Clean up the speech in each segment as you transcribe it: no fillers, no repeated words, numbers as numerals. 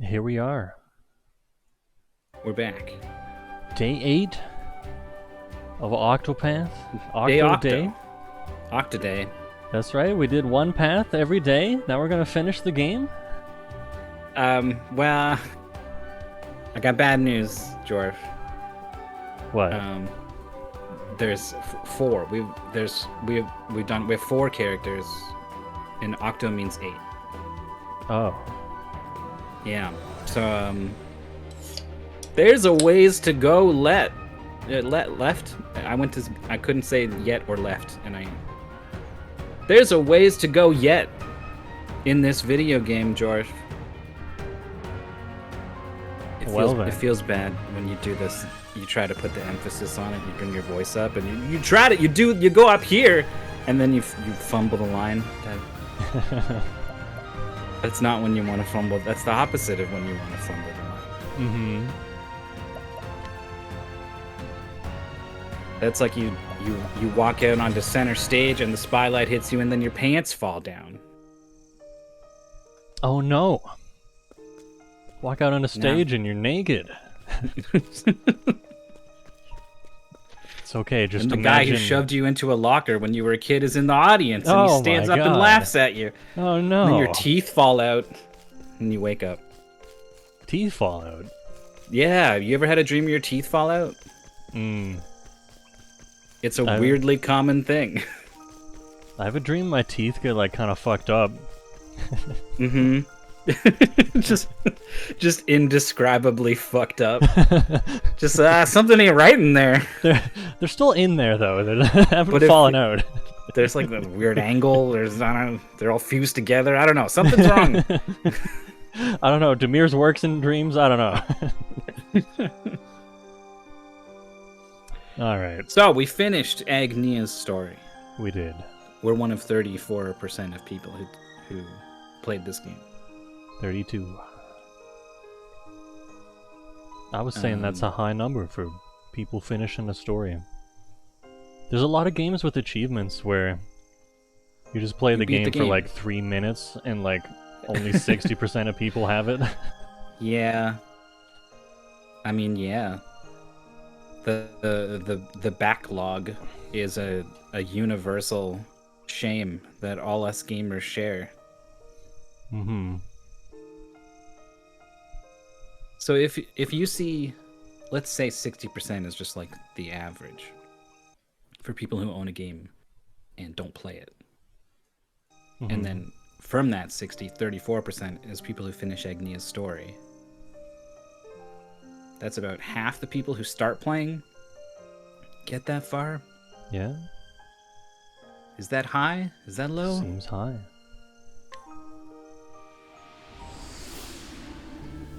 Here we are. We're back. Day 8 of Octopath. Day Octo Octo. Day. Octo Day. That's right, we did one path every day. Now we're gonna finish the game. Well, I got bad news, George. What? There's four. We have four characters, and Octo means 8. Oh. Yeah. So there's a ways to go. Left. I couldn't say yet or left, and there's a ways to go yet in this video game, George. It feels bad when you do this. You try to put the emphasis on it. You bring your voice up, and you try to. You go up here, and then you fumble the line. That's not when you want to fumble. That's the opposite of when you want to fumble the line. Mm-hmm. That's like you walk out onto center stage, and the spotlight hits you, and then your pants fall down. Oh no. Walk out on a stage and you're naked. It's okay, just and the imagine... guy who shoved you into a locker when you were a kid is in the audience, and he stands up and laughs at you. Oh no. And then your teeth fall out, and you wake up. Teeth fall out? Yeah, you ever had a dream your teeth fall out? It's a weirdly common thing. I have a dream my teeth get like kind of fucked up. Mm-hmm. just indescribably fucked up. Just something ain't right in there. They're still in there though. They haven't fallen out. There's like a weird angle. They're all fused together. I don't know. Something's wrong. I don't know. Demir's works in dreams. I don't know. All right. So we finished Agnia's story. We did. We're one of 34% of people who played this game. 32. I was saying that's a high number for people finishing a story. There's a lot of games with achievements where you just play the game for like 3 minutes and like only 60% of people have it. Yeah. I mean, yeah. The backlog is a universal shame that all us gamers share. Mm-hmm. So if you see, let's say 60% is just like the average for people who own a game and don't play it. Mm-hmm. And then from that 34% is people who finish Agnia's story. That's about half the people who start playing get that far. Yeah. Is that high? Is that low? Seems high.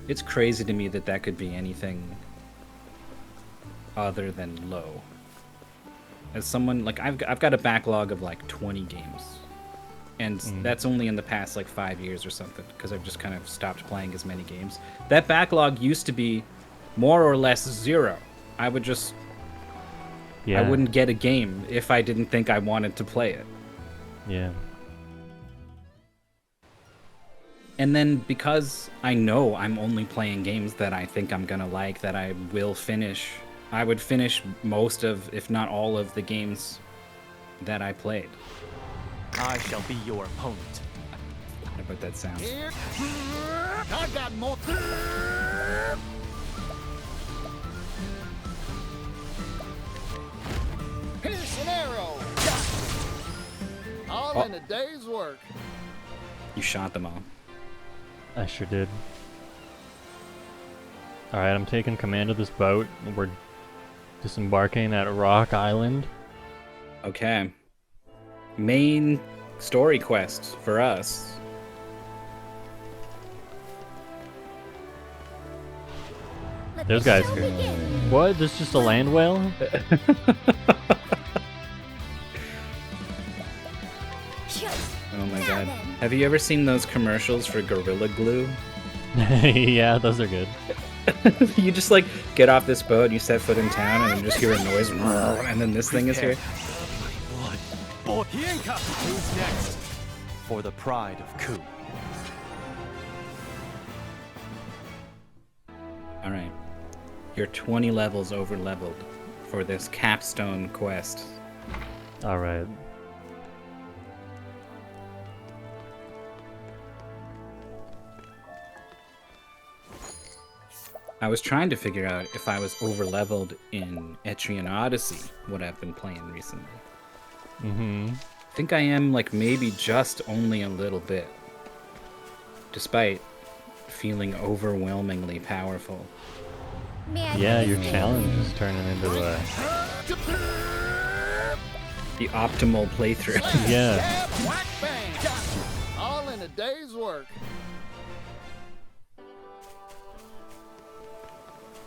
It's crazy to me that could be anything other than low. As someone, like, I've got a backlog of like 20 games. And that's only in the past like 5 years or something, because I've just kind of stopped playing as many games. That backlog used to be more or less 0. I would just... Yeah. I wouldn't get a game if I didn't think I wanted to play it. Yeah. And then because I know I'm only playing games that I think I'm gonna like, that I will finish, I would finish most of, if not all of, the games that I played. I shall be your opponent. How about that sound? I got more. Pierce an arrow. All in a day's work. You shot them all. I sure did. Alright, I'm taking command of this boat. We're disembarking at Rock Island. Okay. Main story quest for us. Those guys here. What? This just a land whale? Oh my god. Have you ever seen those commercials for Gorilla Glue? Yeah, those are good. You just like get off this boat, you set foot in town, and you just hear a noise, and then this thing is here. Who's next? For the pride of Ku. All right. You're 20 levels over leveled for this capstone quest. All right. I was trying to figure out if I was over leveled in Etrian Odyssey, what I've been playing recently. Mm-hmm. I think I am, like, maybe just only a little bit, despite feeling overwhelmingly powerful. Yeah, your challenge is turning into a... The optimal playthrough. Yeah. Whack, bang. All in a day's work.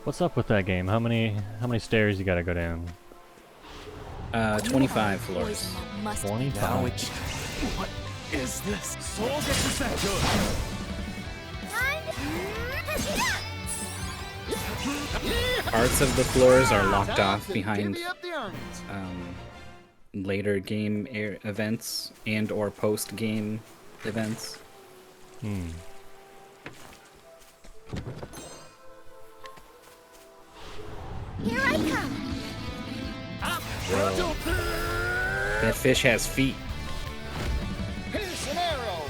What's up with that game? How many stairs you gotta go down? 25 floors. 25. What is this? Soul gets good. Parts of the floors are locked off behind Divvy up the earnings. later game events and or post-game events. Hmm. Here I come. Whoa. That fish has feet. Pierce an arrow.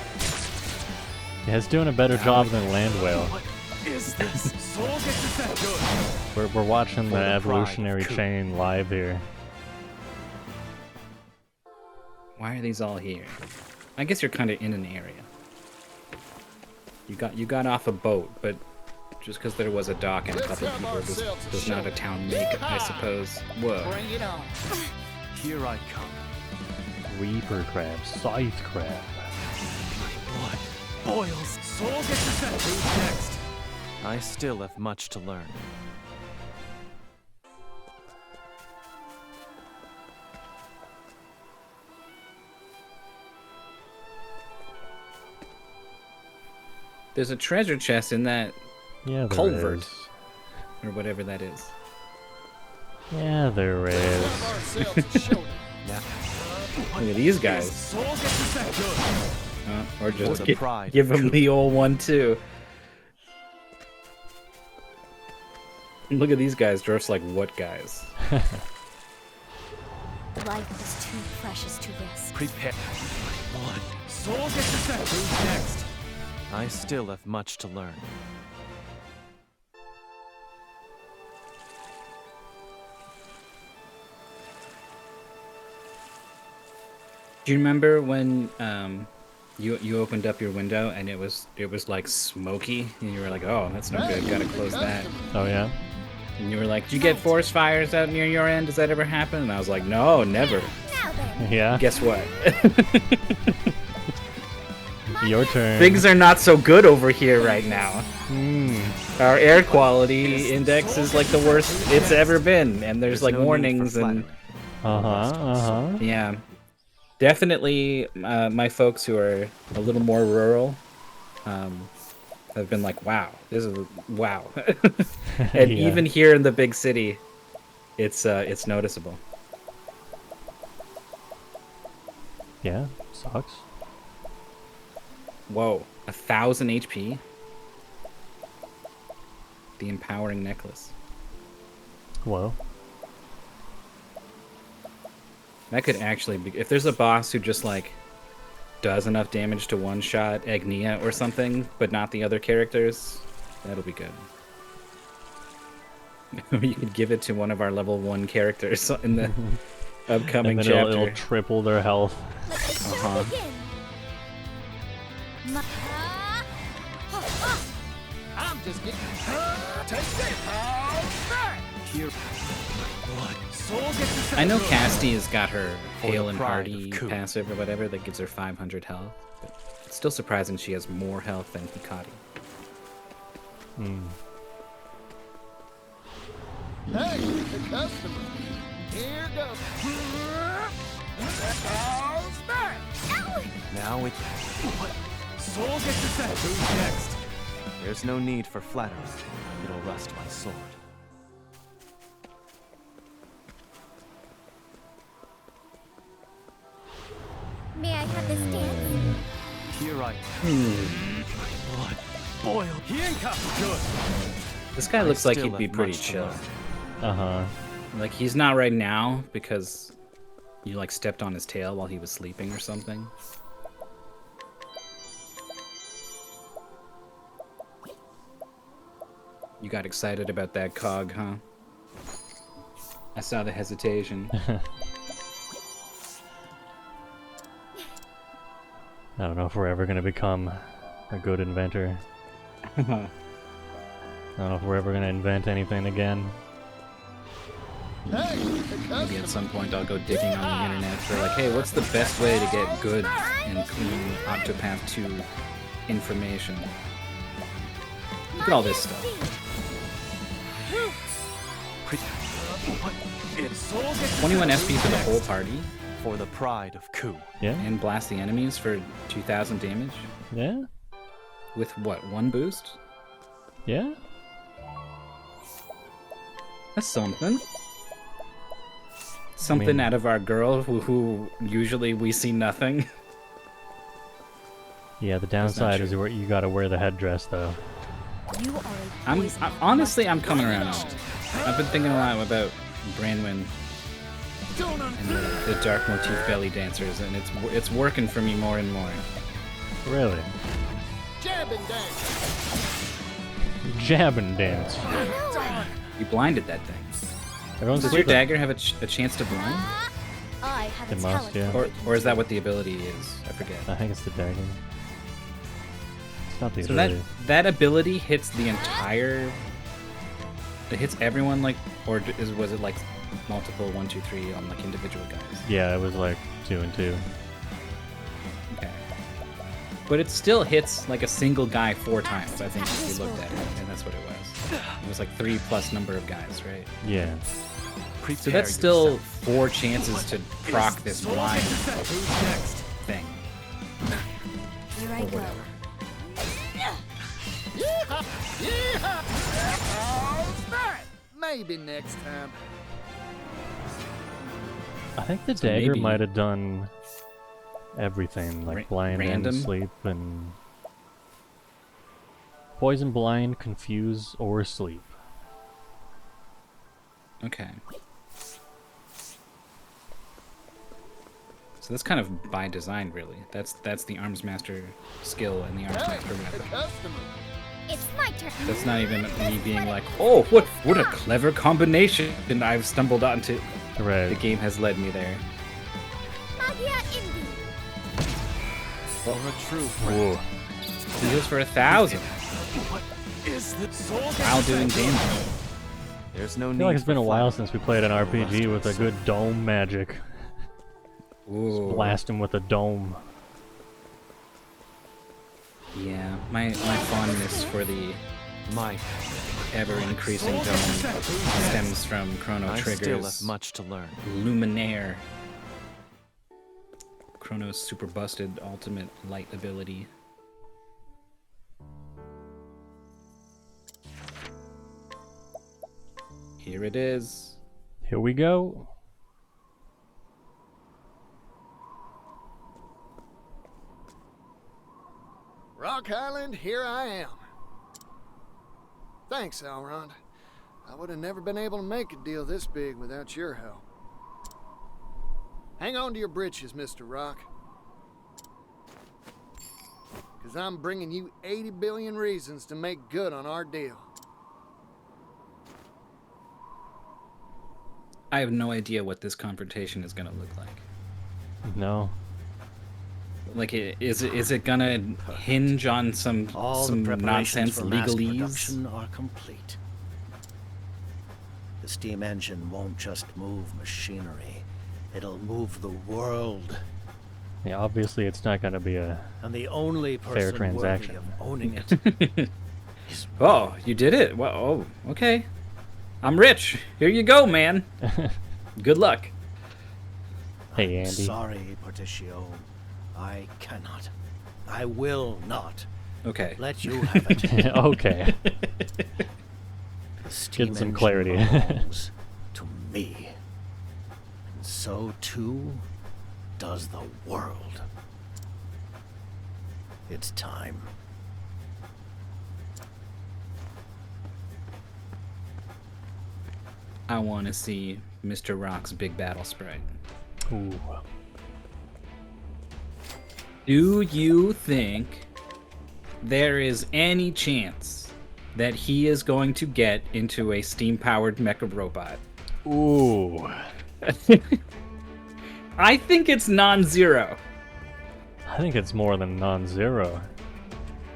Yeah, it's doing a better job than Land Whale. What is this? Soul gets good. We're watching the For the pride evolutionary of Coop. chain live here. Why are these all here? I guess you're kind of in an area. You got off a boat, but just because there was a dock and a couple of people does not a town make, I suppose. Whoa. Bring it on. Here I come. Reaper crab, scythe crab. Blood boils. Soul gets Who's next? I still have much to learn. There's a treasure chest in that Yeah, there culvert, is. or whatever that is. Yeah, there is. Have ourselves a showdown. Look at these guys. Soul gets good. Or just the give pride them of the old one too. Look at these guys dressed like what guys? Life is too precious to risk. Prepare. Blood. Soul gets Who's next? I still have much to learn. Do you remember when you opened up your window and it was like smoky and you were like, oh, that's no good, gotta close that. Oh yeah? And you were like, do you get forest fires out near your end? Does that ever happen? And I was like, no, never. Now then. Yeah? Guess what? Your turn. Things are not so good over here right now. Hmm. Our air quality index is like the worst it's ever been, and there's like no need for warnings and flattery. Uh-huh. yeah. Definitely, my folks who are a little more rural have been like, wow, this is wow. And Yeah. even here in the big city, it's noticeable. Yeah, sucks. Whoa, 1,000 HP. The empowering necklace. Whoa. That could actually be, if there's a boss who just like does enough damage to one-shot Agnia or something, but not the other characters, that'll be good. You could give it to one of our level 1 characters in the upcoming And then chapter. it'll triple their health. Let the show Uh-huh. begin. I'm just getting. Take it. How's that? Here. Blood. Soul gets I know good. Casty has got her For the Hail and pride Hardy of Coop. passive or whatever that gives her 500 health. But it's still surprising she has more health than Hikari. Hmm. Hey, the customer. Here goes. How's that? Now it. What? Soul gets Who's next? There's no need for flattery. It'll rust my sword. May I have this dance? Here I. Blood boil. Good. This guy I looks like still he'd be have pretty much to chill. learn. Uh-huh. Like, he's not right now because you, like, stepped on his tail while he was sleeping or something. You got excited about that cog, huh? I saw the hesitation. I don't know if we're ever gonna become a good inventor. I don't know if we're ever gonna invent anything again. Hey, the Maybe customer. at some point I'll go digging on the internet for like, hey, what's the best way to get good and clean Octopath 2 information? Look at all this stuff. What? It's 21 SP for the whole party, for the pride of Ku. Yeah? and blast the enemies for 2,000 damage Yeah? with what, 1 boost? Yeah? That's something. Something mean- out of our girl who usually we see nothing. Yeah, the not downside is true. where you gotta wear the headdress, though. You are a poison. Honestly, I'm coming around on it. I've been thinking a lot about Branwyn and the dark motif belly dancers, and it's working for me more and more. Really? Jab and dance. Jab and dance. You blinded that thing. Everyone's Does your dagger have a chance to blind? I have It a must, talent. yeah. Or is that what the ability is? I forget. I think it's the dagger. It's not the So that ability. that ability hits the entire. It hits everyone, like, or was it like multiple 1, 2, 3 on like individual guys? Yeah, it was like 2 and 2. Okay. But it still hits like a single guy 4 times. I think if you looked at it, and that's what it was. It was like 3 plus number of guys, right? Yeah. So that's still 4 chances to proc this blind thing. Here I go. Yeehaw! Yeehaw! How's that? Maybe next time. I think the So dagger maybe- might have done everything, like blind random? and sleep and poison, blind, confuse, or sleep. Okay. So that's kind of by design, really. That's the Arms Master skill and the Arms Hey, Master the weapon. customer. It's my turn. That's not even me being like, oh, what a clever combination I've stumbled onto. Right. The game has led me there. Magia Indi. For a true Whoa. Do this for 1,000 What is the soul? while doing damage. There's no I need. feel like it's been for a while flattery. since we played an RPG with a good dome magic. Ooh. Blast him with a dome. Yeah, my fondness for the My, ever-increasing dome stems from Chrono I still have Trigger's much to learn. Luminaire. Chrono's super busted ultimate light ability. Here it is. Here we go. Rock Island, here I am. Thanks, Elrond. I would have never been able to make a deal this big without your help. Hang on to your britches, Mr. Rock. Because I'm bringing you 80 billion reasons to make good on our deal. I have no idea what this confrontation is gonna look like. No. Like, is it gonna hinge on some All the preparations nonsense for mass legalese? production are complete. The steam engine won't just move machinery, it'll move the world. Yeah, obviously it's not going to be a... And the only person transaction. worthy of owning it is Oh, you did it? Well, oh, okay. I'm rich. Here you go, man. Good luck. Hey, Andy. sorry, Porticio. I cannot. I will not Okay. let you have it. Okay. The steam some engine clarity. belongs to me. And so too does the world. It's time. I want to see Mr. Rock's big battle sprite. Ooh. Do you think there is any chance that he is going to get into a steam-powered mecha robot? Ooh. I think it's non-zero. I think it's more than non-zero.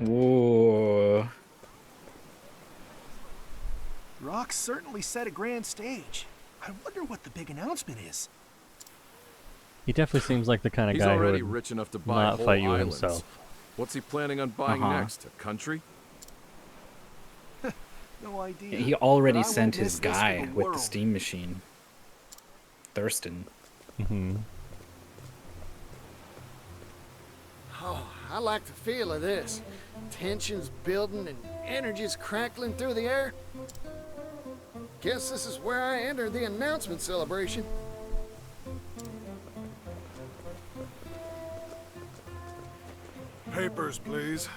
Ooh. Rock certainly set a grand stage. I wonder what the big announcement is. He definitely seems like the kind of He's guy who already would rich enough to buy not whole fight you islands. himself. What's he planning on buying next? A country? No idea. He already But I sent won't his miss this for guy the with the world. steam machine. Thurston. Mm-hmm. Oh, I like the feel of this. Tension's building and energy's crackling through the air. Guess this is where I enter the announcement celebration. Papers, please.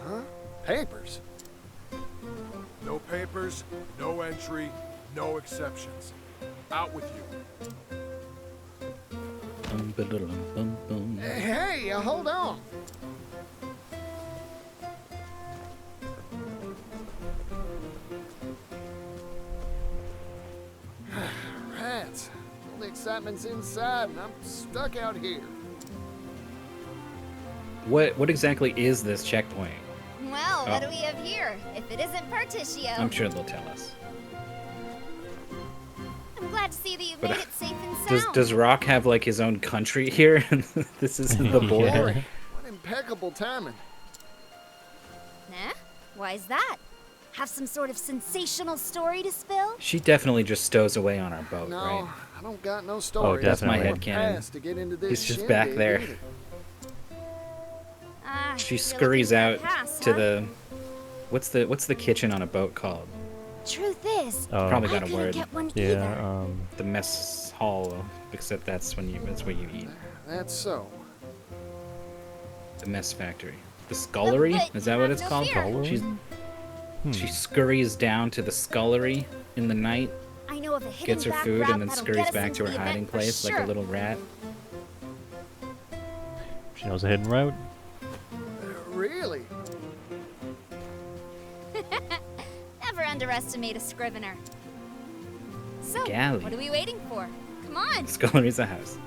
Huh? Papers? No papers, no entry, no exceptions. Out with you. Hey, hold on. Rats. All the excitement's inside and I'm stuck out here. What exactly is this checkpoint? Well, what do we have here? If it isn't Particio. I'm sure they'll tell us. I'm glad to see that you've But, made it safe and sound. Does Rock have like his own country here? This isn't the border. Yeah. What impeccable timing. Nah? Why is that? Have some sort of sensational story to spill? She definitely just stows away on our boat, No, right? I don't got no story. That's my definitely. headcanon. To get into this He's just back shindig there. either. She you're scurries looking for a out pass, to huh? the what's the kitchen on a boat called? Truth is, Oh, Probably I got a couldn't word. get one yeah. either. The mess hall, except that's where you eat. That's so. The mess factory. The scullery? But Is that what have it's no called? fear. She's, Hmm. She scurries down to the scullery in the night, I know of a hidden gets her back food, route and then that'll scurries get us back into to her the event hiding for place like a sure. little rat. She knows a hidden route. Really? Never underestimate a scrivener. So, Galley. what are we waiting for? Come on. Scullery's a house.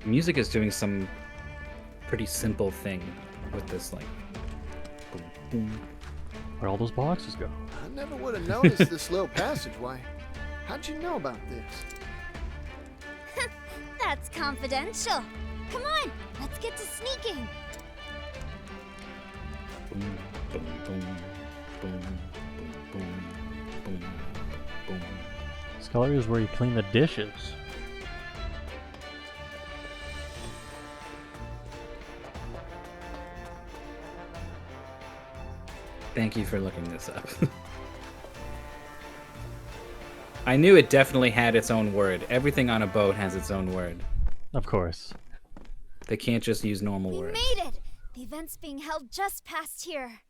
Music is doing some pretty simple thing with this, like, boom, boom. Where'd all those boxes go? I never would have noticed this little passageway. How'd you know about this? That's confidential. Come on, let's get to sneaking. Boom, boom, boom, boom, boom, boom, boom. Scullery is where you clean the dishes. Thank you for looking this up. I knew it definitely had its own word. Everything on a boat has its own word. Of course. They can't just use normal We words. made it. The event's being held just past here.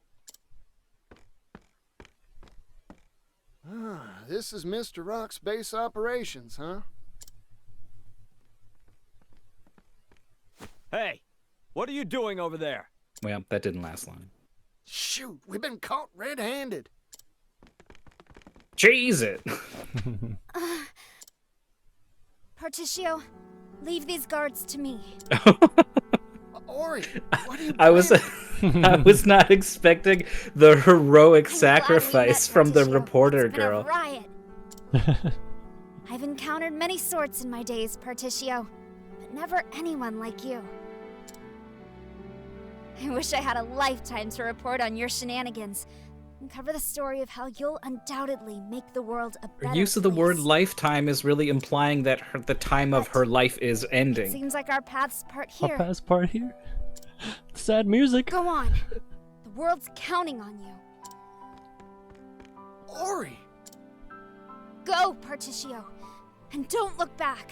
Ah, this is Mr. Rock's base operations, huh? Hey, what are you doing over there? Well, that didn't last long. Shoot, we've been caught red-handed. Cheese it! Particio, leave these guards to me. Ori, what are you I was planning? I was not expecting the heroic I'm glad we sacrifice met, from the Particio. reporter It's been a girl. riot. I've encountered many sorts in my days, Particio, but never anyone like you. I wish I had a lifetime to report on your shenanigans, and cover the story of how you'll undoubtedly make the world a better Her use of the word place. lifetime is really implying that the time of her life is It ending. seems like our paths part Our here. paths part here. Sad music. Go on. The world's counting on you. Ori! Go, Particio. And don't look back.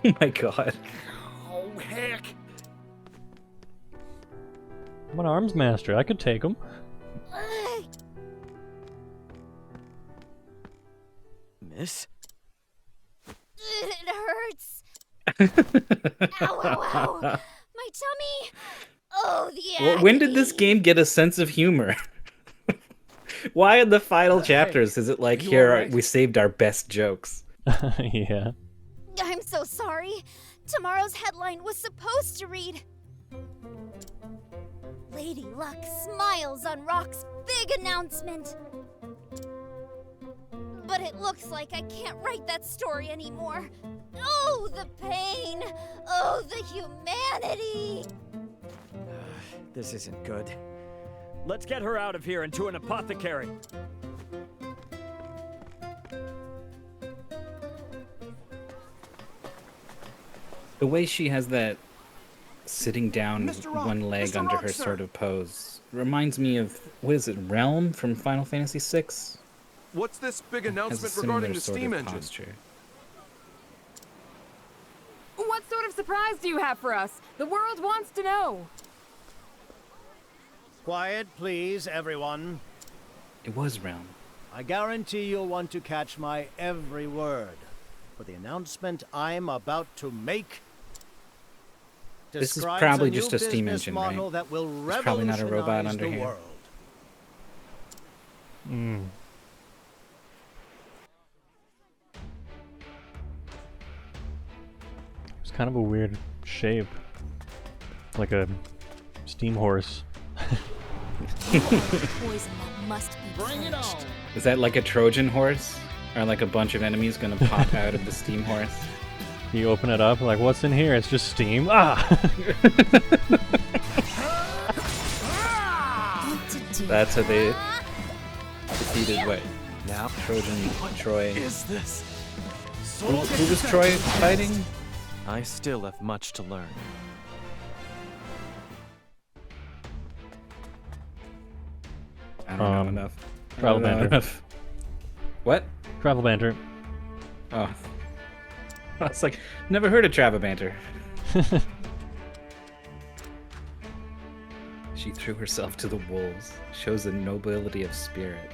Oh my god. Oh, heck. I'm an arms master. I could take him. Ugh. Miss? It hurts. Ow, ow, ow. My tummy. Oh, the Well, when did this agony. game get a sense of humor? Why in the final chapters is it like, here, we saved our best jokes? Yeah. I'm so sorry. Tomorrow's headline was supposed to read Lady Luck smiles on Rock's big announcement. But it looks like I can't write that story anymore. Oh, the pain! Oh, the humanity! This isn't good. Let's get her out of here and to an apothecary. The way she has that sitting down, Mr. Rock, one leg Mr. under Rock, her sir. sort of pose reminds me of, what is it, Realm from Final Fantasy VI? What's this big Has a announcement similar regarding the sort steam of engine? posture. What sort of surprise do you have for us? The world wants to know. Quiet, please, everyone. It was Realm. I guarantee you'll want to catch my every word. For the announcement I'm about to make This is describes probably a new just a steam business engine, model right? that will There's probably not a robot revolutionize under the here. world. Mm. It's kind of a weird shape. Like a steam horse. Poison that must be Bring it on. purged. Is that like a Trojan horse? Or like a bunch of enemies gonna pop out of the steam horse? You open it up, like, what's in here? It's just steam. Ah! Want to do That's how they that? defeated what? Now, Trojan, Troy. is this? Who was Troy fighting? I still have much to learn. I don't know enough. Travel I don't know banter. enough. What? Travel banter. Oh. I was like, never heard of Travel Banter. She threw herself to the wolves. Shows the nobility of spirit.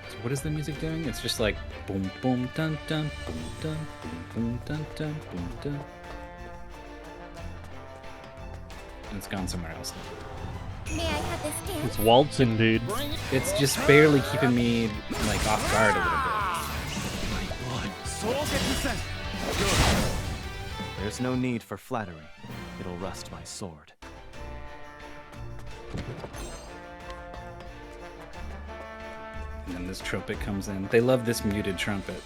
So what is the music doing? It's just like boom boom dun dun boom dun boom dun dun boom dun. And it's gone somewhere else. May I have this dance? It's waltzing, dude. It's just barely keeping me like off guard a little There's no need for flattery. It'll rust my sword. And then this trumpet comes in. They love this muted trumpet.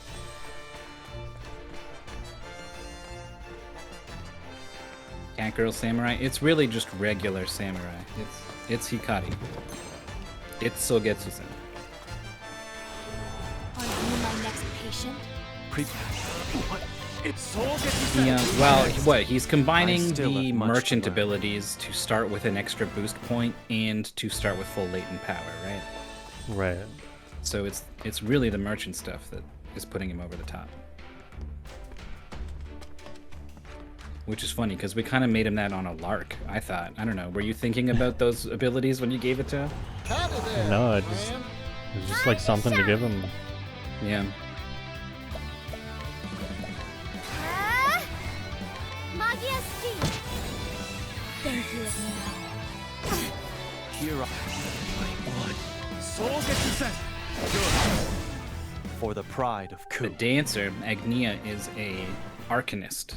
Cat Girl Samurai? It's really just regular samurai. It's Hikari. It's Sogetsu-sen. Are you my next patient? He's combining I still the have much to merchant learn. abilities to start with an extra boost point and to start with full latent power, right? Right. So it's really the merchant stuff that is putting him over the top. Which is funny, because we kind of made him that on a lark, I thought. I don't know, were you thinking about those abilities when you gave it to him? Howdy there, No, it friend. was just like something to give him. Yeah. Ah! Magia Steam. Thank you, Admiral. Here my blood. For the pride of The Ku. dancer, Agnia, is a arcanist.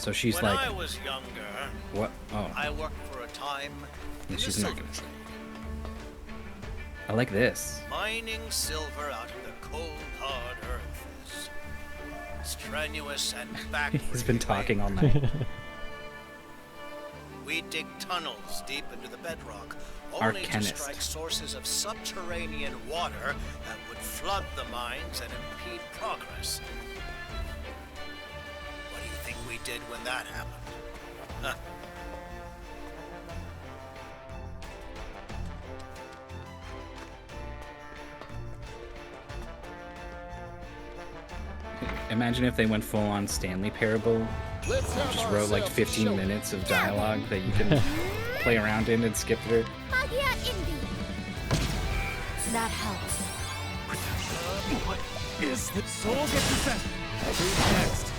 So she's when like. I was younger, What? Oh. I worked for a time Yeah, in she's the not silver gonna- trade, I like this. mining silver out of the cold, hard earth is strenuous and backbreaking. He's been talking all night. We dig tunnels deep into the bedrock, Our only to chemist. strike sources of subterranean water that would flood the mines and impede progress. What do you think we did when that happened? Huh. Imagine if they went full on Stanley Parable. Just wrote like 15 minutes of dialogue that you can play around in and skip through. Magia Invi. That helps. What is the soul get Who's next?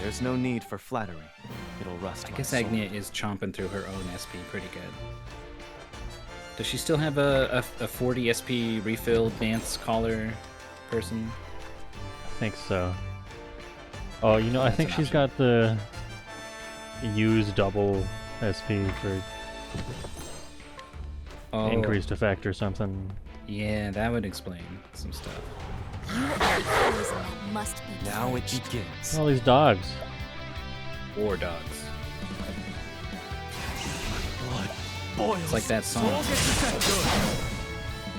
There's no need for flattery. It'll rust. I my guess soul. Agnia is chomping through her own SP pretty good. Does she still have a 40 SP refill dance caller person? I think so. Oh, you know, I think she's got the use double SP for increased effect or something. Yeah, that would explain some stuff. You are the poison that must be Now it purged. begins. All these dogs. War dogs. Blood boils. It's like that song.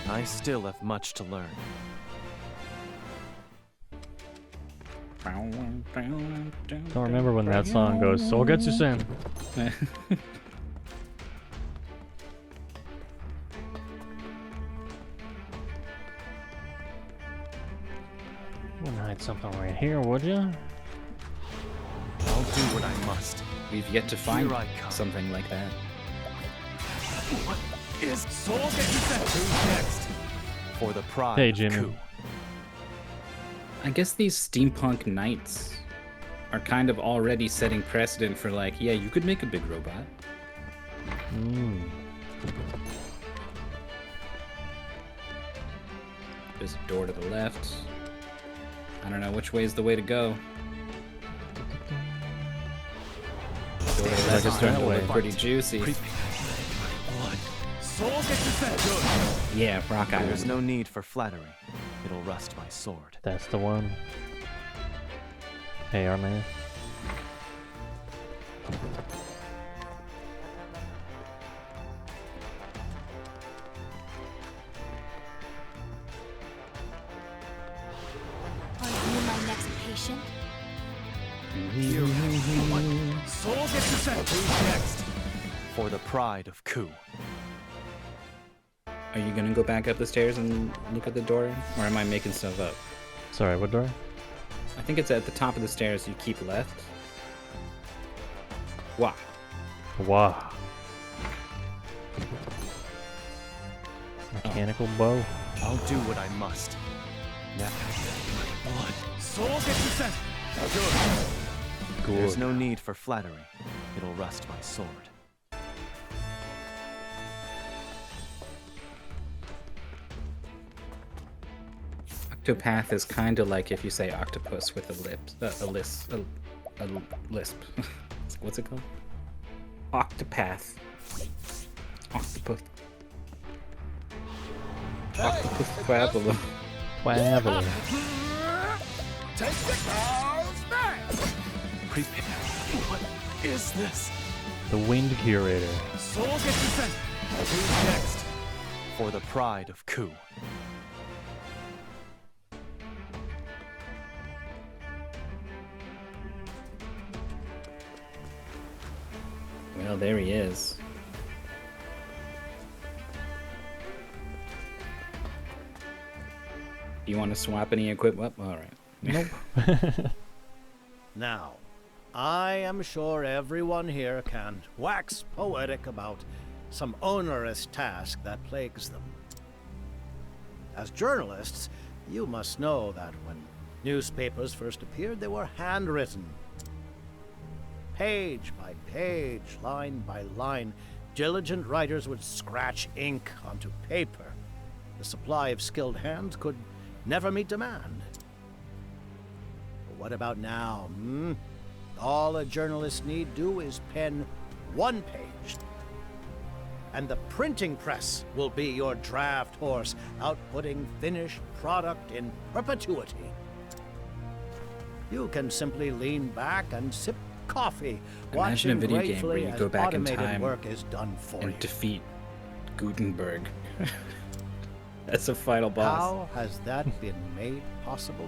I still have much to learn. Don't remember when that song goes. Sogetsu-sen. Wouldn't hide something right here, would you? I'll do what I must. We've yet to find Here I come. something like that. What is soul Who's next? For the pride Hey, of Jimmy. Ku. I guess these steampunk knights are kind of already setting precedent for like, yeah, you could make a big robot. There's a door to the left. I don't know which way is the way to go. Door to the left is it's starting that to way. look pretty juicy. Blood. Soul Good. Yeah, Rock Island. There's no need for flattery. It'll rust my sword. That's the one. Hey, our man. Are you my next patient? Soul Who's next? For the pride of Ku. Are you gonna go back up the stairs and look at the door? Or am I making stuff up? Sorry, what door? I think it's at the top of the stairs you keep left. Wow. Wow. Mechanical bow. I'll do what I must. Now. Blood. Soul Good. There's no need for flattery. It'll rust my sword. Octopath is kind of like if you say octopus with a lisp. What's it called? Octopath. Octopus. Octopus Quabbler. Quabbler. Take the calls back! Prepare. What is this? The Wind Curator. Soul Who's next? For the pride of Ku. Well, there he is. Do you want to swap any equipment? All right. Nope. Now, I am sure everyone here can wax poetic about some onerous task that plagues them. As journalists, you must know that when newspapers first appeared, they were handwritten. Page by page, line by line, diligent writers would scratch ink onto paper. The supply of skilled hands could never meet demand. But what about now, All a journalist need do is pen one page, and the printing press will be your draft horse, outputting finished product in perpetuity. You can simply lean back and sip coffee, Imagine a watching video game where gratefully you as go back in automated time work is done for you. and defeat Gutenberg. That's a final boss. How has that been made possible?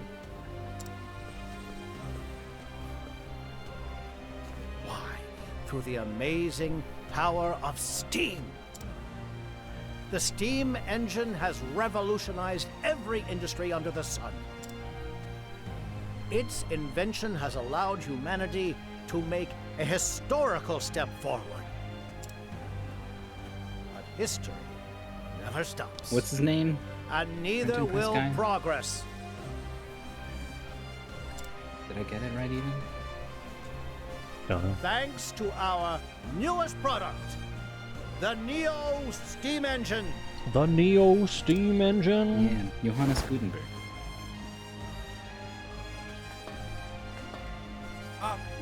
Why? Through the amazing power of steam. The steam engine has revolutionized every industry under the sun. Its invention has allowed humanity to make a historical step forward. But history never stops. What's his name? And neither Printing press will guy? progress. Did I get it right even? Don't know. Thanks to our newest product, the Neo Steam Engine. The Neo Steam Engine? Yeah, Johannes Gutenberg.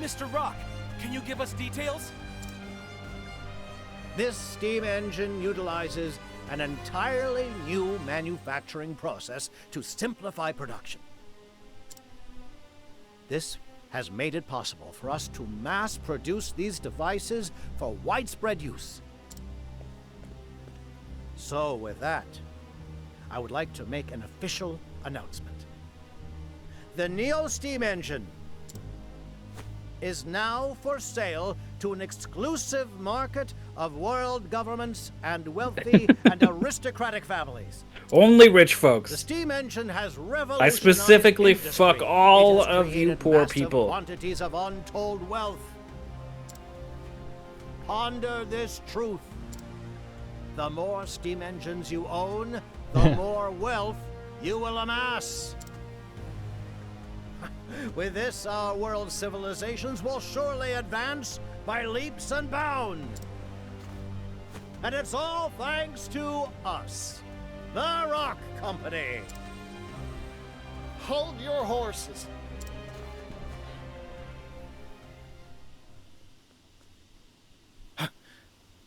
Mr. Rock, can you give us details? This steam engine utilizes an entirely new manufacturing process to simplify production. This has made it possible for us to mass produce these devices for widespread use. So with that, I would like to make an official announcement. The Neo Steam Engine is now for sale to an exclusive market of world governments and wealthy and aristocratic families. Only rich The folks. steam engine has revolutionized I specifically industry. fuck all It has of you created poor massive people. quantities of untold wealth. Ponder this truth. The more steam engines you own, the more wealth you will amass. With this, our world's civilizations will surely advance by leaps and bounds. And it's all thanks to us, the Rock Company. Hold your horses.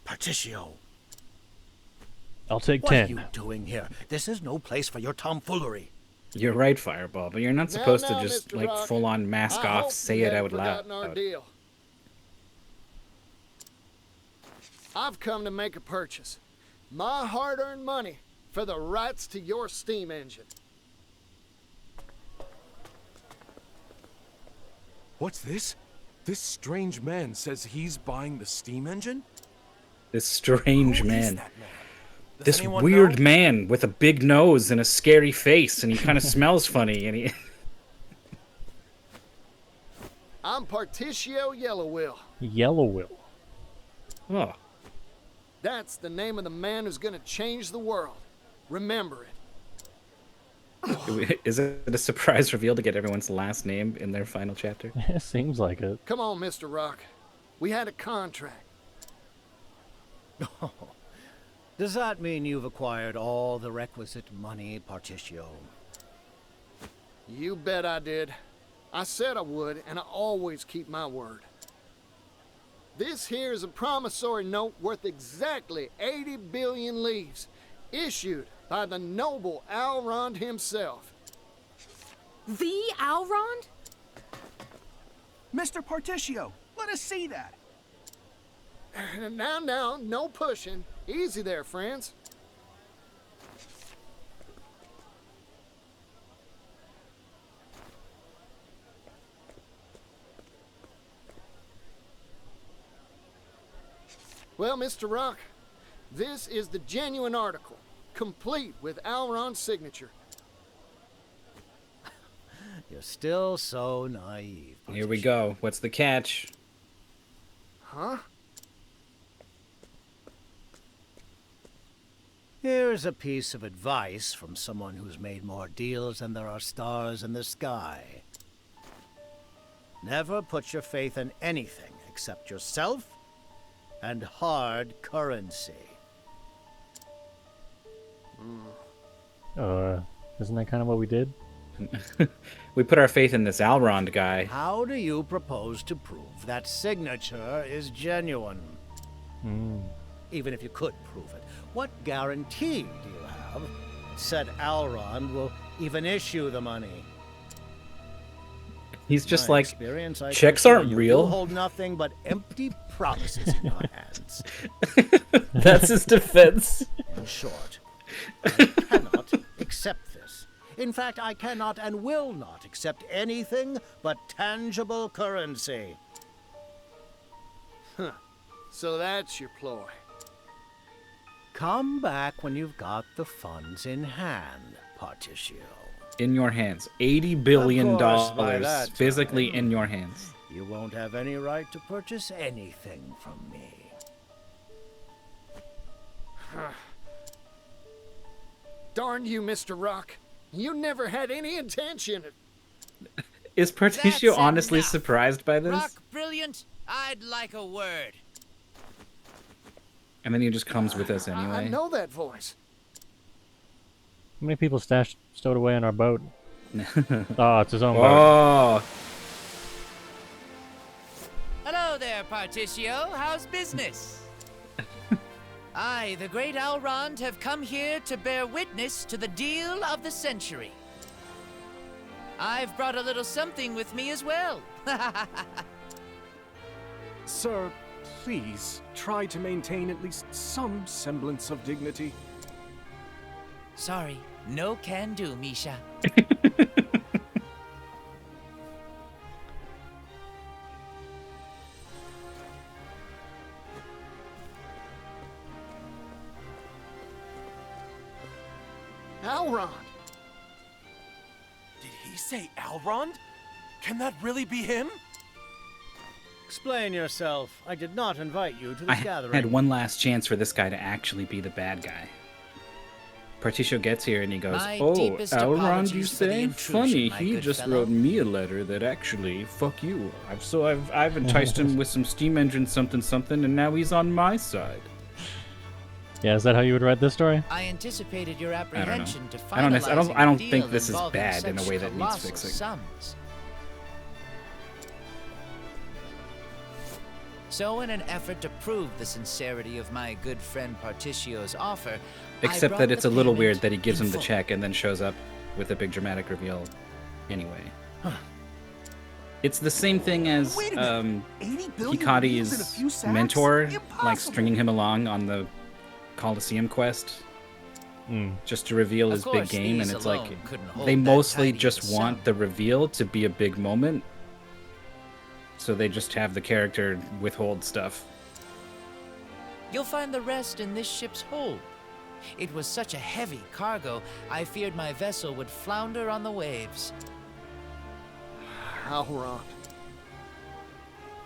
Particio, I'll take what 10. are you doing here? This is no place for your tomfoolery. You're right, Fireball, but you're not Now, supposed to now, just, Mr. like, Rock, full-on mask I off, hope say you it haven't out loud. forgotten our deal. I've come to make a purchase. My hard-earned money for the rights to your steam engine. What's this? This strange man says he's buying the steam engine? This strange Who is man. that man? Does This anyone weird know? man with a big nose and a scary face, and he kind of smells funny, and he... I'm Particio Yellowwill. Yellow Will. Oh. That's the name of the man who's gonna change the world. Remember it. Is it a surprise reveal to get everyone's last name in their final chapter? It seems like it. Come on, Mr. Rock. We had a contract. Does that mean you've acquired all the requisite money, Particio? You bet I did. I said I would, and I always keep my word. This here is a promissory note worth exactly 80 billion leaves, issued by the noble Alrond himself. The Alrond? Mr. Particio, let us see that. Now, no pushing. Easy there, friends. Well, Mr. Rock, this is the genuine article, complete with Alron's signature. You're still so naive. Here we go. What's the catch? Huh? Here's a piece of advice from someone who's made more deals than there are stars in the sky. Never put your faith in anything except yourself and hard currency. Isn't that kind of what we did? We put our faith in this Alrond guy. How do you propose to prove that signature is genuine? Even if you could prove it, what guarantee do you have said Alrond will even issue the money? He's just My like, experience, I checks can aren't assure real. You hold nothing but empty promises in your hands. That's his defense. In short, I cannot accept this. In fact, I cannot and will not accept anything but tangible currency. Huh. So that's your ploy. Come back when you've got the funds in hand, Particio. In your hands. $80 billion by that physically time, in your hands. You won't have any right to purchase anything from me. Darn you, Mr. Rock. You never had any intention of... Is Particio honestly surprised by this? Rock brilliant. I'd like a word. And then he just comes with us anyway. I know that voice. How many people stowed away on our boat? Oh, it's his own boat. Oh. Hello there, Particio. How's business? I, the great Alrond, have come here to bear witness to the deal of the century. I've brought a little something with me as well. Sir, please try to maintain at least some semblance of dignity. Sorry, no can do, Misha. Alrond! Did he say Alrond? Can that really be him? Explain yourself. I did not invite you to this gathering. I had one last chance for this guy to actually be the bad guy. Particio gets here and he goes, "Oh, Alrond, you say? Funny, he just wrote me a letter that actually, fuck you. I've enticed him with some steam engine something something, and now he's on my side." Yeah, is that how you would write this story? I anticipated your apprehension to I don't finalize think this is involving bad in a such way that needs colossal fixing. sums. So in an effort to prove the sincerity of my good friend Particio's offer, Except that it's a little weird that he gives him the check and then shows up with a big dramatic reveal anyway. It's the same thing as Hikari's mentor, like stringing him along on the Colosseum quest, just to reveal his big game, and it's like they mostly just want the reveal to be a big moment, so they just have the character withhold stuff. You'll find the rest in this ship's hold. It was such a heavy cargo, I feared my vessel would flounder on the waves. Alrond.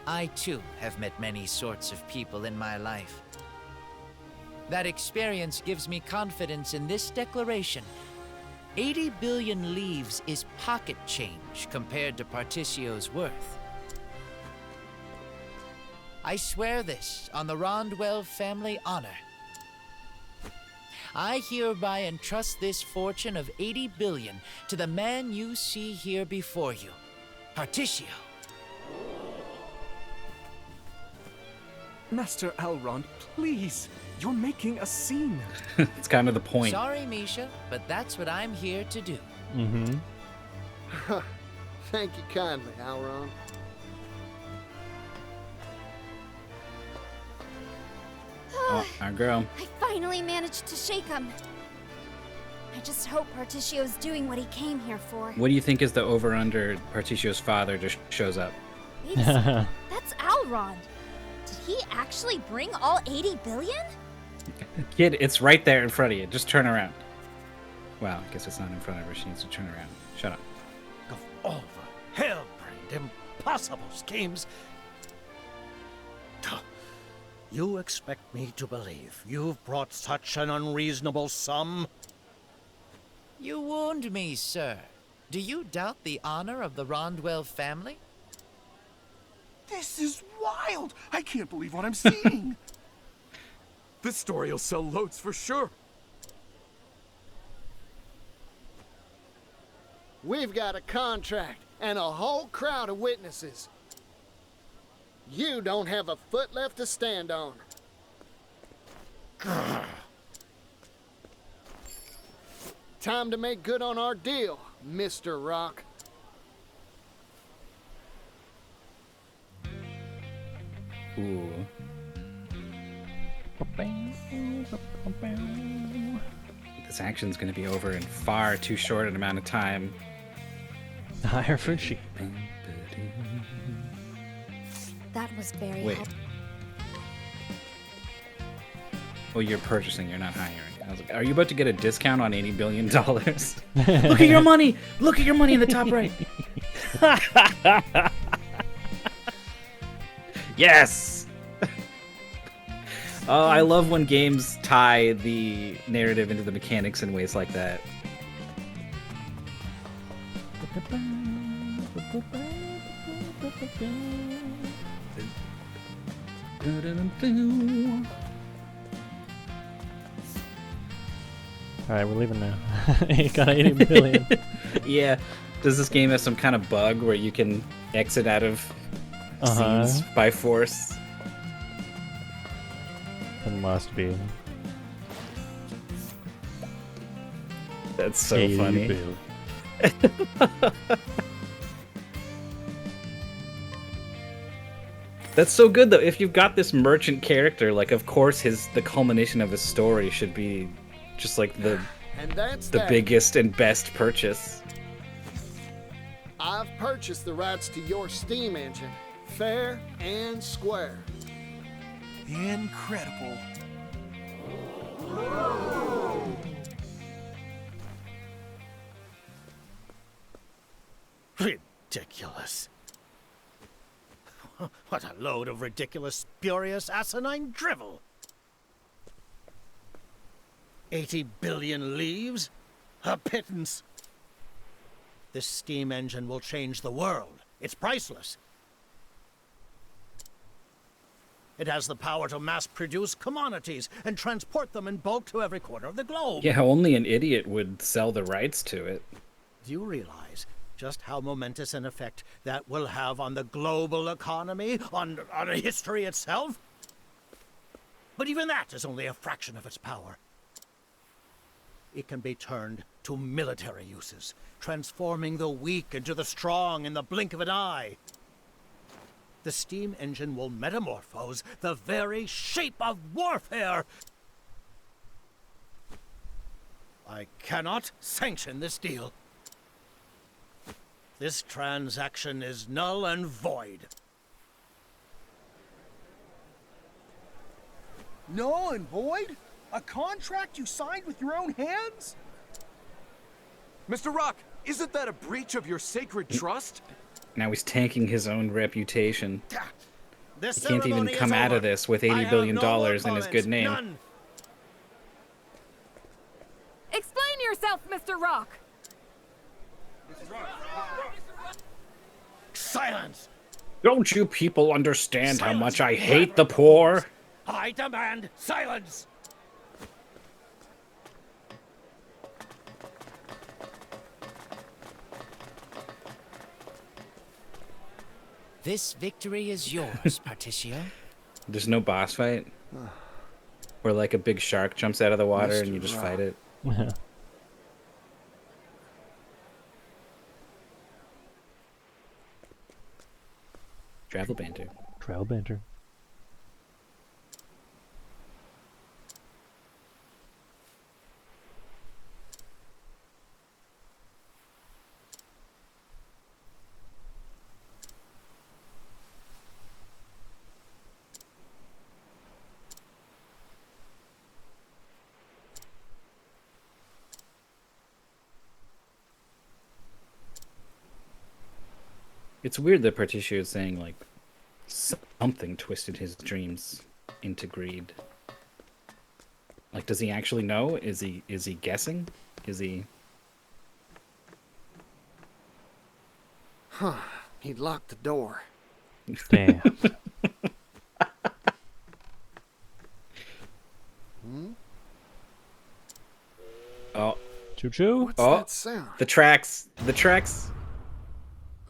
I too have met many sorts of people in my life. That experience gives me confidence in this declaration. 80 billion leaves is pocket change compared to Particio's worth. I swear this on the Rondwell family honor. I hereby entrust this fortune of 80 billion to the man you see here before you, Particio. Master Alrond, please. You're making a scene. It's kind of the point. Sorry, Misha, but that's what I'm here to do. Thank you kindly, Alrond. Oh, our girl. I finally managed to shake him. I just hope Particio's doing what he came here for. What do you think is the over-under Particio's father just shows up? Wait a second. That's Alrond. Did he actually bring all 80 billion? Kid, it's right there in front of you. Just turn around. Well, I guess it's not in front of her. She needs to turn around. Shut up. Of all the hell-brained, impossible schemes. You expect me to believe you've brought such an unreasonable sum? You wound me, sir. Do you doubt the honor of the Rondwell family? This is wild! I can't believe what I'm seeing! This story will sell loads for sure. We've got a contract and a whole crowd of witnesses. You don't have a foot left to stand on. Time to make good on our deal, Mr. Rock. Ooh. This action's gonna be over in far too short an amount of time. Hire for cheap. That was very Wait. Oh, you're purchasing, you're not hiring. I was like, are you about to get a discount on $80 billion? Look at your money! Look at your money in the top right! Yes! Oh, I love when games tie the narrative into the mechanics in ways like that. Alright, we're leaving now. You got 80 billion. Yeah. Does this game have some kind of bug where you can exit out of scenes by force? It must be. That's so funny. That's so good though. If you've got this merchant character, like of course the culmination of his story should be just like the biggest and best purchase. I've purchased the rights to your steam engine, fair and square. Incredible. Ridiculous. What a load of ridiculous, spurious, asinine drivel. 80 billion leaves? A pittance. This steam engine will change the world. It's priceless. It has the power to mass-produce commodities and transport them in bulk to every corner of the globe. Yeah, only an idiot would sell the rights to it. Do you realize just how momentous an effect that will have on the global economy, on history itself? But even that is only a fraction of its power. It can be turned to military uses, transforming the weak into the strong in the blink of an eye. The steam engine will metamorphose the very shape of warfare. I cannot sanction this deal. This transaction is null and void. Null and void? A contract you signed with your own hands? Mr. Rock, isn't that a breach of your sacred trust? Now he's tanking his own reputation. This He can't even ceremony come is out of over. this with I $80 have billion no more in his comments. good name. None. Explain yourself, Mr. Rock! Silence! Don't you people understand how much I hate the poor? I demand silence! This victory is yours, Particio. There's no boss fight? Where like a big shark jumps out of the water and Mr. you just Rock. fight it? Travel banter. Trail banter. It's weird that Particio is saying like something twisted his dreams into greed. Like, does he actually know? Is he guessing? Is he? Huh. He'd locked the door. Damn. Oh, Choo choo. What's that sound? The tracks. The tracks.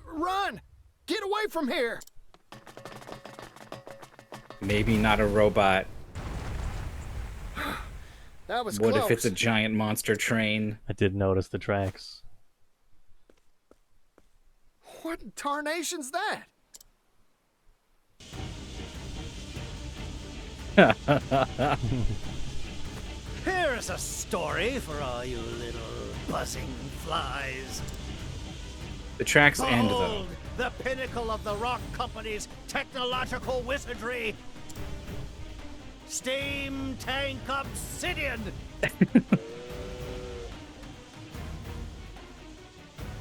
Run! Get away from here! Maybe not a robot. That was What close. if it's a giant monster train? I did notice the tracks. What in tarnation's that? Here's a story for all you little buzzing flies. The tracks end though. Behold, the pinnacle of the rock company's technological wizardry. Steam Tank Obsidian.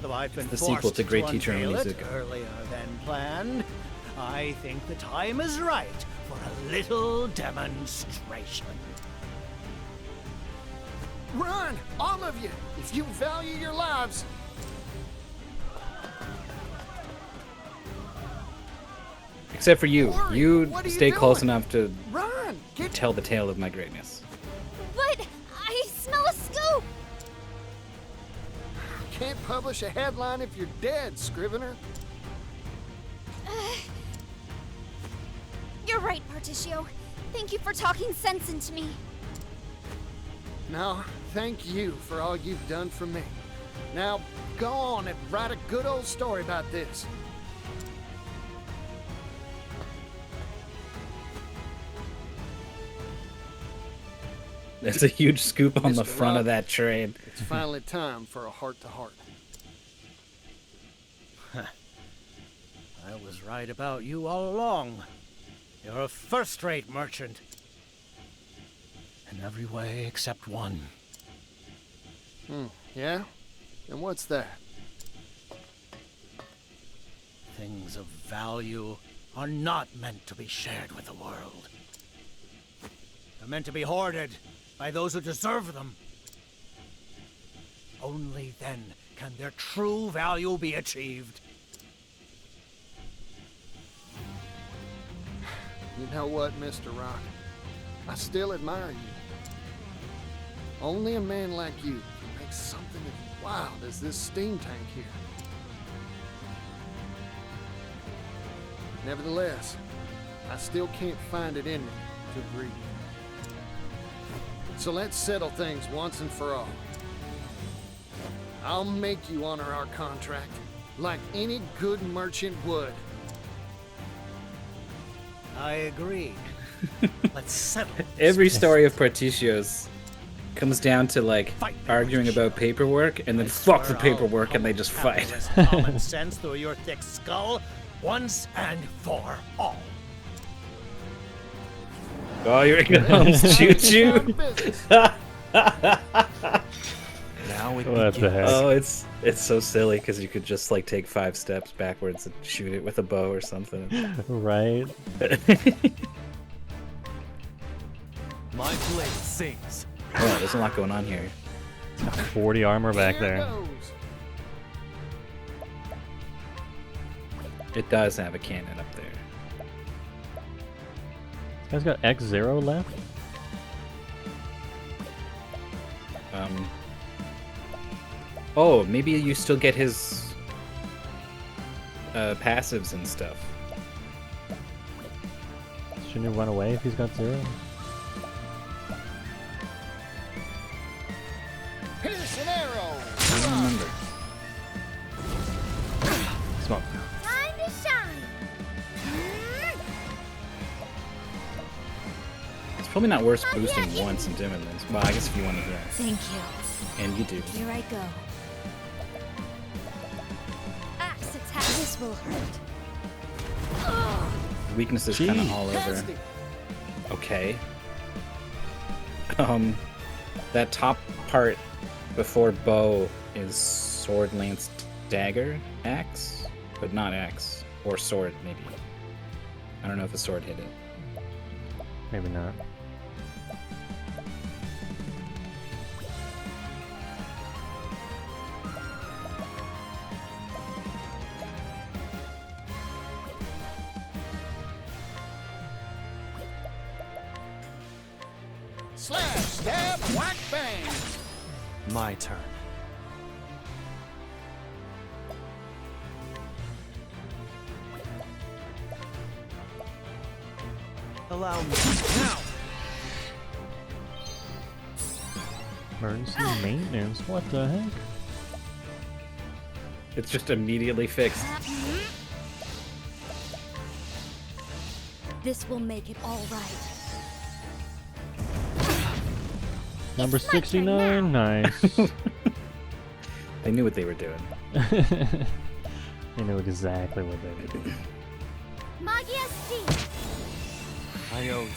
Though I've been The sequel forced to Great Teacher unveil it Onizuka. earlier than planned, I think the time is right for a little demonstration. Run! All of you! If you value your lives! Except for you. Hurry, You what are you stay close doing? enough to Run! Get tell the tale of my greatness. But I smell a scoop! Can't publish a headline if you're dead, Scrivener. You're right, Particio. Thank you for talking sense into me. No, thank you for all you've done for me. Now, go on and write a good old story about this. There's a huge scoop on the Mr. front Rock, of that train. It's finally time for a heart-to-heart. I was right about you all along. You're a first-rate merchant. In every way except one. Yeah? And what's that? Things of value are not meant to be shared with the world. They're meant to be hoarded by those who deserve them. Only then can their true value be achieved. You know what, Mr. Rock? I still admire you. Only a man like you can make something as wild as this steam tank here. Nevertheless, I still can't find it in me to agree. So let's settle things once and for all. I'll make you honor our contract, like any good merchant would. I agree. Let's settle this. Every story of Particio's comes down to like arguing about paperwork and then fuck the paperwork and they just fight. Common sense through your thick skull, once and for all. Oh, here it comes. Choo choo. Now it What the heck? Oh, it's so silly because you could just like take 5 steps backwards and shoot it with a bow or something. Right? My blade sings. Oh, there's a lot going on here. 40 armor back Here there. goes. It does have a cannon up there. This guy's got X0 left? Oh, maybe you still get his passives and stuff. Shouldn't he run away if he's got 0? Pierce an arrow. I don't remember. Smoke. Time to shine. It's probably not worth boosting once and doing this. Well, I guess if you want to do that. Thank you. And you do. Here I go. Axe attack. This will hurt. Weakness is kind of all over. Nasty. Okay. That top part before bow is sword, lance, dagger, axe, but not axe or sword maybe. I don't know if a sword hit it. Maybe not. Slash, stab, whack, bang. My turn. Allow me now. Emergency maintenance? What the heck? It's just immediately fixed. This will make it all right. Number 69, nice. They knew what they were doing. They knew exactly what they were doing. Magia Steam. I owe you.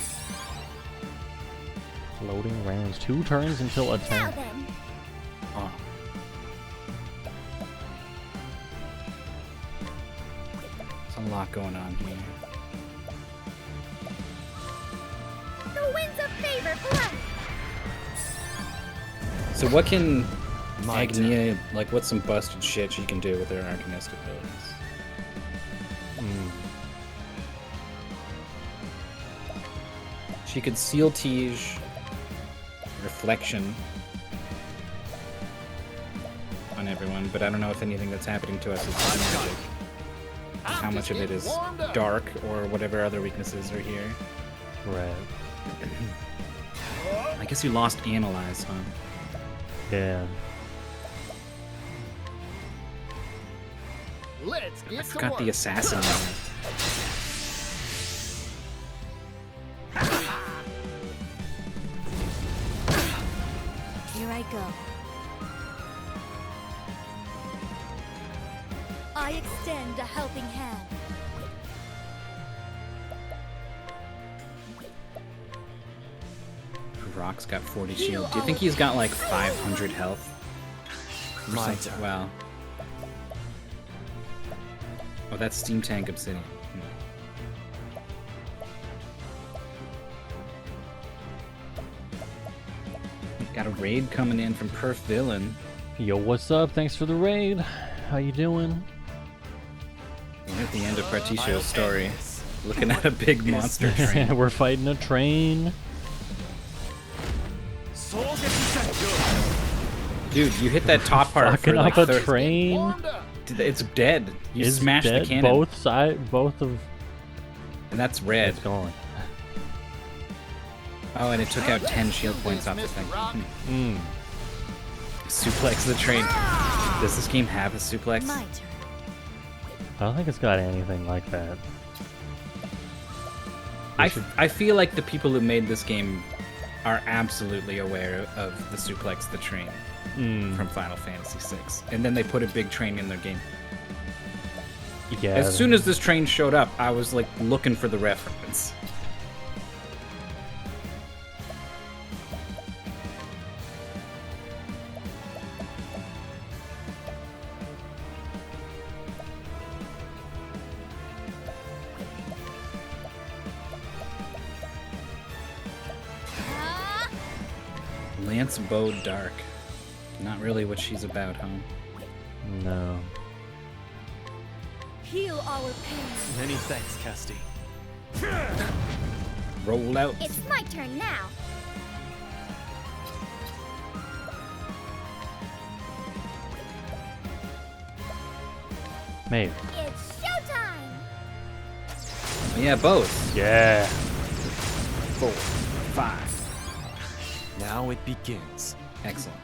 Floating rounds. 2 turns until Now attack. then. Oh. There's a lot going on here. The winds of favor blow. So what can Agnia, like what's some busted shit she can do with her Arcanist abilities? She could Seal Tige, Reflection on everyone, but I don't know if anything that's happening to us is magic. How much of it is dark or whatever other weaknesses are here. Right. I guess you lost Analyze, huh? Yeah. Let's get I to forgot work. the assassin. Here I go. I extend a helping hand. Rock's got 40 shield. Do you think he's got like 500 health? Or My something? turn. Wow. Oh, that's Steam Tank Obsidian. Got a raid coming in from Perf Villain. Yo, what's up? Thanks for the raid. How you doing? We're at the end of Particcio's story. Looking at a big monster train. We're fighting a train. Dude, you hit that top part for Fucking like up a 30. train. Dude, it's dead. You It's smashed dead. the cannon. Both of. And that's red. It's gone. Oh, and it took out 10 shield points off the thing. Suplex the train. Does this game have a suplex? My turn. I don't think it's got anything like that. I feel like the people who made this game are absolutely aware of the suplex the train from Final Fantasy VI. And then they put a big train in their game. Yeah. As soon as this train showed up, I was like looking for the reference. Lance Bow Dark. Not really what she's about, huh? No. Heal our pain. Many thanks, Casti. Roll out. It's my turn now. Maybe. It's showtime. Yeah, both. Yeah. 4, 5. Now it begins. Excellent.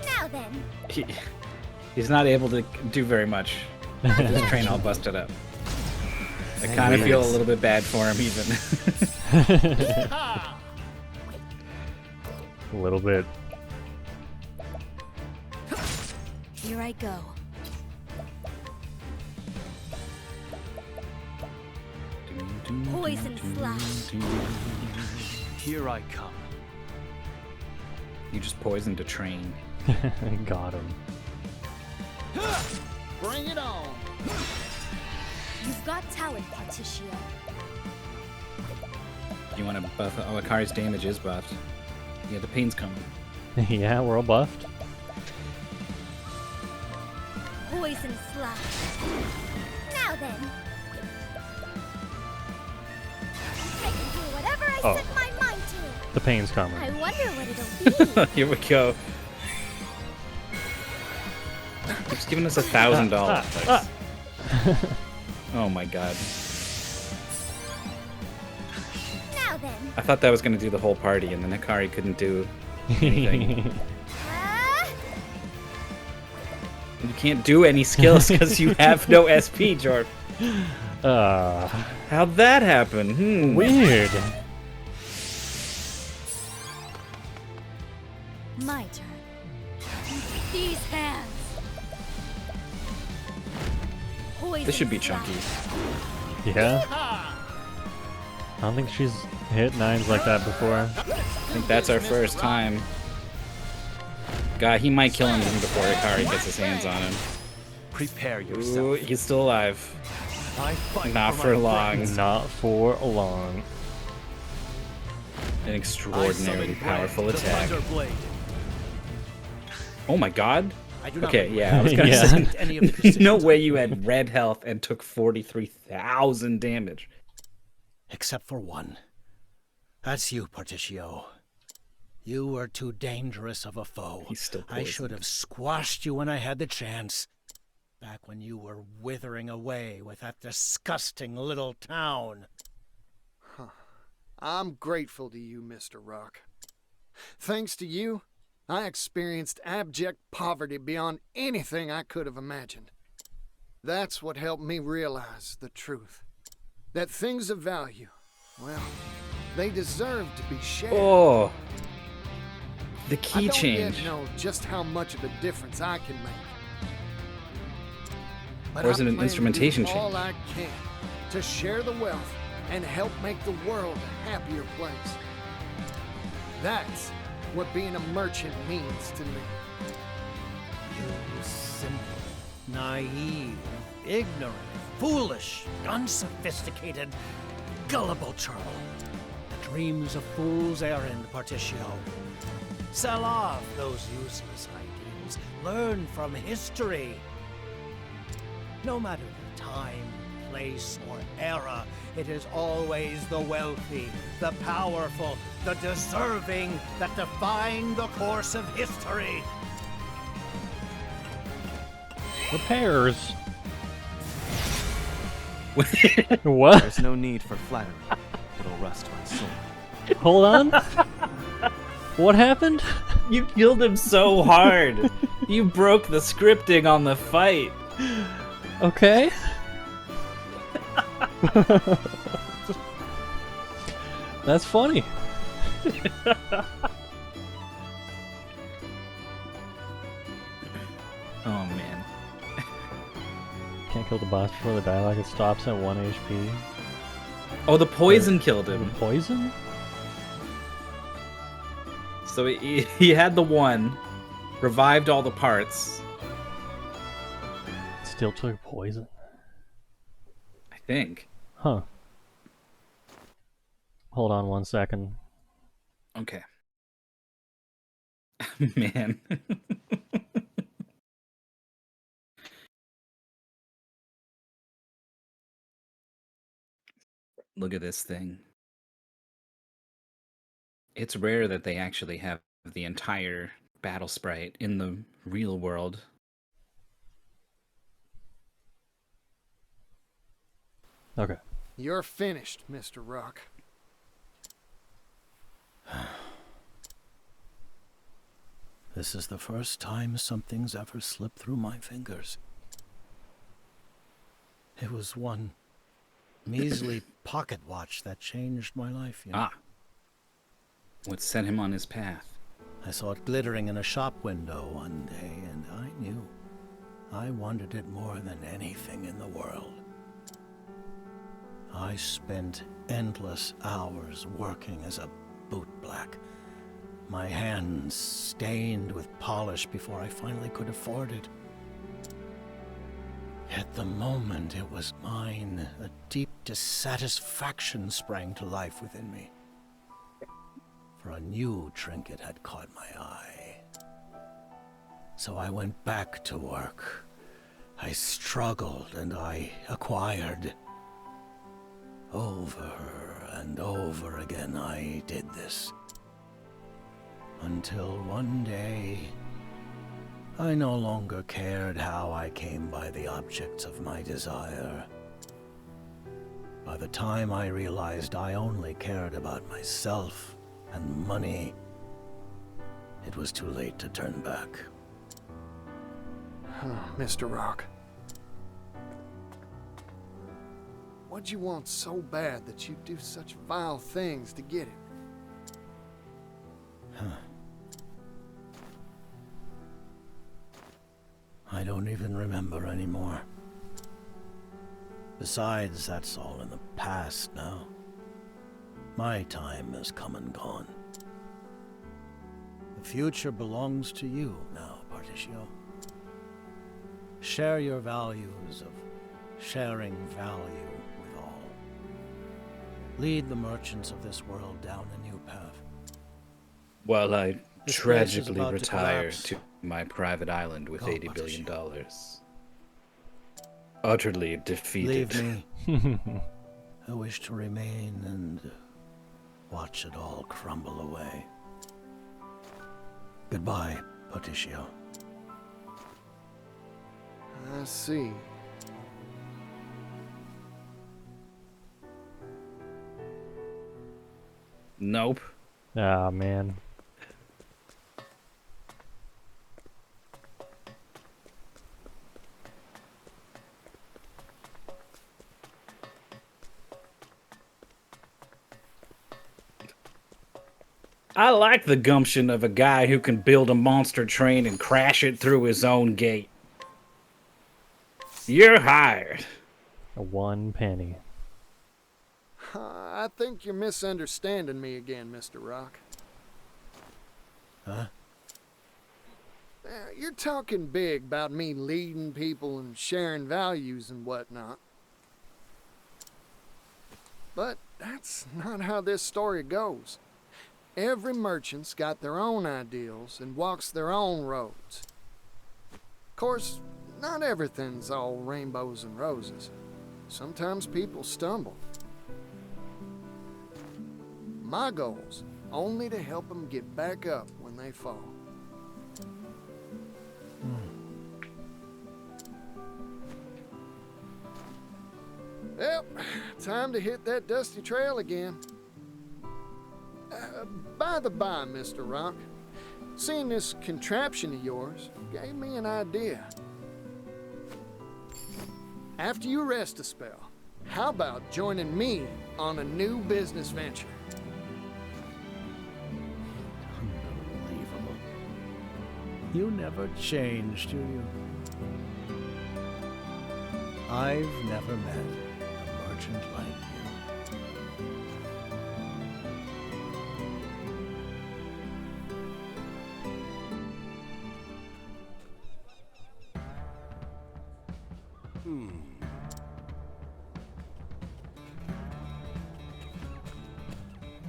Now then. He's not able to do very much with his train all busted up. I kind of feel a little bit bad for him, even. A little bit. Here I go. Poison slash. Here I come. You just poisoned a train. Got him. Bring it on. You've got talent, Particio. You want to buff? Oh, Akari's damage is buffed. Yeah, the pain's coming. Yeah, we're all buffed. Poison slash. Now then. I can do whatever I Oh. set my mind to. The pain's coming. I wonder what it'll be. Here we go. He's giving us $1,000. Oh my god. Now then. I thought that was gonna do the whole party, and then Hikari couldn't do anything. You can't do any skills because you have no SP, Jorp. How'd that happen? Weird. My turn. These hands. This should be chunky. Yeah. I don't think she's hit 9s like that before. I think that's our first time. God, he might kill him even before Hikari gets his hands on him. Prepare yourself. Ooh, he's still alive. Not for long. Not for long. An extraordinarily powerful attack. Oh my god. Okay, yeah, I was gonna say, no way you had red health and took 43,000 damage. Except for one. That's you, Particio. You were too dangerous of a foe. He's still I should have squashed you when I had the chance. Back when you were withering away with that disgusting little town. Huh. I'm grateful to you, Mr. Rock. Thanks to you, I experienced abject poverty beyond anything I could have imagined. That's what helped me realize the truth. That things of value, well, they deserve to be shared. Oh, the key I change. don't yet know just how much of a difference I can make. But Or is it an I plan instrumentation to do all change? I can to share the wealth and help make the world a happier place. That's what being a merchant means to me. You simple, naive, ignorant, foolish, unsophisticated, gullible churl. The dreams of fools errand, Particio. Sell off those useless ideals. Learn from history. No matter the time, place, or era, it is always the wealthy, the powerful, the deserving that define the course of history. Repairs. What? There's no need for flattery. It'll rust my soul. Hold on. What happened? You killed him so hard. You broke the scripting on the fight. Okay. That's funny. Oh man. Can't kill the boss before the dialogue. It stops at 1 HP. Oh, the poison killed him. The poison? So he had the one, revived all the parts. Still took poison. I think. Huh. Hold on 1 second. Okay. Man. Look at this thing. It's rare that they actually have the entire battle sprite in the real world. Okay. You're finished, Mr. Rock. This is the first time something's ever slipped through my fingers. It was one measly pocket watch that changed my life, you know. Ah. What set him on his path? I saw it glittering in a shop window one day, and I knew I wanted it more than anything in the world. I spent endless hours working as a bootblack, my hands stained with polish before I finally could afford it. At the moment it was mine, a deep dissatisfaction sprang to life within me. For a new trinket had caught my eye. So I went back to work. I struggled and I acquired. Over and over again I did this. Until one day, I no longer cared how I came by the objects of my desire. By the time I realized I only cared about myself and money, it was too late to turn back. Mr. Rock. What'd you want so bad that you'd do such vile things to get it? I don't even remember anymore. Besides, that's all in the past now. My time has come and gone. The future belongs to you now, Particio. Share your values of sharing value with all. Lead the merchants of this world down a new path. While I This place is tragically about to retire collapse. to my private island with Go, $80 billion. Utterly defeated. Leave me. I wish to remain and watch it all crumble away. Goodbye, Particio. I see. Nope. Ah, man. I like the gumption of a guy who can build a monster train and crash it through his own gate. You're hired. A 1 penny. I think you're misunderstanding me again, Mr. Rock. Huh? You're talking big about me leading people and sharing values and whatnot. But that's not how this story goes. Every merchant's got their own ideals and walks their own roads. Of course, not everything's all rainbows and roses. Sometimes people stumble. My goal's only to help them get back up when they fall. Yep, time to hit that dusty trail again. By the by, Mr. Rock, seeing this contraption of yours gave me an idea. After you rest a spell, how about joining me on a new business venture? Unbelievable. You never change, do you? I've never met a merchant like you.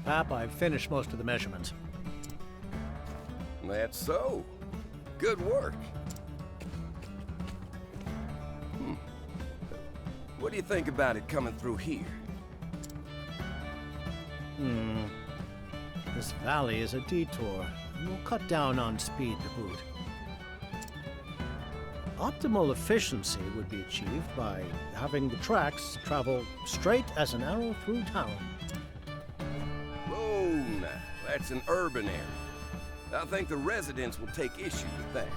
Pap, I've finished most of the measurements. That's so. Good work. What do you think about it coming through here? This valley is a detour, and we'll cut down on speed to boot. Optimal efficiency would be achieved by having the tracks travel straight as an arrow through town. Oh, now, that's an urban area. I think the residents will take issue with that.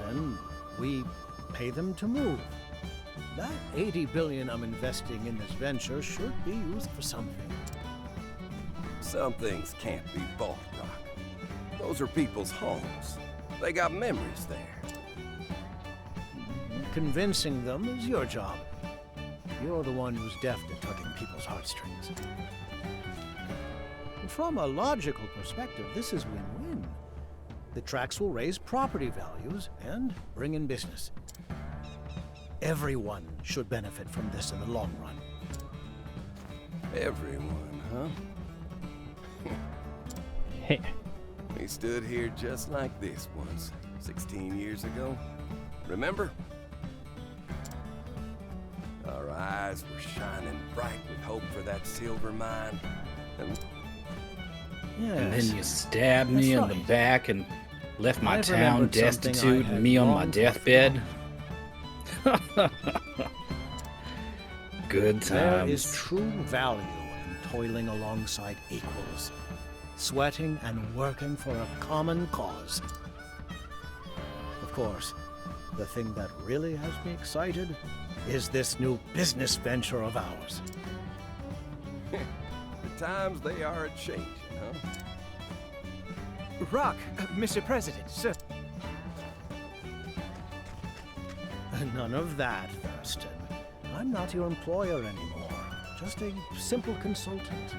Then we pay them to move. That 80 billion I'm investing in this venture should be used for something. Some things can't be bought, Rock. Those are people's homes. They got memories there. Convincing them is your job. You're the one who's deft at tugging people's heartstrings. From a logical perspective, this is win-win. The tracks will raise property values and bring in business. Everyone should benefit from this in the long run. Everyone, huh? Hey. We stood here just like this once, 16 years ago. Remember? Our eyes were shining bright with hope for that silver mine. And then you stabbed me in the back and Left my I've town remembered something destitute, I had me on my long deathbed. Good There is times. true value in toiling alongside equals, sweating and working for a common cause. Of course, the thing that really has me excited is this new business venture of ours. The times they are a-changing, huh? Rock, Mr. President, sir. None of that, Thurston. I'm not your employer anymore. Just a simple consultant.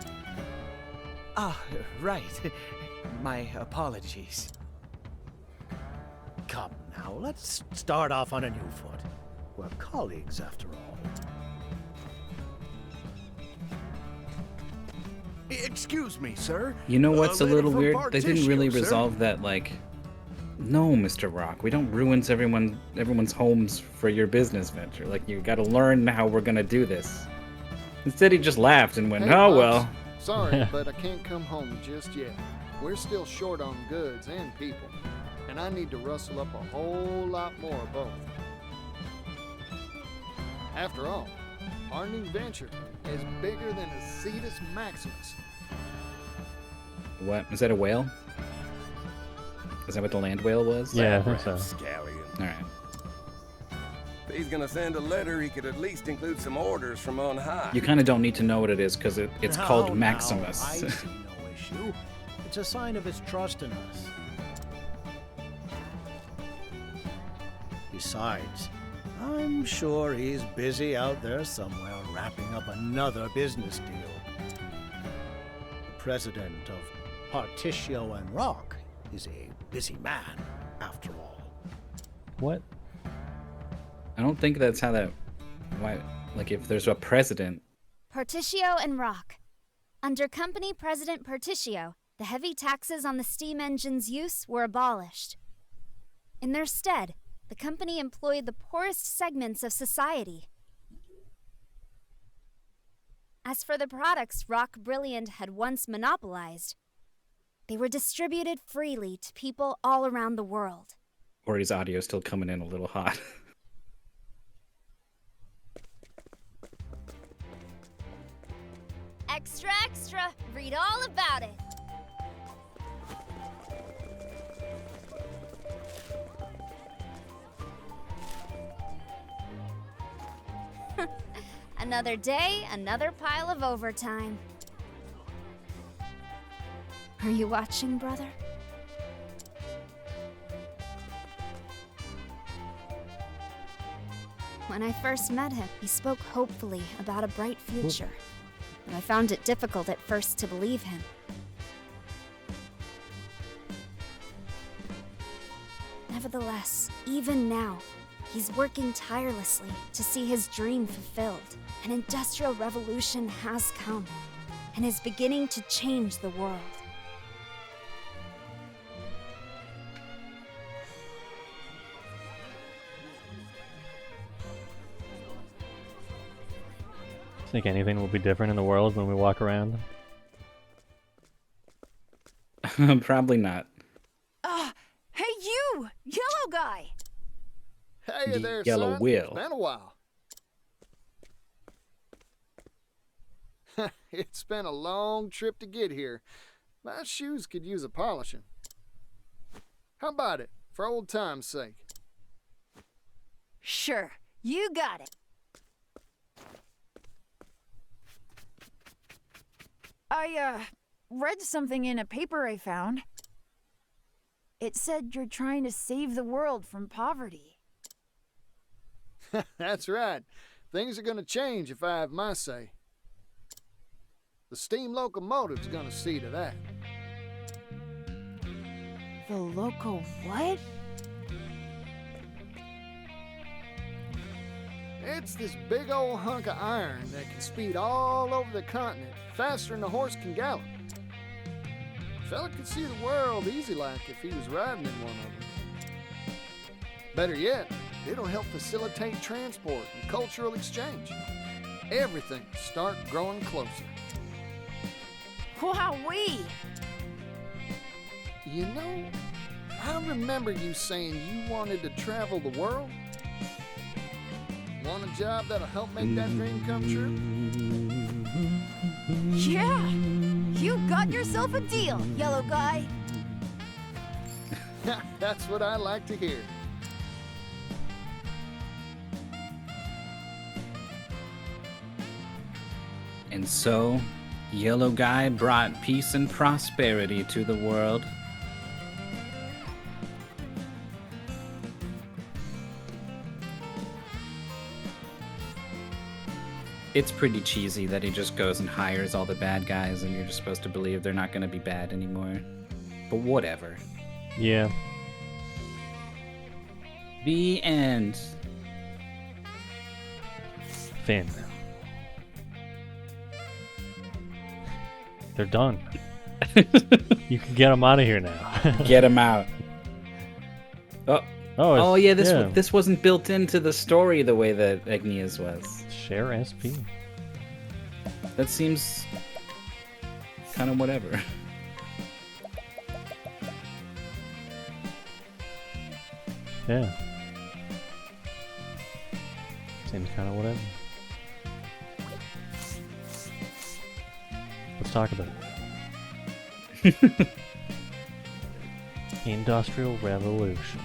Ah, right. My apologies. Come now, let's start off on a new foot. We're colleagues, after all. Excuse me, sir. You know what's a letter little from weird? They didn't really Partitio, sir. resolve that, like... No, Mr. Rock, we don't ruin everyone's homes for your business venture. Like, you gotta learn how we're gonna do this. Instead, he just laughed and went, Hey, oh, Pops. well. Sorry, but I can't come home just yet. We're still short on goods and people, and I need to rustle up a whole lot more of both. After all, our new venture is bigger than a Cetus Maximus. What? Is that a whale? Is that what the land whale was? Yeah, I think so. Scallion. Alright. If he's gonna send a letter, he could at least include some orders from on high. You kind of don't need to know what it is, because it's Now, called now, Maximus. I see no issue. It's a sign of his trust in us. Besides, I'm sure he's busy out there somewhere wrapping up another business deal. The president of Partitio and Rock is a busy man, after all. What? I don't think that's how that... Why? Like, if there's a president... Partitio and Rock. Under Company President Partitio, the heavy taxes on the steam engine's use were abolished. In their stead, the company employed the poorest segments of society. As for the products Rock Brilliant had once monopolized, they were distributed freely to people all around the world. Or his audio still coming in a little hot. Extra, extra! Read all about it! Another day, another pile of overtime. Are you watching, brother? When I first met him, he spoke hopefully about a bright future, but I found it difficult at first to believe him. Nevertheless, even now, he's working tirelessly to see his dream fulfilled. An industrial revolution has come and is beginning to change the world. Think anything will be different in the world when we walk around? Probably not. Hey you! Yellow guy! Hey there, Yellow son. Will. It's been a while. It's been a long trip to get here. My shoes could use a polishing. How about it, for old time's sake? Sure, you got it. I, read something in a paper I found. It said you're trying to save the world from poverty. That's right. Things are gonna change if I have my say. The steam locomotive's gonna see to that. The loco what? It's this big old hunk of iron that can speed all over the continent faster than a horse can gallop. Fella could see the world easy like if he was riding in one of them. Better yet, it'll help facilitate transport and cultural exchange. Everything start growing closer. Wowee! You know, I remember you saying you wanted to travel the world. Want a job that'll help make that dream come true? Yeah! You got yourself a deal, yellow guy. That's what I like to hear. And so, Yellow Guy brought peace and prosperity to the world. It's pretty cheesy that he just goes and hires all the bad guys and you're just supposed to believe they're not going to be bad anymore. But whatever. Yeah. The end. Finn. They're done. You can get them out of here now. Get them out. Oh yeah, yeah. This wasn't built into the story the way that Agnias was. Share SP. That seems kind of whatever. Yeah. Seems kind of whatever. Let's talk about it. Industrial Revolution.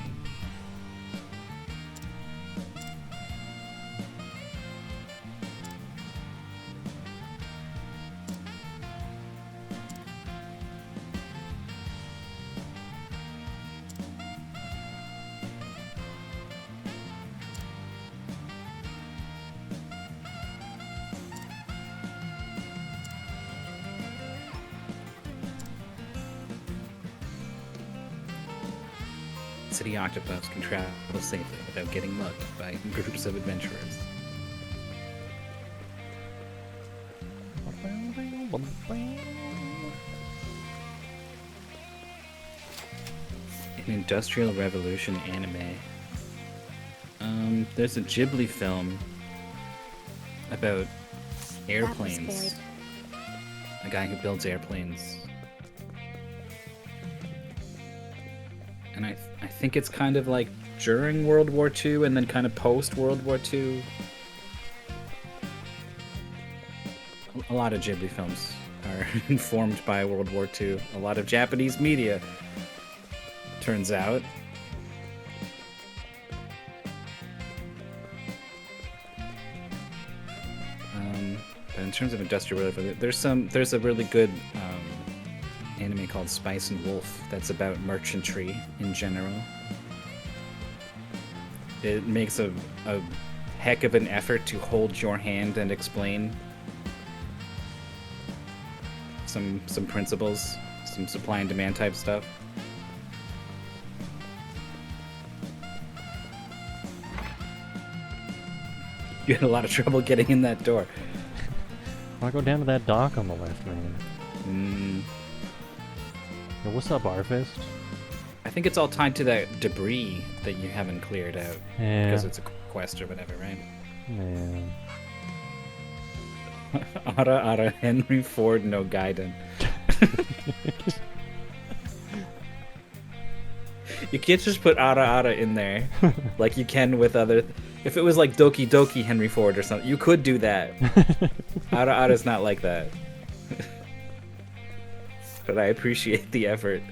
City octopuffs can travel safely without getting mugged by groups of adventurers. An Industrial Revolution anime. There's a Ghibli film about airplanes. A guy who builds airplanes. And I think it's kind of like during World War II and then kind of post World War II. A lot of Ghibli films are informed by World War II. A lot of Japanese media, turns out. But in terms of Industrial Revolution, there's a really good anime called Spice and Wolf that's about merchantry in general. It makes a heck of an effort to hold your hand and explain some principles, some supply and demand type stuff. You had a lot of trouble getting in that door. I want to go down to that dock on the left, man. Yo, what's up, Arfist? I think it's all tied to that debris that you haven't cleared out. Yeah. Because it's a quest or whatever, right? Man. Ara Henry Ford no Gaiden. You can't just put Ara in there like you can with other... If it was like Doki Doki Henry Ford or something, you could do that. Ara's not like that. But I appreciate the effort.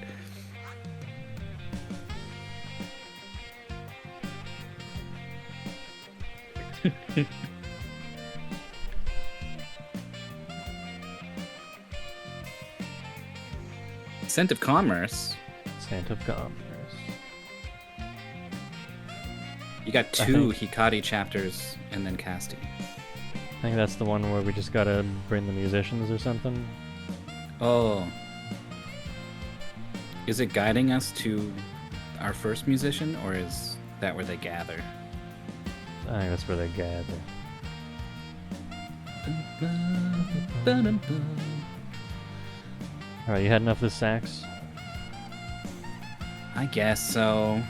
Scent of Commerce. Scent of Commerce. You got two Hikari chapters and then Casti. I think that's the one where we just gotta bring the musicians or something. Oh. Is it guiding us to our first musician, or is that where they gather? I think that's where they gather. Alright, you had enough of the sax? I guess so.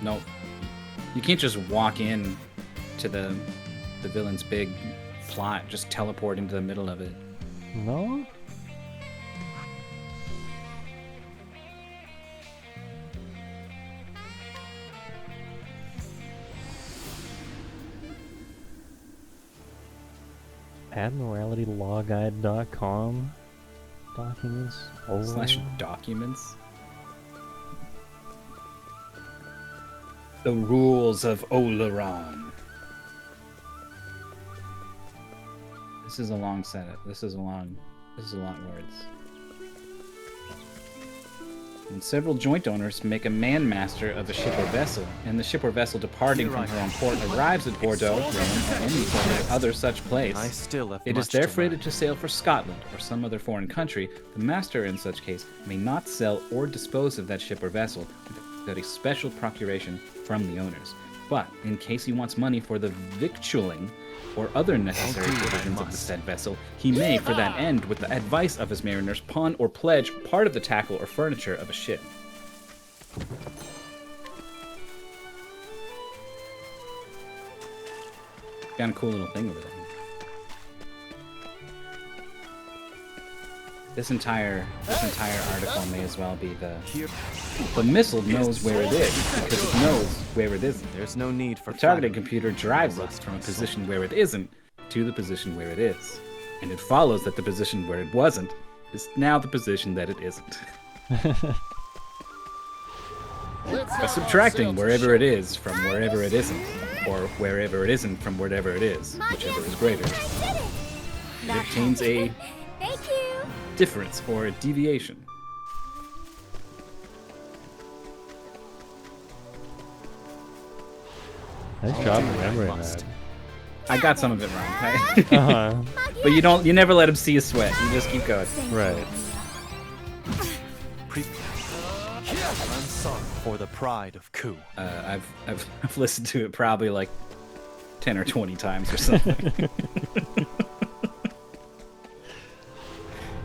Nope. You can't just walk in to the villain's big plot, just teleport into the middle of it. No? AdmiralityLawGuide.com documents / documents. The rules of Oleron. This is a long setup. This is a lot words. And several joint owners make a man master of a ship or vessel, and the ship or vessel departing from her own port arrives at Bordeaux, Rome, or any other such place. It is therefore rated to sail for Scotland or some other foreign country. The master, in such case, may not sell or dispose of that ship or vessel without a special procuration from the owners. But in case he wants money for the victualling or other necessary provisions of the said vessel, he may, for that end, with the advice of his mariners, pawn or pledge part of the tackle or furniture of a ship. Got a cool little thing over there. This entire article may as well be the missile knows where it is because it knows where it isn't. There's no need for the targeting computer drives it from a position where it isn't to the position where it is, and it follows that the position where it wasn't is now the position that it isn't. By subtracting wherever it is from wherever it isn't, or wherever it isn't from wherever it is, whichever is greater, it obtains a difference or a deviation. Nice job remembering that. I got some of it wrong. But you never let him see you sweat. You just keep going. Right. I'm sorry for the pride of Ku. I've listened to it probably like 10 or 20 times or something.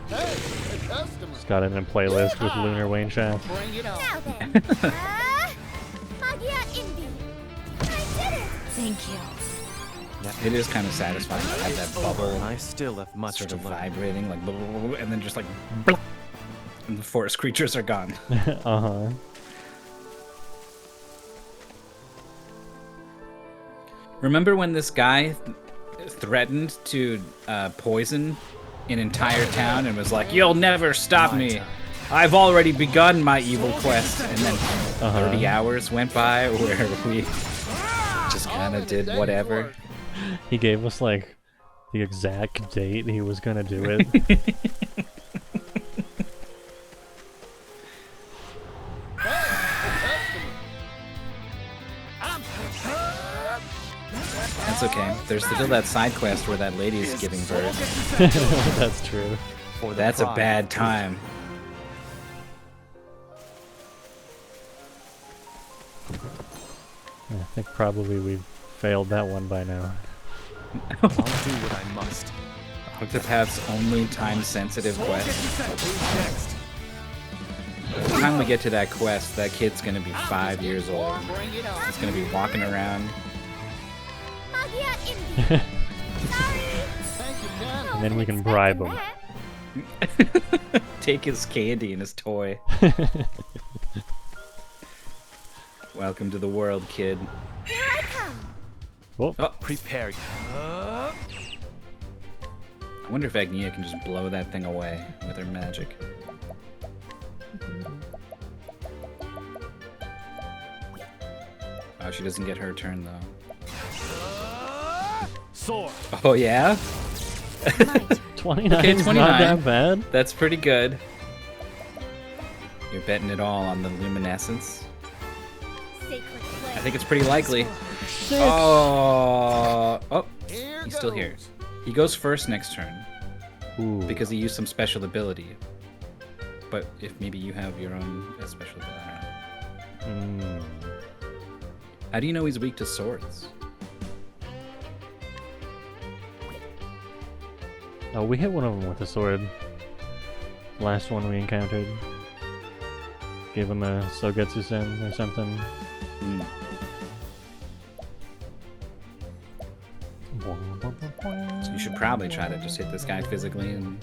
Just got it in a playlist with Lunar Wayne Shaft. Bring it on. Now then. Magia Indi. I did it. Thank you. It is kind of satisfying to have that bubble. I still have much sort to of learn. vibrating, like and then just like, and the forest creatures are gone. Remember when this guy threatened to poison an entire town and was like, "You'll never stop me. I've already begun my evil quest." And then 30 hours went by where we just kind of did whatever. He gave us like the exact date he was gonna do it. That's okay. There's still that side quest where that lady is giving birth. That's true. That's a bad time. I think probably we've failed that one by now. I'll do what I must. Octopath's only time-sensitive quest. By the time we get to that quest, that kid's gonna be 5 years old. He's gonna be walking around. And then we can bribe him. Take his candy and his toy. Welcome to the world, kid. Here I come. Whoa. Oh. Prepare. I wonder if Agnia can just blow that thing away with her magic. Oh, she doesn't get her turn though. Sword. Oh yeah? 29 okay, is 29. not that bad. That's pretty good. You're betting it all on the luminescence. I think it's pretty likely. Oh, he's still here. He goes first next turn. Ooh. Because he used some special ability. But if maybe you have your own special ability. I don't know. How do you know he's weak to swords? Oh, we hit one of them with a sword. Last one we encountered. Gave him a Sogetsu-sen or something. So you should probably try to just hit this guy physically and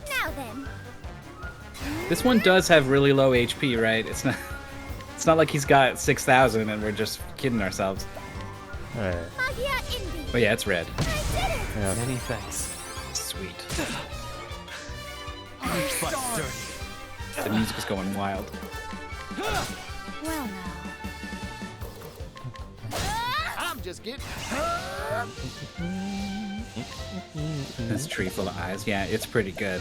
Now then. This one does have really low HP, right? It's not like he's got 6,000 and we're just kidding ourselves. Alright. Oh yeah, it's red. Yeah. Many thanks. Sweet. But sturdy. The music is going wild. Well now. I'm just getting. This tree full of eyes. Yeah, it's pretty good.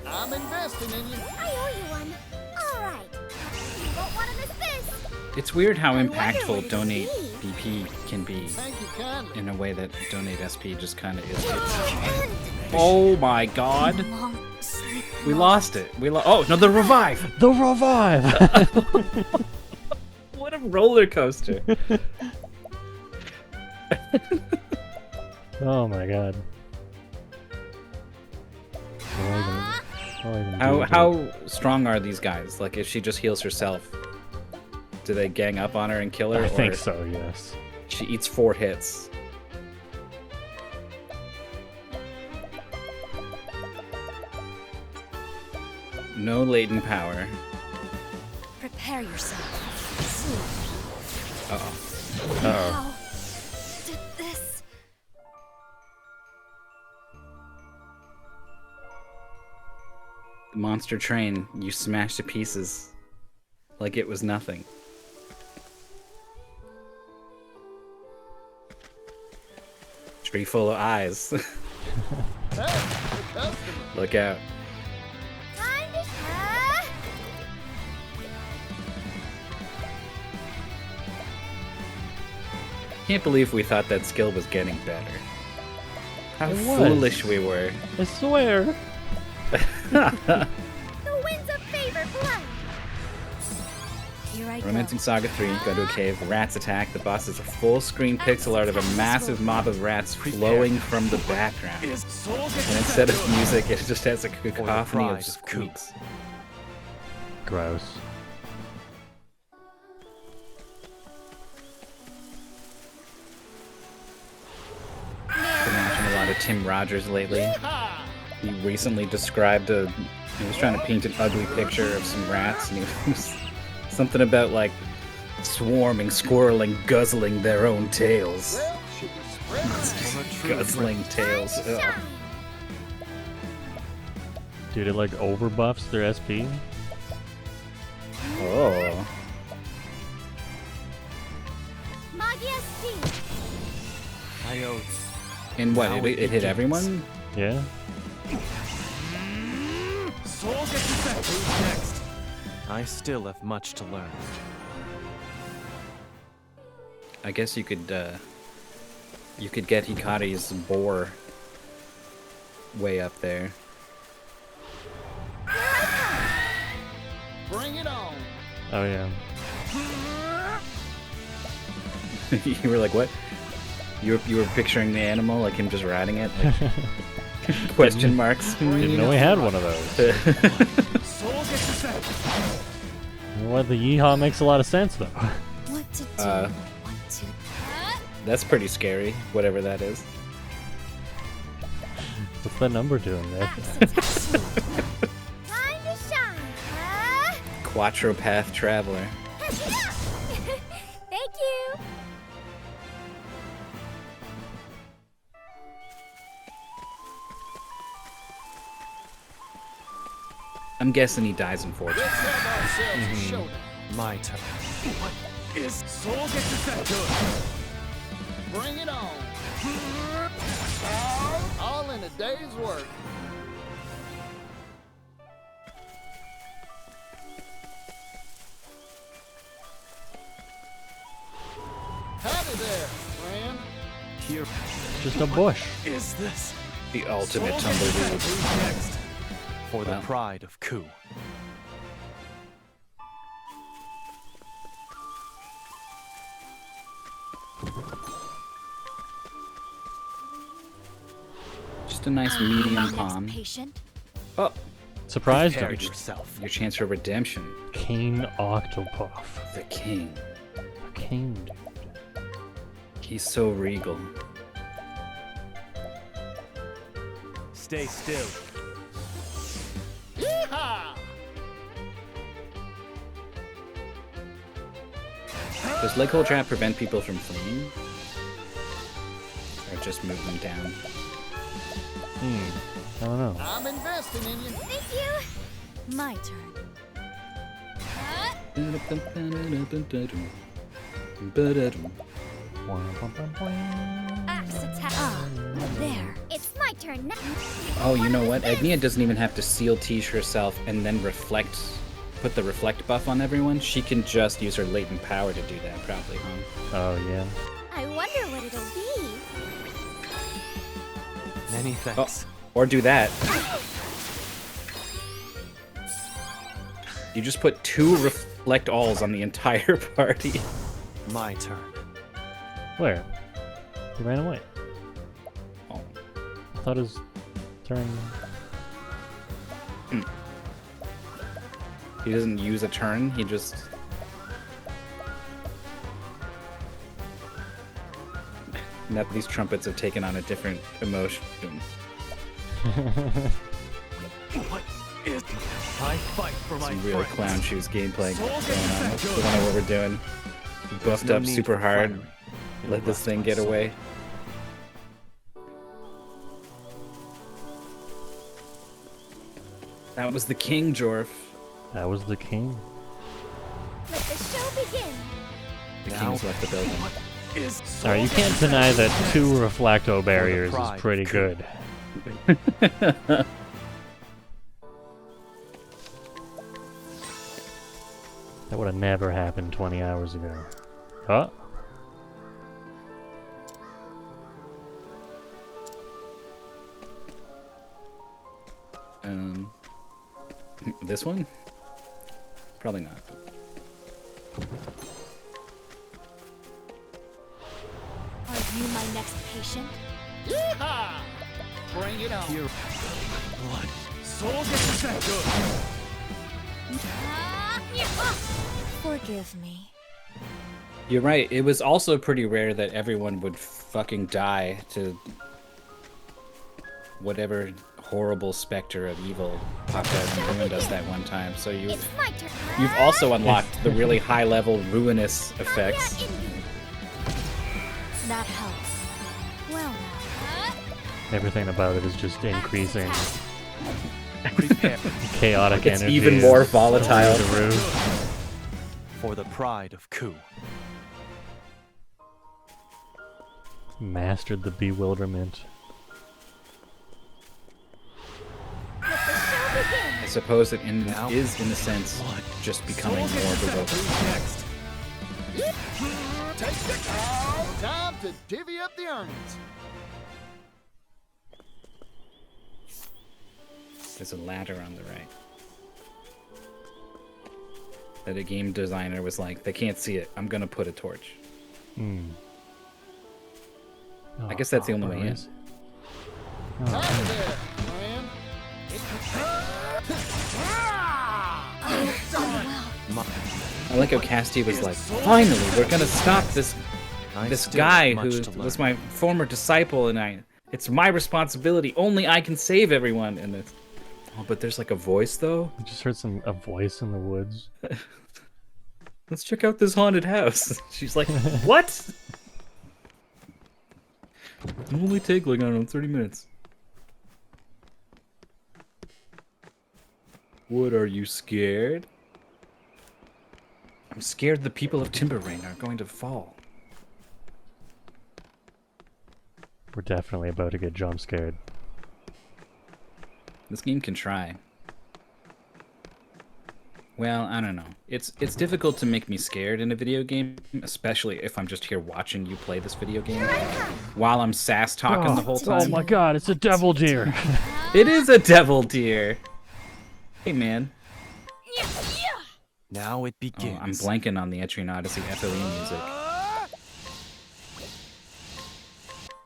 I'm investing in you. I owe you one. All right. You won't want to miss this. It's weird how I wonder impactful what it Donate is. BP can be Thank you kindly. in a way that Donate SP just kind of is. Oh my god. We lost it. Oh, no, the revive. The revive. What a roller coaster. Oh my god. How strong are these guys? Like, if she just heals herself, do they gang up on her and kill her? I think or so, yes. She eats 4 hits. No latent power. Prepare yourself. Uh-oh. How did this? The monster train, you smashed to pieces like it was nothing. Tree full of eyes. Look out. Can't believe we thought that skill was getting better. How It was. foolish we were. I swear. The winds of favor blow. Here I go. Romancing Saga 3, go to a cave, rats attack, the boss is a full screen pixel art of a massive mob of rats flowing from the background. And instead of music, it just has a cacophony of squeaks. Gross. Been watching a lot of Tim Rogers lately. He recently described he was trying to paint an ugly picture of some rats, and he was something about like swarming, squirreling, guzzling their own tails. Guzzling tails. Ugh. Dude, it like overbuffs their SP. Oh. And what? It hit everyone? Yeah. Who's next? I still have much to learn. I guess you could get Hikari's boar way up there. Bring it on. Oh yeah. You were like, what? You were picturing the animal, like him just riding it? Like, question marks. Didn't know we had one of those. Well, the yeehaw makes a lot of sense though. What to do? That's pretty scary, whatever that is. What's that number doing there? Time to shine, huh? Quattropath Traveler. Thank you. I'm guessing he dies in Fortune. Let's have ourselves a showdown. My turn. What is good? Bring it on. All in a day's work. Howdy there, friend. Here. Just a bush. Is this The ultimate tumbleweed. Who's next? For the Well. pride of Ku. Just a nice medium palm. Patient. Oh, surprised Prepare him. yourself. Your chance for redemption. King Octopath. The king. King, dude. He's so regal. Stay still. Yeehaw! Does leg hole trap prevent people from fleeing? Or just move them down? I don't know. I'm investing in you. Thank you. My turn. Axe attack. Ah, there. It's my turn now. Oh, you know what? Agnia doesn't even have to seal tease herself and then put the reflect buff on everyone. She can just use her latent power to do that, probably, huh? Oh, yeah. I wonder what it'll be. Many thanks. Oh, or do that. You just put 2 reflect alls on the entire party. My turn. Where? He ran away. Oh. I thought his turn... He doesn't use a turn, he just... Now these trumpets have taken on a different emotion. What is... I fight for my Some real friends. clown shoes gameplay Soul going on. gets We don't know what we're doing. We buffed no up need super for hard. flattery. Let It'll this rest thing my get soul. away. That was the king, Jorf. That was the king. Let the show begin. The Now, king's left the building. Is Alright, you can't deny that 2 reflecto barriers is pride pretty of good. That would have never happened 20 hours ago. Huh? This one? Probably not. Are you my next patient? Yeehaw! Bring it on. here? Blood. Soul gets set. Good. Forgive me. You're right. It was also pretty rare that everyone would fucking die to whatever horrible specter of evil popped out and ruined us that one time. So It's my turn. you've also unlocked the really high level ruinous effects. That helps. Well now. Everything about it is just increasing. Prepare Chaotic It's energy. even more is volatile. through the roof. for the pride of Ku. Mastered the bewilderment. I suppose it is, in a sense, just becoming more bewildered. Next. Take the cow. Time to divvy up the earnings. There's a ladder on the right. That a game designer was like, they can't see it. I'm gonna put a torch. I guess that's the only way in. Out of there, friend. I like how Casti was like, finally, we're gonna stop this guy who was my former disciple, and it's my responsibility. Only I can save everyone. And it's, oh, but there's like a voice though. I just heard a voice in the woods. Let's check out this haunted house. She's like, what? It'll only take like, I don't know, 30 minutes. What, are you scared? I'm scared the people of Timberrain are going to fall. We're definitely about to get jump scared. This game can try. Well, I don't know. It's difficult to make me scared in a video game, especially if I'm just here watching you play this video game while I'm sass talking the whole time. Oh my god, it's a devil deer! It is a devil deer! Hey, man. Now it begins. Oh, I'm blanking on the Etrian Odyssey FOE music.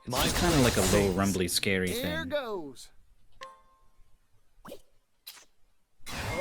It's just kind of like a low, rumbly, scary Here thing. goes.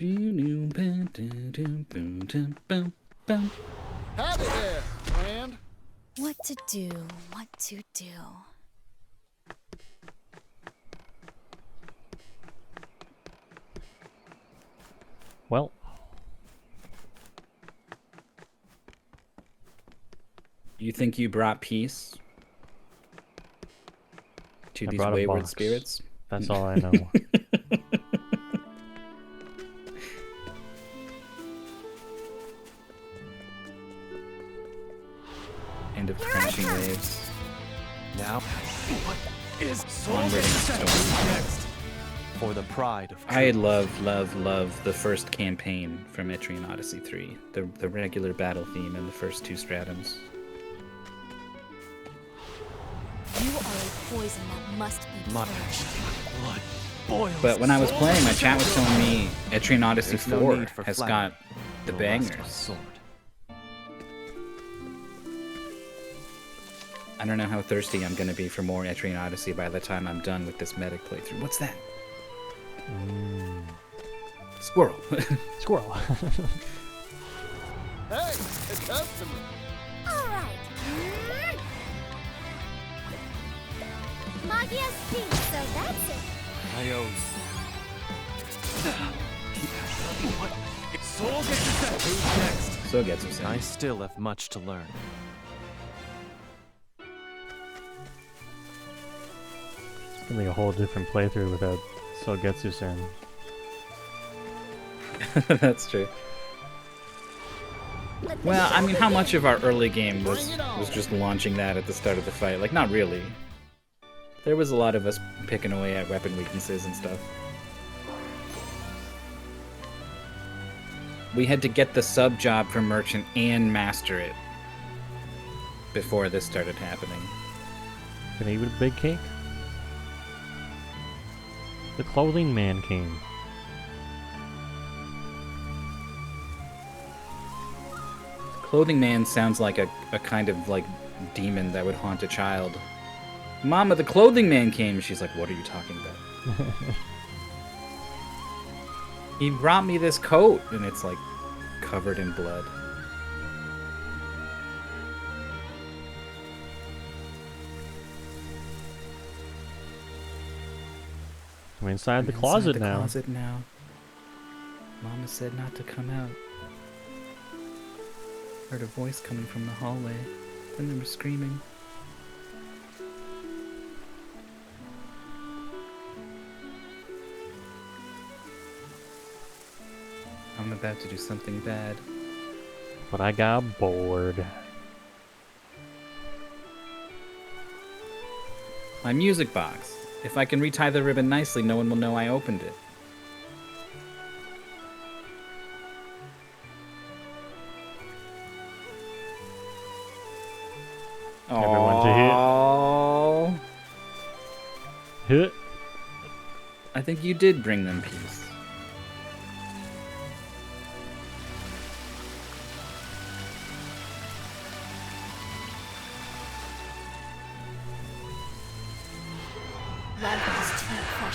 Howdy there, friend. What to do? What to do? Well. You think you brought peace to I these brought a wayward box. spirits? That's all I know. End of crashing waves. Now, what is Onward and storm. next? For the pride of I love the first campaign from Etrian Odyssey 3. The regular battle theme and the first 2 stratums. You are a poison that must be purged. blood boils. But when I was playing, my chat was telling me Etrian Odyssey There's no 4 need for has flattery. got the You'll rest my bangers. sword. I don't know how thirsty I'm gonna be for more Etrian Odyssey by the time I'm done with this medic playthrough. What's that? Squirrel. Squirrel. Hey, a customer. All right. Magia speaks, so that's it. I owe what? Soul gets set. Who's next? So gets us in. I still have much to learn. It's gonna be a whole different playthrough without Sogetsu-san. That's true. Well, I mean, how much of our early game was just launching that at the start of the fight? Like, not really. There was a lot of us picking away at weapon weaknesses and stuff. We had to get the sub job for Merchant and master it before this started happening. Can I eat a big cake? The clothing man came. Clothing man sounds like a kind of like demon that would haunt a child. Mama, the clothing man came. She's like, what are you talking about? He brought me this coat, and it's like covered in blood. I'm inside the I'm closet inside the now. Closet now. Mama said not to come out. Heard a voice coming from the hallway. Then they were screaming. I'm about to do something bad. But I got bored. My music box. If I can retie the ribbon nicely, no one will know I opened it. Everyone to hit. Hit. I think you did bring them peace.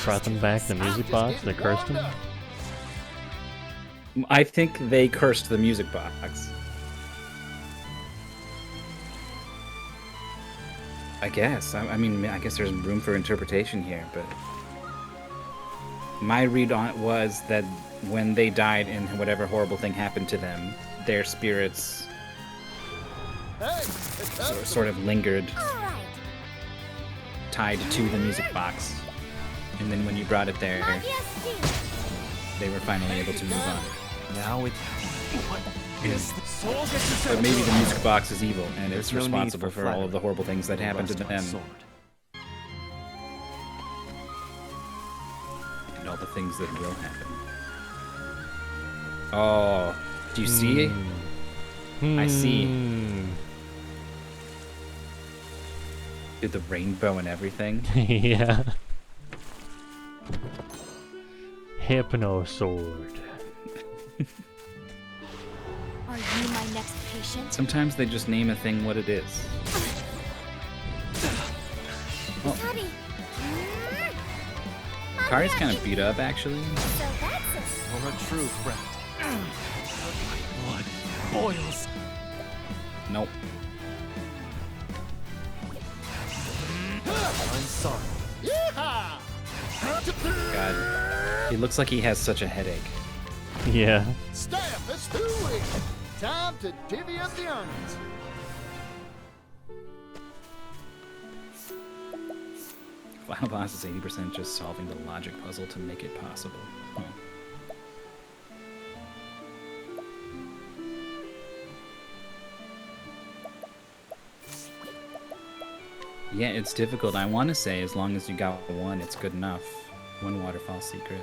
Brought them back the music box. They cursed him. I think they cursed the music box. I guess. I mean, I guess there's room for interpretation here, but my read on it was that when they died and whatever horrible thing happened to them, their spirits sort of lingered, tied to the music box. And then when you brought it there, they were finally able to move on. Now it. What is the soul gets set? But maybe the music box is evil, and it's no need responsible for for all of the horrible things that You'll happened to rest my them. sword. And all the things that will happen. Oh, do you see? I see. Did the rainbow and everything? Yeah. Hypno sword. Are you my next patient? Sometimes they just name a thing what it is. Oh. Daddy. Kari's kind of beat up, actually. So that's it. You're a true friend. My blood boils. Nope. I'm sorry. Yeehaw! God, he looks like he has such a headache. Yeah. Staff, it's too weak. Time to divvy up the earnings. Final boss is 80% just solving the logic puzzle to make it possible. Huh. Yeah, it's difficult. I want to say as long as you got one, it's good enough. One waterfall secret.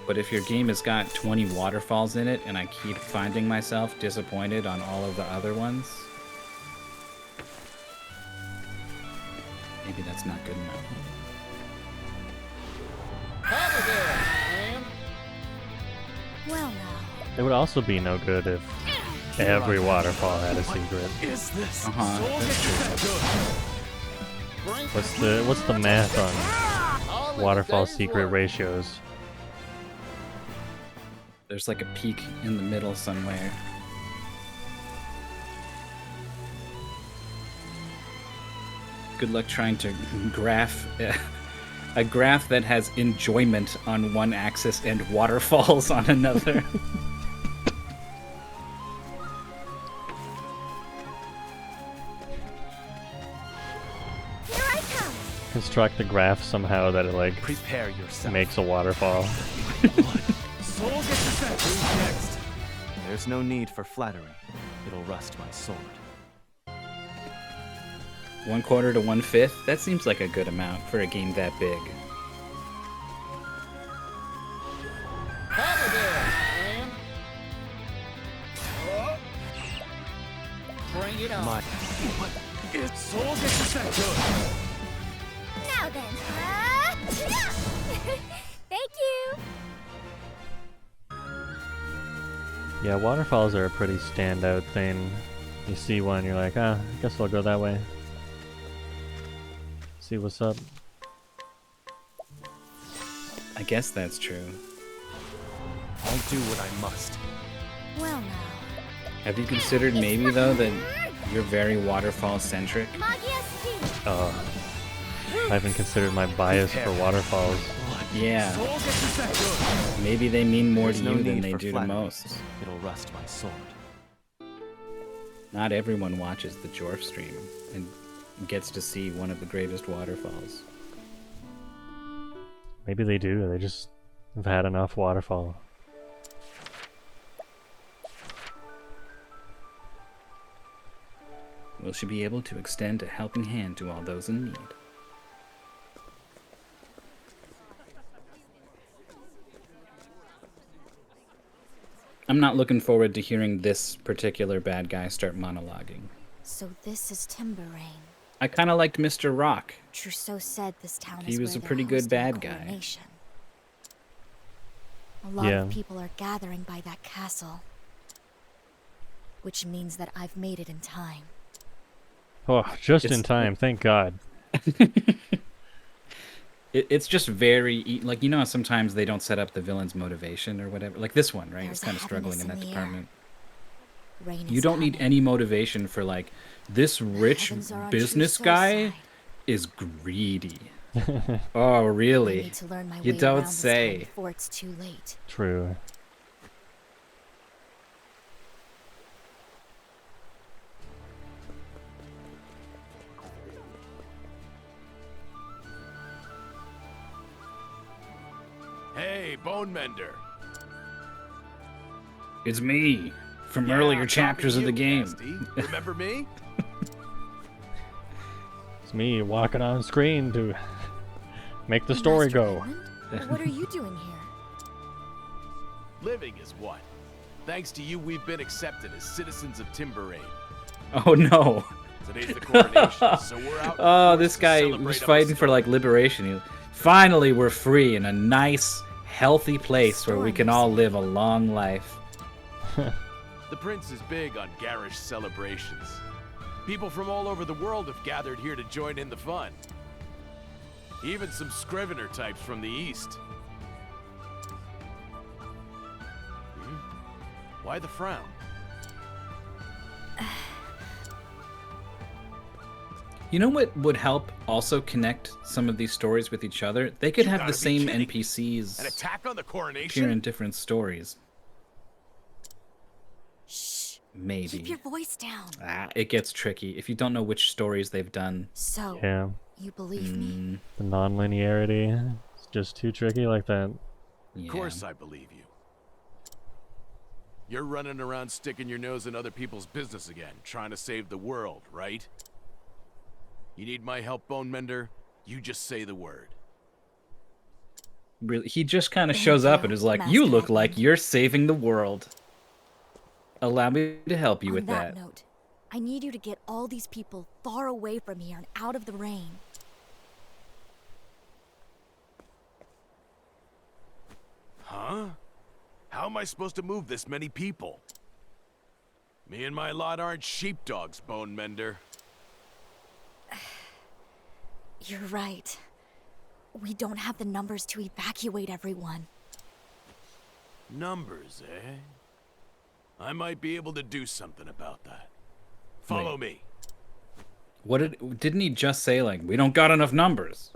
But if your game has got 20 waterfalls in it and I keep finding myself disappointed on all of the other ones, maybe that's not good enough. Well now. It would also be no good if every waterfall had a secret. Is this? What's the math on waterfall secret ratios? There's like a peak in the middle somewhere. Good luck trying to graph a graph that has enjoyment on one axis and waterfalls on another. Construct the graph somehow that it like prepare yourself. Makes a waterfall. Soul gets who's next? There's no need for flattery. It'll rust my sword. 1/4 to 1/5? That seems like a good amount for a game that big. Bring it on. Soul gets good. Now then. Thank you. Yeah, waterfalls are a pretty standout thing. You see one, you're like, I guess I'll go that way. See what's up. I guess that's true. I'll do what I must. Well now. Have you considered maybe though that you're very waterfall centric? I haven't considered my bias for waterfalls. Yeah. Maybe they mean more to you than they do to flattery. most. It'll rust my sword. Not everyone watches the Jorf stream and gets to see one of the greatest waterfalls. Maybe they do, they just have had enough waterfall. Will she be able to extend a helping hand to all those in need? I'm not looking forward to hearing this particular bad guy start monologuing. So this is Timberrain. I kind of liked Mr. Rock. Trousseau said this town He is was where a they're pretty good hosting bad the guy. coronation. A lot of people are gathering by that castle. Which means that I've made it in time. Oh, just in time, thank God. It's just very, like, you know how sometimes they don't set up the villain's motivation or whatever? Like this one, right? It's kind of struggling in that department. You don't need any motivation for, like, this rich business guy is greedy. Oh, really? You don't say. Before it's too late. True. Hey, Bone Mender. It's me from earlier chapters of the game. Remember me? It's me walking on screen to make the story go. What are you doing here? Living is what? Thanks to you, we've been accepted as citizens of Timberrain. Oh no. Today's the coronation, so we're out. Oh, this guy was fighting for like liberation. Finally, we're free in a nice, healthy place where we can all live a long life. The prince is big on garish celebrations. People from all over the world have gathered here to join in the fun. Even some Scrivener types from the East. Why the frown? You know what would help also connect some of these stories with each other? They could have the same NPCs An attack on the coronation? appear in different stories. Shh. Maybe. Keep your voice down. It gets tricky if you don't know which stories they've done. So, Yeah. you believe me? The non-linearity is just too tricky like that. Of course I believe you. You're running around sticking your nose in other people's business again, trying to save the world, right? You need my help, Bone Mender? You just say the word. Really, he just kind of shows up and is like, "You look like you're saving the world. Allow me to help you with that." On that note, I need you to get all these people far away from here and out of the rain. Huh? How am I supposed to move this many people? Me and my lot aren't sheepdogs, Bone Mender. You're right. We don't have the numbers to evacuate everyone. Numbers, eh? I might be able to do something about that. Follow me. Didn't he just say, like, we don't got enough numbers?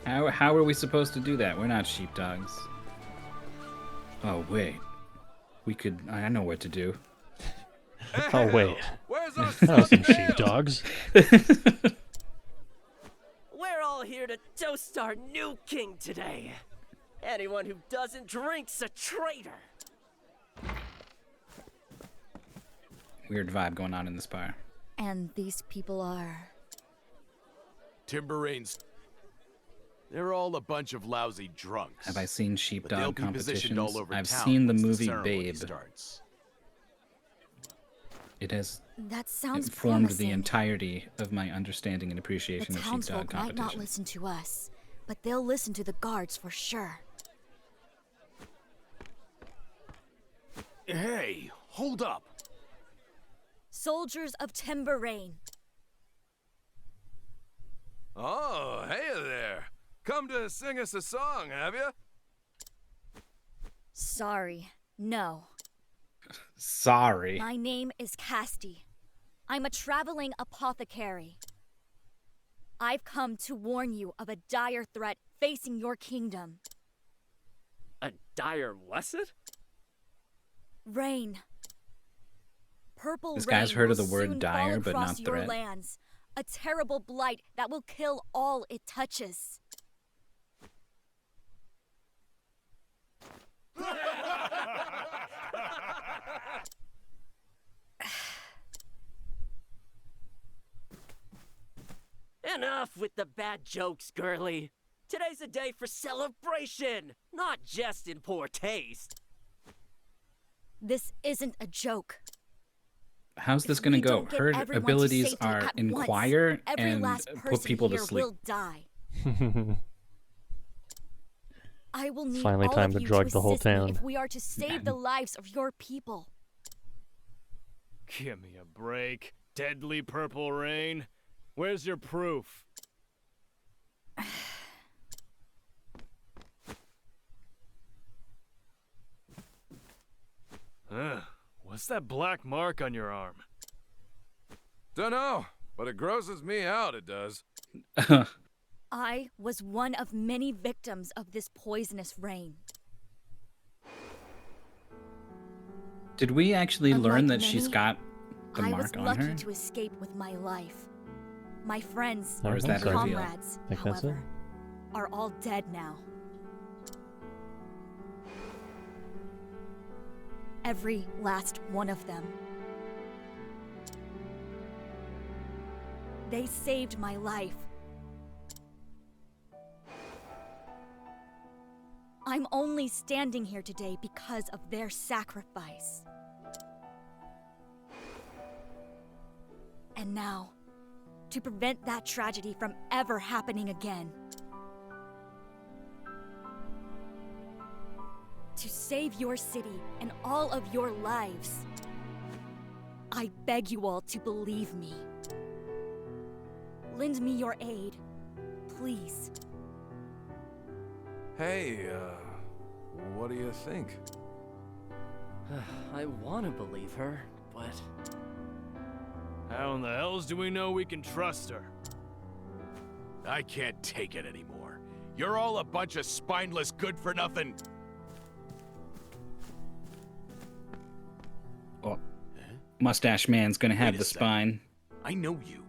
How are we supposed to do that? We're not sheepdogs. Oh, wait. We could... I know what to do. Oh, wait. Where's our That was some sheepdogs. We're all here to toast our new king today. Anyone who doesn't drink's a traitor. Weird vibe going on in this bar. And these people are... Timberrains. They're all a bunch of lousy drunks. Have I seen sheepdog be positioned competitions? all over I've town seen the once movie ceremony Babe. starts. It has That sounds informed promising. the entirety of my understanding and appreciation The of sheepdog townsfolk might not competition. listen to us, but they'll listen to the guards for sure. Hey, hold up. Soldiers of Timber Rain. Oh, hey there. Come to sing us a song, have you? Sorry, no. Sorry. My name is Casti. I'm a traveling apothecary. I've come to warn you of a dire threat facing your kingdom. A dire what's Rain. Purple This rain guy's heard of will the word soon dire, fall but across not your threat. lands. A terrible blight that will kill all it touches. Enough with the bad jokes, girly. Today's a day for celebration, not just in poor taste. This isn't a joke. How's this gonna We go? don't get Her everyone to abilities safety are at inquire once. Every and last put person people to here sleep. will die. I will need Finally all time of to you drug to the whole assist me town. if we are to save the lives of your people. Give me a break. Deadly purple rain. Where's your proof? What's that black mark on your arm? Dunno, but it grosses me out, it does. I was one of many victims of this poisonous rain. Did we actually learn Unlike that she's many, got the I mark was on lucky her? to escape with my life. My friends Or is and that revealed? comrades, Think that's it? however, are all dead now. Every last one of them. They saved my life. I'm only standing here today because of their sacrifice. And now, to prevent that tragedy from ever happening again, to save your city and all of your lives. I beg you all to believe me. Lend me your aid, please. Hey, what do you think? I want to believe her, but... How in the hells do we know we can trust her? I can't take it anymore. You're all a bunch of spineless good-for-nothing... Oh, Mustache Man's gonna have Wait a the second. spine. I know you.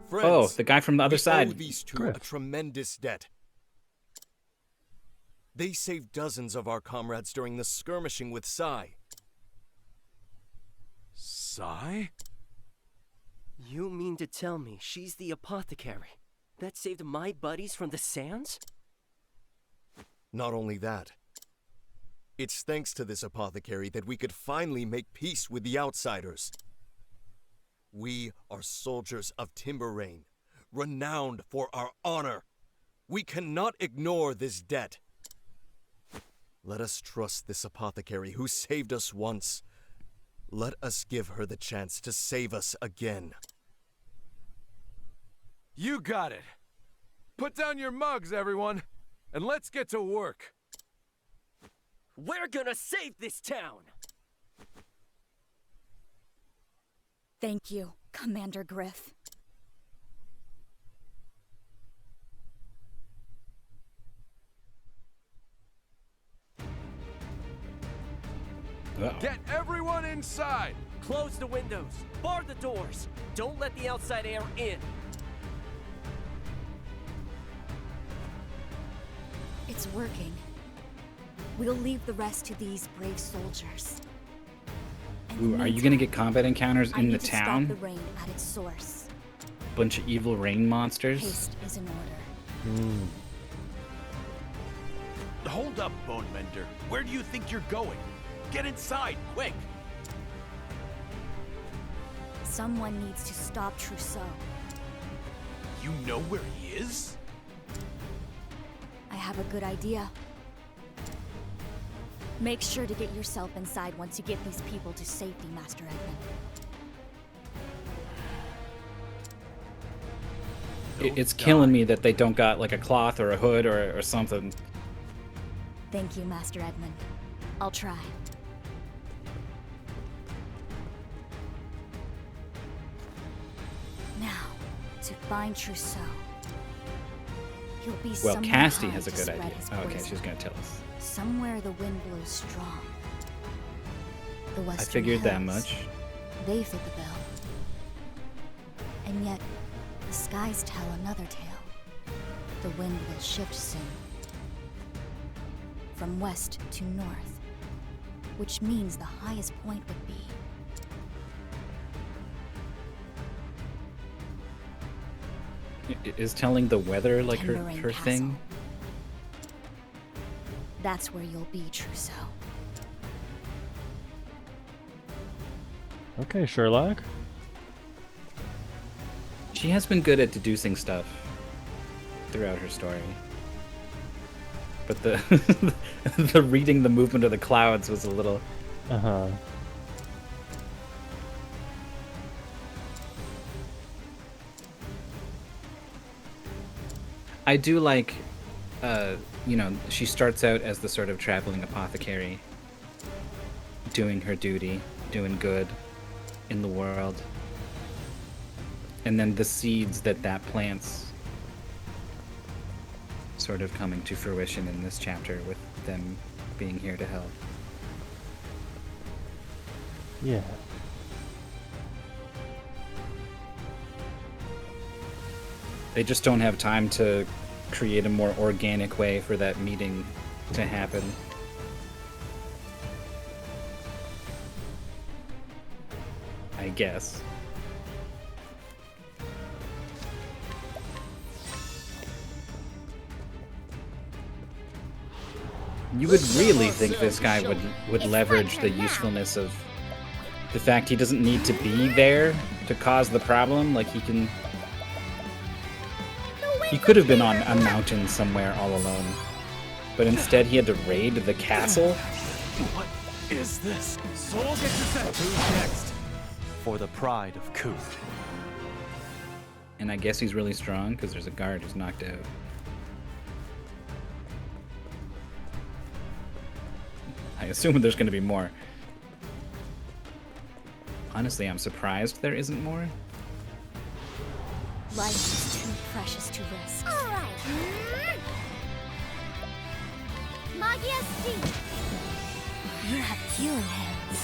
Friends, oh, the guy from the other we side. owe these two a tremendous debt. They saved dozens of our comrades during the skirmishing with Sai. Sai? You mean to tell me she's the apothecary that saved my buddies from the sands? Not only that, it's thanks to this apothecary that we could finally make peace with the outsiders. We are soldiers of Timber Rain, renowned for our honor. We cannot ignore this debt. Let us trust this apothecary who saved us once. Let us give her the chance to save us again. You got it. Put down your mugs, everyone, and let's get to work. We're gonna save this town! Thank you, Commander Griff. Get everyone inside! Close the windows, bar the doors, don't let the outside air in. It's working. We'll leave the rest to these brave soldiers. Ooh, are you gonna get combat encounters I in need the to town? stop the rain at its source. Bunch of evil rain monsters. Haste is in order. Hold up, Bone Mender. Where do you think you're going? Get inside, quick! Someone needs to stop Trousseau. You know where he is? I have a good idea. Make sure to get yourself inside once you get these people to safety, Master Edmund. It's killing me that they don't got like a cloth or a hood or something. Thank you, Master Edmund. I'll try. Now, to find Trousseau. He'll be Well, somewhere Cassie high has a to good spread idea. his Oh, okay, poison. she's gonna tell us. Somewhere the wind blows strong. The I western figured that hills, much. They fit the bill. And yet, the skies tell another tale. The wind will shift soon. From west to north. Which means the highest point would be... Is telling the weather like her Timber Rain her Castle. thing? That's where you'll be, Trousseau. Okay, Sherlock. She has been good at deducing stuff throughout her story. But the the reading the movement of the clouds was a little... Uh-huh. I do like, you know, she starts out as the sort of traveling apothecary, doing her duty, doing good in the world. And then the seeds that plants sort of coming to fruition in this chapter with them being here to help. Yeah. They just don't have time to create a more organic way for that meeting to happen. I guess. You would really think this guy would leverage the usefulness of the fact he doesn't need to be there to cause the problem. Like, he could have been on a mountain somewhere all alone. But instead he had to raid the castle? What is this? Soul gets set. Who's next? For the pride of Ku. And I guess he's really strong because there's a guard who's knocked out. I assume there's going to be more. Honestly, I'm surprised there isn't more. Life is too precious to risk. All right. Magia Steve. You have healing hands.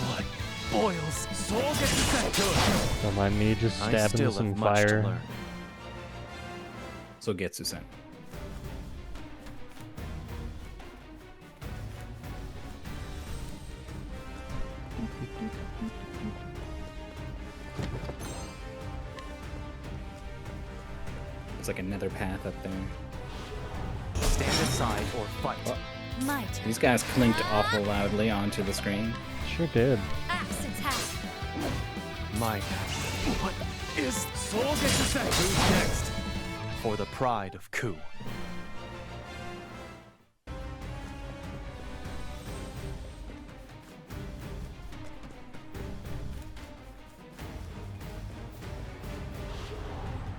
Blood boils. Soul gets set. Good. Don't mind me just I stabbing still some have much to fire. learn. So Getsu-sen. It's like another path up there. Stand aside or fight. Might. These guys clinked awful loudly onto the screen. Sure did. Axe attack. Mine. What is Soul gets set? Who's next? For the pride of Ku.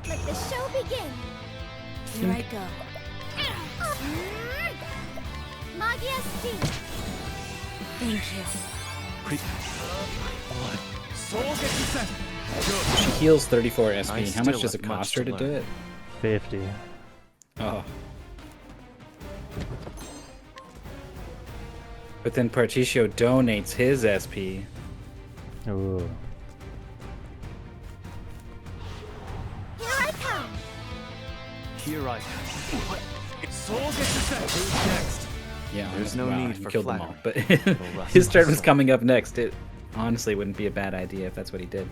Let the show begin. Here I go. Magia Steve. Thank you. Blood. Soul gets set. She heals 34 SP. I How much still does it have much cost her to to do learn. it? 50. Oh. But then Particio donates his SP. Ooh. Here I come. Here I. What? Soul gets set. Who's next? Yeah, There's no wow, need he for killed them all. But flattery. It'll rust his my turn was soul. coming up next. It honestly wouldn't be a bad idea if that's what he did.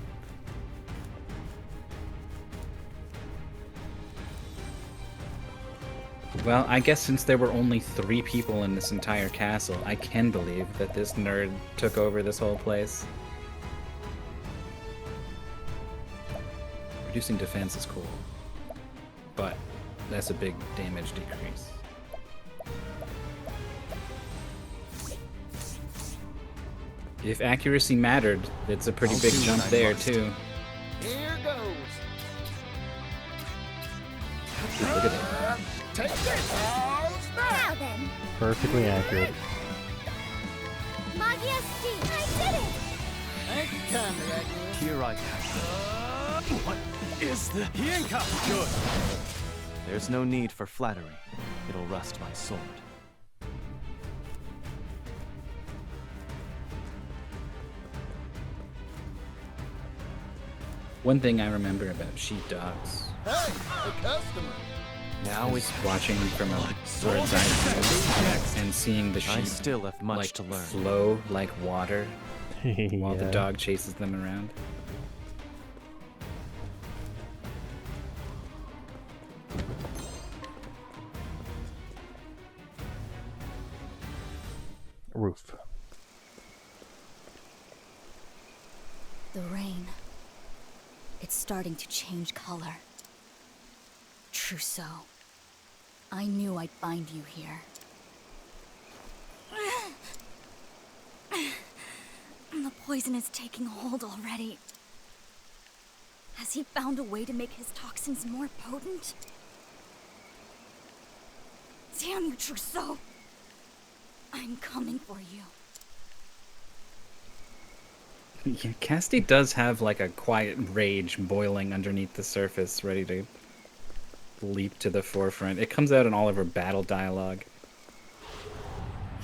Well, I guess since there were only 3 people in this entire castle, I can believe that this nerd took over this whole place. Reducing defense is cool, but that's a big damage decrease. If accuracy mattered, it's a pretty I'll big do jump what I there, must. too. Here goes. Look at that. Take this. Now then. Perfectly accurate. Magia Steve. I did it. Thank you kindly, Agnes. Here I. What is the Hienka? Good. There's no need for flattery. It'll rust my sword. One thing I remember about sheepdogs Hey, the customer. Now is it's watching from a bird's eye view and seeing the I sheep still have much like to learn. flow like water while the Yeah. dog chases them around. Roof. The rain. It's starting to change color. Trousseau. I knew I'd find you here. The poison is taking hold already. Has he found a way to make his toxins more potent? Damn you, Trousseau! I'm coming for you. Yeah, Casti does have like a quiet rage boiling underneath the surface, ready to leap to the forefront. It comes out in all of her battle dialogue.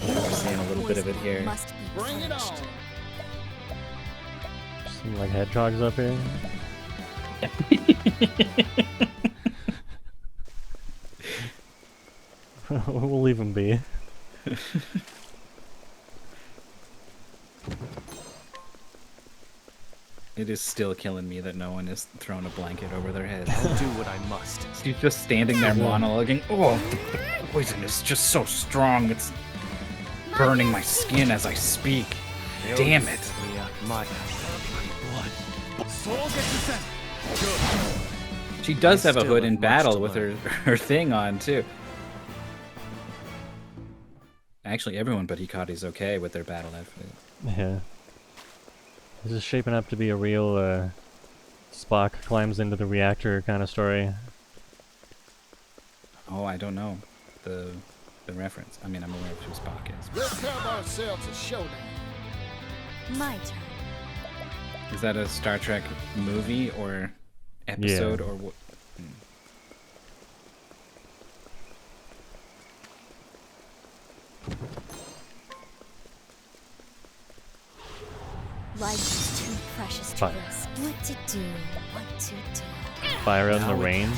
We're seeing a little bit of it here. Must be Bring it purged. on. Some like hedgehogs up here. We'll leave them be. It is still killing me that no one has thrown a blanket over their heads. I'll do what I must. She's just standing there monologuing. Oh, the poison is just so strong. It's burning my skin as I speak. Damn it. My blood. Soul gets set. Good. She does have a Still hood have in much battle to with learn. her thing on, too. Actually, everyone but Hikari's okay with their battle outfit. Yeah. This is shaping up to be a real Spock climbs into the reactor kind of story. Oh, I don't know the reference. I mean, I'm aware of who Spock is. Let's have ourselves a showdown. My turn. Is that a Star Trek movie or episode or what? Life is too precious to Fire. risk. What to do? What to do? Fire out in the rain.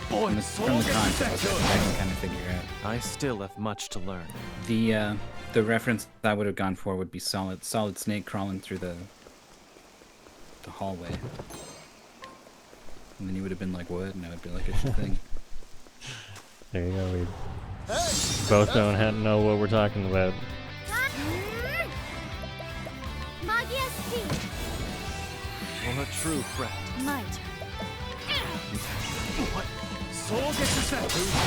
From the context, I can kind of figure out. I still have much to learn. The reference I would have gone for would be Solid Snake crawling through the hallway. And then you would have been like, what? And I would be like, it's a thing. There you go. We both don't know what we're talking about. For a true friend. My turn. What? Who's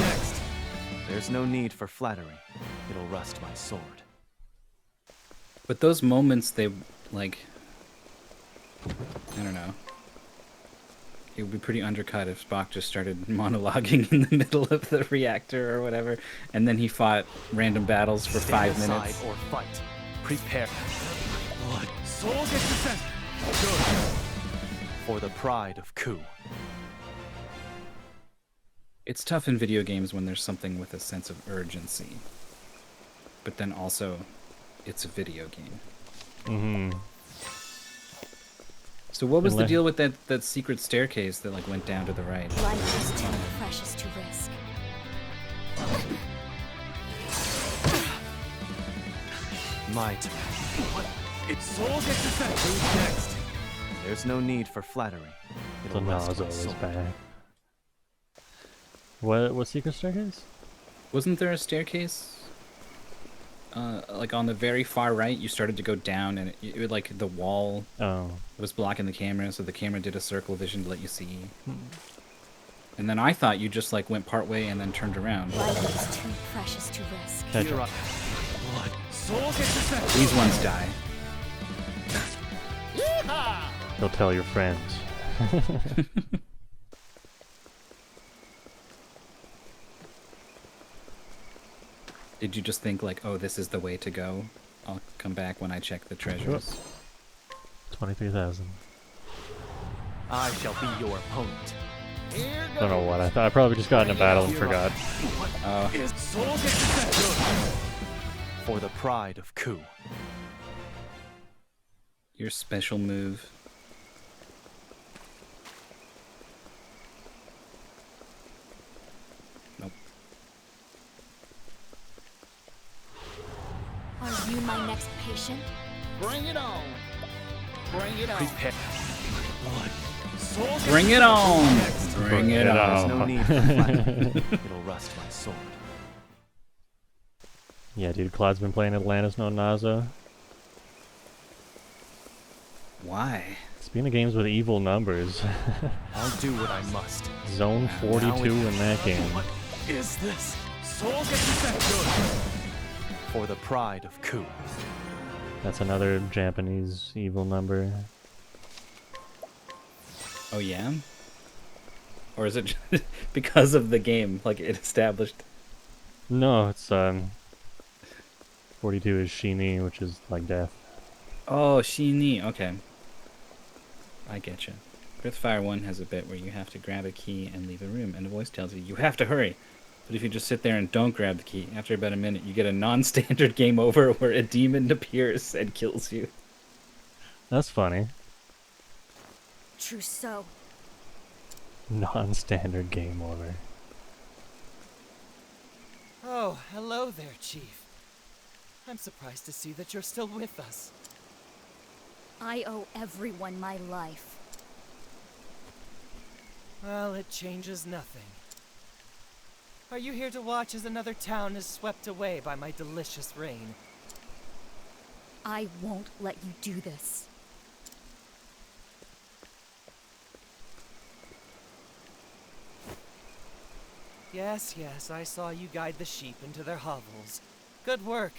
next? There's no need for flattery. It'll rust my sword. But those moments, they, like, I don't know. It would be pretty undercut if Spock just started monologuing in the middle of the reactor or whatever, and then he fought random battles for 5 minutes. Or fight. Prepare. Blood. Good. For the pride of Ku. It's tough in video games when there's something with a sense of urgency. But then also, it's a video game. Mm-hmm. So what was the deal with that secret staircase that like went down to the right? Life is too precious to risk. Might. What? It's Who's next? There's no need for flattery. The nozzle is back. What secret staircase? Wasn't there a staircase? Like on the very far right, you started to go down, and it would, like the wall was blocking the camera, so the camera did a circle vision to let you see. And then I thought you just like went part way and then turned around. Life is too precious to risk. These ones die. Go tell your friends. Did you just think like, oh, this is the way to go? I'll come back when I check the treasures. 23,000. I shall be your opponent. Don't know what I thought. I probably just got in a battle and forgot. For the pride of Ku. Your special move. Nope. Are you my next patient? Bring it on. Bring it on. Prepare. Bring it on. Bring it on. There's no need for flattery. It'll rust my sword. Yeah, dude, Claude's been playing Atlantis no Nazo. Why? Speaking of games with evil numbers. I'll do what I must. Zone 42 in that game. What is this? For the pride of Ku. That's another Japanese evil number. Oh yeah? Or is it just because of the game, like it established? No, it's 42 is Shini, which is like death. Oh, Shini, okay. I get you. Earthfire 1 has a bit where you have to grab a key and leave a room, and a voice tells you have to hurry. But if you just sit there and don't grab the key, after about a minute, you get a non-standard game over where a demon appears and kills you. That's funny. Trousseau. Non-standard game over. Oh, hello there, Chief. I'm surprised to see that you're still with us. I owe everyone my life. Well, it changes nothing. Are you here to watch as another town is swept away by my delicious rain? I won't let you do this. Yes, yes, I saw you guide the sheep into their hovels. Good work.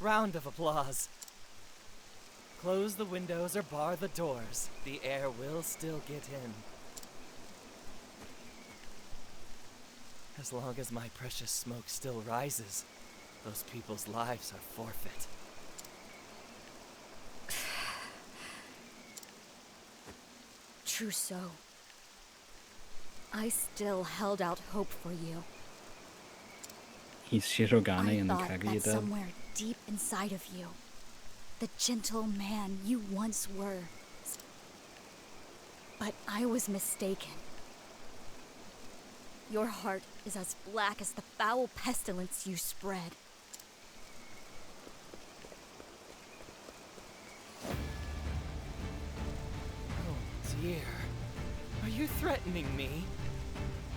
Round of applause. Close the windows or bar the doors. The air will still get in. As long as my precious smoke still rises, those people's lives are forfeit. Trousseau, I still held out hope for you. He's Shirogane in the I thought Kaguya that dub. somewhere deep inside of you, the gentle man you once were. But I was mistaken. Your heart is as black as the foul pestilence you spread. Oh dear. Are you threatening me?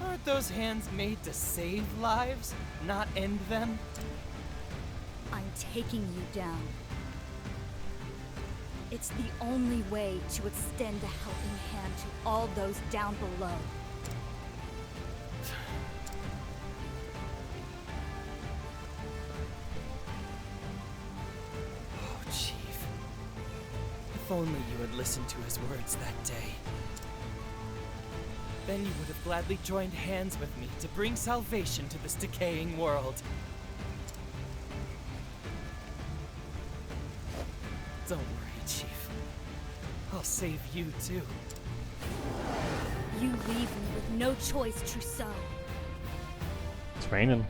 Aren't those hands made to save lives, not end them? I'm taking you down. It's the only way to extend a helping hand to all those down below. Oh, Chief. If only you had listened to his words that day. Then you would have gladly joined hands with me to bring salvation to this decaying world. Don't worry, Chief. I'll save you too. You leave me with no choice, Trousseau. It's raining.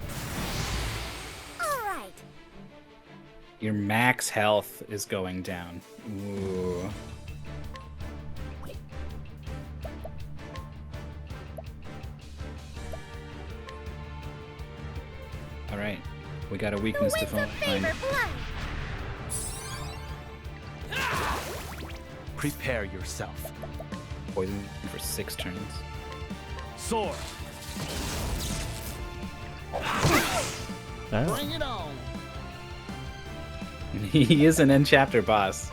All right. Your max health is going down. Ooh. All right, we got a weakness to find. Prepare yourself. Poison for 6 turns. Sword. Bring it on. He is an end chapter boss.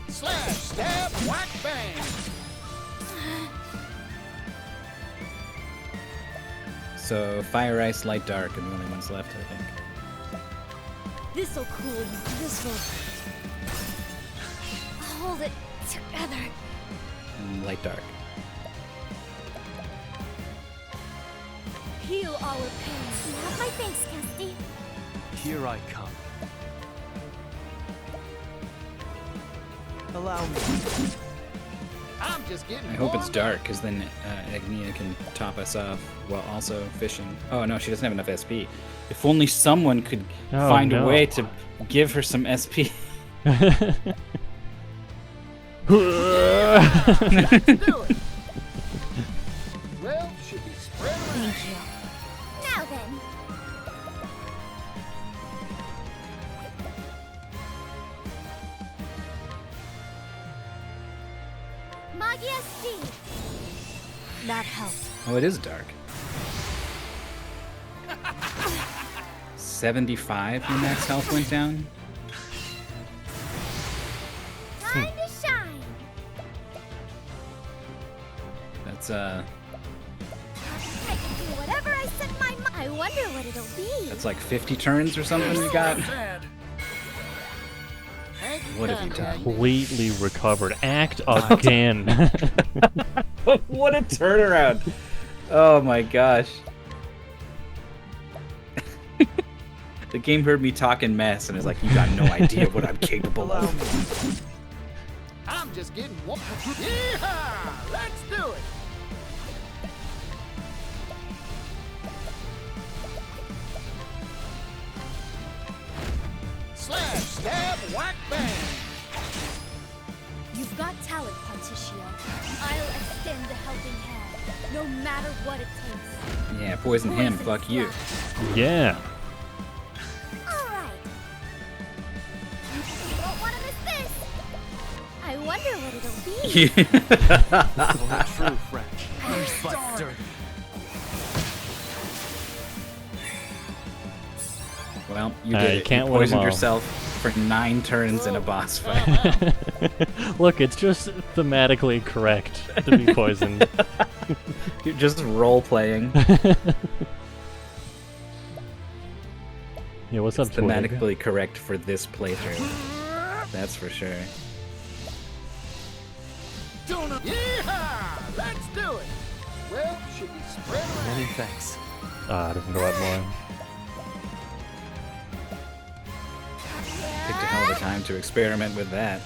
Slash, stab, whack, bang. So fire, ice, light, dark are the only ones left, I think. This'll cool you. This'll hold it together. And light, dark. Heal our pain. You have my thanks, Casty. Here I come. Allow me. I'm just getting I hope it's warmed dark, because then Agnia can top us off while also fishing. Oh no, she doesn't have enough SP. If only someone could find a way to give her some SP. Let's do it. Well, should be spread around. Thank you. Now then. Magia Steve. That helped. Oh, it is dark. 75 your max health went down? Time to shine. That's I can do whatever I set my mind. I wonder what it'll be. that's like 50 turns or something you got? What have you done? Completely recovered. Act again. What a turnaround! Oh my gosh. The game heard me talking mess and is like, you got no idea what I'm capable of. I'm just getting warmed. Yeehaw! Let's do it. Slash, stab, whack, bang. You've got talent, Ponticio. I'll extend a helping hand, no matter what it takes. Yeah, poison him, fuck you. Yeah. Alright. You don't want to miss this. I wonder what it'll be. Only true friend. But dirty. Well, you did it. Can't You win 'em poisoned all. yourself for 9 turns in a boss fight. Look, it's just thematically correct to be poisoned. You're just role playing. Yeah, what's up, Twig? Thematically correct for this playthrough. That's for sure. Yeah, let's do it. Well, should be spread around. Many thanks. Ah, it doesn't go up more. Picked a hell of a time to experiment with that.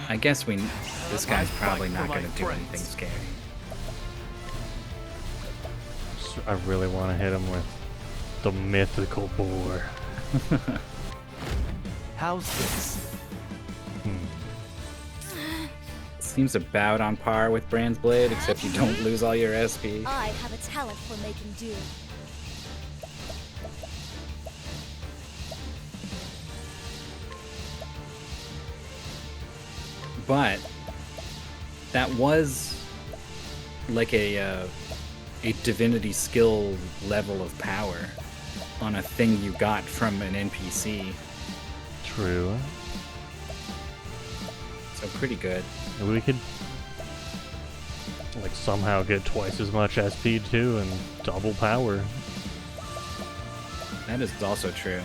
I guess this guy's probably not going to do anything scary. I really want to hit him with the mythical boar. How's this? Seems about on par with Brand's Blade, except you don't lose all your SP. I have a talent for making do. But that was like a divinity skill level of power on a thing you got from an NPC. True. So pretty good. We could like somehow get twice as much SP too and double power. That is also true.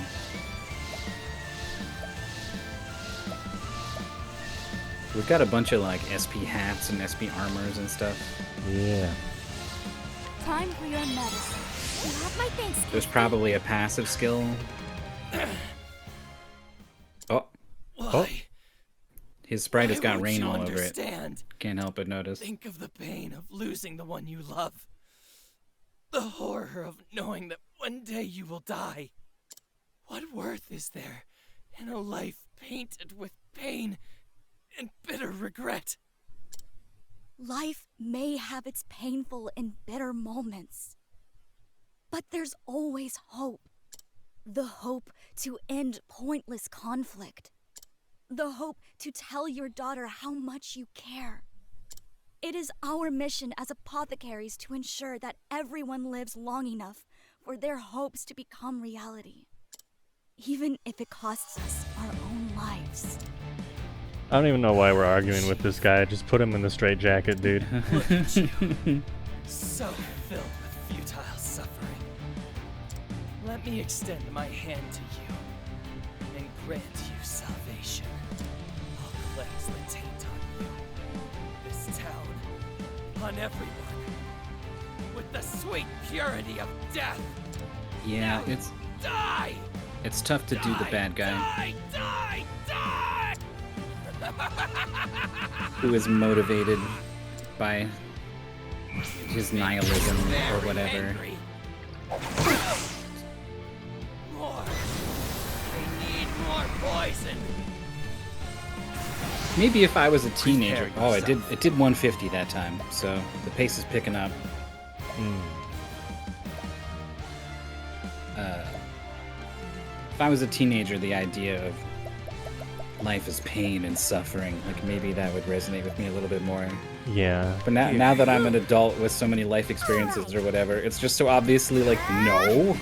We've got a bunch of like SP hats and SP armors and stuff. Yeah. Time for your medicine. You have my thanks. There's probably a passive skill. Oh. Oh. His sprite has got rain all over it. Can't help but notice. Think of the pain of losing the one you love. The horror of knowing that one day you will die. What worth is there in a life painted with pain and bitter regret? Life may have its painful and bitter moments, but there's always hope. The hope to end pointless conflict. The hope to tell your daughter how much you care. It is our mission as apothecaries to ensure that everyone lives long enough for their hopes to become reality, even if it costs us our own lives. I don't even know why we're arguing with this guy. Just put him in the straitjacket, dude. Look at you. So filled with futile suffering. Let me extend my hand to you and grant you salvation. I'll cleanse the taint on you, this town, on everyone, with the sweet purity of death. Yeah, now die! It's tough to do the bad guy. Die! Who is motivated by his nihilism or whatever. More. They need more poison. Maybe if I was a teenager. Oh, it did 150 that time, so the pace is picking up. If I was a teenager, the idea of life is pain and suffering, like maybe that would resonate with me a little bit more. Yeah. But now that I'm an adult with so many life experiences or whatever, it's just so obviously like, no.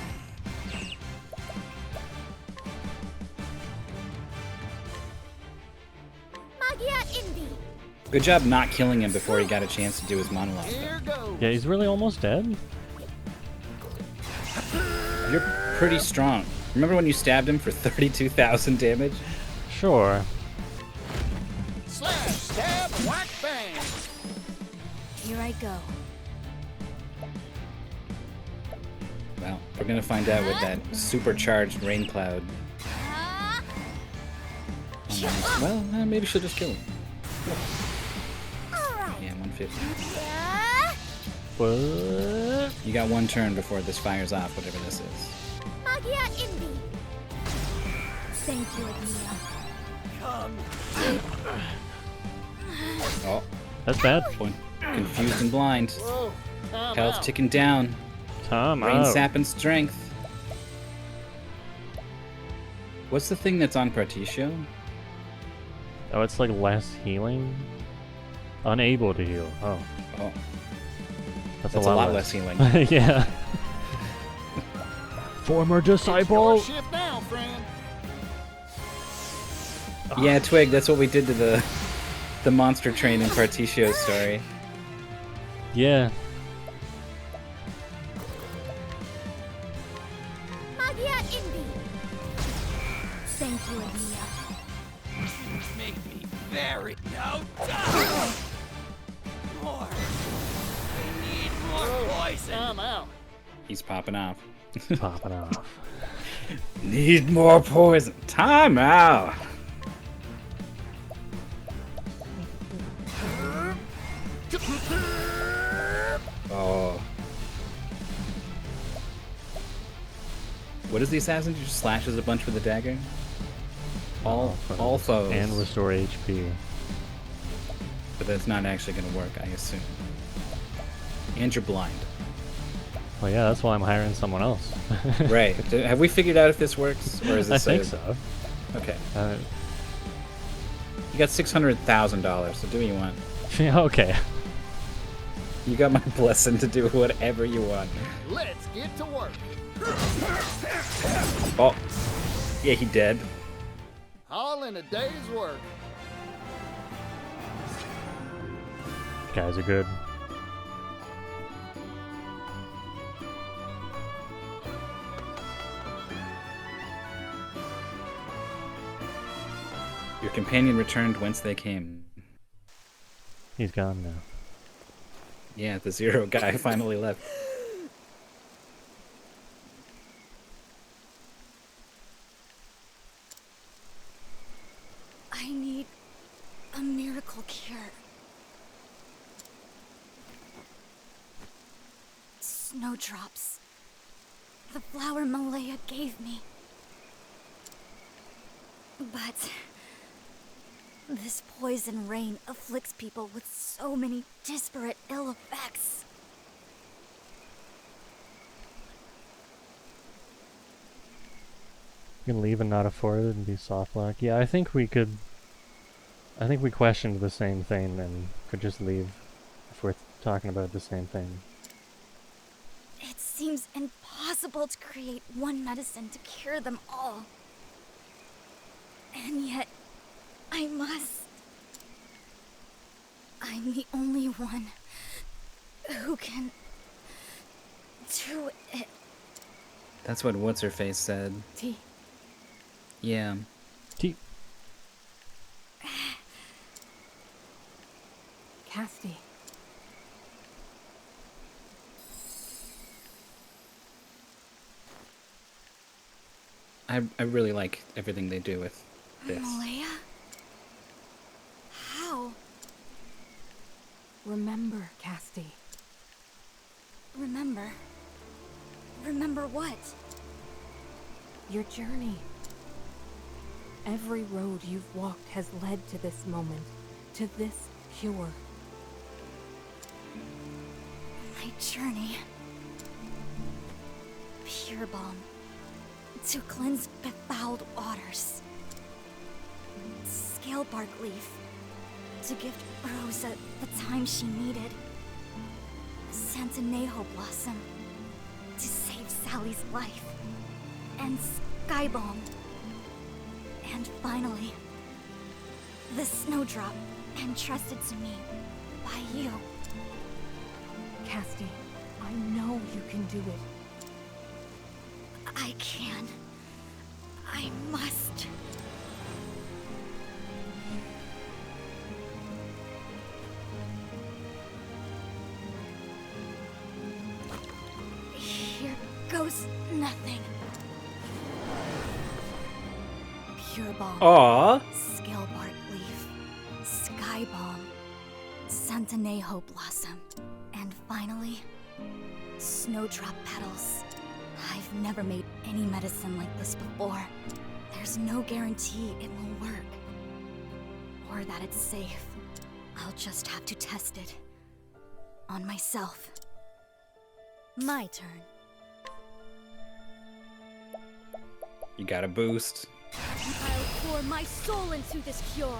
Good job not killing him before he got a chance to do his monologue. Yeah, he's really almost dead. You're pretty strong. Remember when you stabbed him for 32,000 damage? Sure. Slash, stab, whack, bang. Here I go. Well, we're gonna find out with that supercharged rain cloud. Well, maybe she'll just kill him. Yeah, 150. What? You got one turn before this fires off, whatever this is. Thank you, Agnia. Oh, that's bad. Confused and blind. Whoa, Health ticking down. Rain sap and strength. What's the thing that's on Particio? Oh, it's like less healing? Unable to heal. Oh. That's a lot less healing. Yeah. Former disciple. Shift now, friend. Yeah, Twig, that's what we did to the monster train in Particio's story. Yeah. Magia Indi. Thank you, Ania. Make me very more. We need more poison. I'm out. He's popping off. Popping off. Need more poison. Time out. Oh. What is the assassin? He just slashes a bunch with a dagger? All foes. And restore HP. But that's not actually going to work, I assume. And you're blind. Well, yeah, that's why I'm hiring someone else. Right. Have we figured out if this works? Or is this I think so. Okay. You got $600,000, so do what you want. Yeah, okay. You got my blessing to do whatever you want. Let's get to work. Oh. Yeah, he dead. All in a day's work. Guys are good. Your companion returned whence they came. He's gone now. Yeah, the zero guy finally left. I need a miracle cure. Snowdrops. The flower Malaya gave me. But this poison rain afflicts people with so many disparate ill effects. You can leave and not afford it and be soft lock. Yeah, I think we could. I think we questioned the same thing and could just leave if we're talking about the same thing. It seems impossible to create one medicine to cure them all. And yet, I must. I'm the only one who can do it. That's what What's-Her-Face said. T. Yeah. T. Casti. I really like everything they do with this. Malaya? How? Remember, Casti. Remember? Remember what? Your journey. Every road you've walked has led to this moment, to this cure. My journey. Pure balm. To cleanse befouled waters. Scale bark leaf. To gift Rosa the time she needed. Santanejo blossom. To save Sally's life. And sky balm. And finally, the snowdrop entrusted to me by you. Casti, I know you can do it. I can. I must. Here goes nothing. Pure balm. Aw. Scale bark leaf. Sky balm. Santanejo blossom. And finally, snowdrop petals. I've never made any medicine like this before. There's no guarantee it will work. Or that it's safe. I'll just have to test it. On myself. My turn. You got a boost. I'll pour my soul into this cure.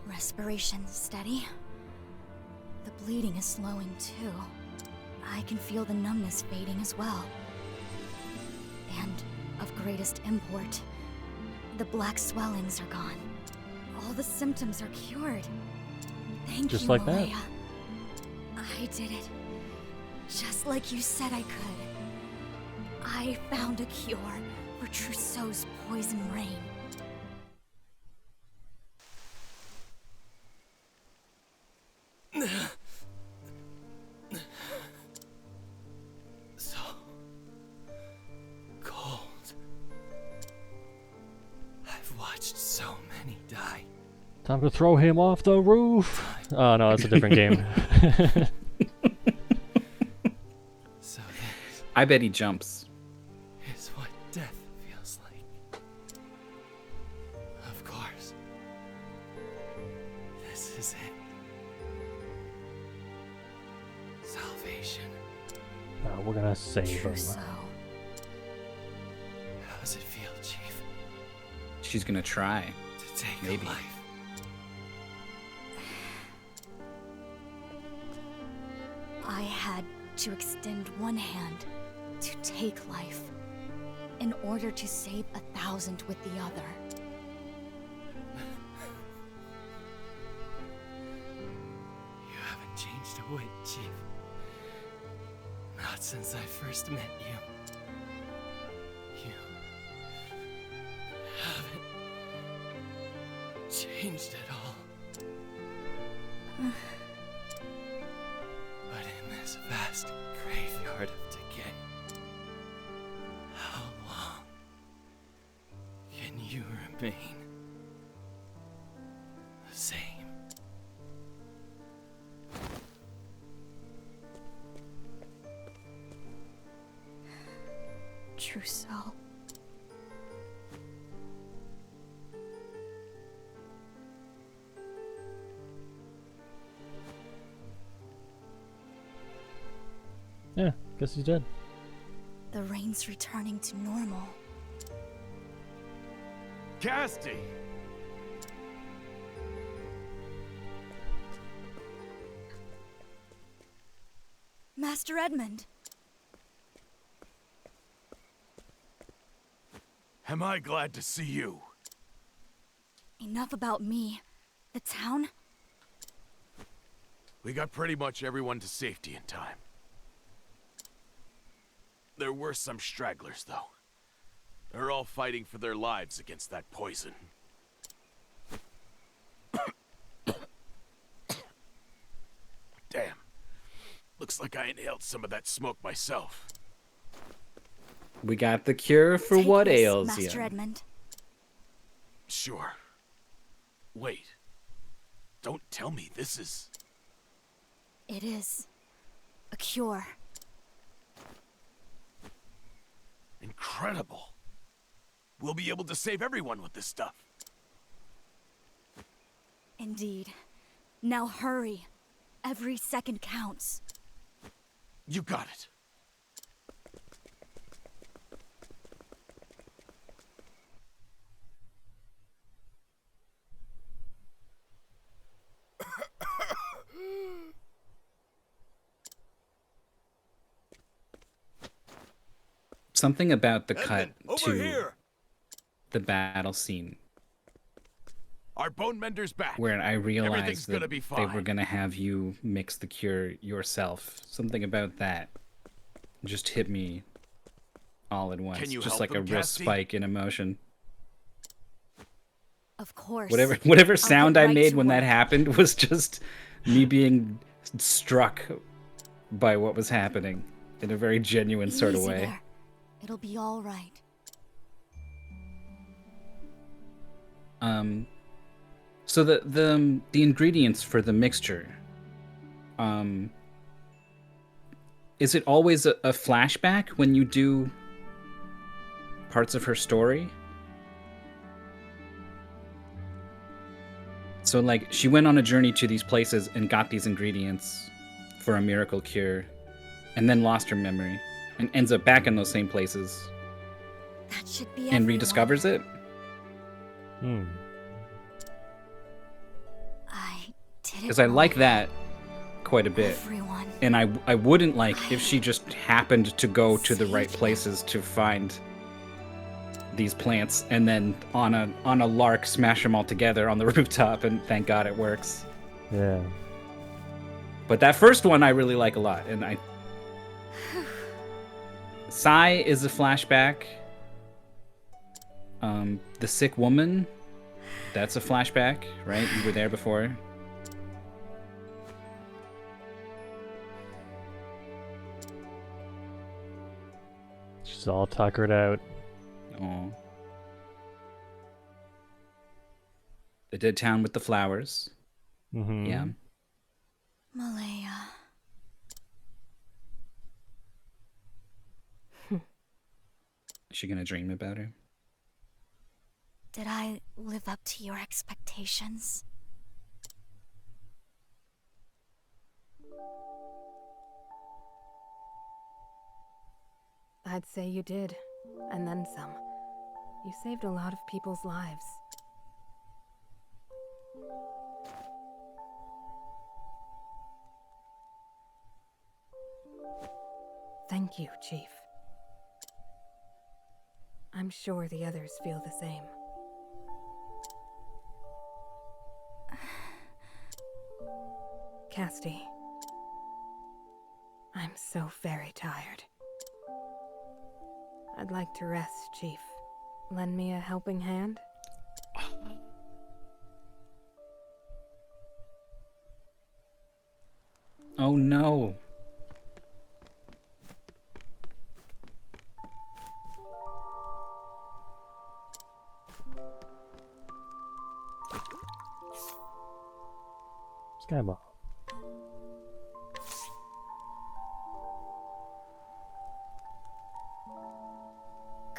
Respiration steady. The bleeding is slowing too. I can feel the numbness fading as well. And of greatest import, the black swellings are gone. All the symptoms are cured. Thank Just you, like that. Malaya. I did it. Just like you said I could. I found a cure for Trousseau's poison rain. So cold. I've watched so many die. Time to throw him off the roof. Oh no, that's a different game. So I bet he jumps. this is what death feels like. Of course. This is it. Salvation. We're gonna save him. Trousseau. How does it feel, Chief? She's gonna try. To take Maybe. a life. I had to extend one hand to take life in order to save 1,000 with the other. You haven't changed a whit, Chief. Not since I first met you. You haven't changed at all. But in this vast graveyard of decay, how long can you remain the same? Trousseau. Yeah, guess he's dead. The rain's returning to normal. Casty! Master Edmund. Am I glad to see you? Enough about me. The town? We got pretty much everyone to safety in time. There were some stragglers, though. They're all fighting for their lives against that poison. Damn. Looks like I inhaled some of that smoke myself. We got the cure for Take what this, ails Master you. Edmund. Sure. Wait. Don't tell me this is... It is a cure. incredible. We'll be able to save everyone with this stuff. Indeed. Now hurry. Every second counts. You got it. Something about the cut over to here. the battle scene Our bone mender's back. where I Everything's realized that gonna be they were fine. going to have you mix the cure yourself. Something about that just hit me all at once. Can you just help like a them, real Cassie? spike in emotion. Of course. Whatever I'll sound get I right made to when that work. happened was just me being struck by what was happening in a very genuine sort of Easy way. there. It'll be all right. So the ingredients for the mixture, is it always a flashback when you do parts of her story? So like she went on a journey to these places and got these ingredients for a miracle cure, and then lost her memory and ends up back in those same places That should be and everyone. rediscovers it. I did it Because I wrong. like that quite a bit. Everyone. And I wouldn't like if she just happened to go to the right places to find these plants, and then on a lark smash them all together on the rooftop, and thank God it works. Yeah. But that first one I really like a lot, and Psy is a flashback. The sick woman, that's a flashback, right? You were there before. She's all tuckered out. Oh. The dead town with the flowers. Mm-hmm. Yeah. Malaya. Is she gonna dream about her? Did I live up to your expectations? I'd say you did, and then some. You saved a lot of people's lives. Thank you, Chief. I'm sure the others feel the same. Casti, I'm so very tired. I'd like to rest, Chief. Lend me a helping hand? Oh no. Skyball.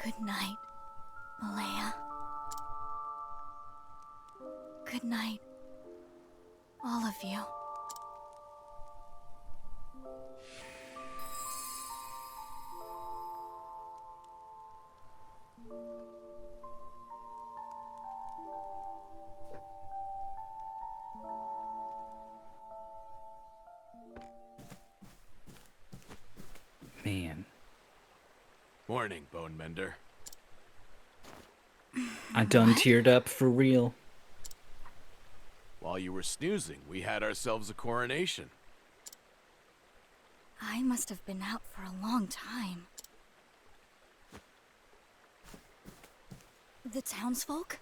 Good night, Malaya. Good night, all of you. Man. Morning, Bone Mender. I done teared up for real. While you were snoozing, we had ourselves a coronation. I must have been out for a long time. The townsfolk?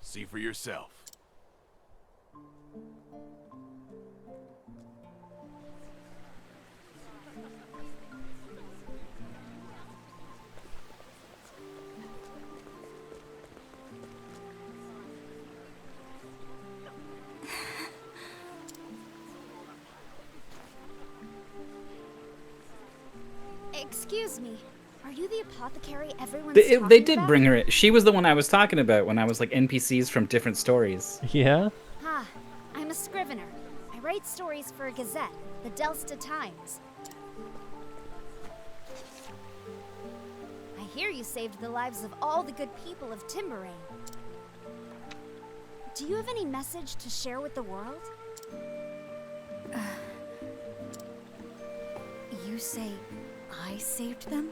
See for yourself. Excuse me. Are you the apothecary everyone's They talking did about? bring her. She was the one I was talking about when I was like NPCs from different stories. Yeah? Ha! I'm a scrivener. I write stories for a gazette, the Delsta Times. I hear you saved the lives of all the good people of Timberain. Do you have any message to share with the world? You say I saved them?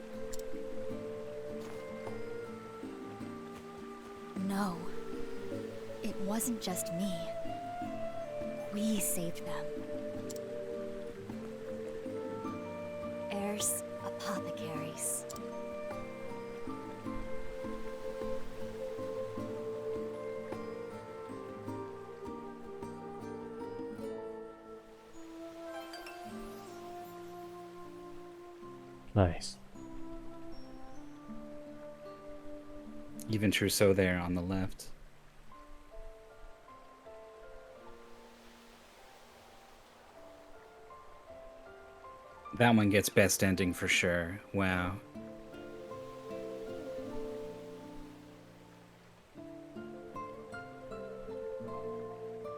No. It wasn't just me. We saved them. Heirs apothecaries. Nice. Even Trousseau there on the left. That one gets best ending for sure. Wow.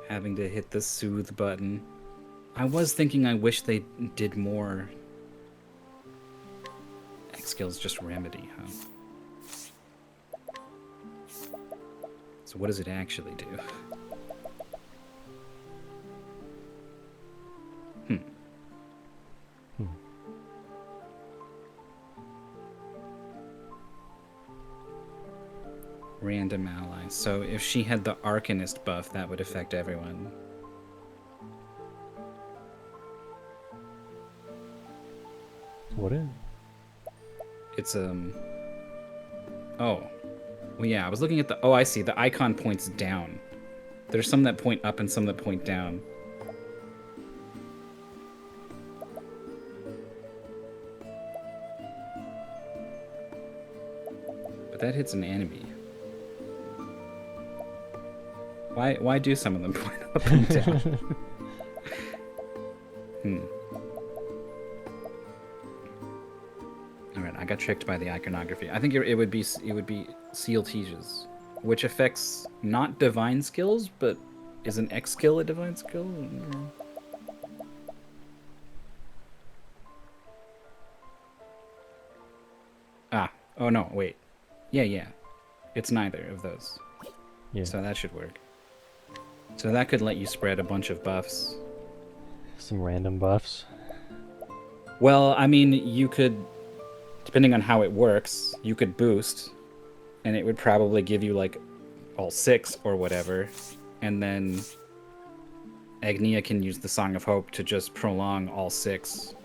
Having to hit the soothe button. I was thinking I wish they did more. X skills just remedy, huh? So what does it actually do? Random allies. So if she had the Arcanist buff, that would affect everyone. What is? It's Oh. Well, yeah, I was looking at the. Oh, I see. The icon points down. There's some that point up and some that point down. But that hits an enemy. Why do some of them point up and down? All right, I got tricked by the iconography. I think it would be Seal Tieges, which affects not divine skills, but is an X skill a divine skill? Oh no, wait. Yeah. It's neither of those. Yeah. So that should work. So that could let you spread a bunch of buffs. Some random buffs. Well, I mean, you could, depending on how it works, you could boost, and it would probably give you like all 6 or whatever, and then Agnia can use the Song of Hope to just prolong all 6.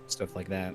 Stuff like that.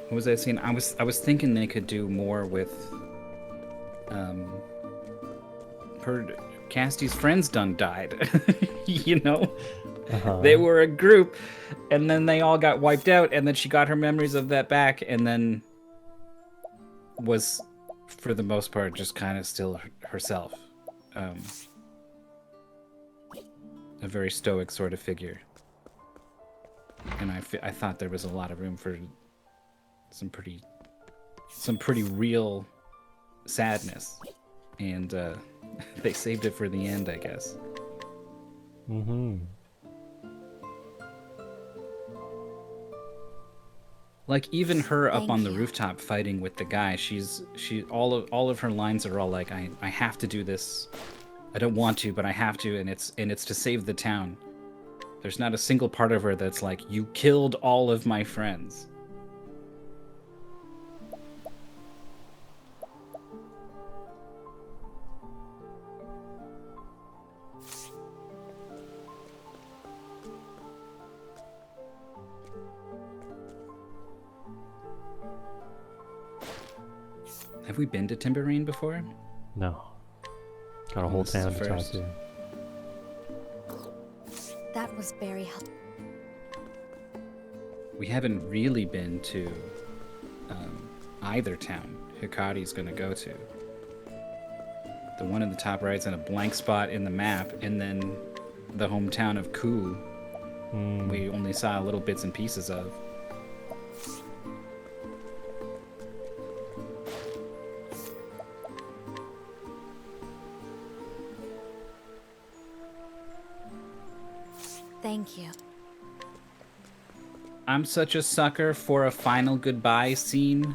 What was I saying? I was thinking they could do more with Casty's friends done died. You know? They were a group and then they all got wiped out and then she got her memories of that back and then was for the most part just kind of still herself. A very stoic sort of figure. And I thought there was a lot of room for some pretty real sadness, and they saved it for the end, I guess. Like even her up on the rooftop fighting with the guy, all of her lines are all like, I have to do this. I don't want to, but I have to, and it's to save the town. There's not a single part of her that's like, you killed all of my friends. Have we been to Timberine before? No. Got a whole town to talk to. That was very helpful. We haven't really been to either town Hikari's gonna go to. The one in the top right is in a blank spot in the map, and then the hometown of Ku, we only saw little bits and pieces of. Thank you. I'm such a sucker for a final goodbye scene.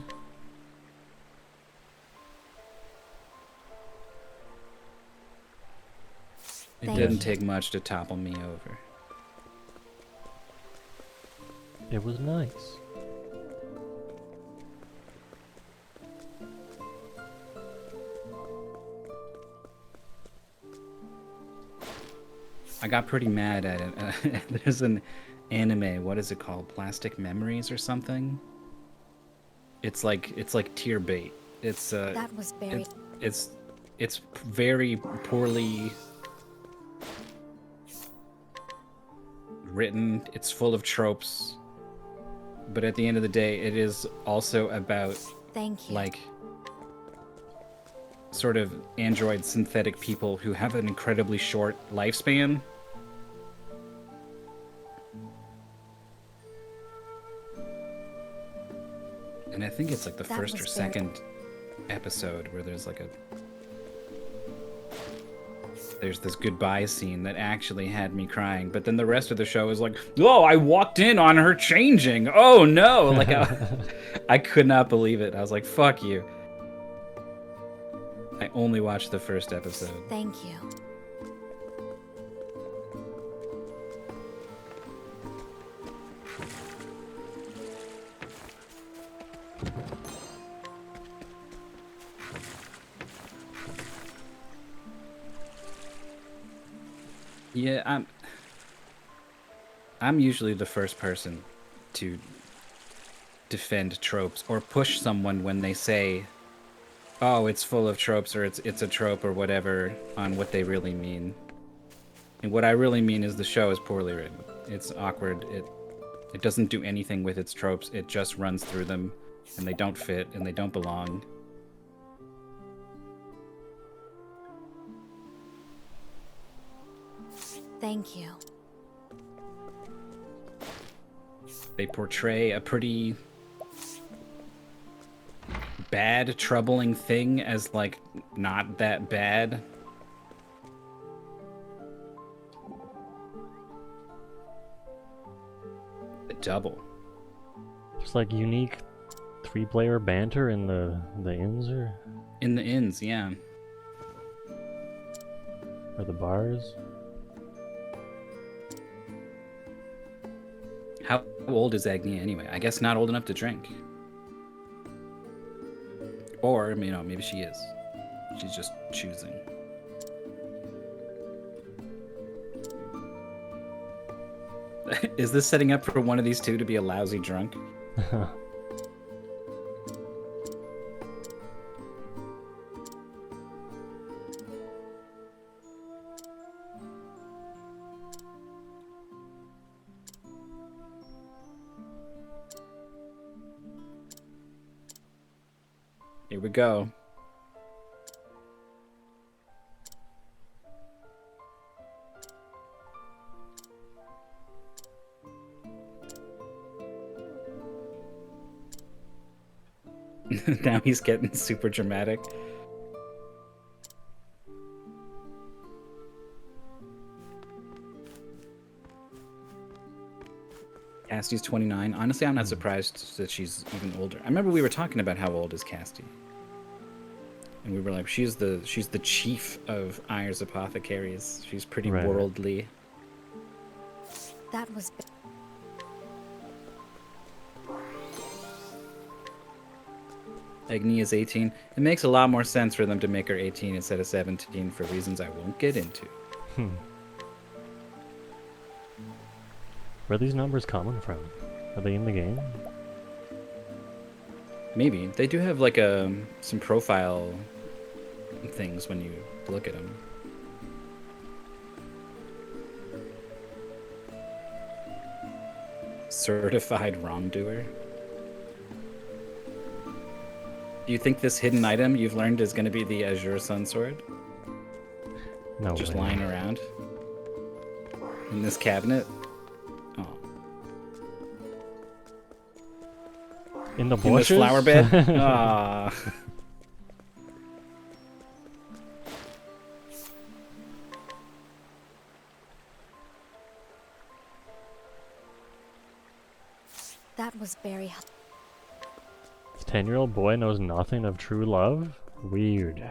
It didn't take much to topple me over. It was nice. I got pretty mad at it. There's an anime, what is it called? Plastic Memories or something? It's like tier bait. It's that was very it's very poorly written. It's full of tropes. But at the end of the day, it is also about like sort of android synthetic people who have an incredibly short lifespan. think it's like the That first was or very- second episode where there's like there's this goodbye scene that actually had me crying, but then the rest of the show is like, oh, I walked in on her changing. Oh no! Like I could not believe it. I was like, fuck you. I only watched the first episode. Thank you. Yeah, I'm usually the first person to defend tropes or push someone when they say, "Oh, it's full of tropes," or "it's a trope," or whatever, on what they really mean. And what I really mean is the show is poorly written. It's awkward. It doesn't do anything with its tropes. It just runs through them, and they don't fit, and they don't belong. Thank you. They portray a pretty bad, troubling thing as, like, not that bad. The double. Just like unique 3-player banter in the inns or in the inns, yeah. Or the bars. How old is Agnia anyway? I guess not old enough to drink. Or, you know, maybe she is. She's just choosing. Is this setting up for one of these two to be a lousy drunk? Here we go. Now he's getting super dramatic. Cassie's 29. Honestly, I'm not surprised that she's even older. I remember we were talking about how old is Cassie. And we were like, she's the chief of Ayer's apothecaries. She's pretty worldly. That was. Agni is 18. It makes a lot more sense for them to make her 18 instead of 17 for reasons I won't get into. Where are these numbers coming from? Are they in the game? Maybe. They do have like some profile things when you look at them. Certified wrongdoer. Do you think this hidden item you've learned is going to be the Azure Sun Sword? No Just way. lying around in this cabinet? Oh. In the In bushes? this flower bed? Ah. That was very. This 10-year-old boy knows nothing of true love? Weird.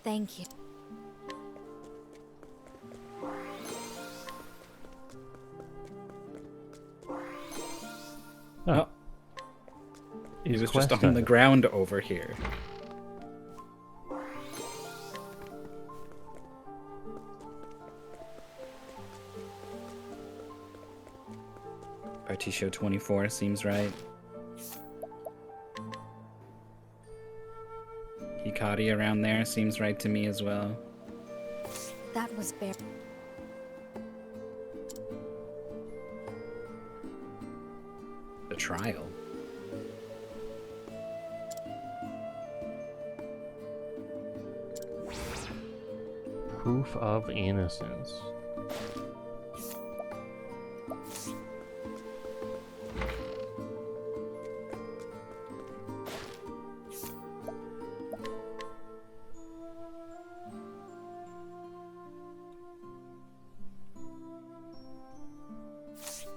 Thank you. Oh. He was just quest on the item. ground over here. Particio 24 seems right. Hikari around there seems right to me as well. That was very. The trial. Proof of innocence.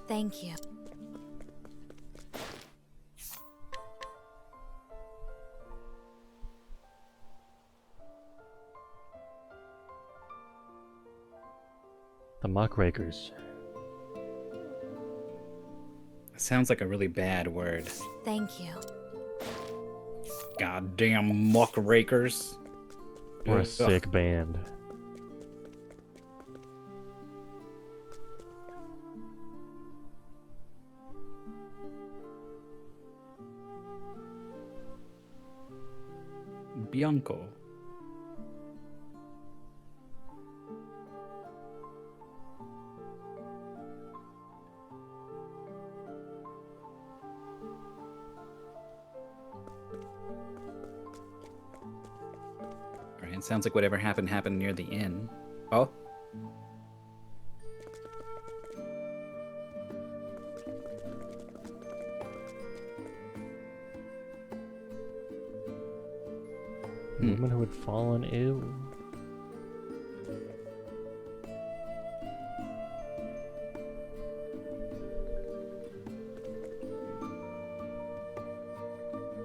Thank you. The muckrakers. Sounds like a really bad word. Thank you. Goddamn muckrakers. We're a sick band. Bianco. Alright, sounds like whatever happened near the inn. Oh? A woman who had fallen ill.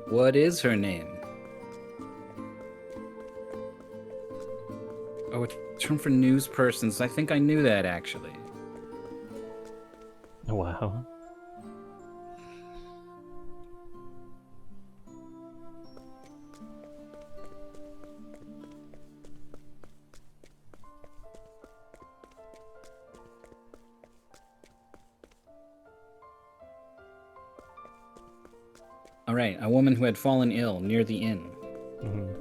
What is her name? Oh, it's term for news persons. I think I knew that, actually. Wow. Alright, a woman who had fallen ill near the inn. Mm-hmm.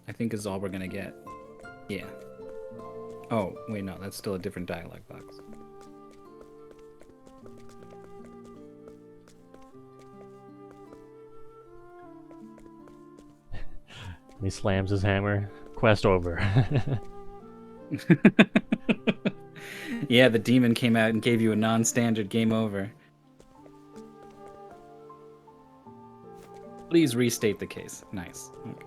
I think is all we're gonna get. Yeah. Oh, wait, no, that's still a different dialogue box. And he slams his hammer. Quest over. Yeah, the demon came out and gave you a non-standard game over. Please restate the case. Nice. Okay.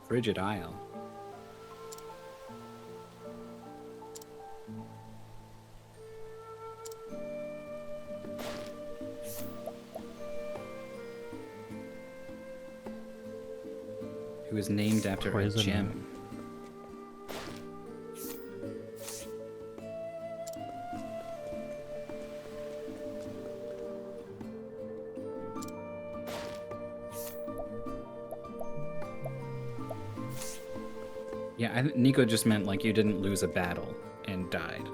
Frigid Isle. Who is named after a gem. Yeah, I think Nico just meant like you didn't lose a battle and died.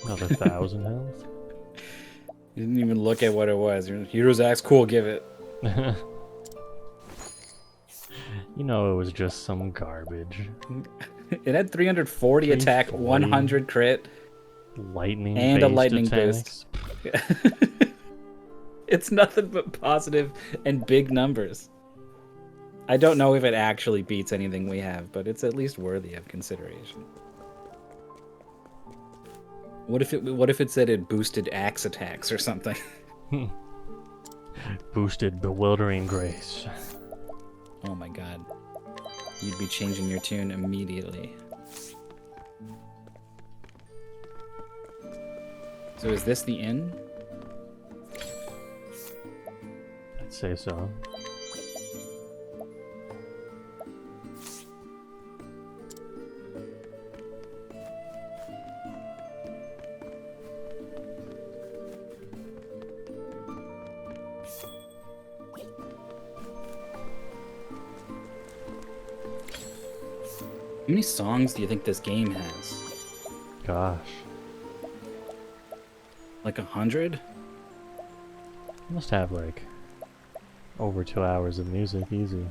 Another 1,000 health. You didn't even look at what it was. Hero's axe, cool, give it. You know it was just some garbage. It had 340 attack, 100 crit, lightning and a lightning attacks. boost. It's nothing but positive and big numbers. I don't know if it actually beats anything we have, but it's at least worthy of consideration. What if it said it boosted axe attacks or something? Boosted bewildering grace. Oh my god. You'd be changing your tune immediately. So is this the inn? I'd say so. many songs do you think this game has? Gosh. Like 100? Must have like over 2 hours of music, easy.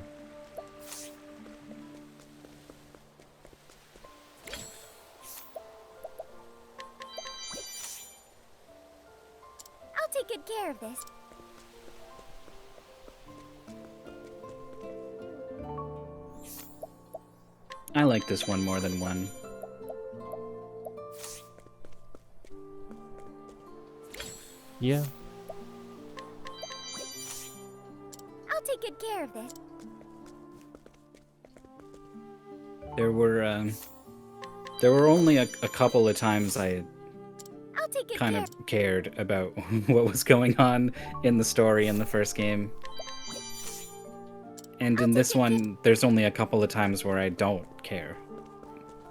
I'll take good care of this. I like this one more than one. Yeah. I'll take good care of this. There were only a couple of times I I'll take good kind care. of cared about what was going on in the story in the first game. And in this one, there's only a couple of times where I don't care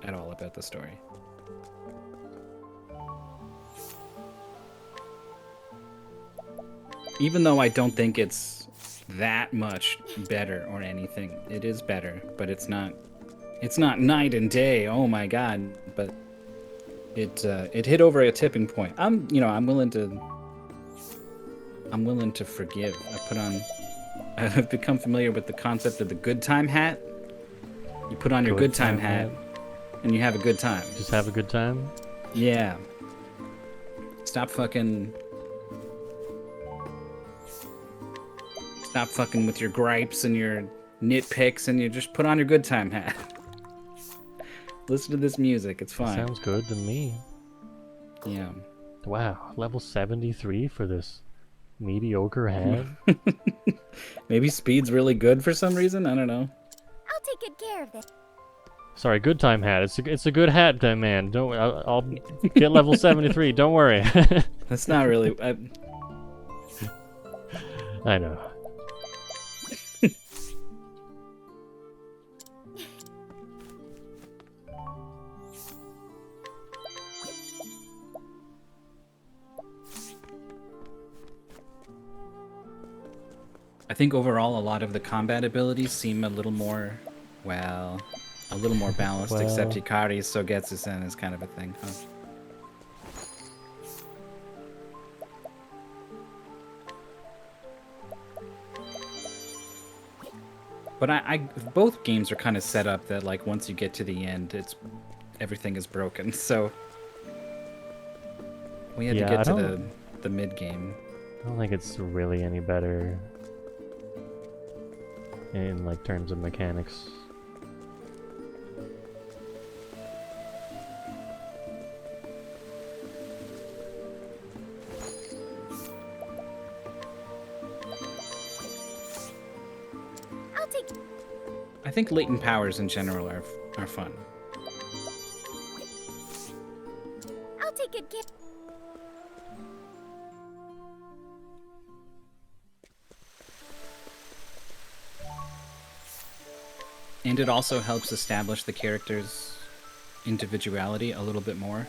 at all about the story. Even though I don't think it's that much better or anything, it is better, but it's not night and day. Oh my god! But it hit over a tipping point. I'm willing to forgive. I've become familiar with the concept of the good time hat. You put on your good time hat, and you have a good time. Just have a good time? Yeah. Stop fucking with your gripes and your nitpicks, and you just put on your good time hat. Listen to this music, it's fine. Sounds good to me. Yeah. Wow, level 73 for this mediocre hat? Maybe speed's really good for some reason? I don't know. I'll take good care of this. Sorry, good time hat. It's a good hat, man. I'll get level 73. Don't worry. That's not really. I know. I think overall a lot of the combat abilities seem a little more, a little more balanced, except Hikari Sogetsu-sen is kind of a thing, huh? But both games are kind of set up that like once you get to the end, everything is broken. So we had to get to the mid game. I don't think it's really any better in like terms of mechanics. I think latent powers in general are fun. I'll take good care. And it also helps establish the character's individuality a little bit more.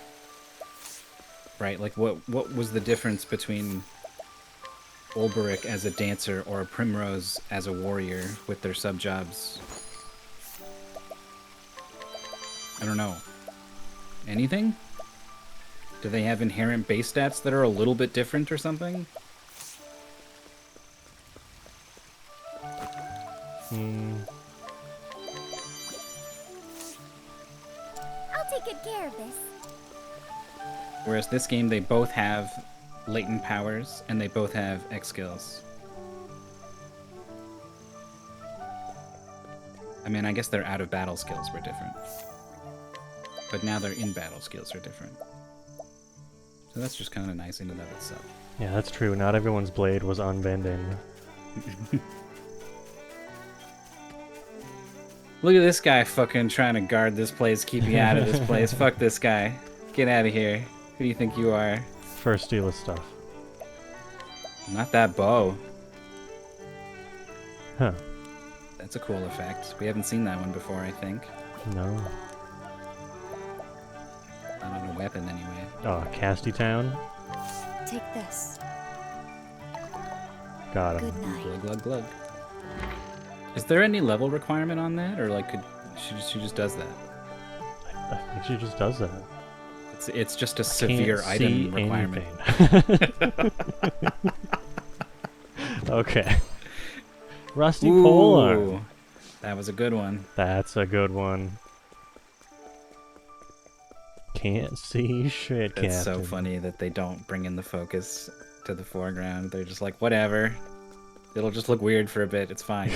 Right? Like what was the difference between Olberic as a dancer or Primrose as a warrior with their sub-jobs? I don't know. Anything? Do they have inherent base stats that are a little bit different or something? I'll take good care of this. Whereas this game, they both have latent powers, and they both have X skills. I mean, I guess their out-of-battle skills were different. But now their in-battle skills are different. So that's just kind of nice in and of itself. Yeah, that's true. Not everyone's blade was unbending. Look at this guy fucking trying to guard this place, keep me out of this place. Fuck this guy. Get out of here. Who do you think you are? First steal his stuff. Not that bow. Huh. That's a cool effect. We haven't seen that one before, I think. No. Not on a weapon, anyway. Oh, Casty Town? Take this. Got him. Good night. Glug, glug, glug. Is there any level requirement on that? Or, like, she just does that? I think she just does that. It's just a severe item requirement. Okay. Rusty Polar. That was a good one. That's a good one. Can't see shit, Captain. It's so funny that they don't bring in the focus to the foreground. They're just like, whatever. It'll just look weird for a bit. It's fine.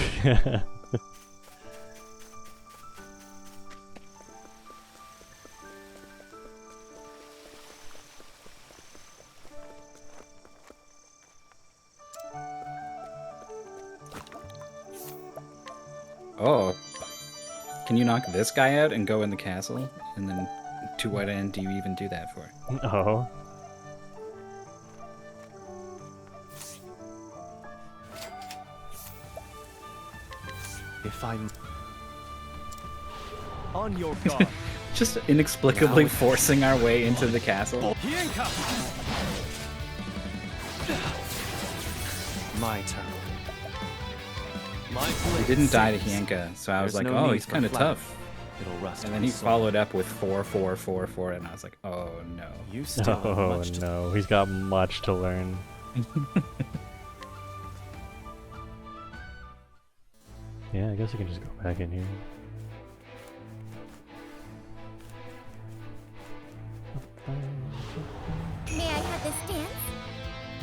Oh. Can you knock this guy out and go in the castle? And then to what end do you even do that for? Oh. If I'm on your guard. Just inexplicably forcing our way into the castle. My turn. He didn't die to Hienka, so I was like, oh, he's kind of tough. And then he followed up with 4, 4, 4, 4, and I was like, oh no. You still have much to no, he's got much to learn. Yeah, I guess I can just go back in here. May I have this dance?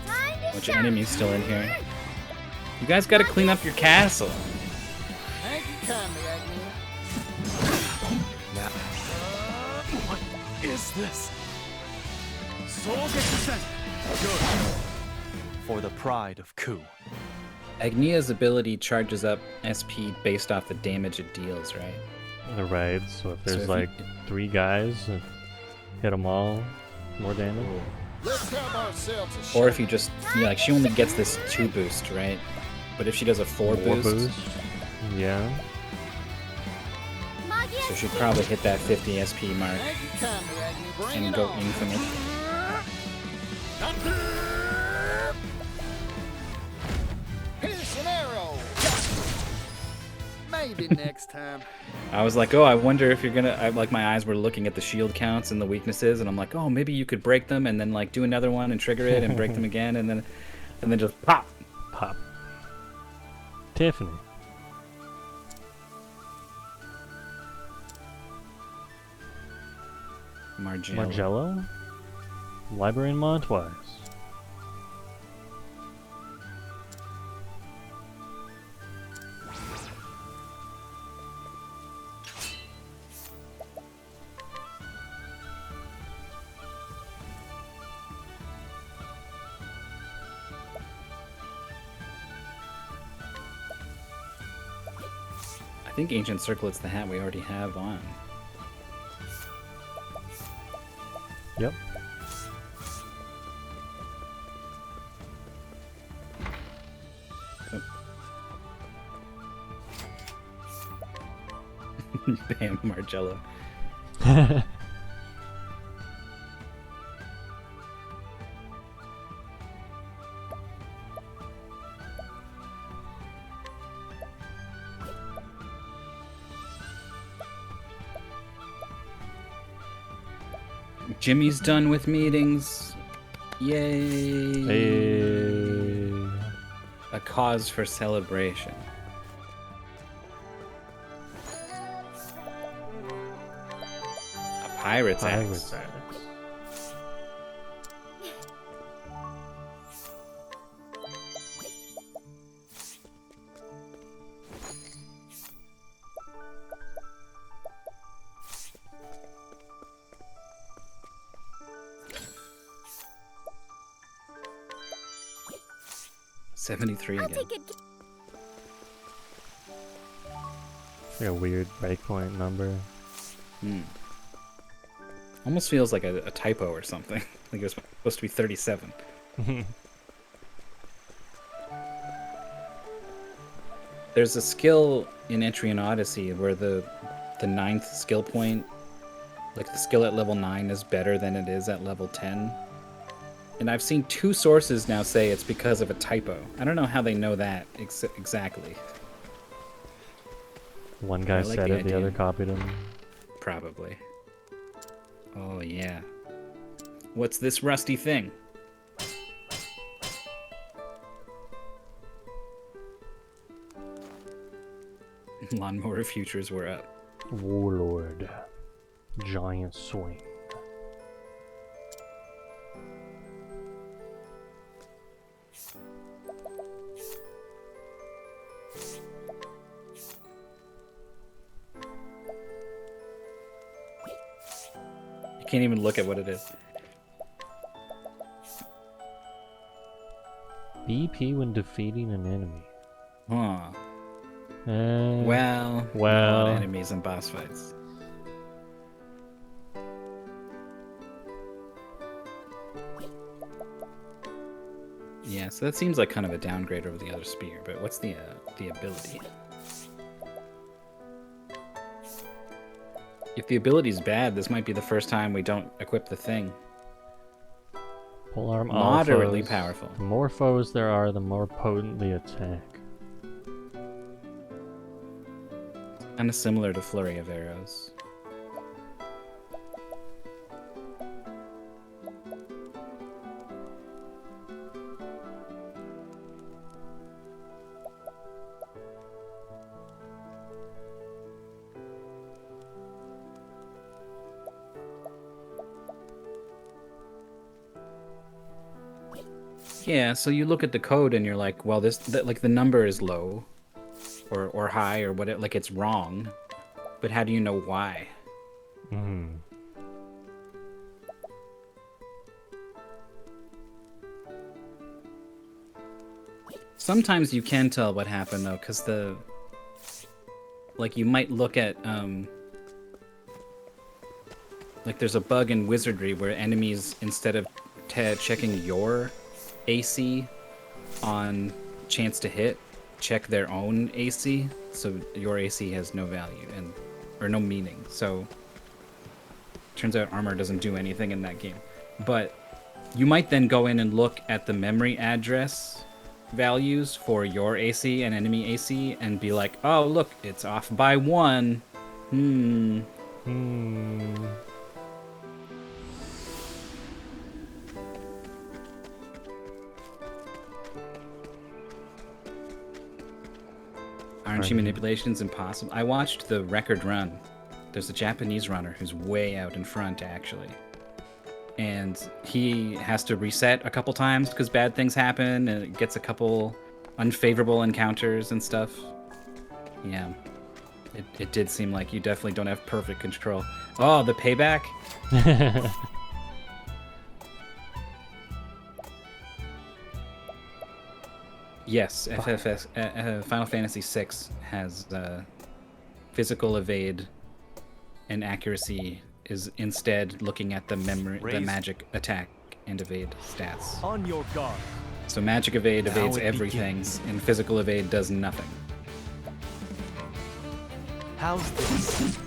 Time to Bunch of enemies still in here. You guys gotta clean up your castle. Thank you kindly, Agnew. Now, What is this? Soul Gets Good. For the pride of Ku. Agnia's ability charges up SP based off the damage it deals, right? Right, so if there's if like 3 guys, hit them all, more damage. Let's have ourselves a Or if you just, like, she only gets this 2 boost, right? But if she does a 4 boost, yeah. so she'd probably hit that 50 SP mark Thank you kindly, Agnew. Bring and it go on. infinite. Here's an arrow. Maybe next time. I was like, oh, I wonder if you're gonna. Like, my eyes were looking at the shield counts and the weaknesses, and I'm like, oh, maybe you could break them and then like do another one and trigger it and break them again and then just pop. Pop. Tiffany. Margello? Library in Montwise. I think Ancient Circlet's the hat we already have on. Yep. Damn, Margello. Jimmy's done with meetings. Yay! Hey. A cause for celebration. A pirate's axe. $73 again. It's like a weird breakpoint number. Almost feels like a typo or something. Like it was supposed to be 37. There's a skill in Entry and Odyssey where the 9th skill point, like the skill at level 9 is better than it is at level 10. And I've seen 2 sources now say it's because of a typo. I don't know how they know that exactly. One guy said it, the other copied him. Probably. Oh, yeah. What's this rusty thing? Lawnmower futures were up. Warlord. Giant swing. You can't even look at what it is. BP when defeating an enemy. Huh. Well, A lot of enemies and boss fights. Yeah, so that seems like kind of a downgrade over the other spear, but what's the ability? If the ability's bad, this might be the first time we don't equip the thing. Polearm Moderately foes. powerful. The more foes there are, the more potent the attack. Kind of similar to Flurry of Arrows. Yeah, so you look at the code and you're like, well, like the number is low, or high, or what? Like it's wrong, but how do you know why? Hmm. Sometimes you can tell what happened though, because like you might look at like there's a bug in Wizardry where enemies, instead of checking your AC on chance to hit, check their own AC, so your AC has no value or no meaning. So turns out armor doesn't do anything in that game. But you might then go in and look at the memory address values for your AC and enemy AC and be like, oh look, it's off by 1. RNG manipulation's impossible. I watched the record run. There's a Japanese runner who's way out in front, actually. And he has to reset a couple times because bad things happen, and it gets a couple unfavorable encounters and stuff. Yeah. It did seem like you definitely don't have perfect control. Oh, the payback? Yes, Final Fantasy VI has physical evade, and accuracy is instead looking at the magic attack and evade stats. On your guard. So magic evade Now evades it everything, begins. and physical evade does nothing. How's this?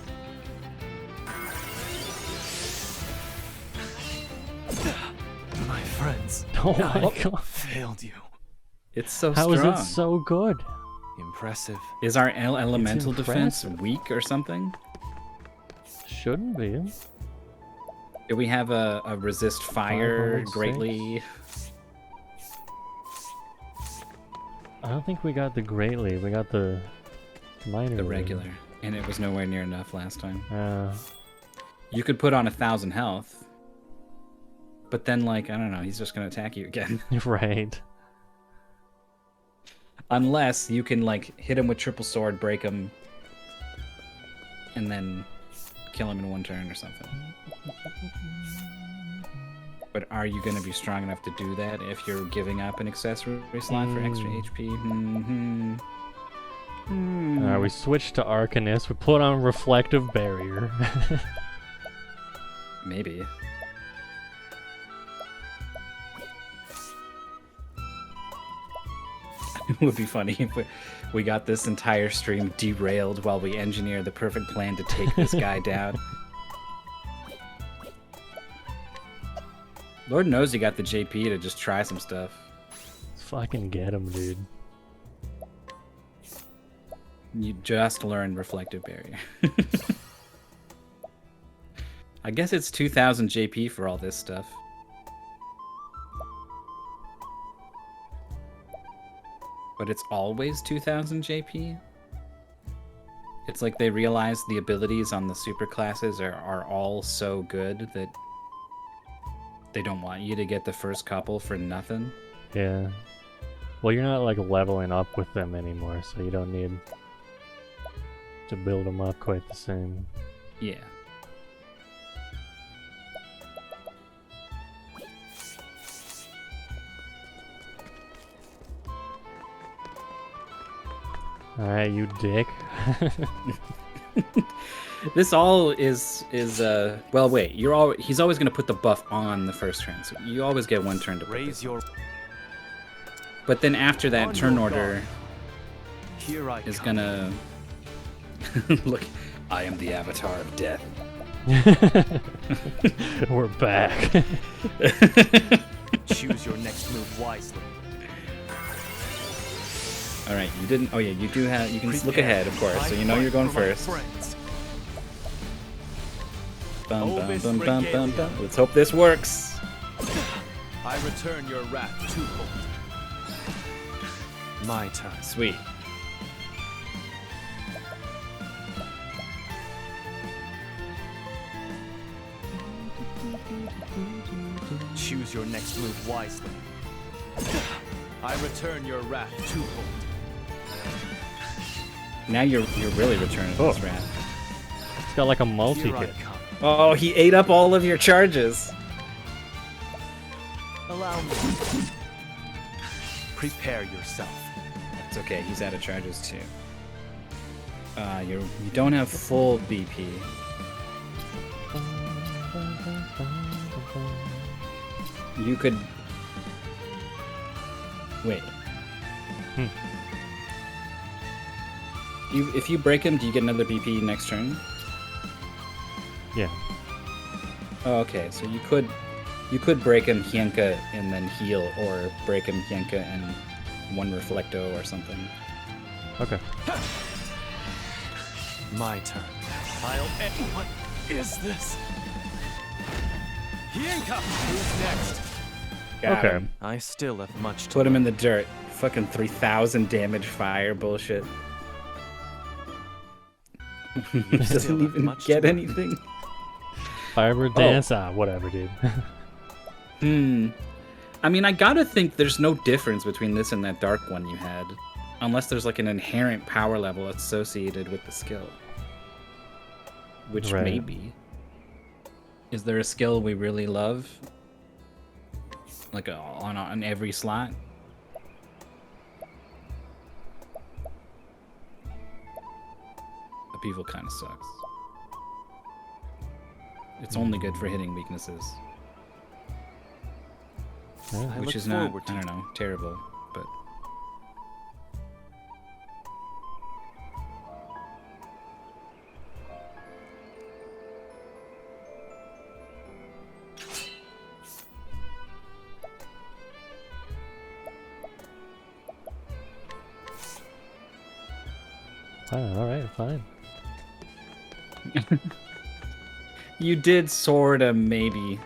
My friends, Oh my I God. failed you. It's so How strong. is it so good? Impressive. Is our elemental defense impressive. weak or something? Shouldn't be. Do we have a resist fire 506? greatly? I don't think we got the greatly. We got the minor. The one. regular. And it was nowhere near enough last time. Uh, You could put on 1,000 health. But then, like, I don't know, he's just gonna attack you again. right. Unless you can, like, hit him with triple sword, break him, and then kill him in one turn or something. But are you gonna be strong enough to do that if you're giving up an accessory slot for extra HP? We switched to Arcanist. We put on Reflective Barrier. Maybe. It would be funny if we got this entire stream derailed while we engineer the perfect plan to take this guy down. Lord knows you got the JP to just try some stuff. Let's fucking get him, dude. You just learned Reflective Barrier. I guess it's 2000 JP for all this stuff. But it's always 2000 JP? It's like they realize the abilities on the super classes are all so good that they don't want you to get the first couple for nothing. Yeah. Well, you're not like leveling up with them anymore, so you don't need to build them up quite the same. Yeah. Alright, you dick. This all is well wait, he's always gonna put the buff on the first turn, so you always get one turn to raise your. But then after that, turn order is gonna look. I am the avatar of death. We're back. Choose your next move wisely. All right, you didn't. Oh yeah, you do have. You can look ahead, of course, so you know you're going first. Bum, bum, bum, bum, bum, bum. Let's hope this works. I return your wrath twofold. My turn. Sweet. Choose your next move wisely. I return your wrath twofold. Now you're really returning this wrath. It's got like a multi-hit. Oh, he ate up all of your charges. Allow me. Prepare yourself. It's okay. He's out of charges too. You don't have full BP. You could wait. If you break him, do you get another BP next turn? Yeah. Oh, okay. So you could break him Hienka and then heal, or break him Hienka and one Reflecto or something. Okay. My turn. I'll end. What is this? Hienka! Who's next? Got him. I still have much to Put him in the dirt. Fucking 3000 damage fire bullshit. He doesn't even get anything. Fiber dance? Whatever, dude. I mean, I gotta think there's no difference between this and that dark one you had. Unless there's like an inherent power level associated with the skill. Which may be. Is there a skill we really love? Like on every slot? Upheaval kind of sucks. It's only good for hitting weaknesses. Which is not, I don't know, terrible, but... Alright, fine. You did sorta maybe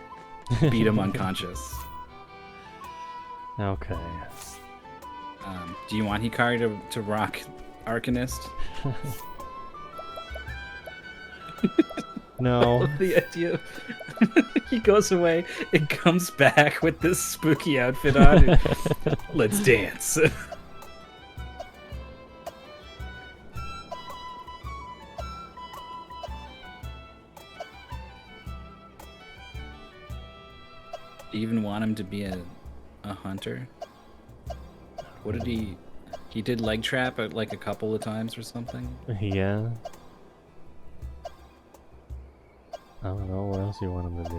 beat him unconscious. Okay. Do you want Hikari to rock Arcanist? No. I love the idea. He goes away and comes back with this spooky outfit on. And, let's dance. Do you even want him to be a hunter? What did he did leg trap at like a couple of times or something? Yeah. I don't know what else you want him to do.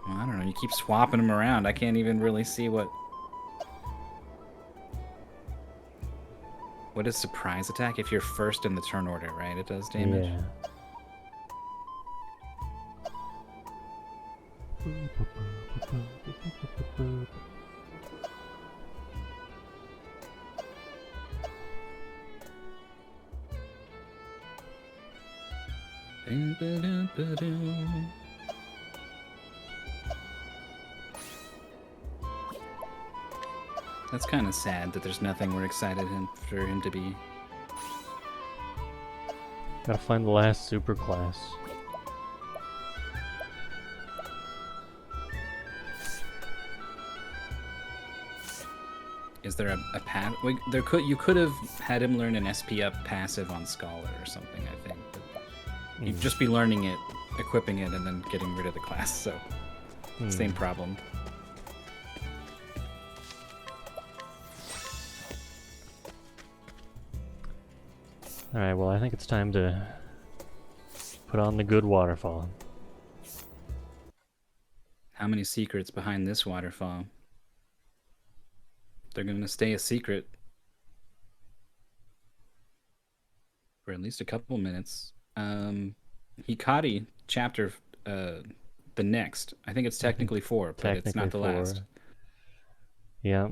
Well, I don't know, you keep swapping him around. I can't even really see what is surprise attack if you're first in the turn order, right? It does damage. Yeah. That's kind of sad that there's nothing we're excited for him to be. Gotta find the last super class. Is there a path? You could have had him learn an SP up passive on Scholar or something, I think. But you'd just be learning it, equipping it, and then getting rid of the class, so same problem. Alright, well I think it's time to put on the good waterfall. How many secrets behind this waterfall? They're going to stay a secret for at least a couple minutes. Hikari chapter, the next. I think it's technically 4, but it's not the last. Yeah.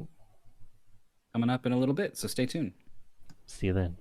Coming up in a little bit, so stay tuned. See you then.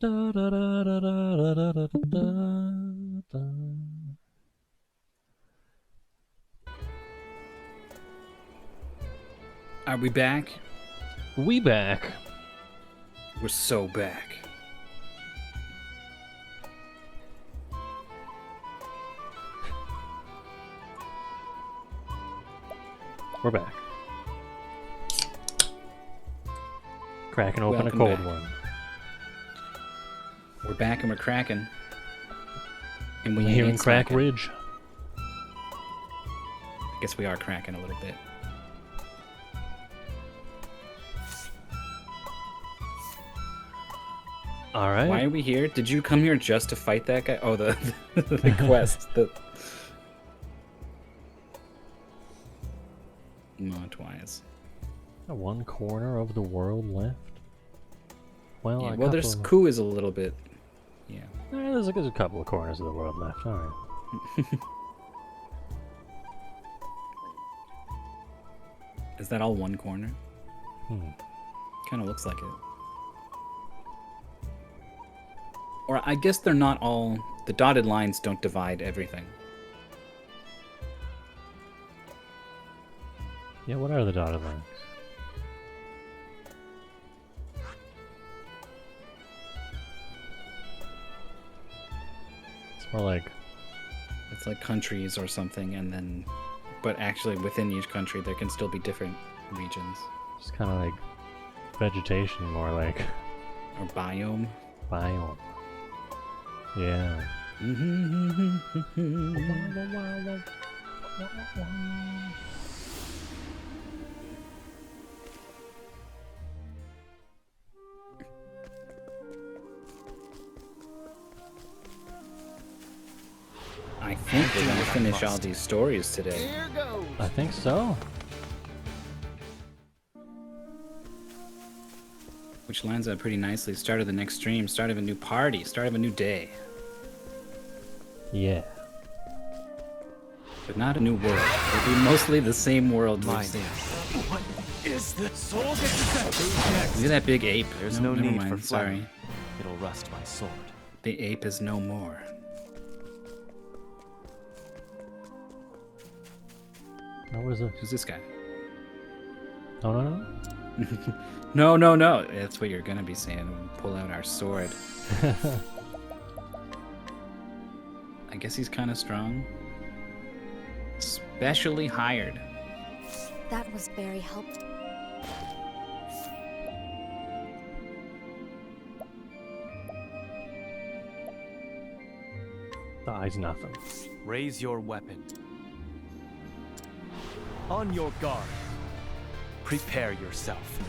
Da, da, da, da, da, da, da, da, da. Are we back? We back. We're so back. We're back. Cracking open Welcome a cold back. one. We're back and we're cracking. And we We're here in ain't Crack slacking. Ridge. I guess we are cracking a little bit. All right. Why are we here? Did you come here just to fight that guy? Oh, the quest. Not wise. One corner of the world left. Well, Yeah, a well, there's couple- Ku is a little bit. Yeah. There's a couple of corners of the world left. All right. Is that all one corner? Hmm. Kind of looks like it. Or I guess they're not all. The dotted lines don't divide everything. Yeah, what are the dotted lines? It's more like It's like countries or something, and then. But actually, within each country, there can still be different regions. just kind of like vegetation, more like Or biome. biome. Yeah. I think we're gonna finish all these stories today. Here goes. I think so. Which lines up pretty nicely. Start of the next stream, start of a new party, start of a new day. Yeah. But not a new world. It'll be mostly the same world we've Mine. seen. What is the soul get to say? Who's next? Look at that big ape. There's no never need mind. for Sorry. flattery. It'll rust my sword. The ape is no more. Oh, what is this? Who's this guy? Oh, no, no. No. That's what you're gonna be saying when we pull out our sword. I guess he's kind of strong. Specially hired. That was very helpful. The eye's nothing. Raise your weapon. On your guard. Prepare yourself.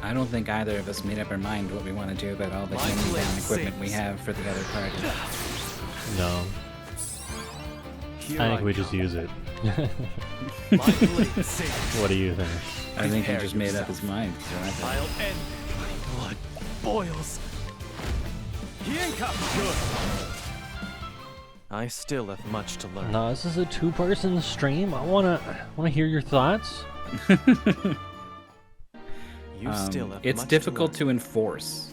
I don't think either of us made up our mind what we want to do about all the hand-me-down equipment we have for the other party. No. Here I think we just use it. What do you think? I think he just made up his mind. So I think. I'll end. My blood boils. Good. I still have much to learn. No, this is a two-person stream. I wanna hear your thoughts. You still have It's much difficult to enforce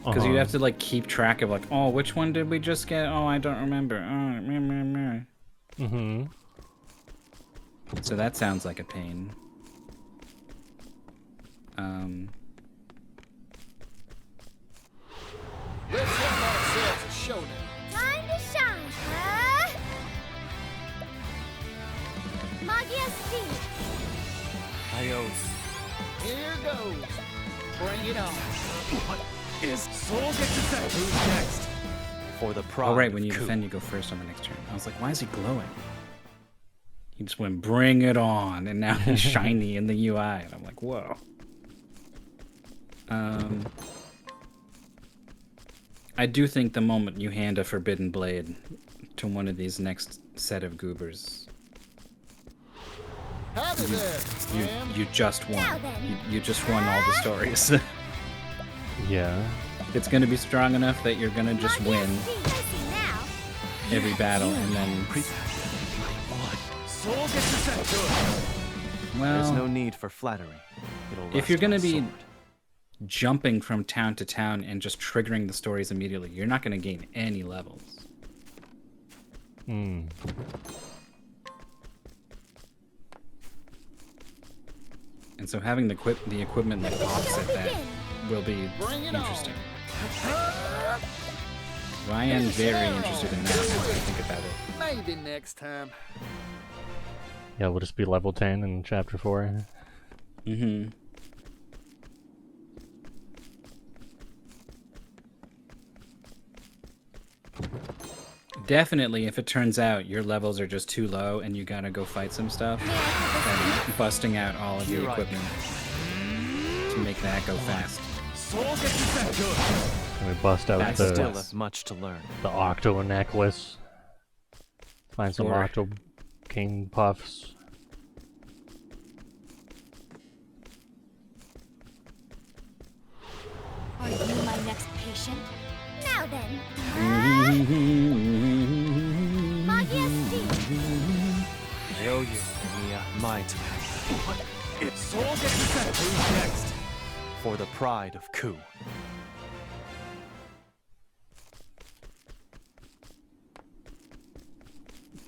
because you have to like keep track of like, oh, which one did we just get? Oh, I don't remember. Mm-hmm. So that sounds like a pain. Let's have ourselves a showdown. Time to shine, huh? Magia Steve. Here goes. Bring it on. What is soul get to say? Who's next? For the pride. Oh right, when of you Ku. defend, you go first on the next turn. I was like, why is he glowing? He just went, bring it on, and now he's shiny in the UI, and I'm like, whoa. I do think the moment you hand a forbidden blade to one of these next set of goobers, Howdy there, ma'am. you just won. Now then. You just won all the stories. Yeah. It's gonna be strong enough that you're gonna just Magia win Steve, I see now. every battle, and then Well, there's no need for flattery. It'll if you're rest gonna my be sword. jumping from town to town and just triggering the stories immediately, you're not gonna gain any levels. Hmm. And so having the equipment that offset that will be interesting. So I am very interested in that now that I think about it. Maybe next time. Yeah, we'll just be level 10 in chapter 4. Mm-hmm. Definitely, if it turns out your levels are just too low and you gotta go fight some stuff, then busting out all of the equipment to make that go fast. And we bust out That's the Still have much to learn. the octo necklace. Find some Sure. octo king puffs. Are you my next patient? Now then. My turn. It's Who's next? For the pride of Ku.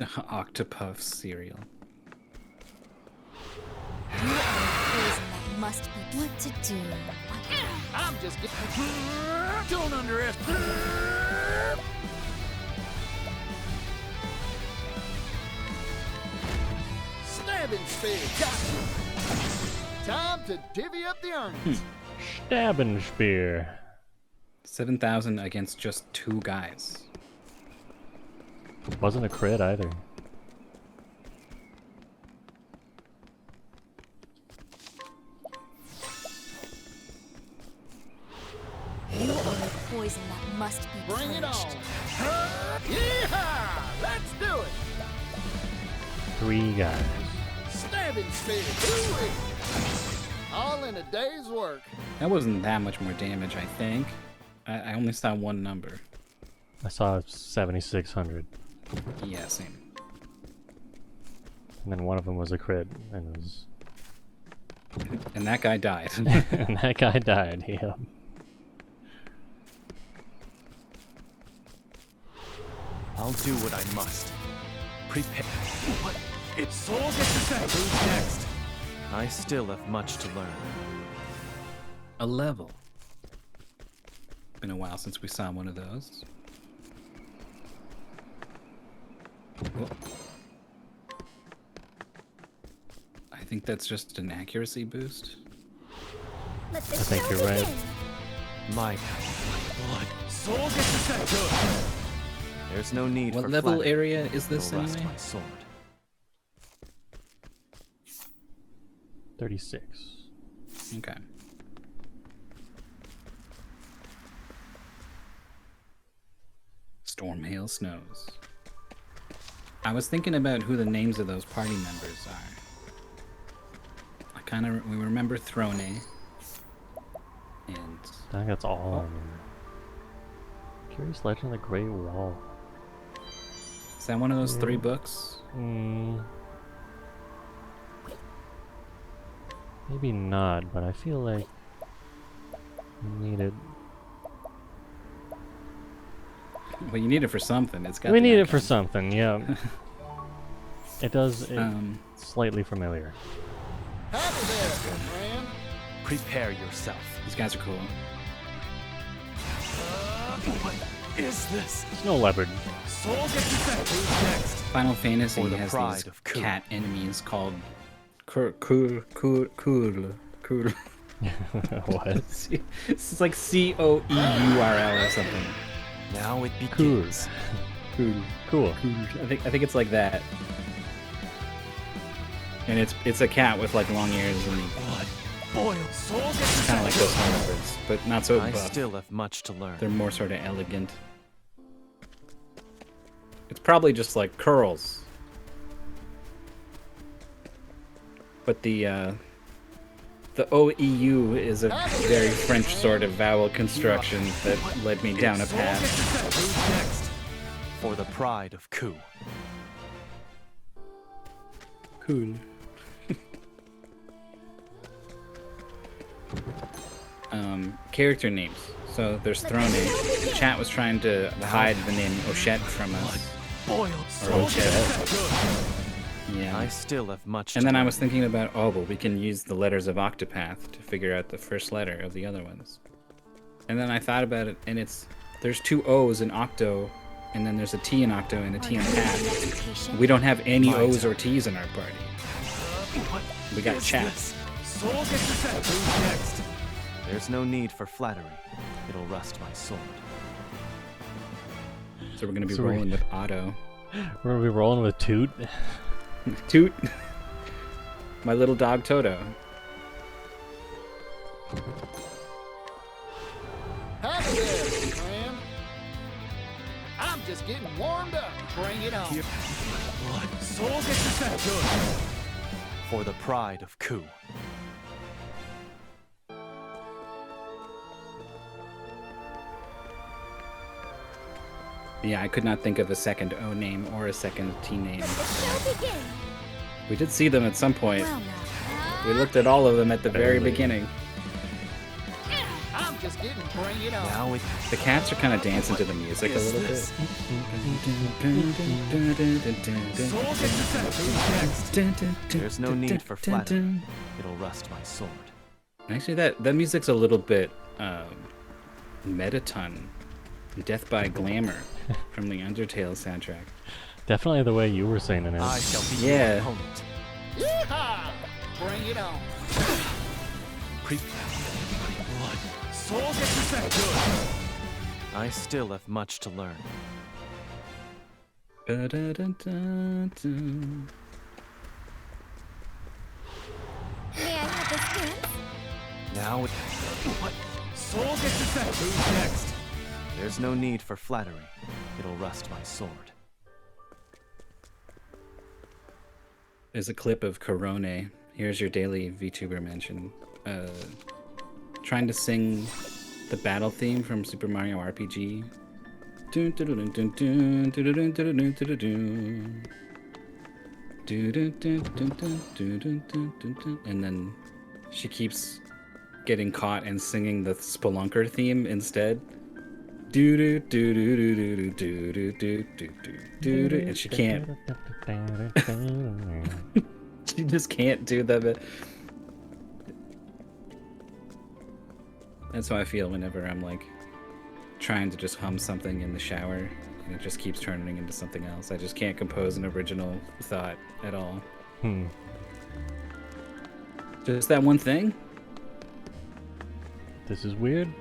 Octopath cereal. You are a poison that must be what to do. I'm just getting. Don't underestimate. Stabbing spear. Gotcha. Time to divvy up the earnings. Stabbing spear. 7,000 against just 2 guys. Wasn't a crit either. You are a poison that must be Bring it on. punished. Yeehaw! Let's do it. 3 guys. Stabbing spear. Ooh-wee. All in a day's work. That wasn't that much more damage, I think. I only saw one number. I saw 7,600. Yeah, same. And then one of them was a crit, and it was... And that guy died. and that guy died, yeah. I'll do what I must. Prepare. What? It's Who's next? I still have much to learn. A level. Been a while since we saw one of those. Oh. I think that's just an accuracy boost. I think you're right. My blood. Good. There's no need What for level flattery. area is this It'll rest anyway? my sword. 36. Okay. Storm, hail, snows. I was thinking about who the names of those party members are. We remember Throne, and I think that's all of them. Curious Legend of the Great Wall. Is that one of those 3 books? Maybe not, but I feel like we need it. Well, you need it for something. It's got. We the need it icon. for something, yeah. It does. It's slightly familiar. Howdy there, friend. Prepare yourself. These guys are cool. What is this? Snow Leopard. Who's next? Final Fantasy For the has pride these of Ku. cat enemies called Cool. What? It's like COEURL or something. Now it begins. Cool. I think it's like that. And it's a cat with like long ears and blood boils. kind of like those snow leopards, but not so I buff. still have much to learn. They're more sort of elegant. It's probably just like curls. But the OEU is a very French sort of vowel construction that led me down a path. Who's next? For the pride of Ku. Cool. Character names. So there's throne names. Chat was trying to hide the name Ochette from us. Or Ochette. Yeah. I still have much. And then I was thinking about, oh, but we can use the letters of Octopath to figure out the first letter of the other ones. And then I thought about it, and there's 2 O's in Octo, and then there's a T in Octo and a T in Path. We don't have any O's or T's in our party. We got Chat. Who's next? There's no need for flattery. It'll rust my sword. So we're gonna be rolling with Otto. We're gonna be rolling with Toot. Toot. My little dog Toto. Howdy there, friend. I'm just getting warmed up. Bring it on. Blood. Soul gets good. For the pride of Ku. Yeah, I could not think of a second O name or a second T name. We did see them at some point. We looked at all of them at the very beginning. I'm just getting bring it on. The cats are kind of dancing to the music a little bit. There's no need for flattery. It'll rust my sword. Actually, that music's a little bit Metaton. Death by Glamour from the Undertale soundtrack. Definitely the way you were saying it. I shall be your opponent. Yeehaw! Bring it on. Blood. Soul gets good. I still have much to learn. May I have this dance? Now with what? Soul gets Who's next? There's no need for flattery. It'll rust my sword. There's a clip of Corone. Here's your daily VTuber mention. Trying to sing the battle theme from Super Mario RPG. And then she keeps getting caught and singing the Spelunker theme instead. And she can't. She just can't do that. That's how I feel whenever I'm like trying to just hum something in the shower and it just keeps turning into something else. I just can't compose an original thought at all. Just that one thing? This is weird.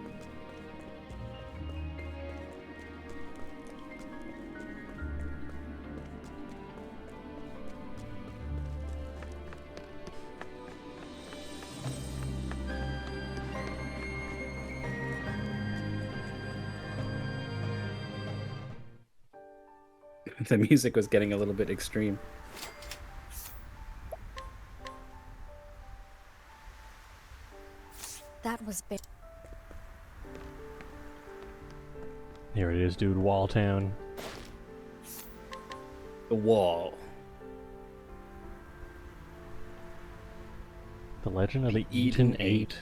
The music was getting a little bit extreme. That was big. Here it is, dude. Walltown. The wall. The Legend of the Eaten Eight.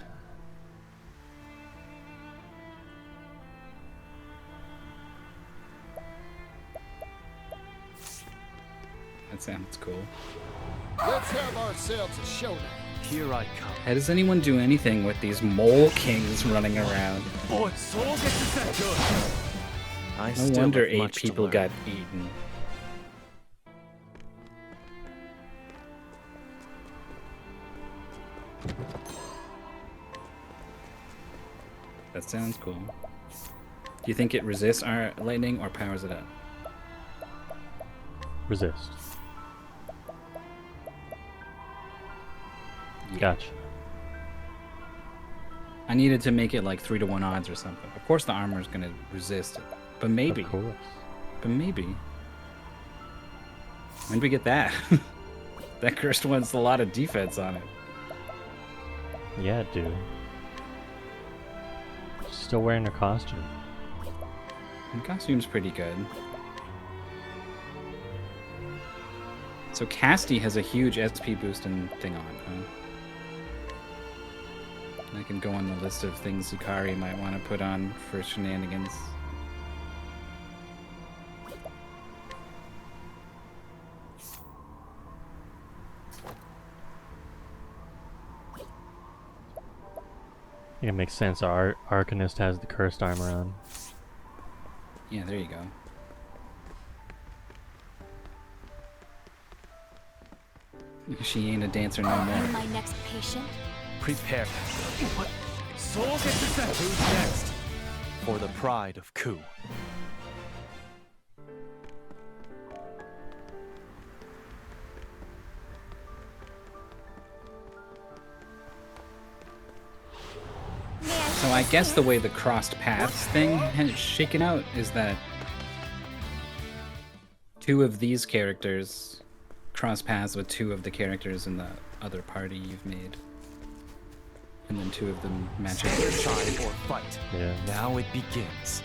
That sounds cool. Let's have ourselves a showdown. Here I come. How does anyone do anything with these mole kings running around? Boy, soul gets good. I No still wonder have 8 much to people learn. got eaten. That sounds cool. Do you think it resists our lightning or powers it up? Resist. Gotcha. I needed to make it like 3-to-1 odds or something. Of course the armor is going to resist it. But maybe. Of course. But maybe. When did we get that? That cursed one's a lot of defense on it. Yeah, dude. She's still wearing her costume. The costume's pretty good. So Casty has a huge SP boosting thing on, huh? I can go on the list of things Yukari might want to put on for shenanigans. I think it makes sense. Our Arcanist has the cursed armor on. Yeah, there you go. She ain't a dancer no more. My next patient? Prepare. What? Soul gets to set. Who's next? For the pride of Ku. So I guess the way the crossed paths thing has shaken out is that two of these characters cross paths with two of the characters in the other party you've made. And then two of them match up. Time or fight. Yeah. Now it begins.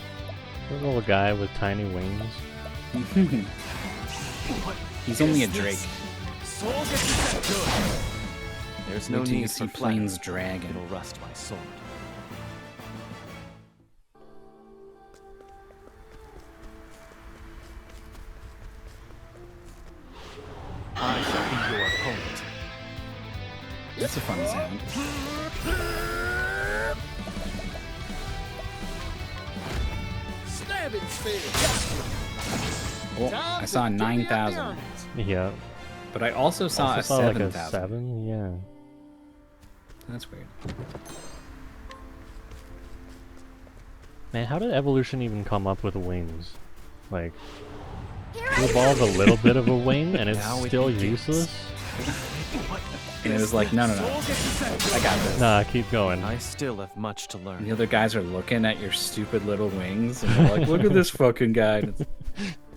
The little guy with tiny wings. He's only a drake. Soul gets to set. Good. There's no Wait till you need see for Plains flattery. Dragon. It'll rust my sword. I shall be your opponent. That's a fun sound. Stabbing spear. Oh, I saw 9,000. Yeah. But I also saw a like a 7,000. 7, yeah. That's weird. Man, how did evolution even come up with wings? Like, you evolve a little bit of a wing and it's Now it still begins. useless? And it was like, no. I got this. Nah, keep going. I still have much to learn. And the other guys are looking at your stupid little wings and they're like, look at this fucking guy. And it's,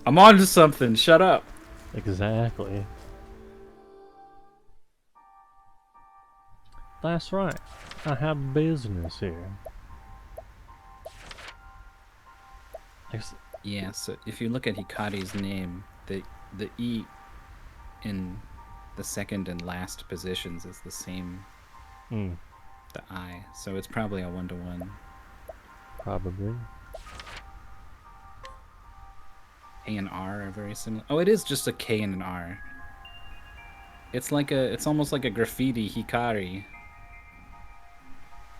I'm on to something, shut up. Exactly. That's right. I have business here. Yeah, so if you look at Hikari's name, the E in the second and last positions is the same. Hmm. The I. So it's probably a 1-to-1. Probably. A and R are very similar. Oh, it is just a K and an R. It's almost like a graffiti Hikari.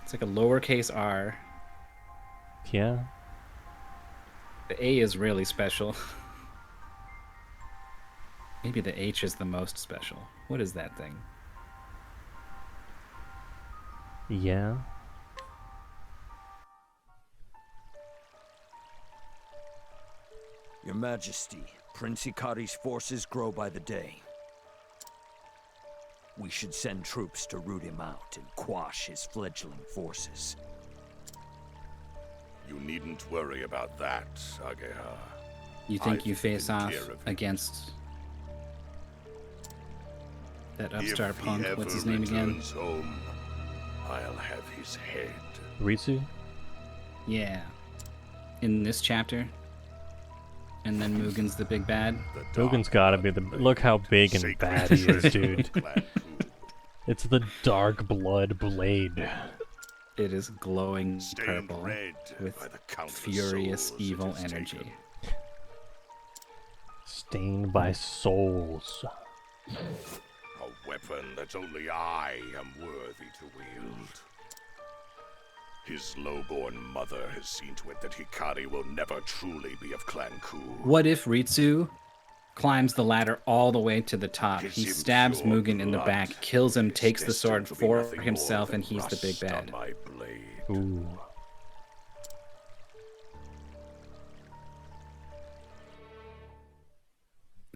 It's like a lowercase R. Yeah. The A is really special. Maybe the H is the most special. What is that thing? Yeah. Your Majesty, Prince Hikari's forces grow by the day. We should send troops to root him out and quash his fledgling forces. You needn't worry about that, Ageha. You think I've you face taken off care of him. against that upstart If he punk? What's his name again? returns home, I'll have his head. Ritsu? Yeah. In this chapter. And then Mugen's the big bad. Mugen's gotta be the... Look how big and bad he is, dude. It's the Dark Blood Blade. It is glowing Stained purple red with by the countless furious souls evil it has energy. taken. Stained by souls. A weapon that only I am worthy to wield. His low-born mother has seen to it that Hikari will never truly be of Clan Ku. What if Ritsu climbs the ladder all the way to the top? He stabs Mugen in the back, kills him, takes the sword for himself, and he's the big bad. Ooh.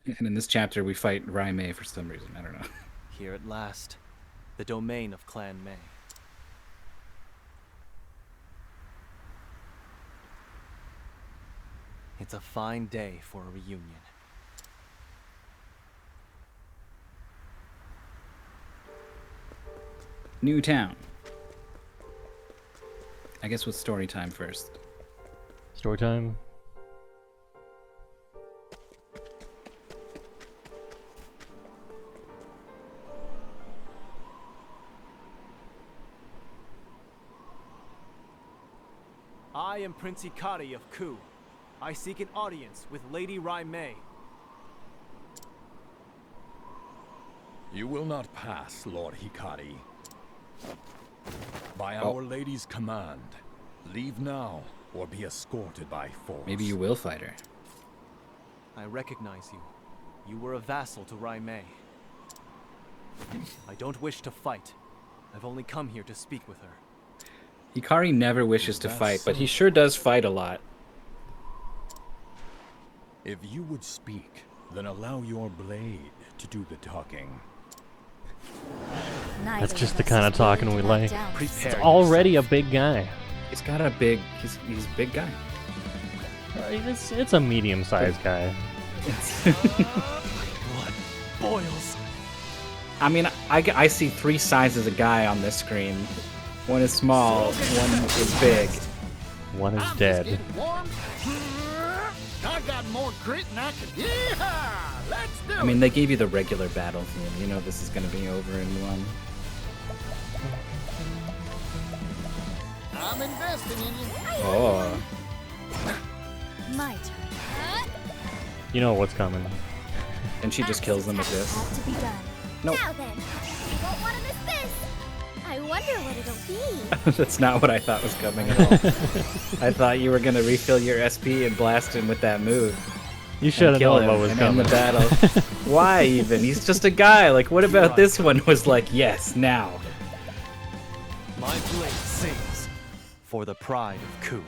And in this chapter, we fight Raimei for some reason. I don't know. Here at last, the domain of Clan Mei. It's a fine day for a reunion. New town. I guess with story time first. Story time. am Prince Hikari of Ku. I seek an audience with Lady Rai Mei. You will not pass, Lord Hikari. By Our Lady's command, leave now or be escorted by force. Maybe you will fight her. I recognize you. You were a vassal to Rai Mei. I don't wish to fight. I've only come here to speak with her. Hikari never wishes to fight, but he sure does fight a lot. If you would speak, then allow your blade to do the talking. That's just the kind of talking we like. It's already a big guy. He's got a big... He's a big guy. It's a medium-sized guy. Blood boils. I mean, I see 3 sizes of guy on this screen. One is small, one is big. One is dead. I got more grit than I can. Yeah, let's do it. I mean, they gave you the regular battle theme. You know this is going to be over in one. I'm investing in you. Oh. My turn. You know what's coming. And she just kills them with this. To be done. Nope. Now then, you won't want to miss this. I wonder what it'll be. That's not what I thought was coming at all. I thought you were going to refill your SP and blast him with that move. You should have known what was and coming. end the battle. Why even? He's just a guy. Like, what about this one was like, yes, now. My blade sings for the pride of Ku.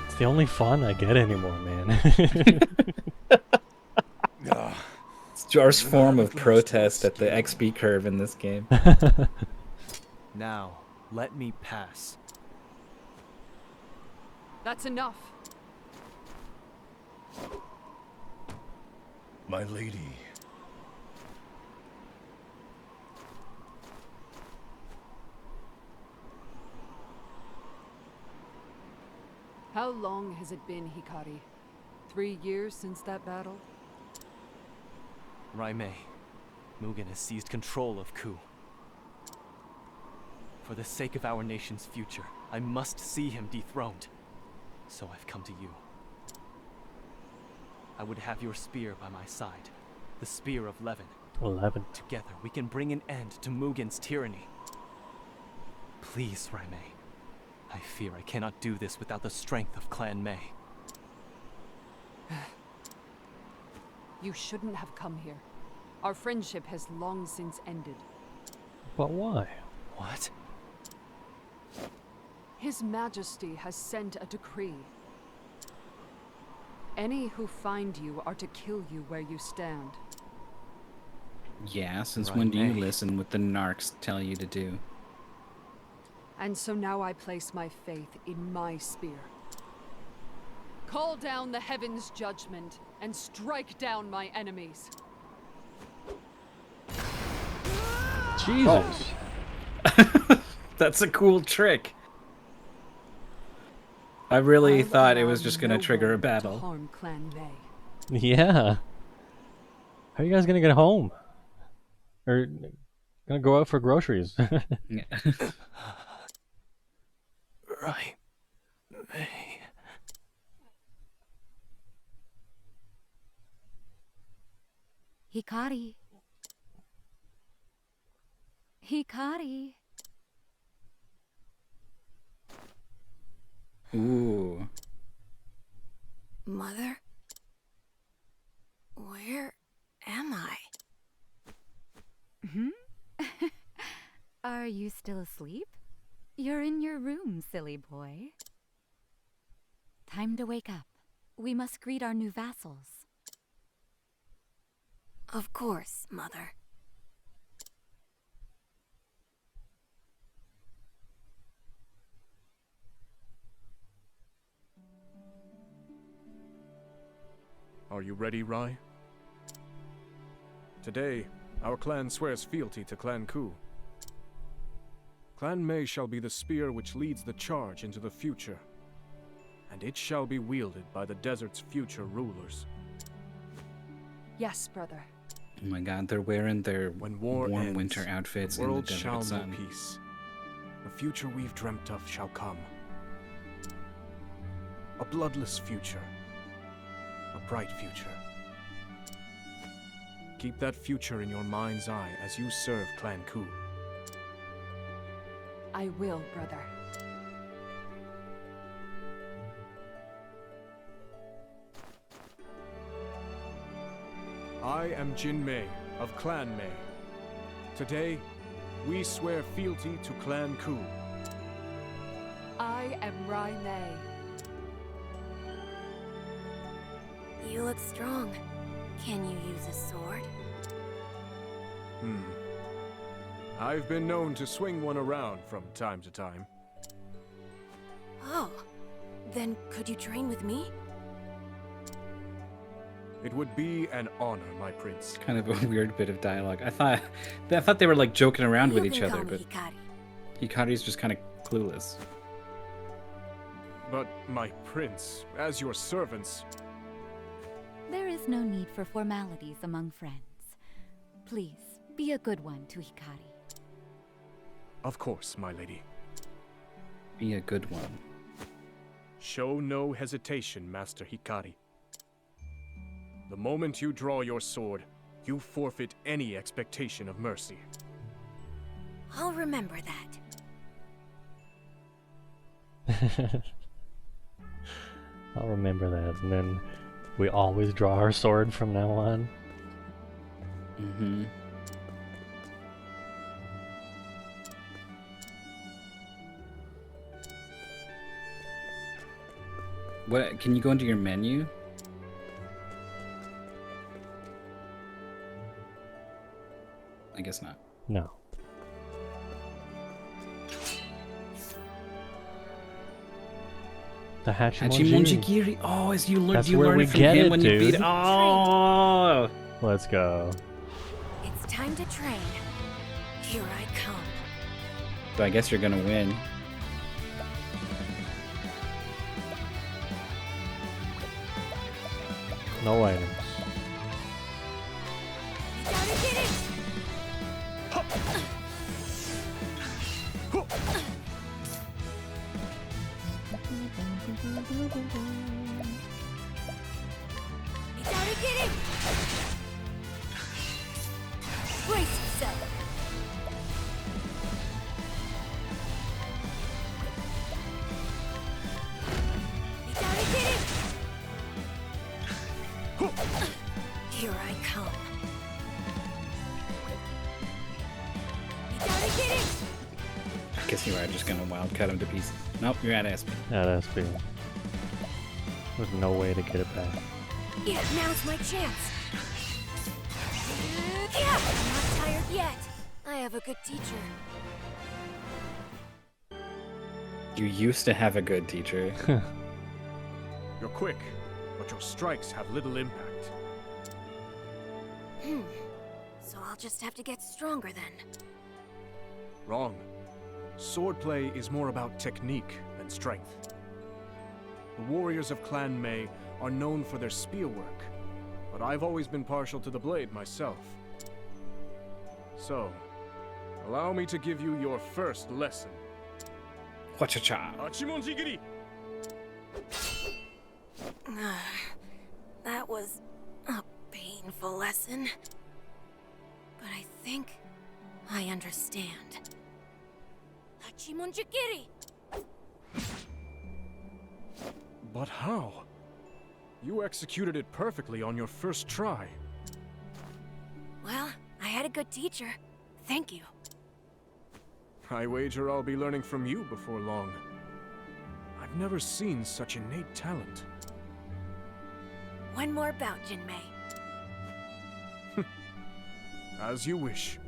It's the only fun I get anymore, man. It's Jar's form of protest at the XP curve in this game. Now, let me pass. That's enough. My lady. How long has it been, Hikari? 3 years since that battle? Rai Mei, Mugen has seized control of Ku. For the sake of our nation's future, I must see him dethroned. So I've come to you. I would have your spear by my side, the spear of Levin. 11. Together we can bring an end to Mugen's tyranny. Please, Rai Mei. I fear I cannot do this without the strength of Clan Mei. You shouldn't have come here. Our friendship has long since ended. But why? What? His Majesty has sent a decree. Any who find you are to kill you where you stand. Yeah, since Rai when do you Mei. listen what the narcs tell you to do? And so now I place my faith in my spear. Call down the heavens' judgment and strike down my enemies. Jesus. That's a cool trick. I really thought it was just gonna trigger a battle. Harm Clan Mei. Yeah. How are you guys gonna get home? Or gonna go out for groceries? Rai Mei. Hikari. Hikari. Ooh. Mother? Where am I? Hmm? Are you still asleep? You're in your room, silly boy. Time to wake up. We must greet our new vassals. Of course, Mother. Are you ready, Rai? Today, our clan swears fealty to Clan Ku. Clan Mei shall be the spear which leads the charge into the future, and it shall be wielded by the desert's future rulers. Yes, brother. Oh my god, they're wearing their When war warm ends, winter outfits the in the world desert shall know sun. peace. the future we've dreamt of shall come. A bloodless future. A bright future. Keep that future in your mind's eye as you serve Clan Ku. I will, brother. I am Jin Mei of Clan Mei. Today, we swear fealty to Clan Ku. I am Rai Mei. You look strong. Can you use a sword? I've been known to swing one around from time to time. Oh, then could you train with me? It would be an honor, my prince. Kind of a weird bit of dialogue. I thought they were like joking around with each other, but Hikari's just kind of clueless. But, my prince, as your servants... There is no need for formalities among friends. Please, be a good one to Hikari. Of course, my lady. Be a good one. Show no hesitation, Master Hikari. The moment you draw your sword, you forfeit any expectation of mercy. I'll remember that. I'll remember that, and then we always draw our sword from now on. Mm-hmm. What? Can you go into your menu? I guess not. No. The Hachimonjigiri. Oh, as you learn, That's you where learn we it from get him it, when you beat it. dude. Oh! Let's go. It's time to train. Here I come. So I guess you're gonna win. No items. Gotta get it! You gotta get it! Brace yourself! You gotta get it! Here I come. You gotta get it! I guess you are just gonna wildcat him to pieces. Nope, you're at SP. At SP. There's no way to get it back. Yeah, now's my chance. Yeah, I'm not tired yet. I have a good teacher. You used to have a good teacher. You're quick, but your strikes have little impact. So I'll just have to get stronger then. Wrong. Swordplay is more about technique than strength. The warriors of Clan Mei are known for their spear work, but I've always been partial to the blade myself. So, allow me to give you your first lesson. Cha-cha-cha. Hachimonjigiri! That was a painful lesson. But I think I understand. Hachimonjigiri! But how? You executed it perfectly on your first try. Well, I had a good teacher. Thank you. I wager I'll be learning from you before long. I've never seen such innate talent. One more bout, Jinmei. As you wish.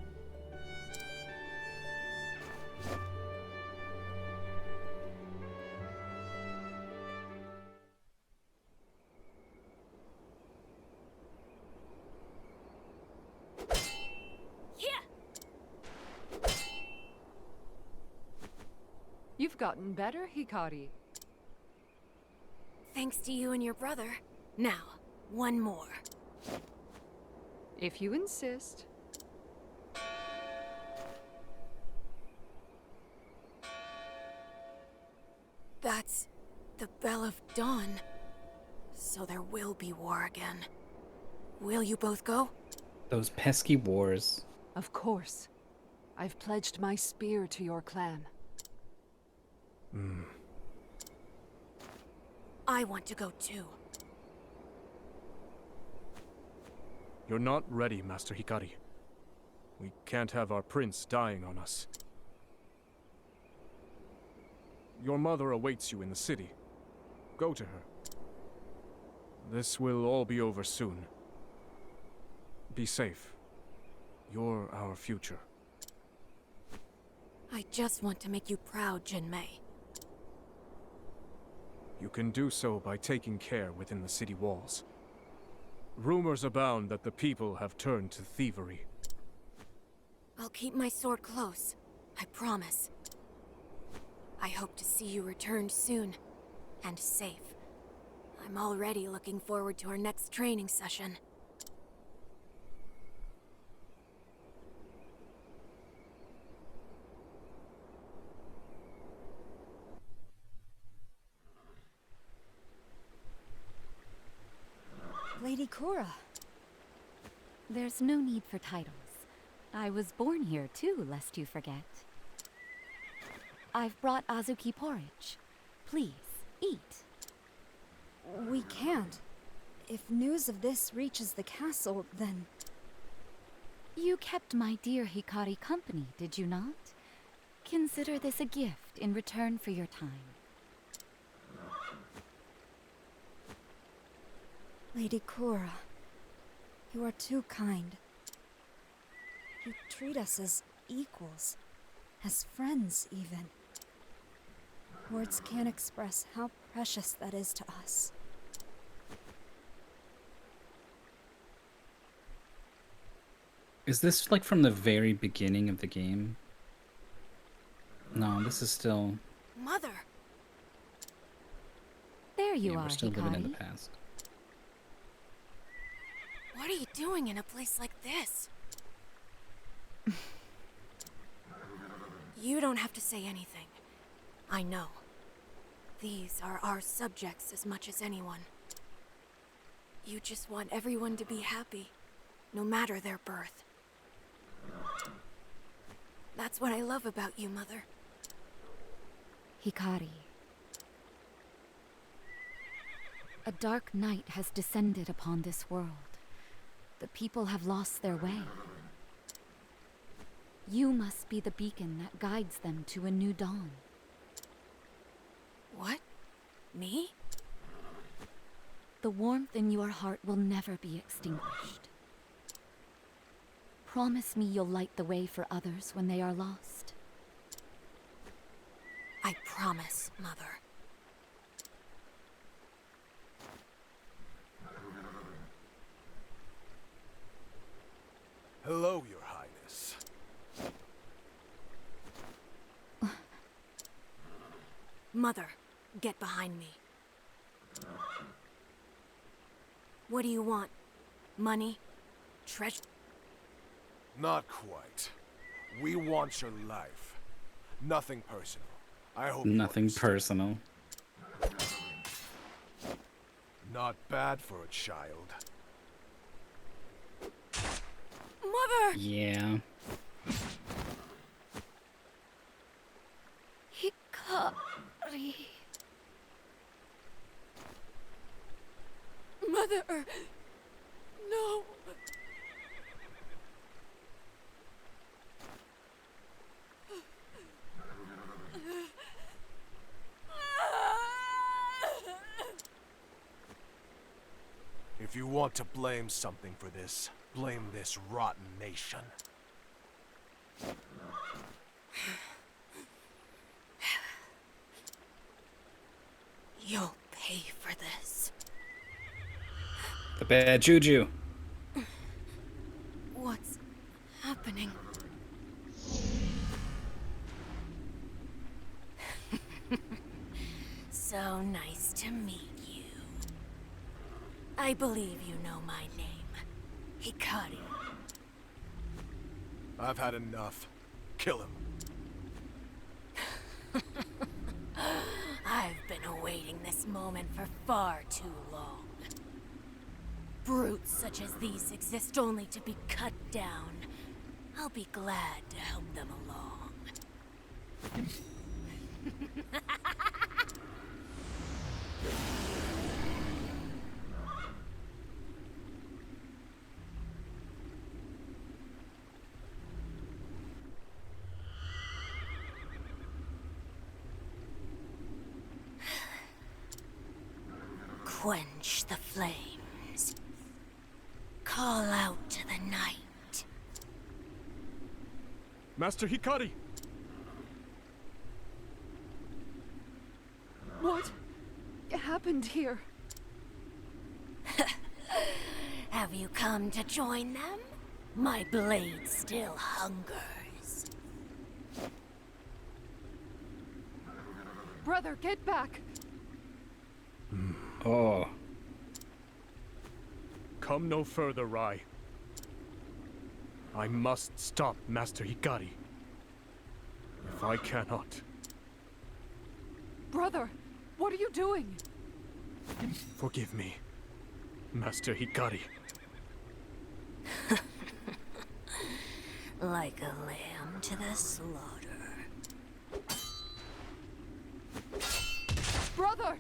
You've gotten better, Hikari. Thanks to you and your brother. Now, one more. If you insist. spell of dawn. So there will be war again. Will you both go? Those pesky wars. Of course. I've pledged my spear to your clan. I want to go too. You're not ready, Master Hikari. We can't have our prince dying on us. Your mother awaits you in the city. Go to her. This will all be over soon. Be safe. You're our future. I just want to make you proud, Jinmei. You can do so by taking care within the city walls. Rumors abound that the people have turned to thievery. I'll keep my sword close. I promise. I hope to see you returned soon. And safe. I'm already looking forward to our next training session. Lady Cora. There's no need for titles. I was born here too, lest you forget. I've brought Azuki porridge. Please, eat. We can't. If news of this reaches the castle, then... You kept my dear Hikari company, did you not? Consider this a gift in return for your time. Lady Cora, you are too kind. You treat us as equals, as friends even. Words can't express how precious that is to us. Is this like from the very beginning of the game? No, this is still... Mother! There you are, we're still Hikari. living in the past. What are you doing in a place like this? You don't have to say anything. I know. These are our subjects as much as anyone. You just want everyone to be happy, no matter their birth. That's what I love about you, Mother. Hikari. A dark night has descended upon this world. The people have lost their way. You must be the beacon that guides them to a new dawn. What? Me? The warmth in your heart will never be extinguished. Promise me you'll light the way for others when they are lost. I promise, Mother. Hello, Your Highness. Mother, get behind me. What do you want? Money? Treasure? Not quite. We want your life. Nothing personal. I hope Nothing personal. Not bad for a child. Mother! Yeah. Hikari. Mother! No! If you want to blame something for this, blame this rotten nation. You'll pay for this. The bad juju. What's happening? So nice to meet you. I believe you know my name. Hikari. I've had enough. Kill him. I've been awaiting this moment for far too long. Brutes such as these exist only to be cut down. I'll be glad to help them along. Quench the flames. Call out to the night. Master Hikari! What happened here? Have you come to join them? My blade still hungers. Brother, get back! Oh. Come no further, Rai. I must stop Master Hikari. If I cannot... Brother, what are you doing? Forgive me, Master Hikari. Like a lamb to the slaughter. Brother!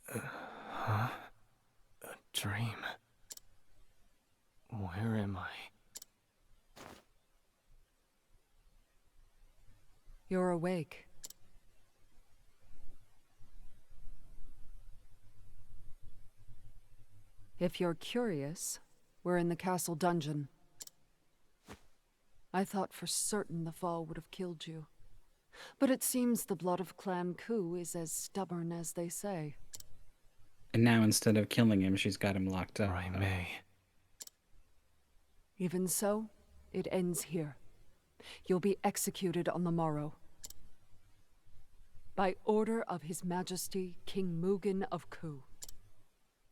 Huh? A dream. Where am I? You're awake. If you're curious, we're in the castle dungeon. I thought for certain the fall would have killed you. But it seems the blood of Clan Ku is as stubborn as they say. And now instead of killing him, she's got him locked up. I may. Even so, it ends here. You'll be executed on the morrow. By order of His Majesty, King Mugen of Ku.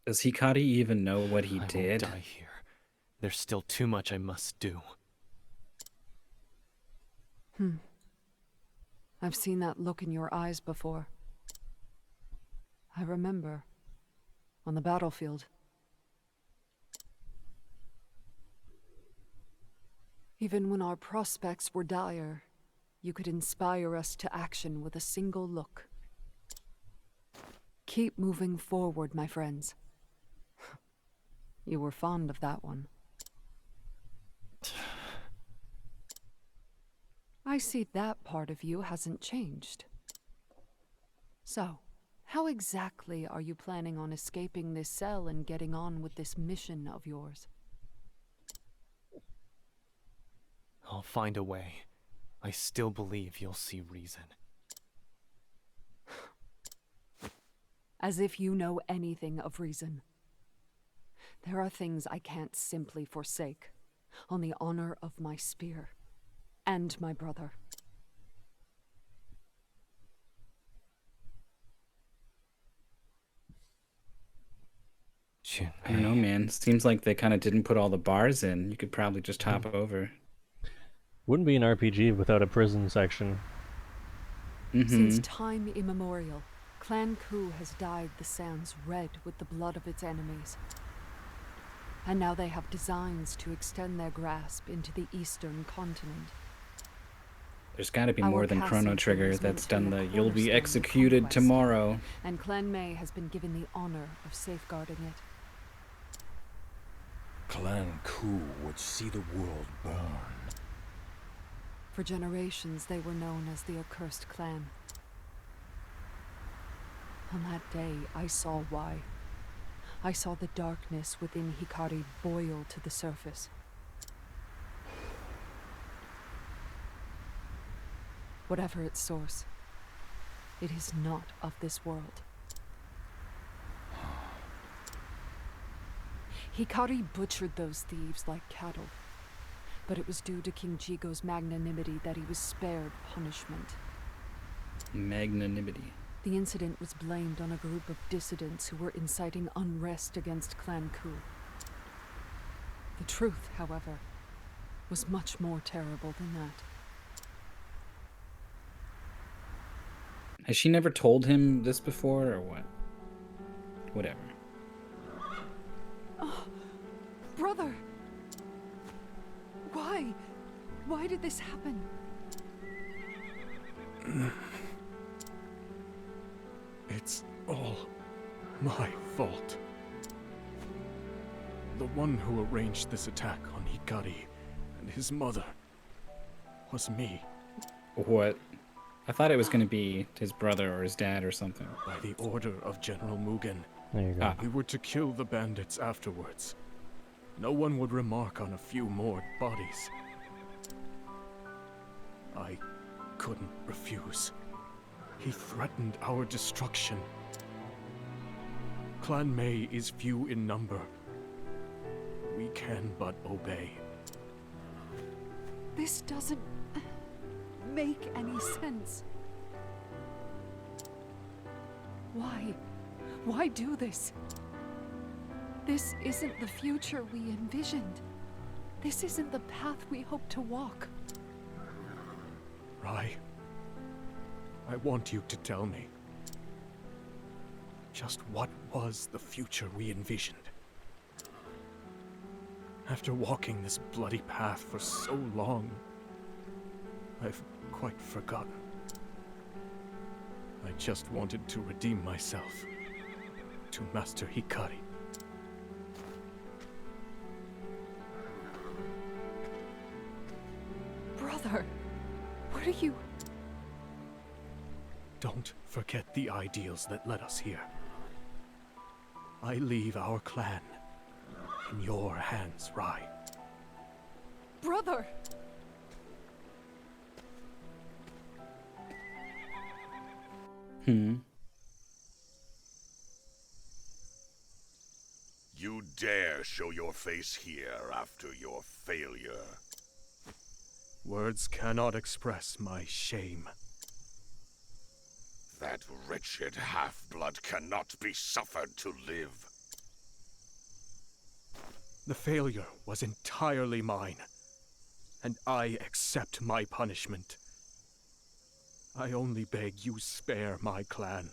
Does Hikari even know what he I did? won't die here. There's still too much I must do. I've seen that look in your eyes before. I remember. On the battlefield. Even when our prospects were dire, you could inspire us to action with a single look. Keep moving forward, my friends. You were fond of that one. I see that part of you hasn't changed. So, how exactly are you planning on escaping this cell and getting on with this mission of yours? I'll find a way. I still believe you'll see reason. As if you know anything of reason. There are things I can't simply forsake, on the honor of my spear, and my brother. I don't know, man. Seems like they kind of didn't put all the bars in. You could probably just hop over. Wouldn't be an RPG without a prison section. Since time immemorial, Clan Ku has dyed the sands red with the blood of its enemies. And now they have designs to extend their grasp into the eastern continent. There's got to be more Our than castle Chrono Trigger is meant that's to be done a the "you'll be cornerstone of executed conquest, tomorrow." And Clan May has been given the honor of safeguarding it. Clan Ku would see the world burn. For generations, they were known as the Accursed Clan. On that day, I saw why. I saw the darkness within Hikari boil to the surface. Whatever its source, it is not of this world. Hikari butchered those thieves like cattle, but it was due to King Jigo's magnanimity that he was spared punishment. Magnanimity. The incident was blamed on a group of dissidents who were inciting unrest against Clan Ku. The truth, however, was much more terrible than that. Has she never told him this before, or what? Whatever. Oh, brother! Why? Why did this happen? It's all my fault. The one who arranged this attack on Hikari and his mother was me. What? I thought it was going to be his brother or his dad or something. By the order of General Mugen. There you go. We were to kill the bandits afterwards. No one would remark on a few more bodies. I couldn't refuse. He threatened our destruction. Clan Mei is few in number. We can but obey. This doesn't make any sense. Why? Why do this? This isn't the future we envisioned. This isn't the path we hoped to walk. Rai, I want you to tell me. Just what was the future we envisioned? After walking this bloody path for so long, I've quite forgotten. I just wanted to redeem myself to Master Hikari. Brother, what are you... Don't forget the ideals that led us here. I leave our clan in your hands, Rai. Brother! You dare show your face here after your failure. Words cannot express my shame. That wretched half-blood cannot be suffered to live. The failure was entirely mine, and I accept my punishment. I only beg you spare my clan.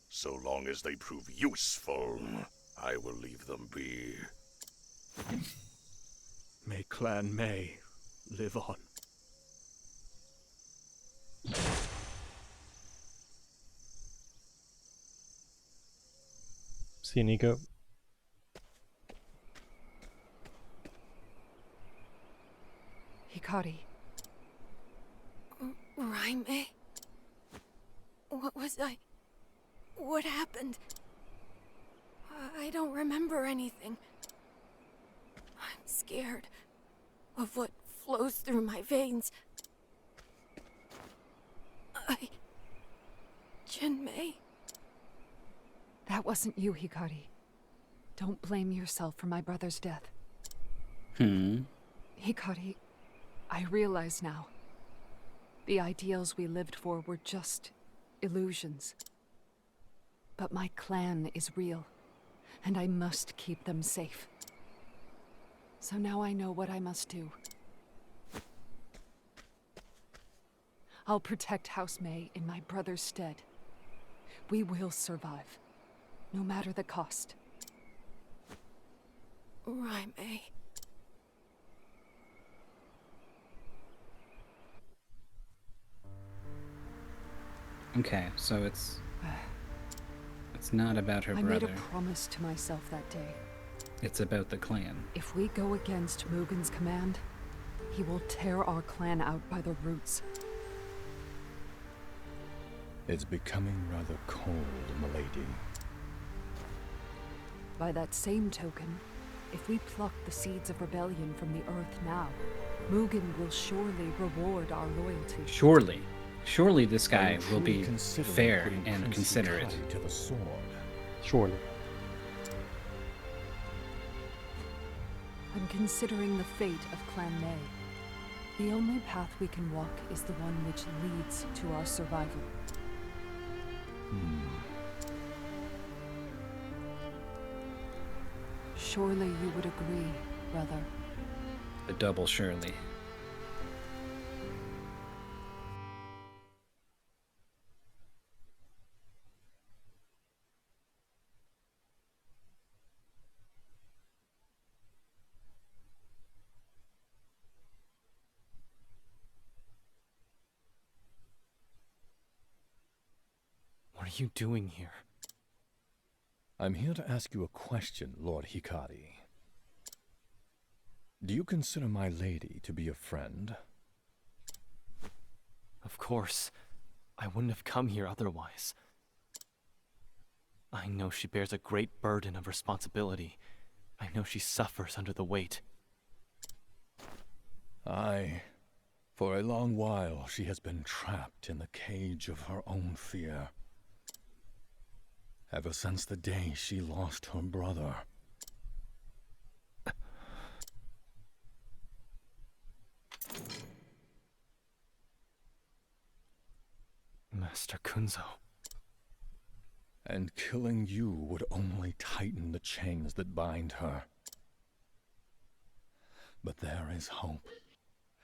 So long as they prove useful, I will leave them be. May Clan Mei live on. See you, Nico. Hikari. Raime? What was I... What happened? I don't remember anything. I'm scared of what flows through my veins. Jinmei? That wasn't you, Hikari. Don't blame yourself for my brother's death. Hikari, I realize now. The ideals we lived for were just illusions. But my clan is real, and I must keep them safe. So now I know what I must do. I'll protect House Mei in my brother's stead. We will survive, no matter the cost. Raime. Okay, so it's not about her I brother. made a promise to myself that day. It's about the clan. If we go against Mugen's command, he will tear our clan out by the roots. It's becoming rather cold, milady. By that same token, if we pluck the seeds of rebellion from the earth now, Mugen will surely reward our loyalty. Surely this guy will be fair and considerate. To the sword. Surely. I'm considering the fate of Clan Mei. The only path we can walk is the one which leads to our survival. Surely you would agree, brother. The double surely. What are you doing here? I'm here to ask you a question, Lord Hikari. Do you consider my lady to be a friend? Of course. I wouldn't have come here otherwise. I know she bears a great burden of responsibility. I know she suffers under the weight. Aye. For a long while, she has been trapped in the cage of her own fear. Ever since the day she lost her brother. Master Kunzo. And killing you would only tighten the chains that bind her. But there is hope.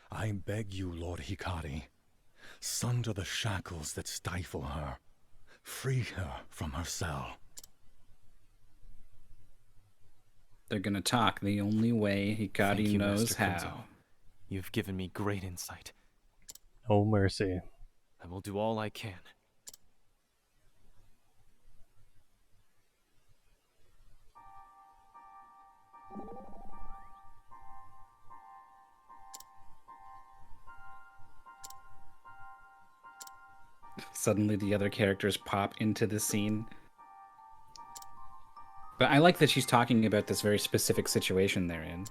I beg you, Lord Hikari, sunder the shackles that stifle her. Free her from her cell. They're gonna talk the only way Hikari knows how. Kunzo. You've given me great insight. Oh, mercy. I will do all I can. Suddenly the other characters pop into the scene. But I like that she's talking about this very specific situation they're in.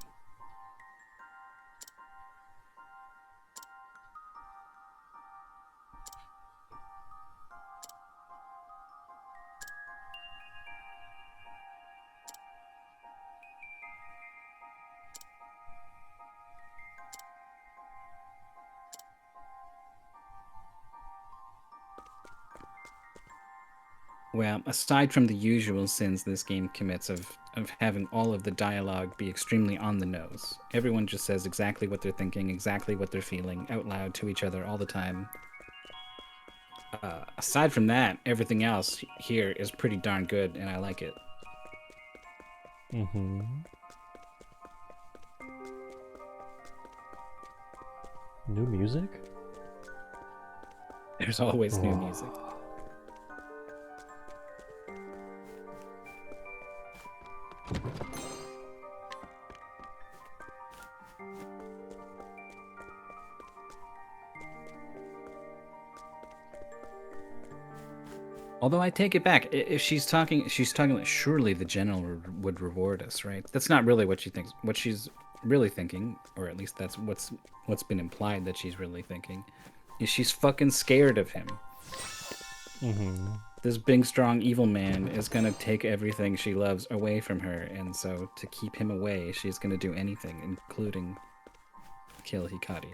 Well, aside from the usual sins this game commits of having all of the dialogue be extremely on the nose, everyone just says exactly what they're thinking, exactly what they're feeling, out loud to each other all the time. Aside from that, everything else here is pretty darn good, and I like it. Mm-hmm. New music? There's always new music. Although I take it back, if she's talking like, surely the general would reward us, right? That's not really what she thinks. What she's really thinking, or at least that's what's been implied that she's really thinking, is she's fucking scared of him. Mm-hmm. This big, strong, evil man is gonna take everything she loves away from her, and so to keep him away, she's gonna do anything, including kill Hikari.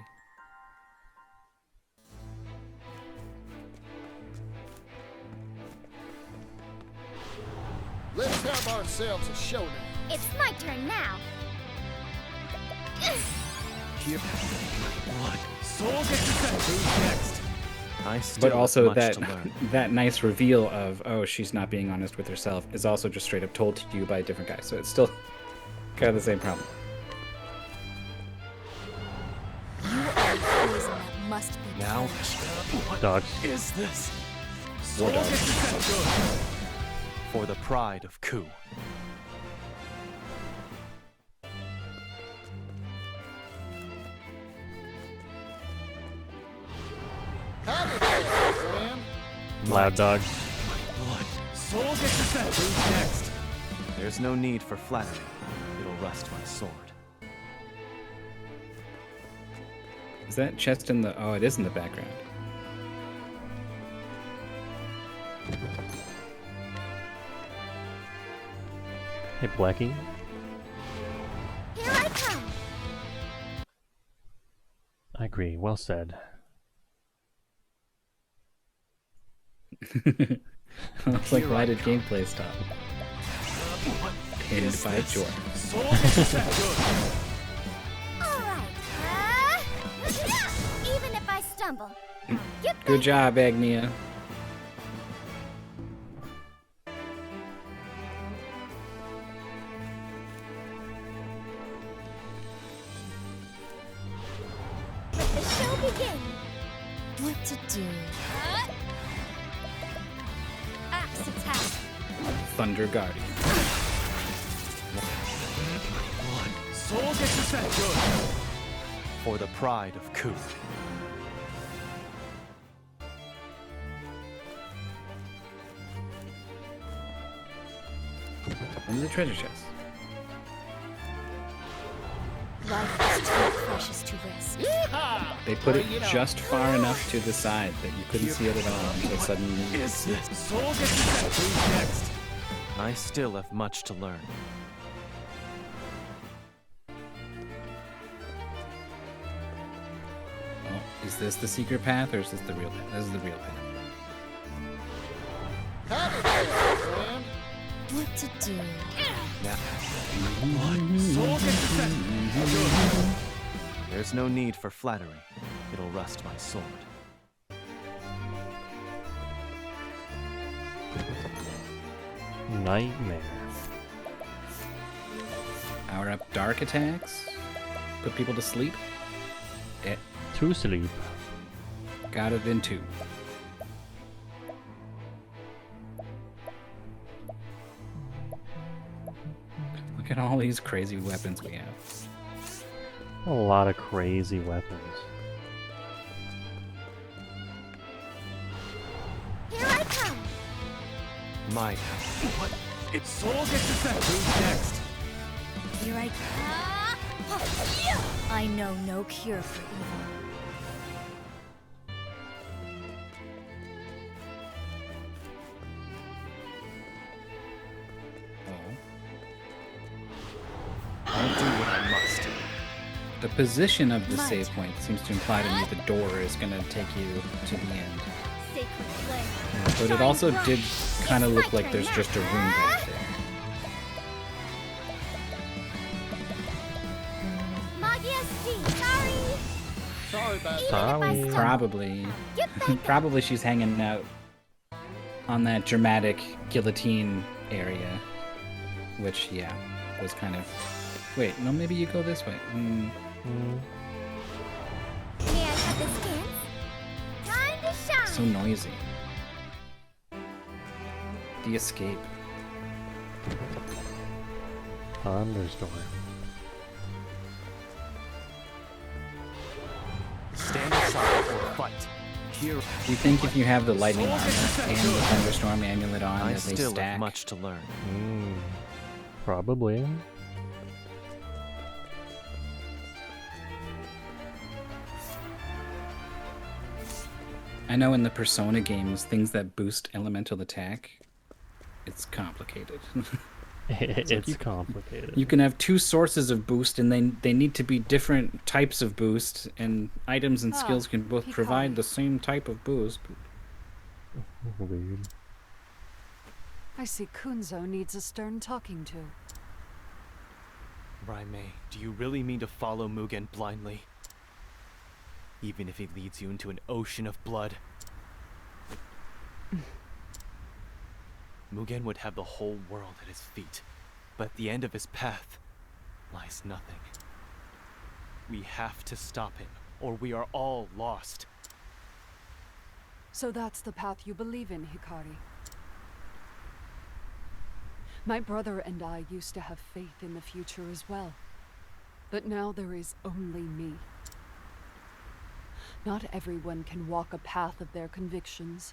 Let's have ourselves a showdown. It's my turn now. Here, blood. Soul gets who's next? I still But also have much to learn. that nice reveal of, oh, she's not being honest with herself is also just straight up told to you by a different guy. So it's still kind of the same problem. You are the poison that must be Now, what Dog. is this? War Soul dog. gets good. For the pride of Ku. Howdy there, friend. Loud dog. Blood. Soul gets who's next? There's no need for flattery. It'll rust my sword. Is that chest in the... Oh, it is in the background. Hey, Blackie. Here I come. I agree. Well said. It's like, why did gameplay stop? pinned by Joy. Alright. Even if I stumble. Good job, Agnia. Let the show begin. What to do? Axe attack. Thunder Guardian. For the pride of Ku. Into the treasure chest. Life is too precious to risk. They put it just far enough to the side that you couldn't see it at all until suddenly. Who's next? I still have much to learn. Oh, is this the secret path or is this the real path? This is the real path. Howdy there, friend. What to do? There's no need for flattery. It'll rust my sword. Nightmare. Power up dark attacks. Put people to sleep. To sleep. Got it in 2. Look at all these crazy weapons we have. A lot of crazy weapons. Here I come. My. What? It's Soul gets to set. Who's next? Here I come. I know no cure for evil. I'll do what I must. The position of the save point seems to imply to me the door is going to take you to the end. But it also did kind of look like there's just a room back there. Sorry about Sorry. Probably she's hanging out on that dramatic guillotine area, which, yeah, was kind of... Wait, no, maybe you go this way. May I have this dance? Time to shine. So noisy. The escape. Thunderstorm. Stand aside or fight. Here. Do you think if you have the lightning armor and the thunderstorm amulet on, I that they still stack? have much to learn. Probably. I know in the Persona games, things that boost elemental attack, it's complicated. It's complicated. You can have 2 sources of boost, and they need to be different types of boost, and items and skills can both provide the same type of boost. Weird. I see Kunzo needs a stern talking to. Raimei, do you really mean to follow Mugen blindly? Even if he leads you into an ocean of blood? Mugen would have the whole world at his feet, but at the end of his path lies nothing. We have to stop him, or we are all lost. So that's the path you believe in, Hikari. My brother and I used to have faith in the future as well. But now there is only me. Not everyone can walk a path of their convictions.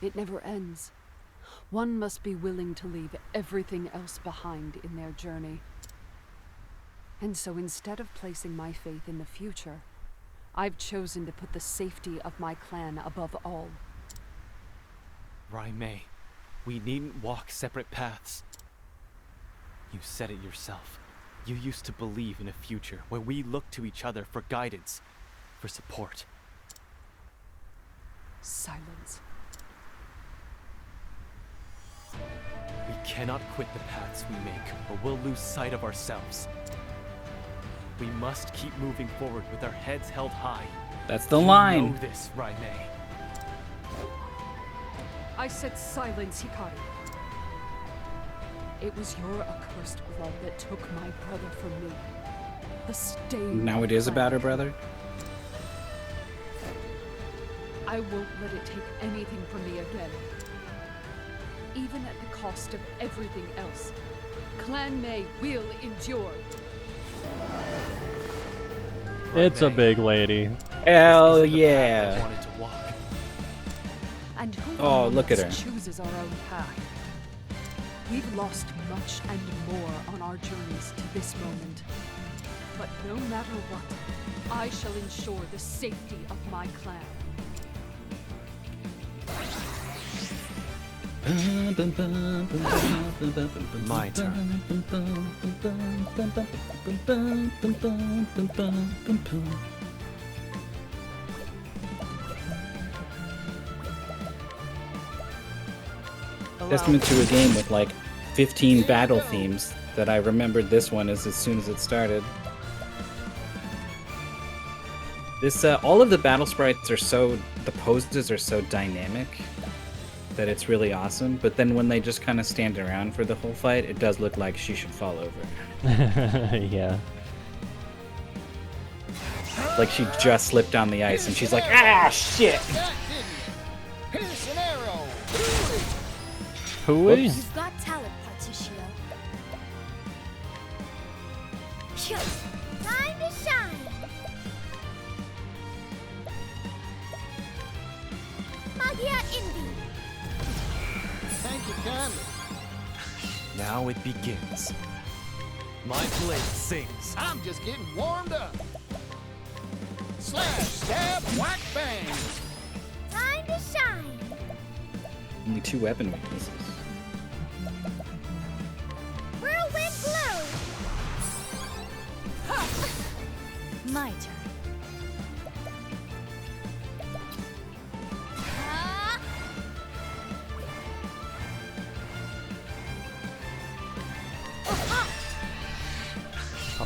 It never ends. One must be willing to leave everything else behind in their journey. And so instead of placing my faith in the future, I've chosen to put the safety of my clan above all. Raimei, we needn't walk separate paths. You said it yourself. You used to believe in a future where we look to each other for guidance, for support. Silence. We cannot quit the paths we make, or we'll lose sight of ourselves. We must keep moving forward with our heads held high. That's the You line. know this, Raimei. I said silence, Hikari. It was your accursed blood that took my brother from me. The stain. Now it is about her brother? I won't let it take anything from me again. Even at the cost of everything else. Clan May will endure. It's a big lady. Hell yeah. And who Oh, among look at us her. chooses our own path? We've lost much and more on our journeys to this moment. But no matter what, I shall ensure the safety of my clan. My turn. Testament to a game with like 15 battle themes that I remembered this one as soon as it started. This all of the battle sprites are the poses are so dynamic that it's really awesome, but then when they just kind of stand around for the whole fight, it does look like she should fall over. Yeah. Like she just slipped on the ice and she's like, ah, shit! Here's an arrow. Hooey? You've got talent, Particio. Time to shine. Magia Invi. Thank you kindly. Now it begins. My blade sings. I'm just getting warmed up. Slash, stab, whack, bang. Time to shine. Only 2 weapon weaknesses. Whirlwind blow. My turn.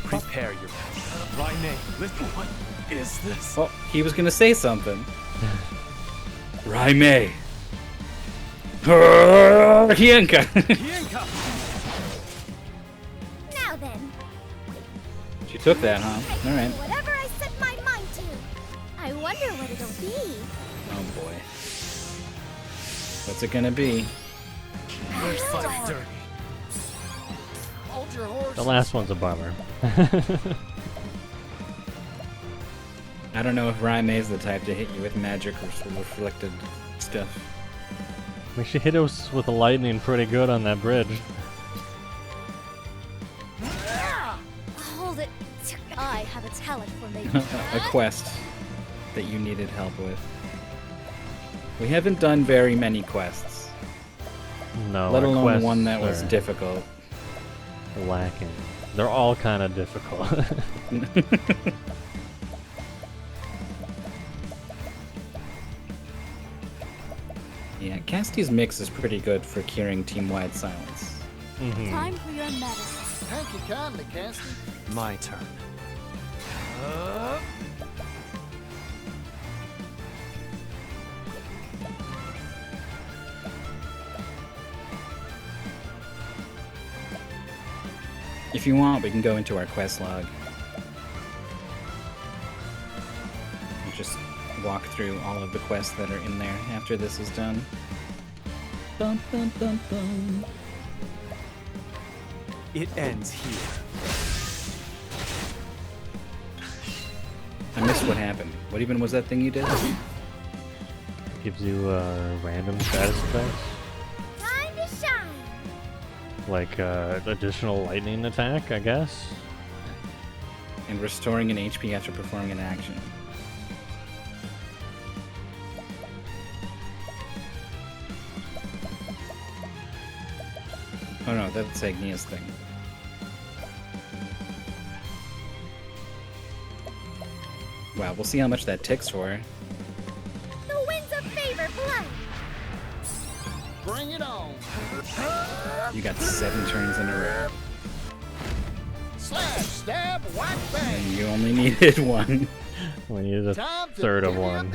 Prepare your Raimei, listen, what is this? Oh, he was gonna say something. Raimei. Hienka. Now then. She took that, huh? All right. Whatever I set my mind to. I wonder what it'll be. Oh boy. What's it gonna be? Hold your horse. The last one's a bummer. I don't know if Raimei's the type to hit you with magic or reflected stuff. I mean, she hit us with the lightning pretty good on that bridge. Hold it. I have a talent for making A quest that you needed help with. We haven't done very many quests. No, Let our alone quests one that was are difficult. Lacking. They're all kind of difficult. Yeah, Casti's mix is pretty good for curing team-wide silence. Time for your medicine. Thank you kindly, Cassie. My turn. If you want, we can go into our quest log. And just walk through all of the quests that are in there after this is done. Bum, bum, bum, bum. It ends here. I missed what happened. What even was that thing you did? Gives you random status effects. Time to shine. Like additional lightning attack, I guess. And restoring an HP after performing an action. Oh no, that's Agnia's thing. Wow, we'll see how much that ticks for. The winds of favor blow. Bring bring it on. You got 7 turns in a row. Slash, stab, whack, bang. And you only needed 1. We needed a third of one.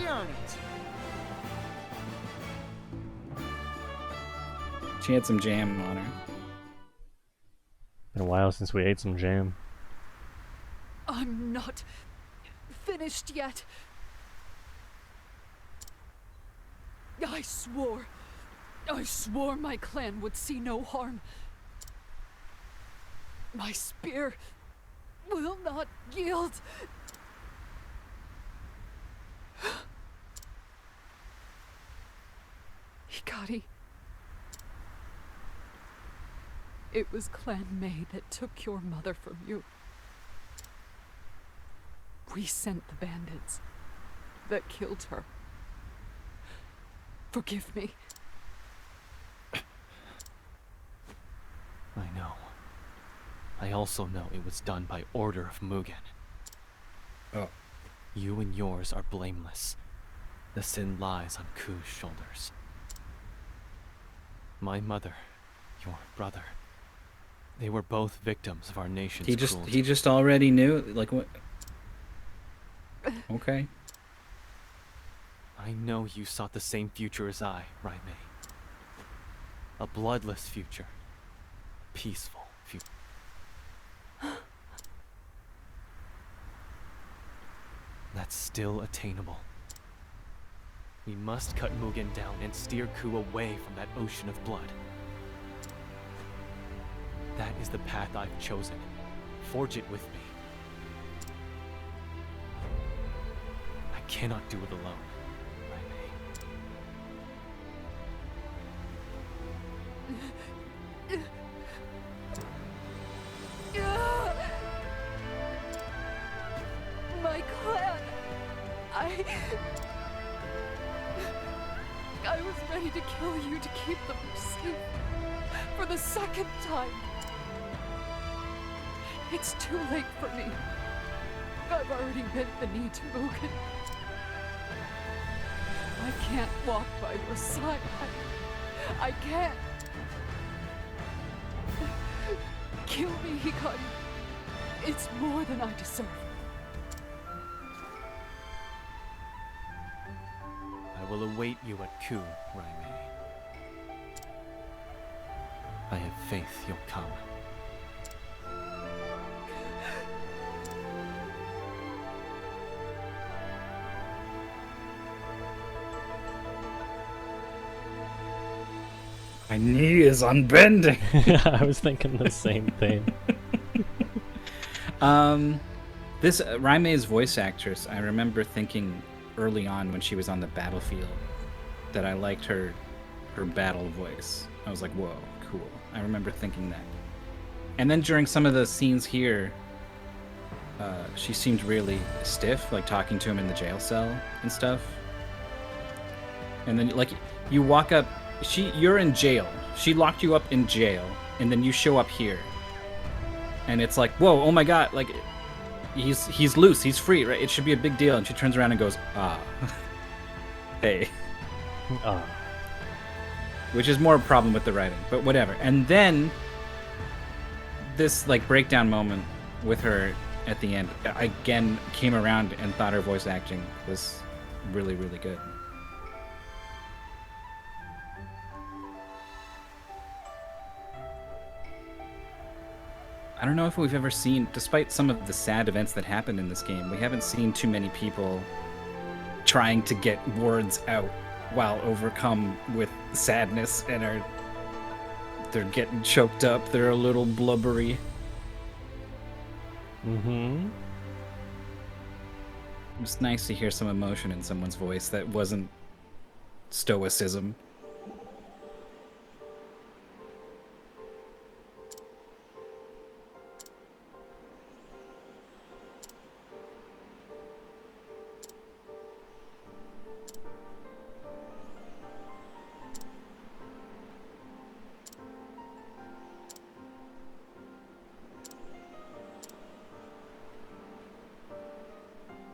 She had some jam on her. Been a while since we ate some jam. I'm not finished yet. I swore my clan would see no harm. My spear will not yield. Hikari. It was Clan May that took your mother from you. We sent the bandits that killed her. Forgive me. I know. I also know it was done by order of Mugen. Oh. You and yours are blameless. The sin lies on Ku's shoulders. My mother, your brother, they were both victims of our nation's cruelty. He just already knew, like, what? Okay. I know you sought the same future as I, Raimei. A bloodless future. Peaceful future. That's still attainable. We must cut Mugen down and steer Ku away from that ocean of blood. That is the path I've chosen. Forge it with me. I cannot do it alone. My clan. I was ready to kill you to keep them safe. For the second time. It's too late for me. I've already bent the knee to Mugen. I can't walk by your side. I can't. Kill me, Hikari. It's more than I deserve. I will await you at Ku, Raimei. I have faith you'll come. My knee is unbending. I was thinking the same thing. This Raimei's voice actress, I remember thinking early on when she was on the battlefield that I liked her battle voice. I was like, whoa, cool. I remember thinking that. And then during some of the scenes here, she seemed really stiff, like talking to him in the jail cell and stuff. And then, like, you walk up, you're in jail. She locked you up in jail, and then you show up here. And it's like, whoa, oh my god, like, he's loose, he's free, right? It should be a big deal. And she turns around and goes, ah. Hey. Ah. Which is more a problem with the writing, but whatever. And then, this, like, breakdown moment with her at the end, I again came around and thought her voice acting was really, really good. I don't know if we've ever seen, despite some of the sad events that happened in this game, we haven't seen too many people trying to get words out while overcome with sadness and they're getting choked up, they're a little blubbery. Mm-hmm. It's nice to hear some emotion in someone's voice that wasn't stoicism.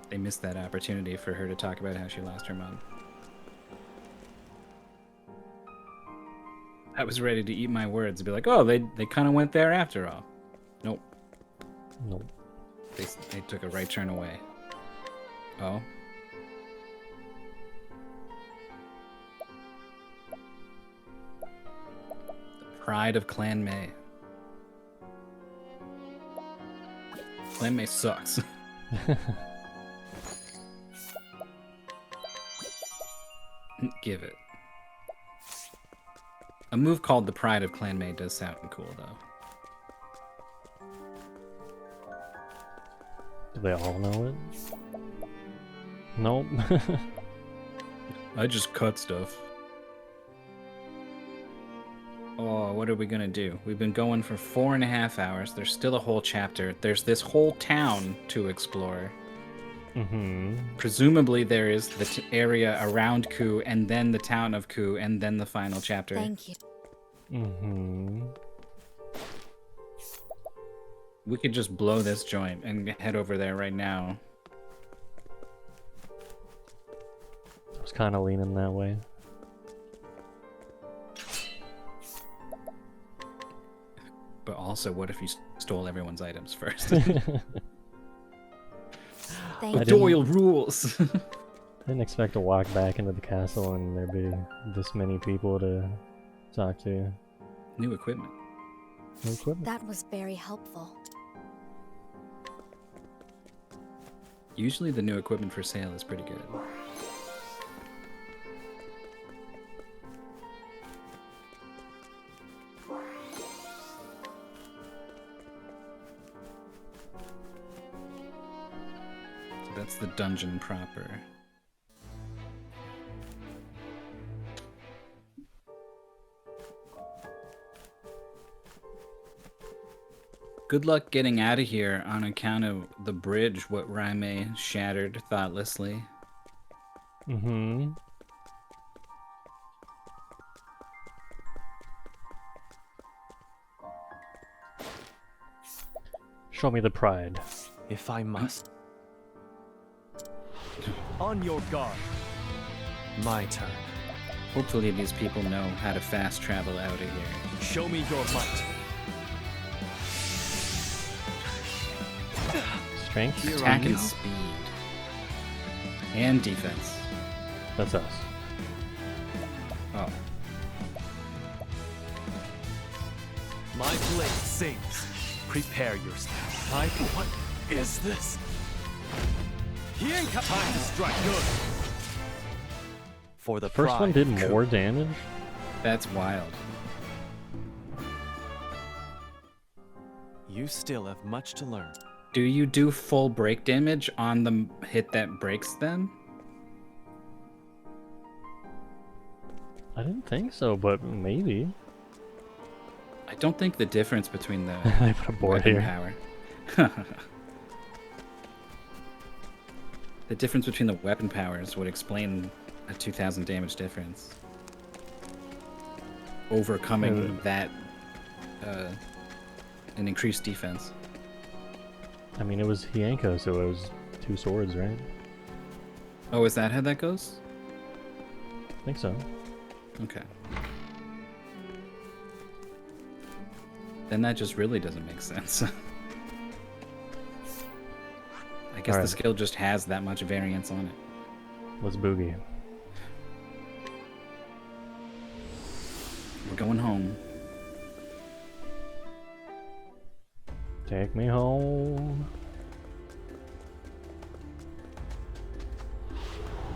They missed that opportunity for her to talk about how she lost her mom. I was ready to eat my words and be like, oh, they kind of went there after all. Nope. Nope. They took a right turn away. Oh. The pride of Clan May. Clan May sucks. Give it. A move called the Pride of Clan May does sound cool, though. Do they all know it? Nope. I just cut stuff. Oh, what are we gonna do? We've been going for 4.5 hours. There's still a whole chapter. There's this whole town to explore. Presumably there is the area around Ku, and then the town of Ku, and then the final chapter. Thank you. We could just blow this joint and head over there right now. I was kind of leaning that way. But also, what if you stole everyone's items first? The Doyle rules. I didn't expect to walk back into the castle and there'd be this many people to talk to. New equipment. New equipment. That was very helpful. Usually the new equipment for sale is pretty good. So that's the dungeon proper. Good luck getting out of here on account of the bridge what Raime shattered thoughtlessly. Show me the pride. If I must. On your guard. My turn. Hopefully these people know how to fast travel out of here. Show me your might. Strength? Attack and speed. And defense. That's us. Oh. My blade sings. Prepare yourself. What is this? Time to strike good. For the first one did more damage? That's wild. You still have much to learn. Do you do full break damage on the hit that breaks them? I didn't think so, but maybe. I don't think the difference between the I put a board weapon here. power. The difference between the weapon powers would explain a 2,000 damage difference. Overcoming that an increased defense. I mean, it was Hienko, so it was 2 swords, right? Oh, is that how that goes? I think so. Okay. Then that just really doesn't make sense. I guess the skill just has that much variance on it. Let's boogie. We're going home. Take me home.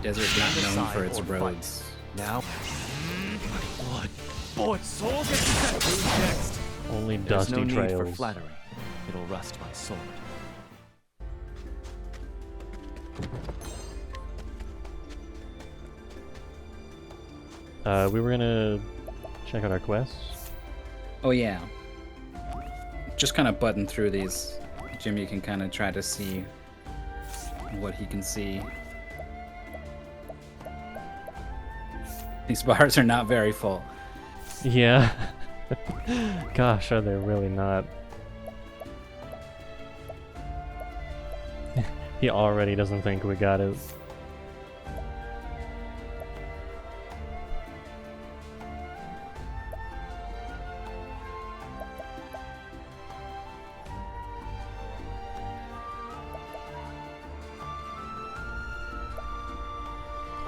Desert not known for its roads. Now, blood. Boy, soul gets set. Who's next? Only There's dusty no need trails. for flattery. It'll rust my sword. We were gonna check out our quests. Oh yeah. Just kind of button through these. Jimmy can kind of try to see what he can see. These bars are not very full. Yeah. Gosh, are they really not? He already doesn't think we got it.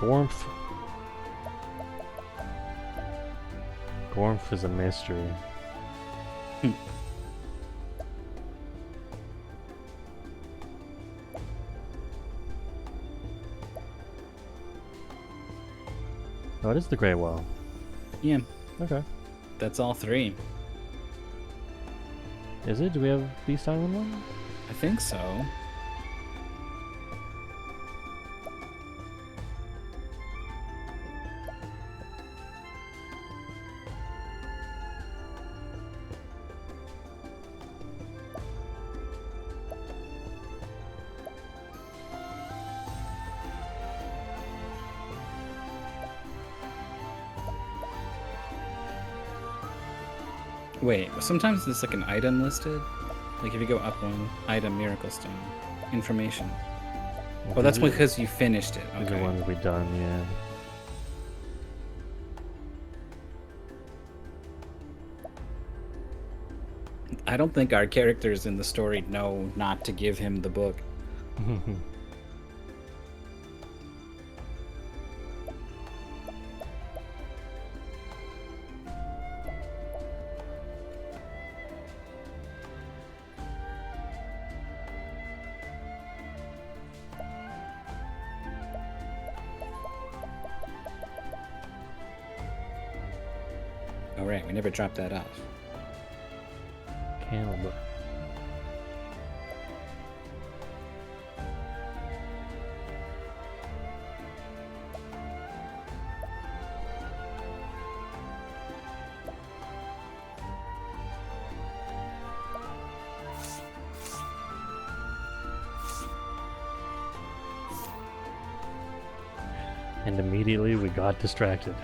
Gormf. Gormf is a mystery. Oh, it is the Grey Well. Yeah. Okay. That's all 3. Is it? Do we have Beast Island 1? I think so. Wait, sometimes there's like an item listed. Like if you go up one, item Miracle Stone, information. Well, that's because you finished it. These are ones we done, yeah. I don't think our characters in the story know not to give him the book. All right, we never dropped that off. Camel book. And immediately we got distracted.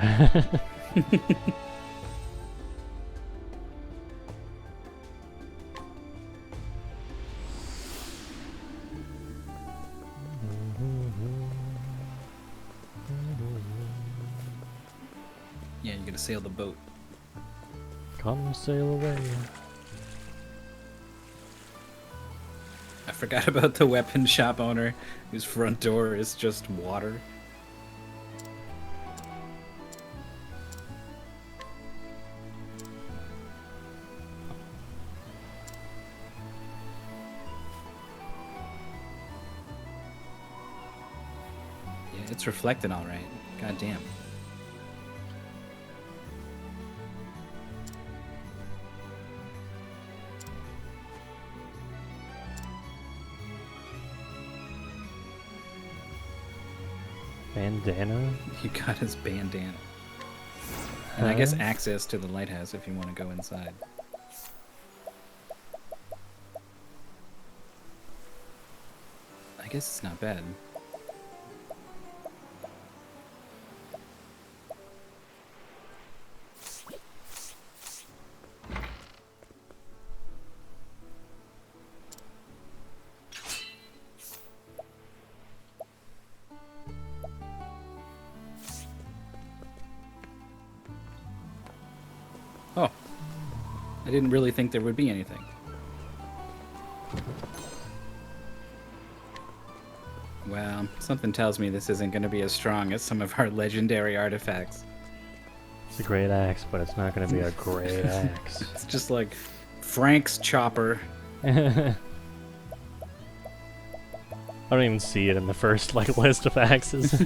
Yeah, you gotta sail the boat. Come sail away. I forgot about the weapon shop owner whose front door is just water. Yeah, it's reflected all right. God damn. Bandana? You got his bandana. And I guess access to the lighthouse if you want to go inside. I guess it's not bad. Oh. I didn't really think there would be anything. Well, something tells me this isn't going to be as strong as some of our legendary artifacts. It's a great axe, but it's not going to be a great axe. It's just like Frank's chopper. I don't even see it in the first list of axes.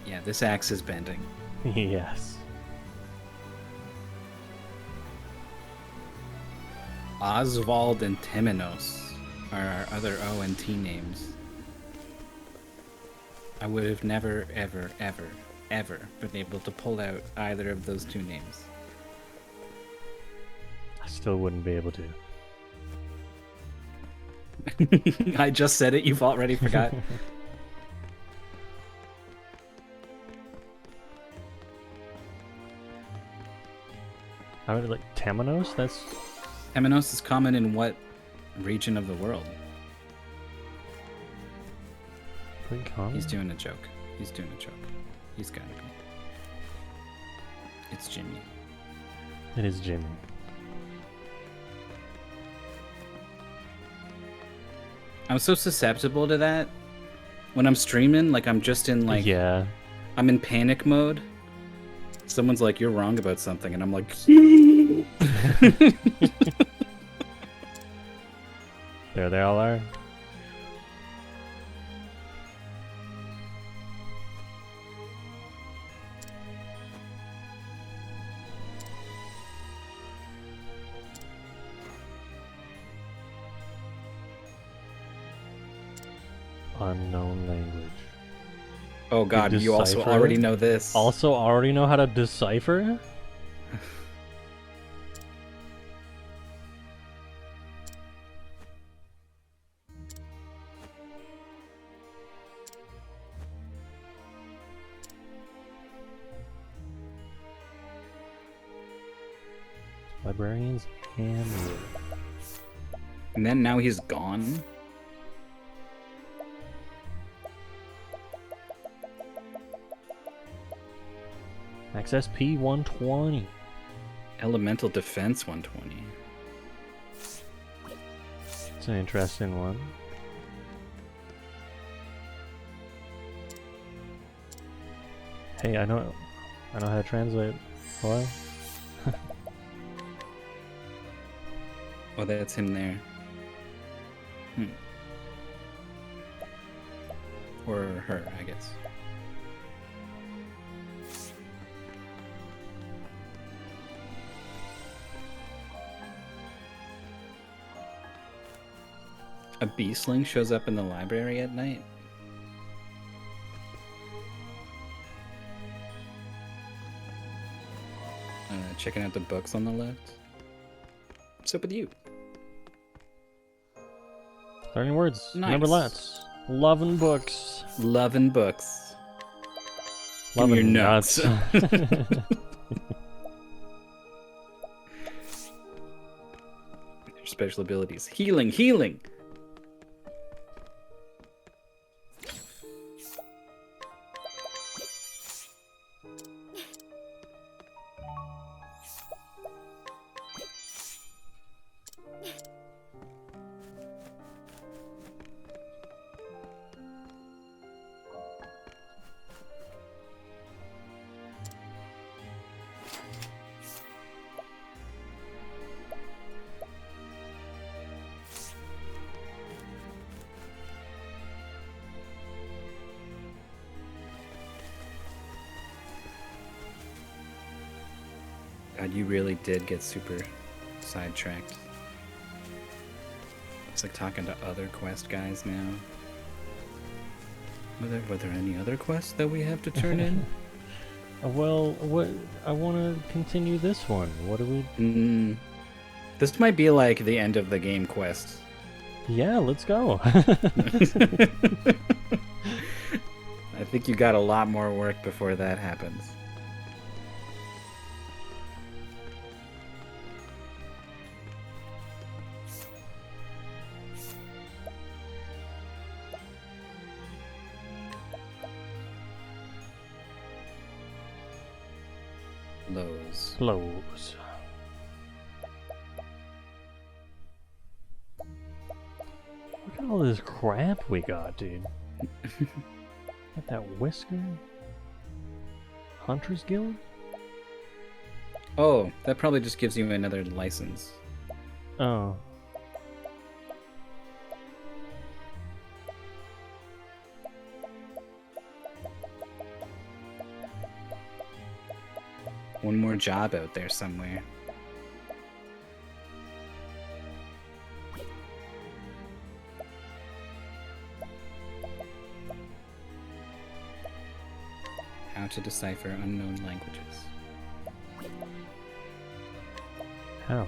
Yeah, this axe is bending. Yes. Oswald and Temenos are our other O and T names. I would have never, ever, ever, ever been able to pull out either of those two names. I still wouldn't be able to. I just said it, you've already forgot. How would it Temenos? That's... Temenos is common in what region of the world? Pretty common? He's doing a joke. He's doing a joke. He's gotta be. It's Jimmy. It is Jimmy. I'm so susceptible to that. When I'm streaming, like I'm just in like I'm in panic mode. Someone's like, "You're wrong about something," and I'm like, There they all are. Unknown language. Oh god, you also already know this. Also already know how to decipher? Librarians Hamlet. And then now he's gone. Access P120. Elemental Defense 120. It's an interesting one. Hey, I know how to translate. Hello? Oh, that's him there. Or her, I guess. A beastling shows up in the library at night? Checking out the books on the left. What's up with you? Learning words. Nice. Remember lots. Loving books. Loving books. Loving your nuts. Your special abilities. Healing, healing! God, you really did get super sidetracked. It's like talking to other quest guys now. Were there any other quests that we have to turn in? Well, what I want to continue this one. What do we? This might be like the end of the game quest. Yeah, let's go. I think you got a lot more work before that happens. Lows. Look at all this crap we got, dude. Got that whisker. Hunter's Guild? Oh, that probably just gives you another license. Oh. One more job out there somewhere. How to decipher unknown languages. How?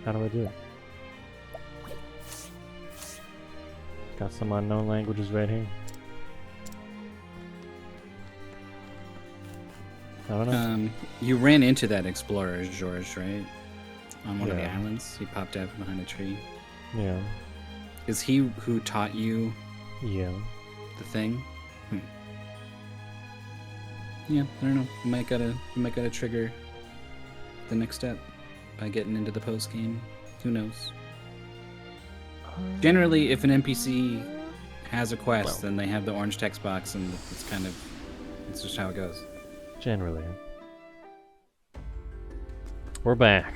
How do I do it? Got some unknown languages right here. I don't know. You ran into that explorer, George, right? On one of the Yeah. islands? He popped out from behind a tree. Yeah. Is he who taught you Yeah. the thing? Yeah, I don't know. You might gotta trigger the next step by getting into the post game. Who knows? Generally, if an NPC has a quest, then they have the orange text box, and it's just how it goes. Generally. We're back.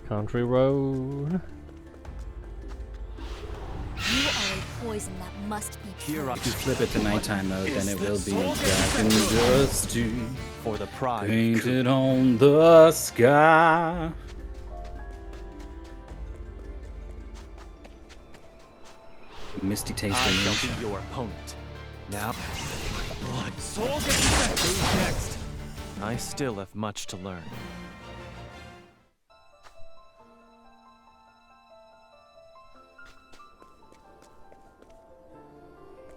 Country road. You are a poison that must be If you flip it to nighttime mode, then it will be dark and dusty. For the pride painted on the sky. Misty taste I of shall nature. be your opponent. Now, blood. Soul gets set. Who's next? I still have much to learn.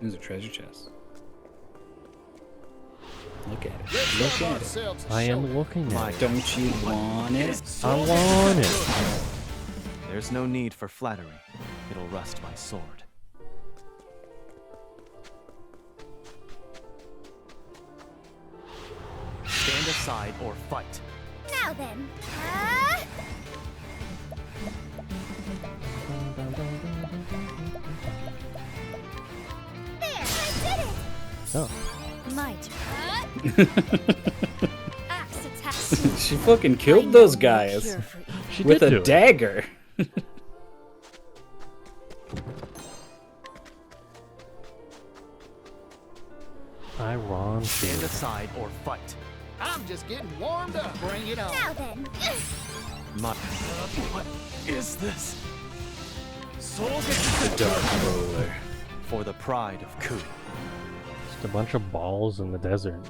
There's a treasure chest. Look at it. Look at it. I am looking at it. Don't you want it? I want it. There's no need for flattery. It'll rust my sword. Stand aside or fight. Now then. There, I did it. Oh. My turn. Axe attacks. She fucking killed those guys She with did do a it. dagger. Iron Stand aside or fight. I'm just getting warmed up. Bring it on. Now then. My. What is this? Soul The dark roller. For the pride of Ku. Just a bunch of balls in the desert.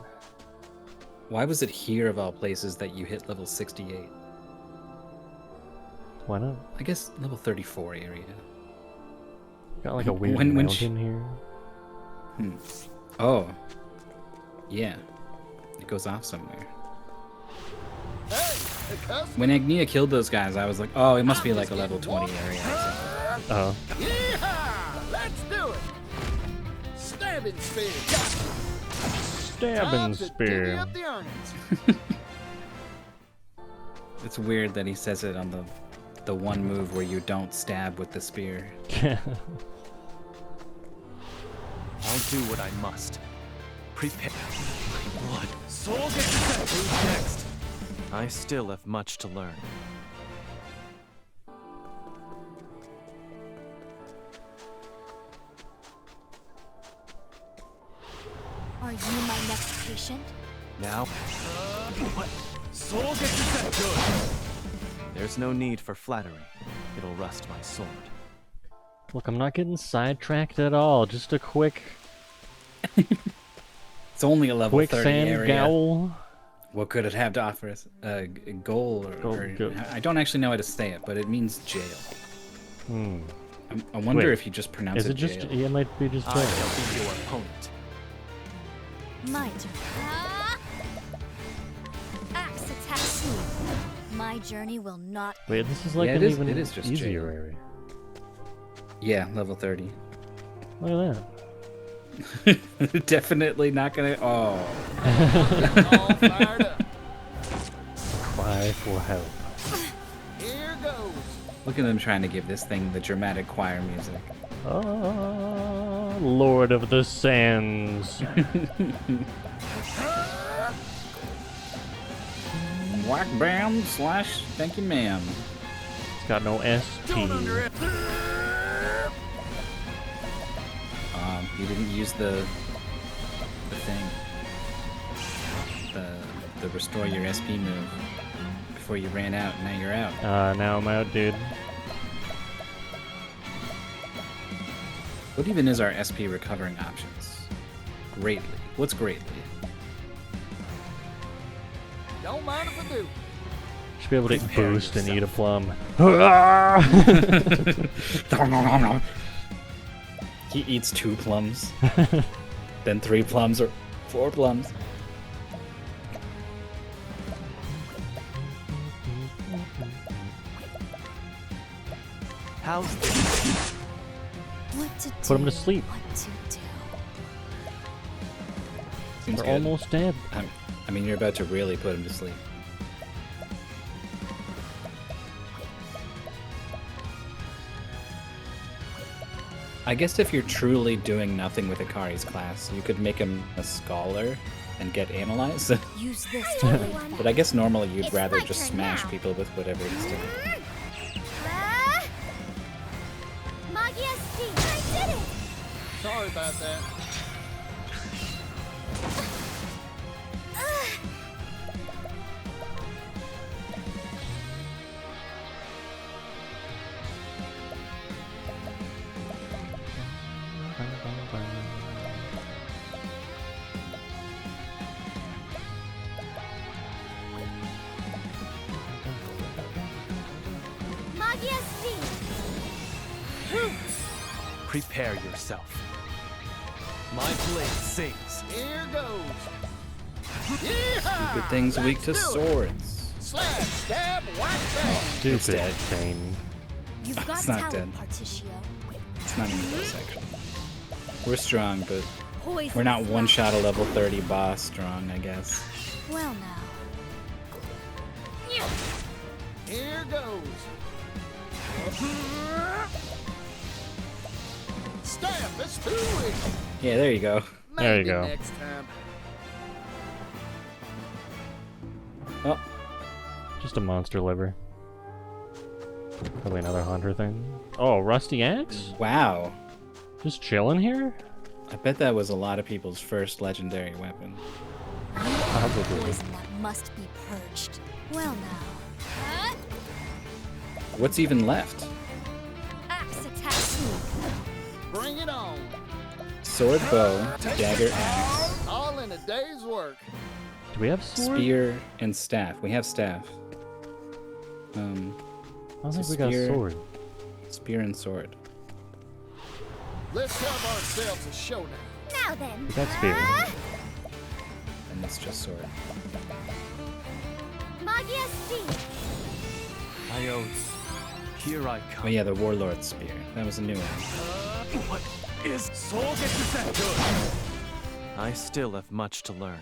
Why was it here of all places that you hit level 68? Why not? I guess level 34 area. Got like a weird When mountain here. Oh. Yeah. It goes off somewhere. When Agnia killed those guys, I was like, oh, it must be like a level 20 area. Oh. Yeehaw! Let's do it. Stabbing spear. Stabbing Time to divvy spear. up the earnings. It's weird that he says it on the one move where you don't stab with the spear. I'll do what I must. Prepare. My blood. Soul gets set. Who's next? I still have much to learn. Are you my next patient? Now. What? Soul gets set. Good. There's no need for flattery. It'll rust my sword. Look, I'm not getting sidetracked at all. Just a quick It's only a level 30 quicksand area. gowl. What could it have to offer us? A goal? I don't actually know how to say it, but it means jail. I wonder Wait, if you just pronounce is it jail. just? Yeah, it might be just I jail. shall be your opponent. My turn. Axe attacks me. My journey will not. Wait, this is like Yeah, an it even is just easier jail. area. Yeah, level 30. Look at Definitely not gonna. Oh. All fired up. Cry for help. Here goes. Look at them trying to give this thing the dramatic choir music. Ah, Lord of the Sands. Whack bam slash thank you ma'am. It's got no SP. You didn't use the thing. The restore your SP move before you ran out, and now you're out. Now I'm out, dude. What even is our SP recovering options? Greatly. What's greatly? Don't mind if I do. Should be able to boost and eat a plum. He eats 2 plums, then 3 plums or 4 plums. How's this? What to do? Put him to sleep. What to do? Seems They're good. almost dead. I mean, you're about to really put him to sleep. I guess if you're truly doing nothing with Ikari's class, you could make him a scholar and get analyzed. Use this to play But I guess normally you'd rather just smash people with whatever he's doing. Magia Steam! I did it! Sorry about that. Magia Steam! Prepare yourself. My blade sings. Here goes. Good thing's weak to swords. Slash, stab, whack, bang. It's dead. Thing. You've got It's not talent, dead. Particio. It's not even close, actually. We're strong, but Poison we're not slash. one shot a level 30 boss strong, I guess. Well now. Here goes. Stab, it's too weak. Yeah, there you go. There you Maybe go. next time. Oh, Just a monster liver. Probably another hunter thing. Oh, rusty axe? wow. Just chilling here? I bet that was a lot of people's first legendary weapon. Probably. Poison that must be purged. Well now. What's even left? Axe attack. Bring it on. Sword, bow, dagger, axe, All in a day's work. Do we have sword? spear, and staff. We have staff. I don't so think we got sword. Spear and sword. Let's have ourselves a showdown. Now then. We got spear. And it's just sword. Magia Steam. Iones, here I come. Oh yeah, the warlord spear. That was a new one. What is Soul Getsusen? Good. I still have much to learn.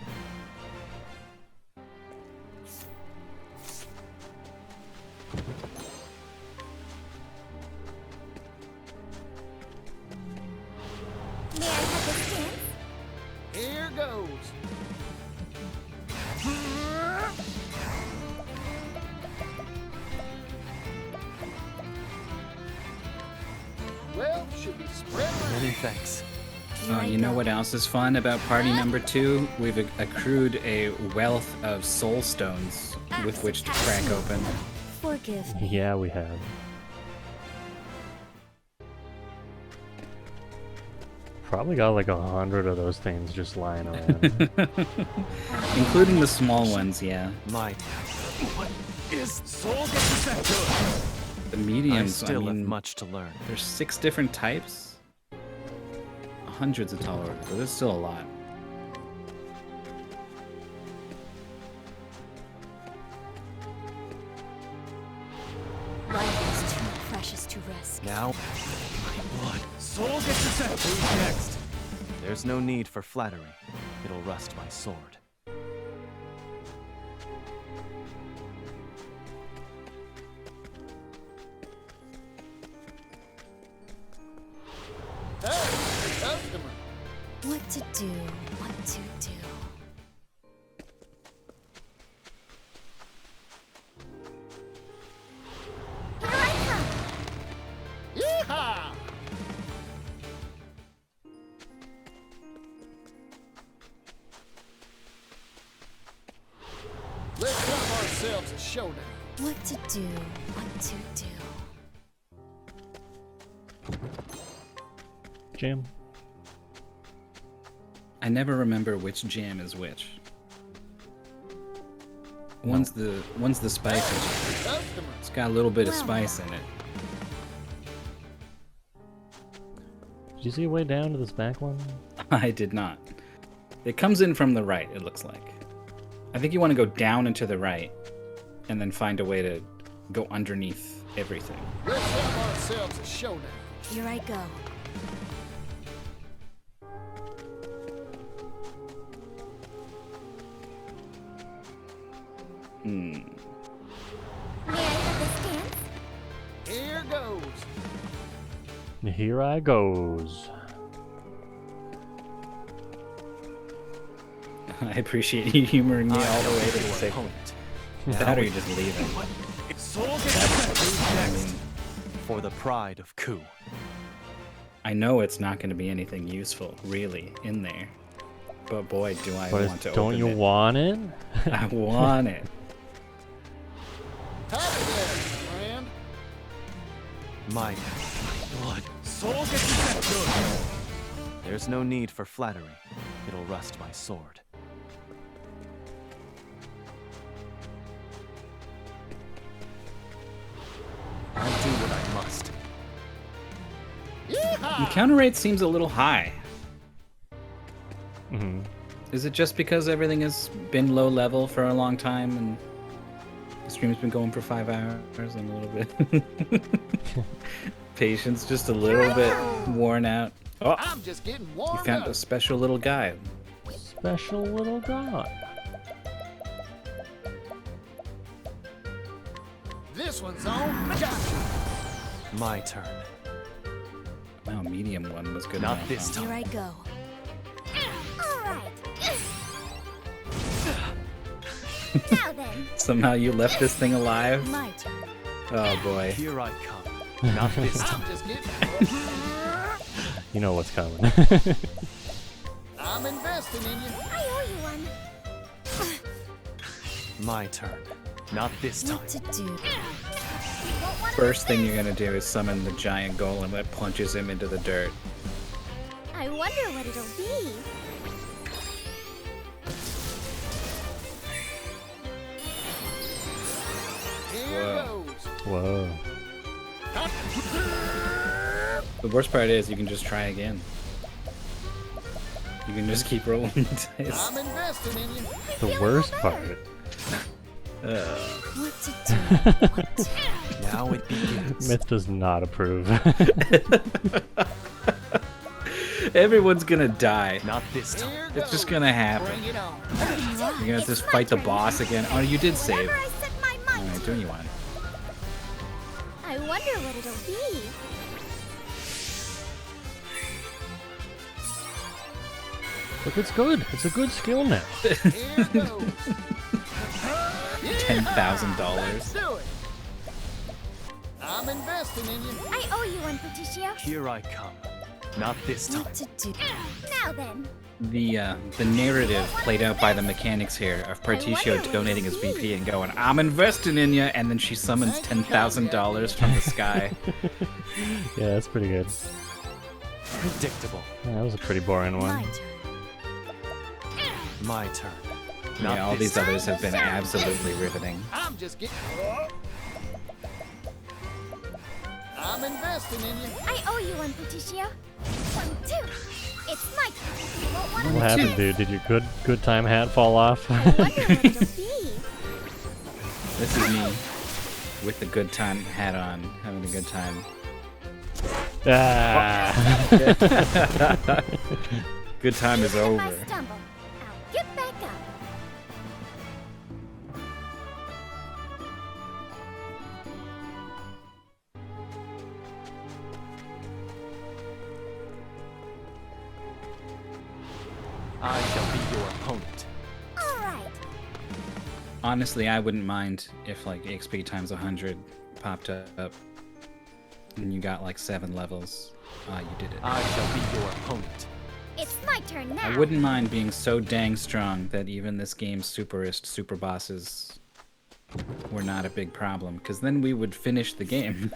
May I have this dance? Here goes. Well, should be spread around. Many thanks. You know what else is fun about party number 2? We've accrued a wealth of soul stones with which to crack open. Forgive me. Yeah, we have. Probably got like 100 of those things just lying around. Including the small ones, yeah. My. What is Soul Getsusen? Good. The mediums, I still mean, have much to learn. There's 6 different types. Hundreds of tolerant, but there's still a lot. Life is too precious to risk. Now, my blood. Soul Getsusen. Who's next? There's no need for flattery. It'll rust my sword. Hey, customer. What to do? What to do? Here I come. Yeehaw! Let's have ourselves a showdown. What to do? What to do? Jam. I never remember which jam is which. One's the spicy jam. It's got a little bit of spice in it. Did you see a way down to this back one? I did not. It comes in from the right, it looks like. I think you want to go down and to the right, and then find a way to go underneath everything. Let's have ourselves a showdown. Here I go. Hmm. May I have this dance? Here goes. Here I goes. I appreciate you humoring me all the way to the safe point. That or you just leave it. I mean, for the pride of Ku. I know it's not going to be anything useful, really, in there. But boy, do I want to don't open you it. want it? I want it. Howdy there, friend. My blood. There's no need for flattery. It'll rust my sword. I'll do what I must. Encounter rate seems a little high. Mm-hmm. Is it just because everything has been low level for a long time and the stream's been going for 5 hours and a little bit patience just a little bit worn out? Oh, I'm just getting you warmed found up. a special little guy. Special little guy. This one's on. Gotcha. My turn. Wow, medium one was good. Not enough, this huh? Here I go. Alright. Now then. Somehow you left this thing alive? My turn. Oh boy. Here I come. Not this time. I'm just getting. You know what's coming. I'm investing in you. I owe you one. My turn. Not this time. What to do? First thing you're gonna do is summon the giant golem that plunges him into the dirt. I wonder what it'll be. Here Whoa. goes. Whoa. The worst part is you can just try again. You can just keep rolling dice. I'm investing in you. The worst part. What to do? What to do? Now it begins. Myth does not approve. Everyone's gonna die. Not this time. Here It's just goes. gonna happen. Bring it on. You're gonna just fight the boss again. Oh, you did save. Whatever I set my mind Alright, to. do you want? I wonder what it'll be. Look, it's good. It's a good skill now. Here goes. $10,000. Do it. I'm investing in you. I owe you one, Patricio. Here I come. Not this time. What to do? Now then. The narrative played out by the mechanics here of Particio donating his VP and going, I'm investing in you, and then she summons $10,000 from the sky. Yeah, that's pretty good. Predictable. Yeah, that was a pretty boring one. My turn. Yeah, all these others have been absolutely riveting. I'm just getting. I'm investing in you. I owe you one, Patricio. 1, 2. It's my turn. You won't want What happened, dude? Did your good time hat fall off? I wonder what it'll be. This is me with the good time hat on, having a good time. Ah. Good time is If I over. stumble, I'll get back up. I shall be your opponent. All right. Honestly, I wouldn't mind if like XP times 100 popped up and you got like 7 levels. You did it. I shall be your opponent. It's my turn now. I wouldn't mind being so dang strong that even this game's super bosses were not a big problem, because then we would finish the game.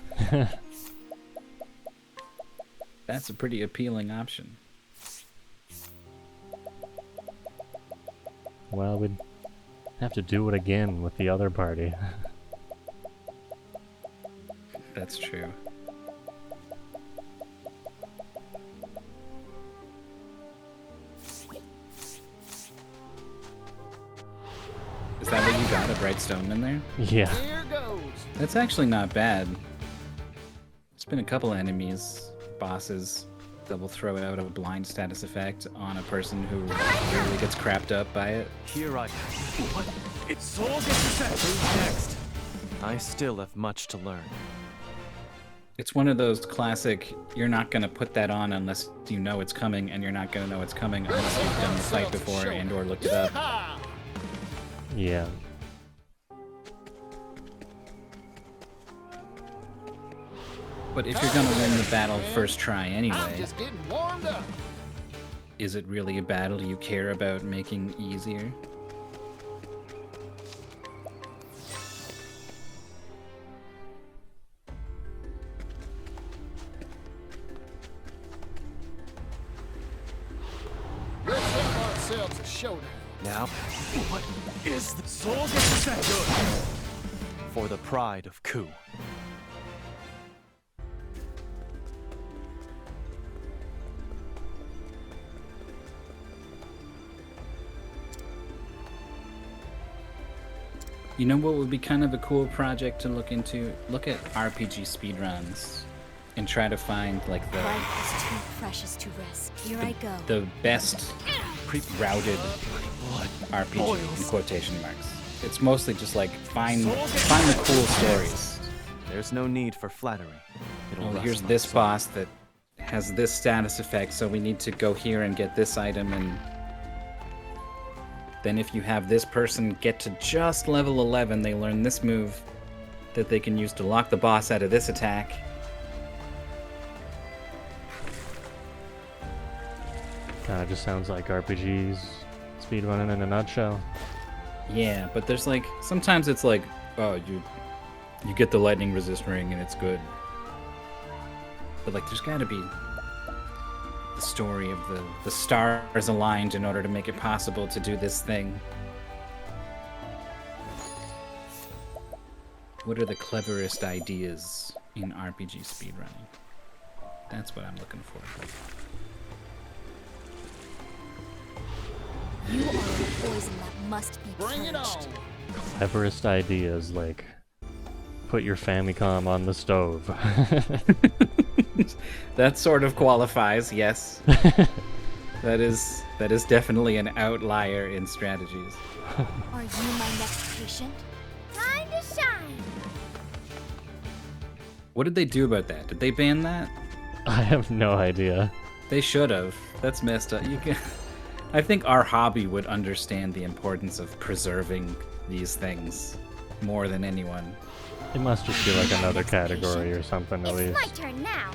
That's a pretty appealing option. Well, we'd have to do it again with the other party. That's true. Is that what you got, a bright stone in there? Yeah. Here goes. That's actually not bad. It's been a couple enemies, bosses, that will throw out a blind status effect on a person who really gets crapped up by it. Here I come. What? It's all gets set. Who's next? I still have much to learn. It's one of those classic, you're not going to put that on unless you know it's coming, and you're not going to know it's coming unless you've done the fight before and or looked it up. Yeah. But if you're going to win the battle first try I'm anyway, just getting warmed up. is it really a battle you care about making easier? Let's have ourselves a showdown. Now, What is the soul gets set good? for the pride of Ku. You know what would be kind of a cool project to look into? Look at RPG speedruns and try to find like Life is too precious to risk. Here I go. the best routed RPG in quotation marks. It's mostly just like find the cool stories. There's no need for flattery. It'll Oh, rust here's my this soul. boss that has this status effect, so we need to go here and get this item, and then if you have this person get to just level 11, they learn this move that they can use to lock the boss out of this attack. Kinda just sounds like RPGs speedrunning in a nutshell. Yeah, but there's like sometimes it's like, oh, you get the lightning resist ring and it's good. But like there's gotta be the story of the stars aligned in order to make it possible to do this thing. What are the cleverest ideas in RPG speedrunning? That's what I'm looking for. You are a poison that must be Bring it purged. on. Cleverest ideas like put your Famicom on the stove. That sort of qualifies, yes. That is definitely an outlier in strategies. Are you my next patient? Time to shine. What did they do about that? Did they ban that? I have no idea. They should have. That's messed up. I think our hobby would understand the importance of preserving these things more than anyone. It must just be like another category or something at It's my least. turn now.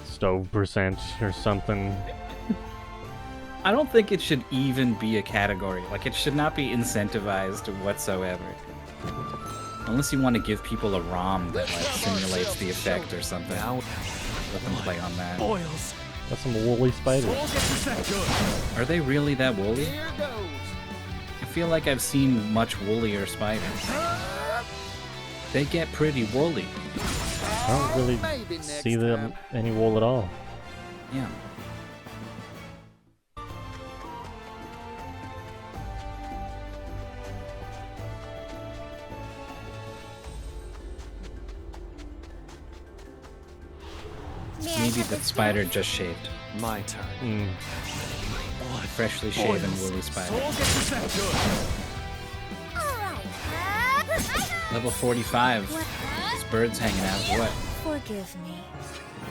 Stove percent or something. I don't think it should even be a category. Like, it should not be incentivized whatsoever. Unless you want to give people a ROM that like simulates the effect or something. Let them play on that. Boils. That's some woolly spiders. Soul gets set good. Are they really that woolly? Here goes. I feel like I've seen much woollier spiders. They get pretty woolly. I don't really Maybe next see them any wool at all. Yeah. Maybe that spider just shaved. My turn. Mm. Freshly shaven woolly spider. Soul gets set good. Level 45. This bird's hanging out. What? Forgive me.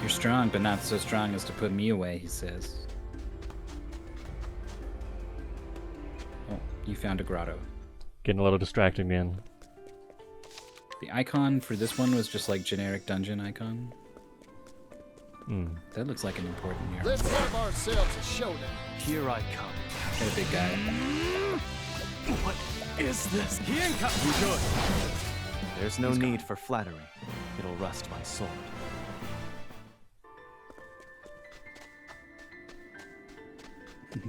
You're strong, but not so strong as to put me away, he says. Oh, you found a grotto. Getting a little distracted again. The icon for this one was just like generic dungeon icon. Mm. That looks like an important area. Let's have ourselves a showdown. Here I come. Got a big guy. What is this? He ain't got me good. There's no need for flattery. It'll rust my sword.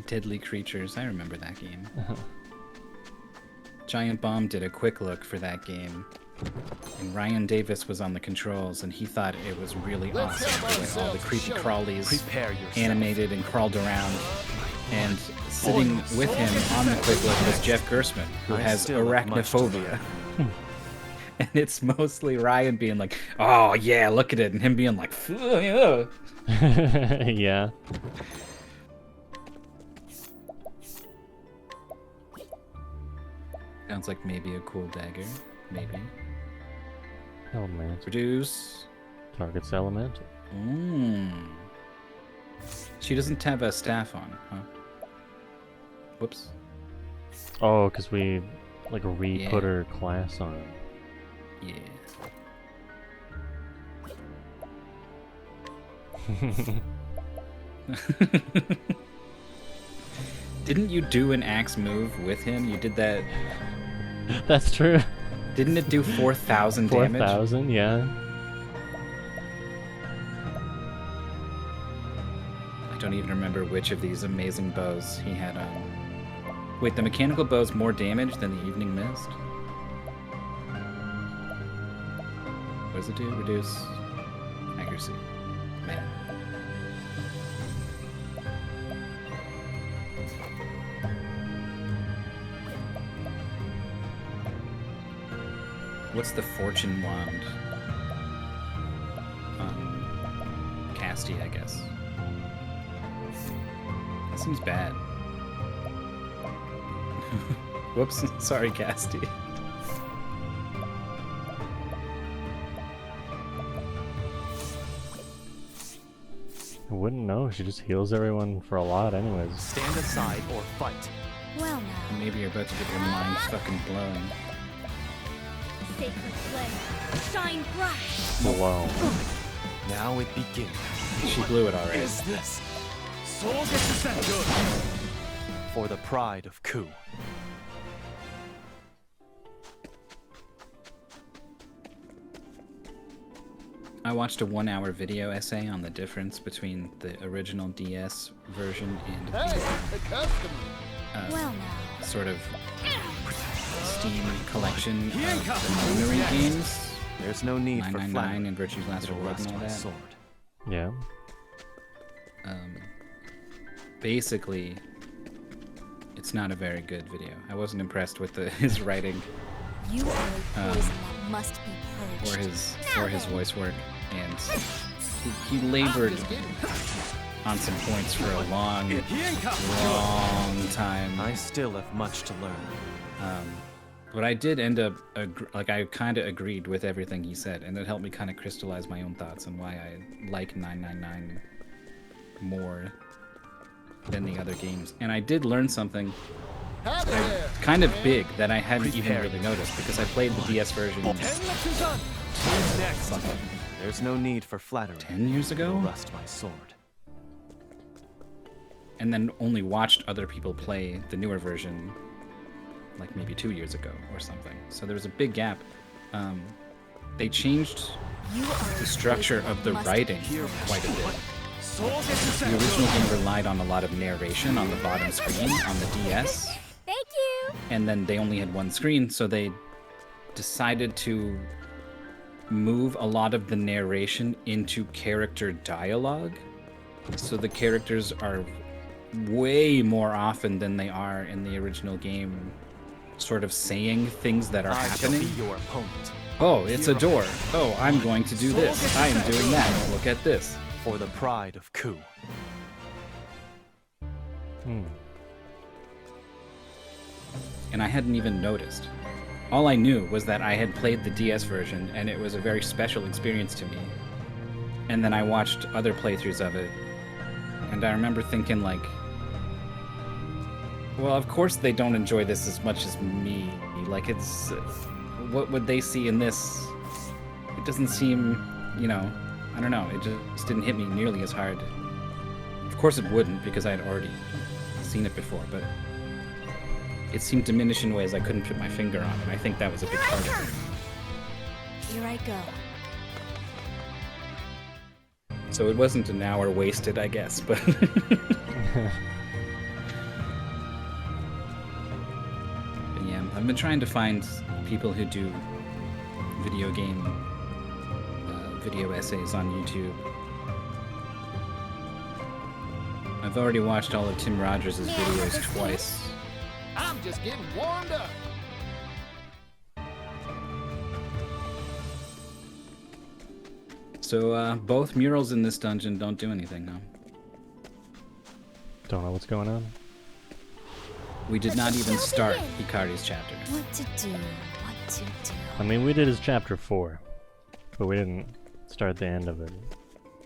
Deadly Creatures. I remember that game. Giant Bomb did a quick look for that game. And Ryan Davis was on the controls, and he thought it was really awesome. With all the creepy crawlies Prepare yourself. animated and crawled around. And sitting with him on the quick look was Jeff Gersman, who I has still have much to arachnophobia. And it's mostly Ryan being like, oh yeah, look at it, and him being like, yeah. Yeah. Sounds like maybe a cool dagger. Maybe. Oh man. Produce. Target's elemental. She doesn't have a staff on, huh? Whoops. Oh, because we like re-put her class on. Yeah. Didn't you do an axe move with him? You did that. That's true. Didn't it do 4,000 damage? 4,000, yeah. I don't even remember which of these amazing bows he had on. Wait, the mechanical bow's more damage than the evening mist? What does it do? Reduce accuracy. Man. What's the fortune wand? Casty, I guess. That seems bad. Whoops, sorry, Casty. I wouldn't know. She just heals everyone for a lot, anyways. Stand aside or fight. Well now. Maybe you're about to get your mind fucking blown. Sacred flame, shine bright. Blown. Now it begins. She blew it already. Is this? Soul gets set good. For the pride of Ku. I watched a 1-hour video essay on the difference between the original DS version and the customer. Well now. Sort of Steam collection of the memory games. There's no need for 999 and Virtue's Last Reward and all that. Sword. Yeah. Basically, it's not a very good video. I wasn't impressed with his writing. You are a poison that must be purged. Or his voice work, and he labored on some points for a long time. I still have much to learn. But I did end up, I kind of agreed with everything he said, and it helped me kind of crystallize my own thoughts on why I like 999 more than the other games. And I did learn something kind of big that I hadn't even really noticed, because I played the DS version. Next. There's no need for flattery. 10 years ago? Rust my sword. And then only watched other people play the newer version like maybe 2 years ago or something. So there was a big gap. They changed the structure of the writing quite a bit. The original game relied on a lot of narration on the bottom screen on the DS. Thank you! And then they only had one screen, so they decided to move a lot of the narration into character dialogue. So the characters are way more often than they are in the original game sort of saying things that are happening. I shall be your opponent. Oh, it's a door. Oh, I'm going to do this. I am doing that. Look at this. For the pride of Ku. And I hadn't even noticed. All I knew was that I had played the DS version, and it was a very special experience to me. And then I watched other playthroughs of it, and I remember thinking, like, well, of course they don't enjoy this as much as me. Like, it's... what would they see in this? It doesn't seem, you know... I don't know, it just didn't hit me nearly as hard. Of course it wouldn't, because I had already seen it before, but... it seemed diminished in ways I couldn't put my finger on, and I think that was a big part of it. Here I go. So it wasn't an hour wasted, I guess, but... But yeah, I've been trying to find people who do video game video essays on YouTube. I've already watched all of Tim Rogers' videos twice. I'm just getting warmed up. So, both murals in this dungeon don't do anything, no? Don't know what's going on. We did not even start Hikari's chapter. What to do, what to do. I mean, we did his chapter 4, but we didn't Start the end of it.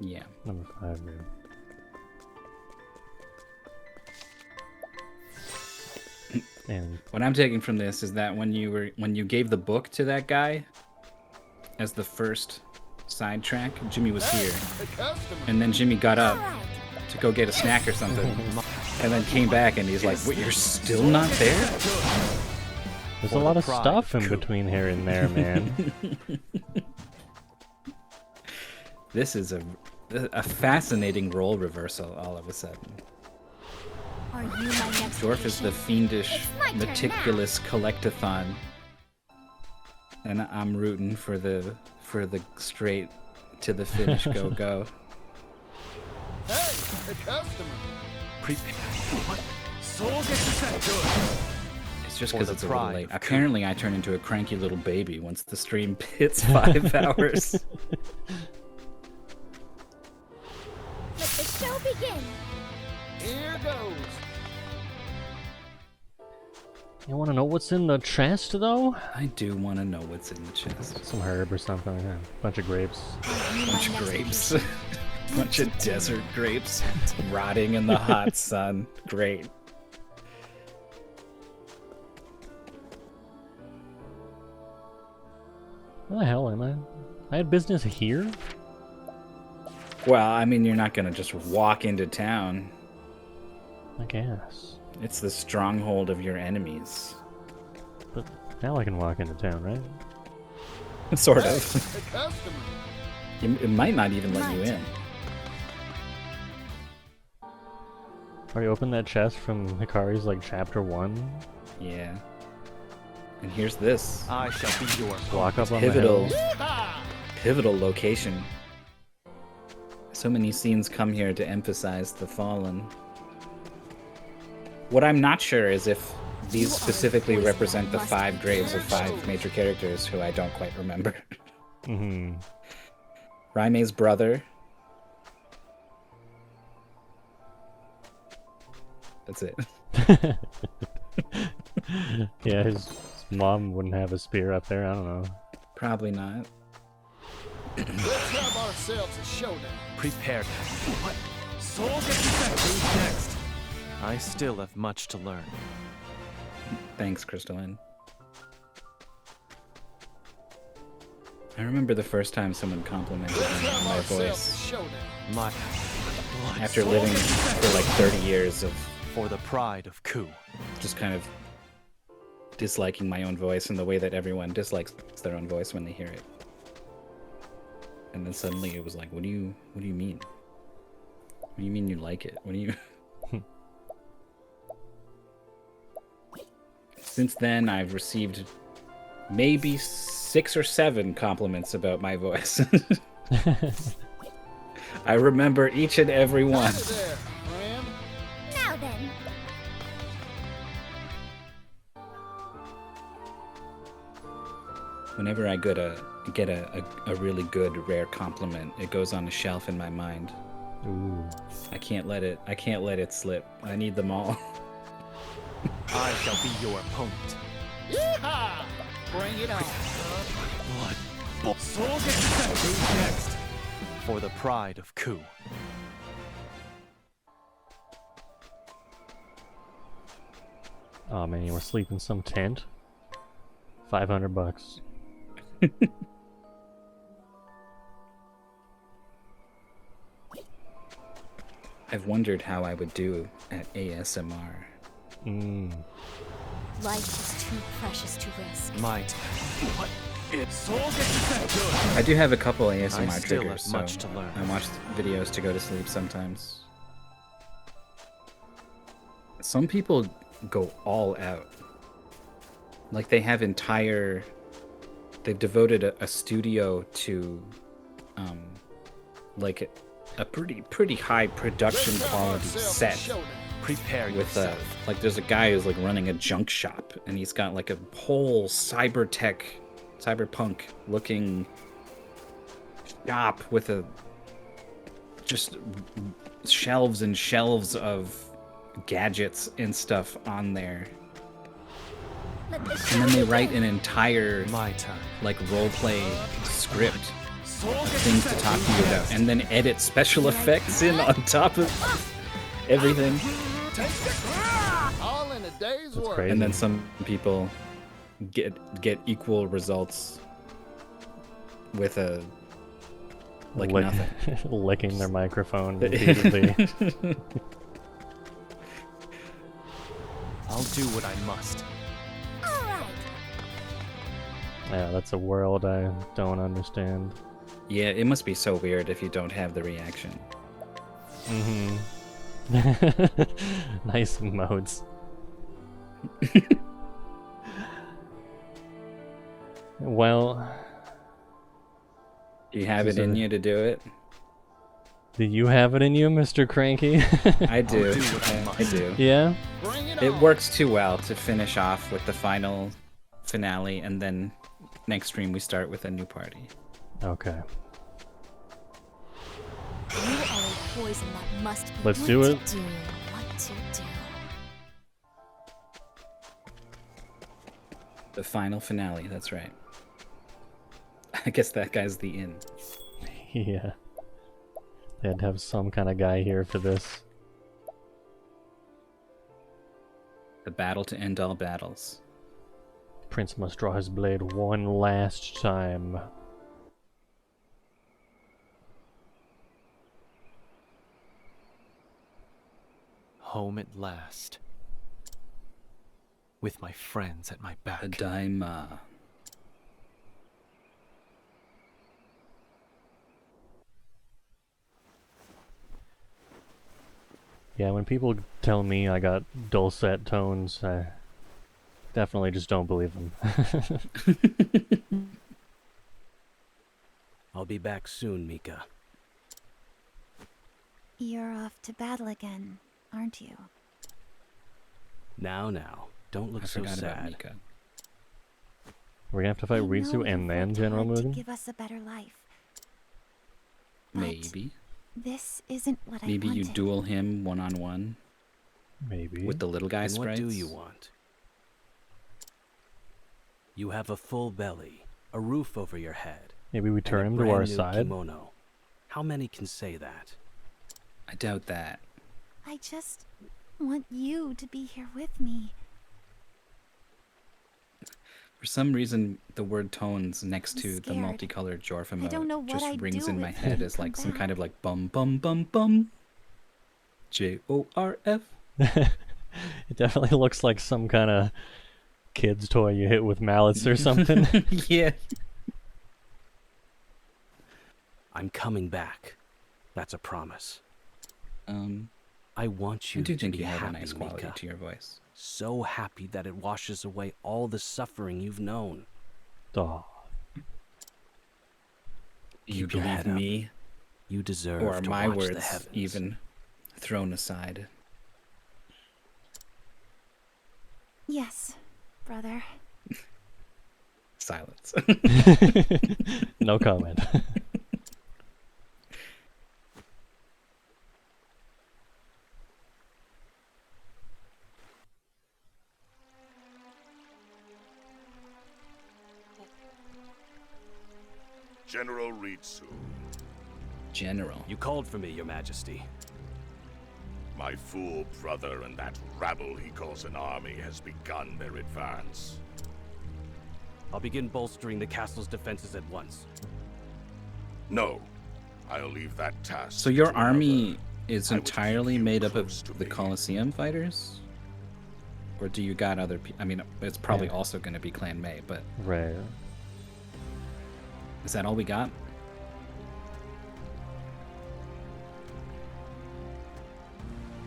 Yeah. Number 5 here. And what I'm taking from this is that when you gave the book to that guy as the first sidetrack, Jimmy was here, and then Jimmy got up to go get a snack or something, and then came back and he's like, "What? You're still not there?" There's a lot of stuff in between here and there, man. This is a fascinating role reversal all of a sudden. Are you my next Dwarf is the fiendish, meticulous collectathon, and I'm rooting for the straight to the finish go. Hey, a customer. What? It's just because it's a little late. Apparently, I turn into a cranky little baby once the stream hits 5 hours. Let the show begin. Here goes. You want to know what's in the chest, though? I do want to know what's in the chest. Some herb or something like that. Bunch of grapes. Bunch of grapes. Bunch of desert grapes rotting in the hot sun. Great. Where the hell am I? I had business here? Well, I mean, you're not gonna just walk into town. I guess. It's the stronghold of your enemies. But now I can walk into town, right? Sort of. It might not even let you in. Already opened that chest from Hikari's, like, chapter 1? Yeah. And here's this. I shall be your walk up on pivotal, the hill. pivotal location. So many scenes come here to emphasize the fallen. What I'm not sure is if these specifically represent the 5 graves of 5 major characters who I don't quite remember. Mm-hmm. Raime's brother. That's it. Yeah, his mom wouldn't have a spear up there, I don't know. Probably not. Let's have ourselves a showdown. Prepared. What? Soul gets next. I still have much to learn. Thanks, Crystalline. I remember the first time someone complimented me on my voice. After living for like 30 years of... For the pride of Ku. Just kind of disliking my own voice in the way that everyone dislikes their own voice when they hear it. And then suddenly it was like, what do you mean? What do you mean you like it? What do you... Since then, I've received maybe 6 or 7 compliments about my voice. I remember each and every one. Now then. Whenever I get a really good rare compliment, it goes on a shelf in my mind. Ooh. I can't let it slip. I need them all. I shall be your opponent. Yeehaw! Bring it on. Blood. Soul gets set. Who's next? For the pride of Ku. Oh man, you were asleep in some tent? $500. I've wondered how I would do at ASMR. Life is too precious to risk. Might. What? It's Soul gets set. Good. I do have a couple ASMR I still triggers, have much so to learn. I watch videos to go to sleep sometimes. Some people go all out. Like they've devoted a studio to like a pretty high production quality set. Prepare With yourself. like there's a guy who's like running a junk shop and he's got like a whole cyberpunk looking shop with just shelves and shelves of gadgets and stuff on there. And then they write an entire My turn. like roleplay script things to talk to you about, and then edit special effects in on top of everything. All in a day's work. And then some people get equal results with a nothing. Licking their microphone repeatedly. I'll do what I must. Yeah, that's a world I don't understand. Yeah, it must be so weird if you don't have the reaction. Nice modes. Well, do you have it in you to do it? Do you have it in you, Mr. Cranky? I do. I do. Yeah? It works too well to finish off with the final finale, and then next stream we start with a new party. Okay. You are a poison that must be Let's do it. What to do. The final finale, that's right. I guess that guy's the in. Yeah. They had to have some kind of guy here for this. The battle to end all battles. Prince must draw his blade one last time. Home at last. With my friends at my back. A daima. Yeah, when people tell me I got dulcet tones, I definitely just don't believe them. I'll be back soon, Mika. You're off to battle again, aren't you? Now, don't look so forgot about sad. Mika. We're gonna have to fight Ritsu and then General To Mugen? give us a better life. Maybe. This isn't what Maybe I wanted. you duel him one-on-one. Maybe. With the little guy And sprites. what do you want? You have a full belly, a roof over your head. Maybe we turn and him a to our brand new side? Kimono. How many can say that? I doubt that. I just want you to be here with me. For some reason, the word tones next to the scared. multicolored Jorf I don't know emote what just I'd rings do in my if head you as like come some back. kind of like bum bum bum bum. Jorf. It definitely looks like some kind of kid's toy you hit with mallets or something. Yeah. I'm coming back. That's a promise. I want you do to think be you have happy, a nice quality Mika. to your voice. So happy that it washes away all the suffering you've known. Aw. You Keep your believe head up. me? You deserve Or are to my watch words the heavens. even thrown aside? Yes, brother. Silence. No comment. General Ritsu. General. You called for me, Your Majesty. My fool brother and that rabble he calls an army has begun their advance. I'll begin bolstering the castle's defenses at once. No, I'll leave that task. So your to another. army is entirely made up of the Colosseum fighters? Or do you got other people? I mean, it's probably Yeah. also going to be Clan May, but Right. is that all we got?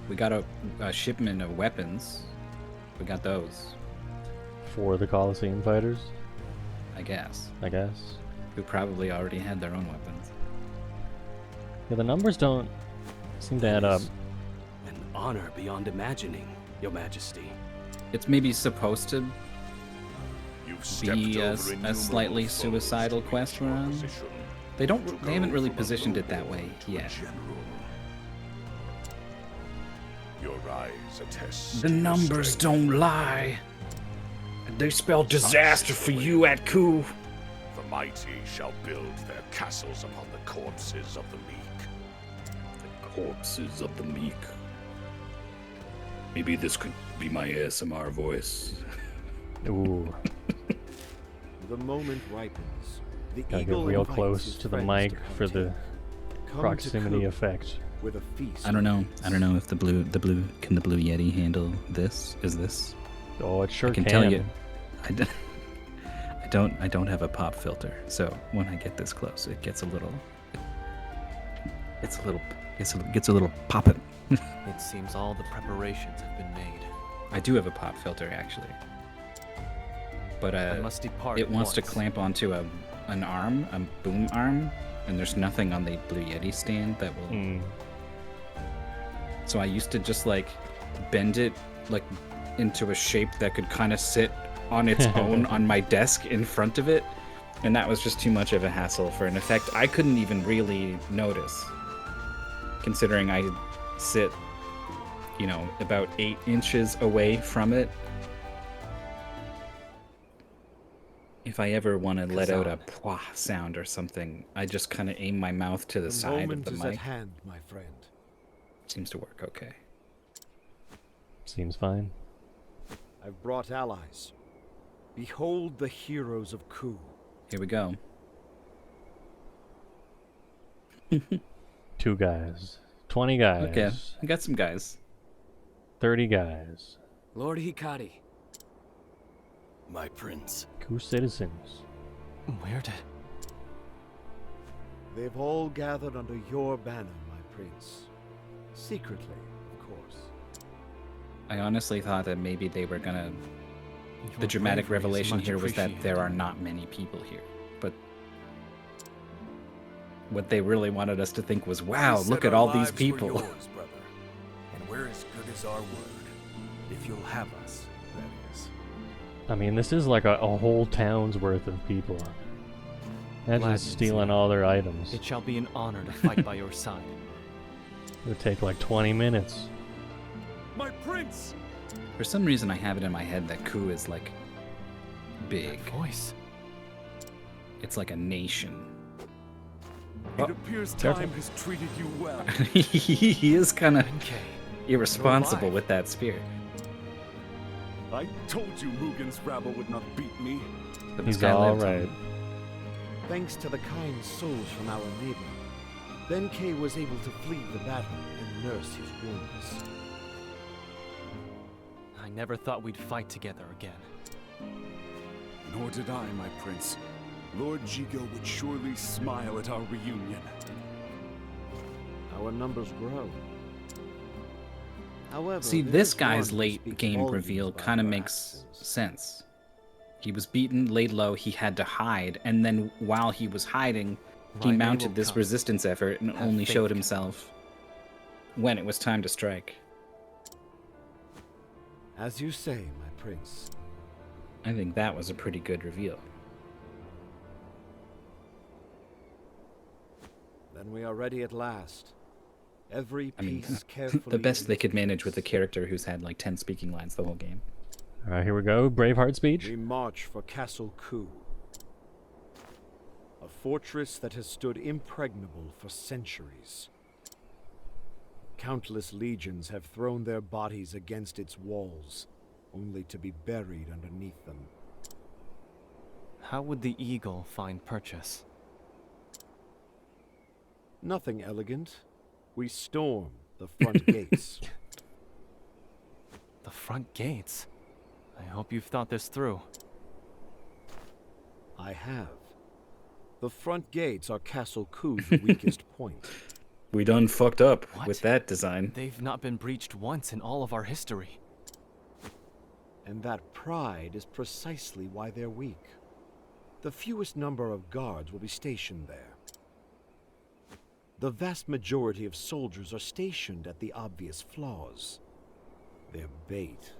We got a shipment of weapons. We got those, For the Colosseum fighters? I guess. I guess. Who probably already had their own weapons. Yeah, the numbers don't seem to add up. An honor beyond imagining, Your Majesty. It's maybe supposed to You've stepped be a over innumerable slightly foes suicidal to quest reach your run. position. They To haven't go really from a positioned it that noble way to a yet. general. Your eyes attest The to your numbers strength. don't lie. They spell disaster for you at Ku. The mighty shall build their castles upon the corpses of the meek. The corpses of the meek. Maybe this could be my ASMR voice. Ooh. The moment ripens. The Gotta get eagle real invites close his to the friends mic to come for the Come proximity to Ku effect. With a feast. I don't know if the blue can the blue Yeti handle this? Is this? Oh, it sure I can tell you. I don't have a pop filter, so when I get this close, it gets a little poppin'. It seems all the preparations have been made. I do have a pop filter actually, but I must depart it wants to once. clamp onto an arm, a boom arm, and there's nothing on the Blue Yeti stand that will. So I used to just like bend it like into a shape that could kind of sit on its own on my desk in front of it, and that was just too much of a hassle for an effect I couldn't even really notice, considering I sit, you know, about 8 inches away from it. If I ever want to let out a pwah sound or something, I just kind of aim my mouth to the side of the moment is mic. at hand, my friend. Seems to work okay. Seems fine. I've brought allies. Behold the heroes of Ku. Here we go. 2 guys. 20 guys. Okay, I got some guys. 30 guys. Lord Hikari. My prince. Ku citizens. Where did... They've all gathered under your banner, my prince. Secretly, of course. I honestly thought that maybe they were gonna... Your The dramatic bravery is revelation much here was that appreciated. there are not many people here. But what they really wanted us to think was, wow, We look said at our all these lives were people. yours, brother. And we're as good as our word. If you'll have us, that is. I mean, this is like a whole town's worth of people. Imagine Glad stealing all their items. It shall be an honor to fight by your side. It would take like 20 minutes. My prince! For some reason, I have it in my head that Ku is like big. Voice. It's like a nation. It appears careful. time has treated you well. He is kind of irresponsible alive. with that spear. I told you Mugen's rabble would not beat me. But He's this guy all lived on. right. Thanks to the kind souls from our neighbor, Benkei was able to flee the battle and nurse his wounds. I never thought we'd fight together again. Nor did I, my prince. Lord Jigo would surely smile at our reunion. Our numbers grow. However, See, there this is guy's one who late speaks game volumes reveal about kind of our makes sense. He was beaten, laid low, he had to hide, and then while he was hiding, he My day mounted will this come. resistance effort and Have only faith, showed Captain. himself when it was time to strike. As you say, my prince. I think that was a pretty good reveal. Then we are ready at last. Every I mean, piece carefully. the best they could manage with a character who's had like 10 speaking lines the whole game. Alright, here we go. Braveheart speech. We march for Castle Ku. A fortress that has stood impregnable for centuries. Countless legions have thrown their bodies against its walls, only to be buried underneath them. How would the eagle find purchase? Nothing elegant. We storm the front gates. The front gates? I hope you've thought this through. I have. The front gates are Castle Ku's weakest point. We done fucked up What? with that design. They've not been breached once in all of our history. And that pride is precisely why they're weak. The fewest number of guards will be stationed there. The vast majority of soldiers are stationed at the obvious flaws. They're bait.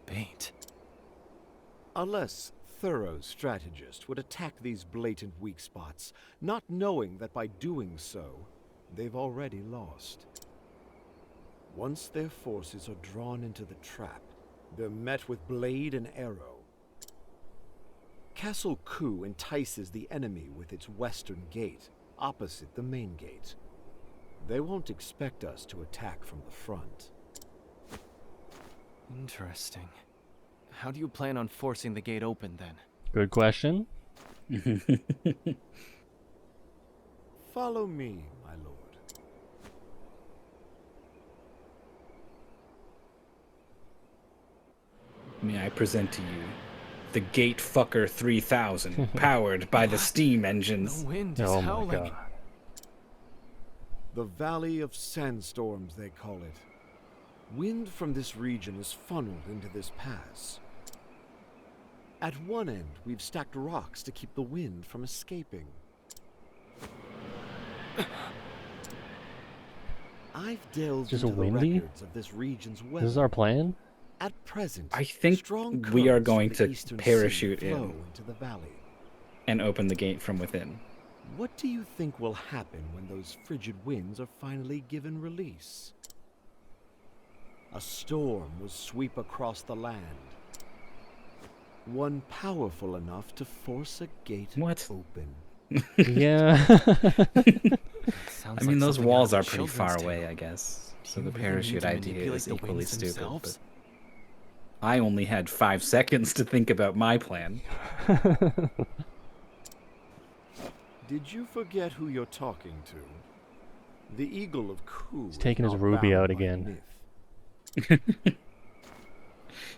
Bait? A less thorough strategist would attack these blatant weak spots, not knowing that by doing so, they've already lost. Once their forces are drawn into the trap, they're met with blade and arrow. Castle Ku entices the enemy with its western gate, opposite the main gate. They won't expect us to attack from the front. Interesting. How do you plan on forcing the gate open, then? Good question. Follow me, my lord. May I present to you the Gate Fucker 3000, powered by the steam engines. The wind is Oh my howling. god. The Valley of Sandstorms, they call it. Wind from this region is funneled into this pass. At one end, we've stacked rocks to keep the wind from escaping. I've delved Just into the windy? records of this region's weather. This is our plan? At present, I think strong we are currents going from the to eastern parachute sea flow in into the valley. and open the gate from within. What do you think will happen when those frigid winds are finally given release? A storm will sweep across the land. One powerful enough to force a gate open. Yeah. I mean, those walls are pretty far away, I guess. So the parachute idea is equally stupid. But I only had 5 seconds to think about my plan. Did you forget who you're talking to? The Eagle of Ku. He's taking his ruby out again.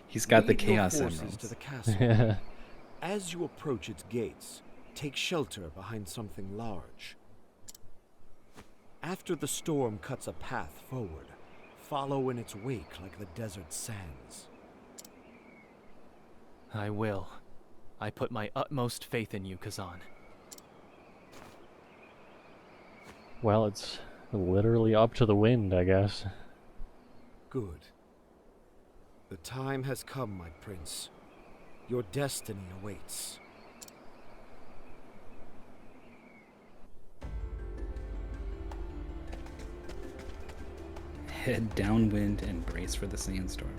He's got the Lead your Chaos forces Emeralds. to the castle. As you approach its gates, take shelter behind something large. After the storm cuts a path forward, follow in its wake like the desert sands. I will. I put my utmost faith in you, Kazan. Well, it's literally up to the wind, I guess. Good. The time has come, my prince. Your destiny awaits. Head downwind and brace for the sandstorm.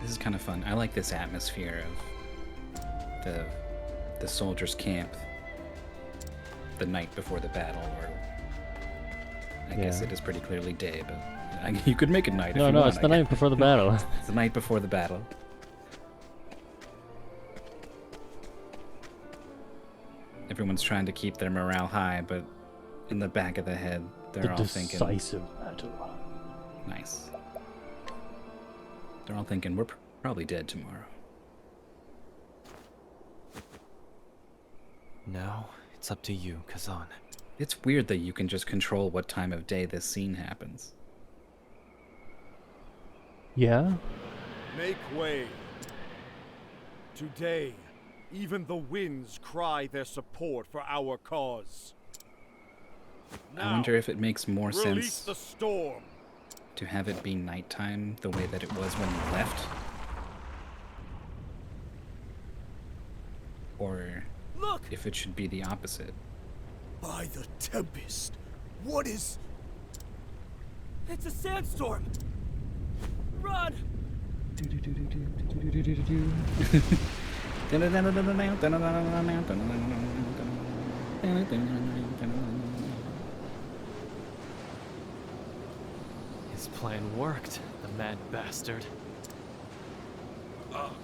This is kind of fun. I like this atmosphere of the soldiers' camp the night before the battle, or I guess it is pretty clearly day, but you could make it night if you want. No, it's the night before the battle. It's the night before the battle. Everyone's trying to keep their morale high, but in the back of the head, they're all thinking... decisive battle. Nice. They're all thinking, we're probably dead tomorrow. Now, it's up to you, Kazan. It's weird that you can just control what time of day this scene happens. Yeah? Make way. Today, even the winds cry their support for our cause. I wonder if it makes more Release sense the storm. to have it be nighttime the way that it was when you left. Or if it should be the opposite. By the Tempest, what is... It's a sandstorm! Run! His plan worked, the mad bastard.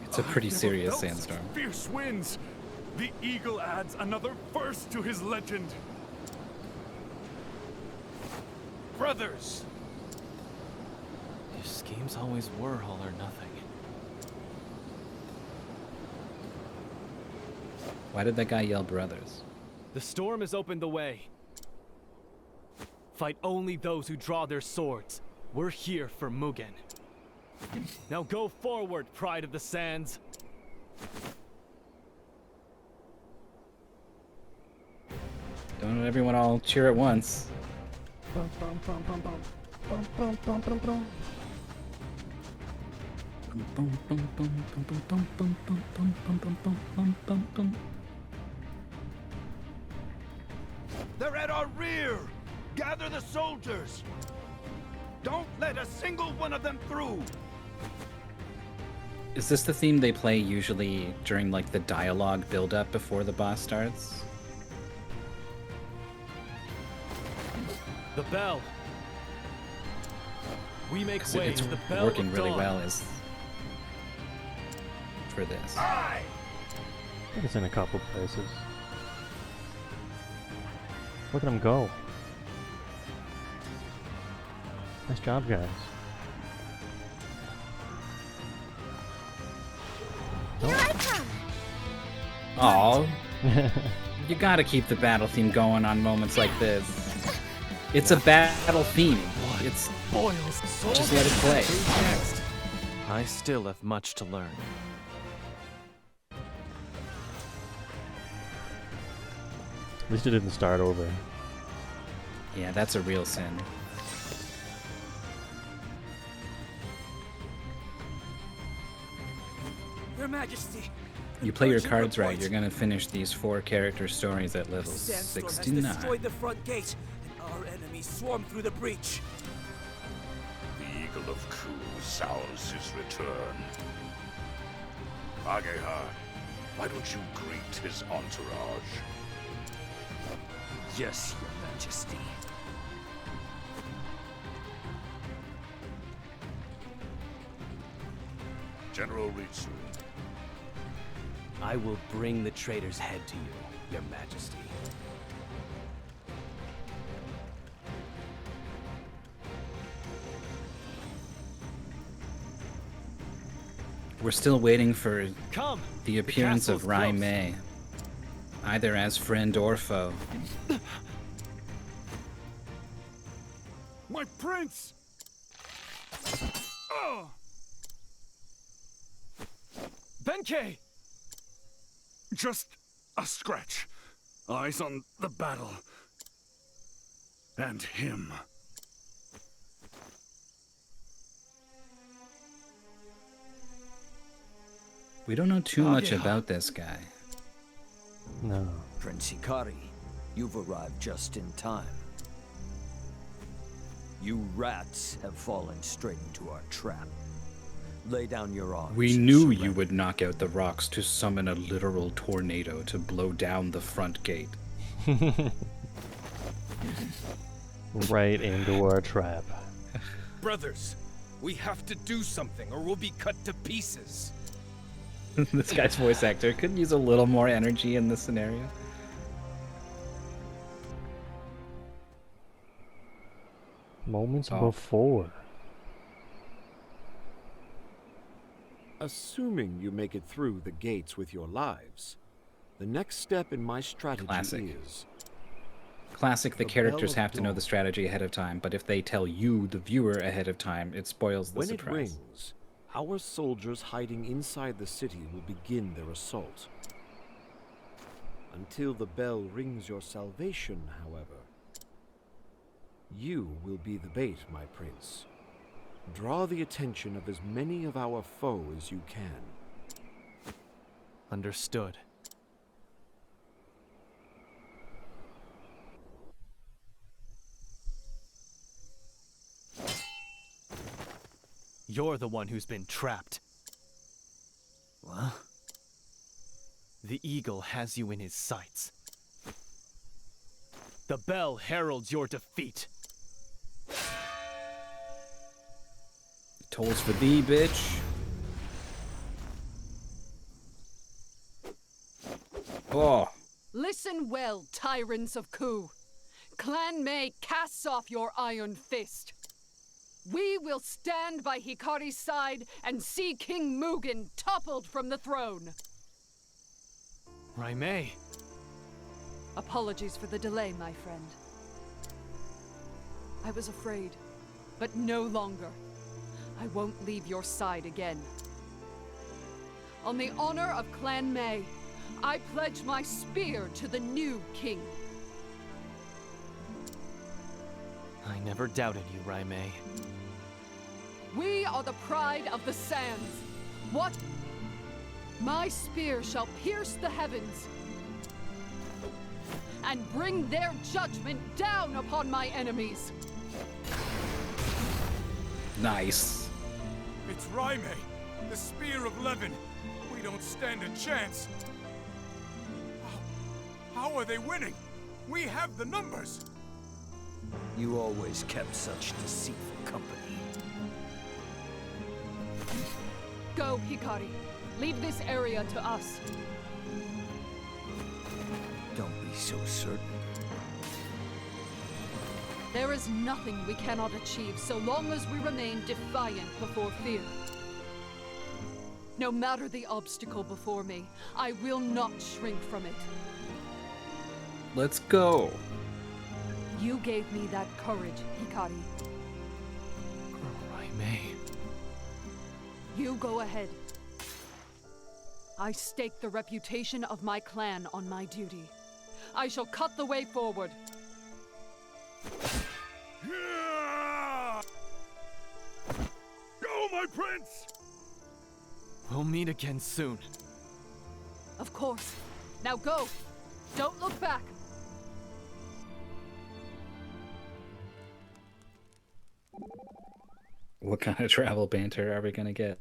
It's a pretty I've never serious felt such sandstorm. Fierce winds! The eagle adds another verse to his legend. Brothers! Your schemes always were all or nothing. Why did that guy yell brothers? The storm has opened the way. Fight only those who draw their swords. We're here for Mugen. Now go forward, Pride of the Sands. Don't let everyone all cheer at once. They're at our rear! Gather the soldiers! Don't let a single one of them through! Is this the theme they play usually during like the dialogue build-up before the boss starts? The bell. We make way It's to the bell working of really dawn. well as for this. I think it's in a couple places. Look at him go. Nice job, guys. Here I come! Aw. You gotta keep the battle theme going on moments like this. It's a battle theme. It's Boils. just let it play. Who's next? I still have much to learn. At least it didn't start over. Yeah, that's a real sin. Your Majesty. You play your cards right, you're gonna finish these 4 character stories at level Sandstorm has 69. destroyed the front gate, and our enemies swarm through the breach. The Eagle of Ku sounds his return. Ageha, why don't you greet his entourage? Yes, Your Majesty. General Ritsu. I will bring the traitor's head to you, Your Majesty. We're still waiting for Come, the appearance of castle's Rai close. Mei, either as friend or foe. My prince! Oh! Benkei! Just a scratch. Eyes on the battle. And him. We don't know too much Ageha. about this guy. No. Prince Hikari, you've arrived just in time. You rats have fallen straight into our trap. Lay down your arms. We and knew surrender. you would knock out the rocks to summon a literal tornado to blow down the front gate. Right into our trap. Brothers, we have to do something or we'll be cut to pieces. This guy's voice actor could use a little more energy in this scenario. Moments Oh. before. Assuming you make it through the gates with your lives, the next step in my strategy Classic. is... Classic, the The characters Bell of have to know Dawn. the strategy ahead of time, but if they tell you, the viewer, ahead of time, it spoils the When surprise. it rings, our soldiers hiding inside the city will begin their assault. Until the bell rings your salvation, however, you will be the bait, my prince. Draw the attention of as many of our foes as you can. Understood. You're the one who's been trapped. What? The eagle has you in his sights. The bell heralds your defeat. Tolls for thee, bitch. Oh. Listen well, tyrants of Ku. Clan Mei casts off your iron fist. We will stand by Hikari's side and see King Mugen toppled from the throne. Rai Mei. Apologies for the delay, my friend. I was afraid, but no longer. I won't leave your side again. On the honor of Clan Mei, I pledge my spear to the new king. I never doubted you, Rai Mei. We are the pride of the sands. What? My spear shall pierce the heavens and bring their judgment down upon my enemies. Nice. It's Raime, the Spear of Levin. We don't stand a chance. How are they winning? We have the numbers. You always kept such deceitful company. Go, Hikari. Leave this area to us. Don't be so certain. There is nothing we cannot achieve so long as we remain defiant before fear. No matter the obstacle before me, I will not shrink from it. Let's go. You gave me that courage, Hikari. Raime. You go ahead. I stake the reputation of my clan on my duty. I shall cut the way forward. Go, my prince! We'll meet again soon. Of course. Now go. Don't look back. What kind of travel banter are we gonna get?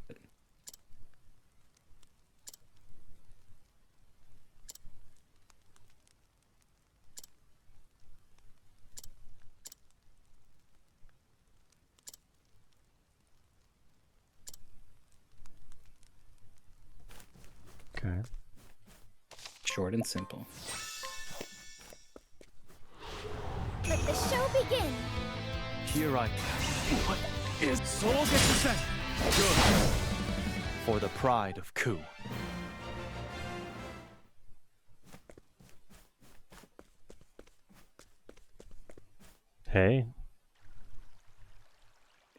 Okay. Short and simple. Let the show begin. Here I am. What is soul gets to set? Good. For the pride of Ku. Hey.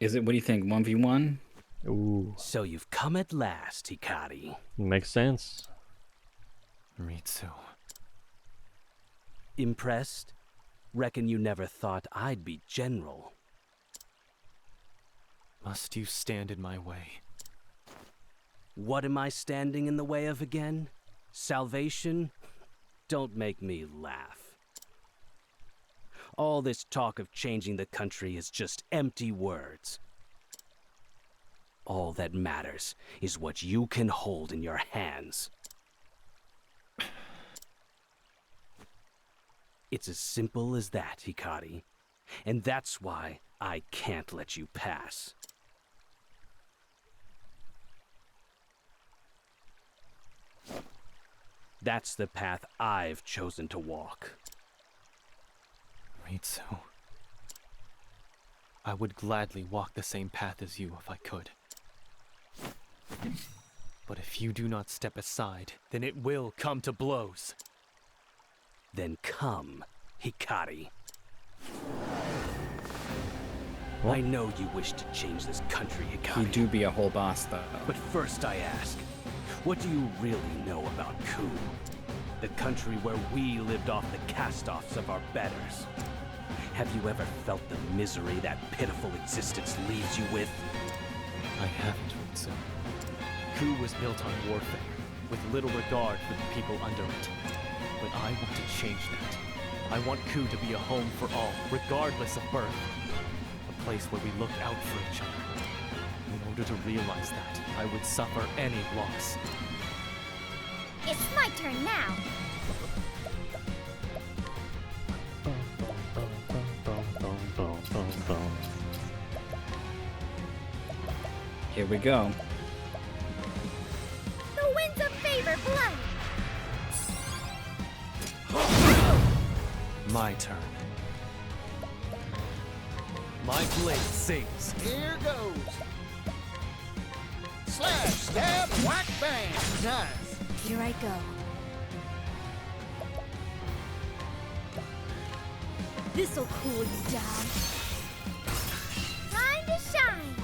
Is it, what do you think, 1v1? Ooh. So you've come at last, Hikari. Makes sense. Ritsu. Impressed? Reckon you never thought I'd be general. Must you stand in my way? What am I standing in the way of again? Salvation? Don't make me laugh. All this talk of changing the country is just empty words. All that matters is what you can hold in your hands. It's as simple as that, Hikari. And that's why I can't let you pass. That's the path I've chosen to walk. Ritsu. I would gladly walk the same path as you if I could. But if you do not step aside, then it will come to blows. Then come, Hikari. What? I know you wish to change this country, Hikari. You do be a whole boss, though. But first I ask, what do you really know about Ku? The country where we lived off the cast-offs of our betters. Have you ever felt the misery that pitiful existence leaves you with? I haven't, Ritsu. Ku was built on warfare, with little regard for the people under it. But I want to change that. I want Ku to be a home for all, regardless of birth. A place where we look out for each other. In order to realize that, I would suffer any loss. It's my turn now. Here we go. The winds of favor blow. My turn. My blade sings. Here goes. Slash, stab, whack, bang. Nice. Here I go. This'll cool you down. Time to shine.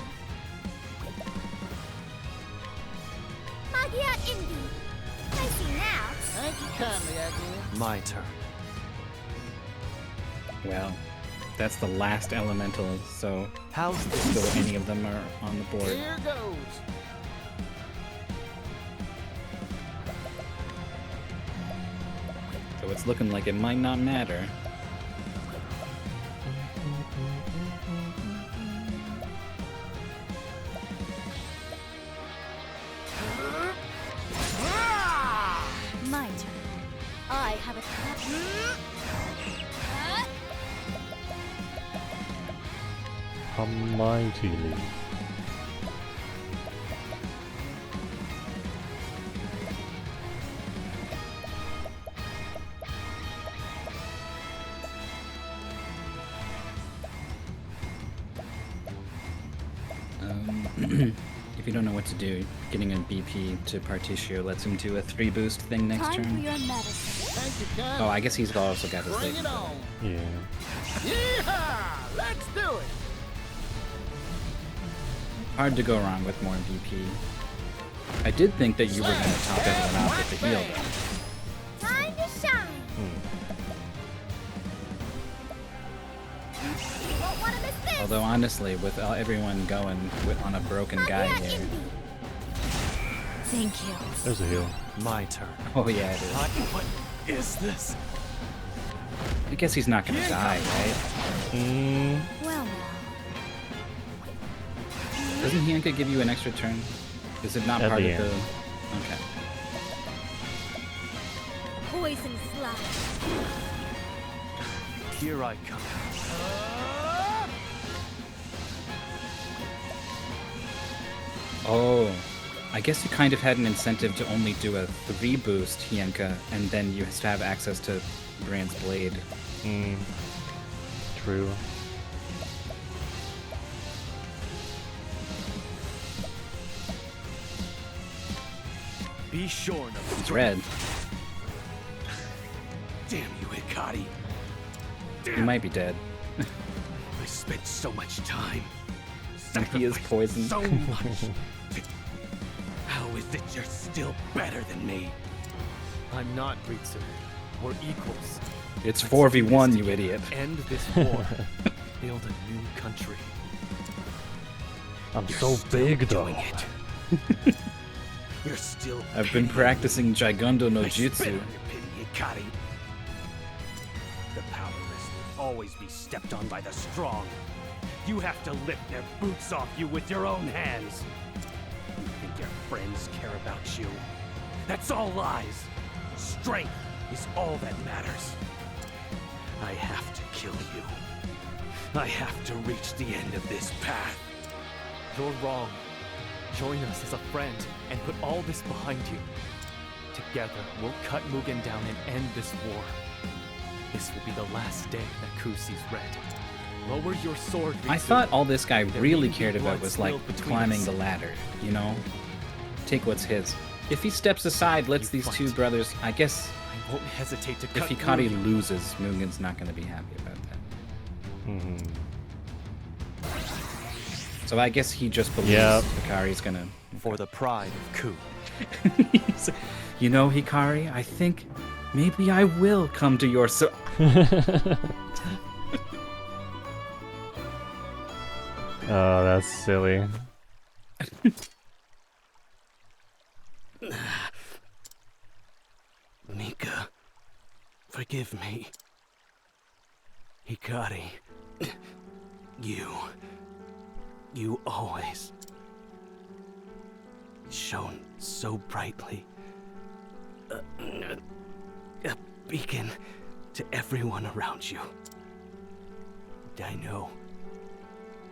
Magia Indy. I see now. Thank you kindly, Agnew. My turn. Well, that's the last elemental, so how's this? Still any of them are on the board. Here goes. So it's looking like it might not matter. Mightily. If you don't know what to do, getting a BP to Partitio lets him do a 3 boost thing next Time turn. for your medicine. Thank you, Con. Oh, I guess he's also got his Bring late. it on. Yeah. Yeehaw! Let's do it. Hard to go wrong with more BP. I did think that you were going to top everyone off with the heal, though. Time to shine. Won't want to miss this. Although honestly, with everyone going on a broken guy here. Thank you. There's a heal. My turn. Oh yeah, it is. What is this? I guess he's not gonna die, right? Well, Doesn't Hianka give you an extra turn? Is it not At part the of the? end. Okay. poison slash. Here I come. Oh, I guess you kind of had an incentive to only do a 3 boost, Hienka, and then you have to have access to Brand's Blade. True. Be sure of It's red. Damn you, Hikari. He might be dead. I spent so much time. And he is poisoned. So much. How is it you're still better than me? I'm not Ritsu. We're equals. It's Let's 4v1, do you this idiot. together. End this war. Build a new country. I'm so big though. You're still. I've been practicing Jigundo no I spit Jutsu. on your pity, Hikari. The powerless will always be stepped on by the strong. You have to lift their boots off you with your own hands. You think your friends care about you? That's all lies. Strength is all that matters. I have to kill you. I have to reach the end of this path. You're wrong. Join us as a friend and put all this behind you. Together, we'll cut Mugen down and end this war. This will be the last day that Ku sees red. Lower your sword, I Ritsu. thought all this guy There really may be cared about blood was like spilled between climbing us. the ladder, you know? Take what's his. If he steps aside, lets these two brothers, I guess I won't hesitate to if cut Hikari through you. loses, Mugen's not going to be happy about that. So I guess he just believes Hikari's going to... For the pride of Ku. You know, Hikari, I think maybe I will come to your... Oh, that's silly. Mika, forgive me. Hikari, you always shone so brightly. A beacon to everyone around you. I know,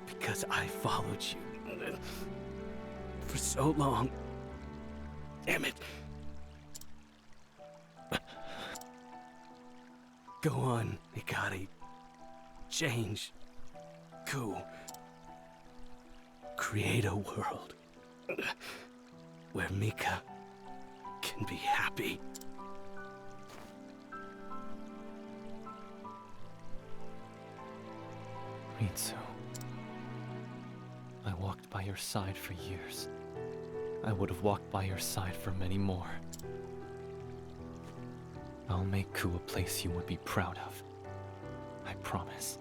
because I followed you for so long. Damn it. Go on, Hikari. Change. Ku. Create a world where Mika can be happy. Ritsu. I walked by your side for years. I would have walked by your side for many more. I'll make Ku a place you would be proud of. I promise.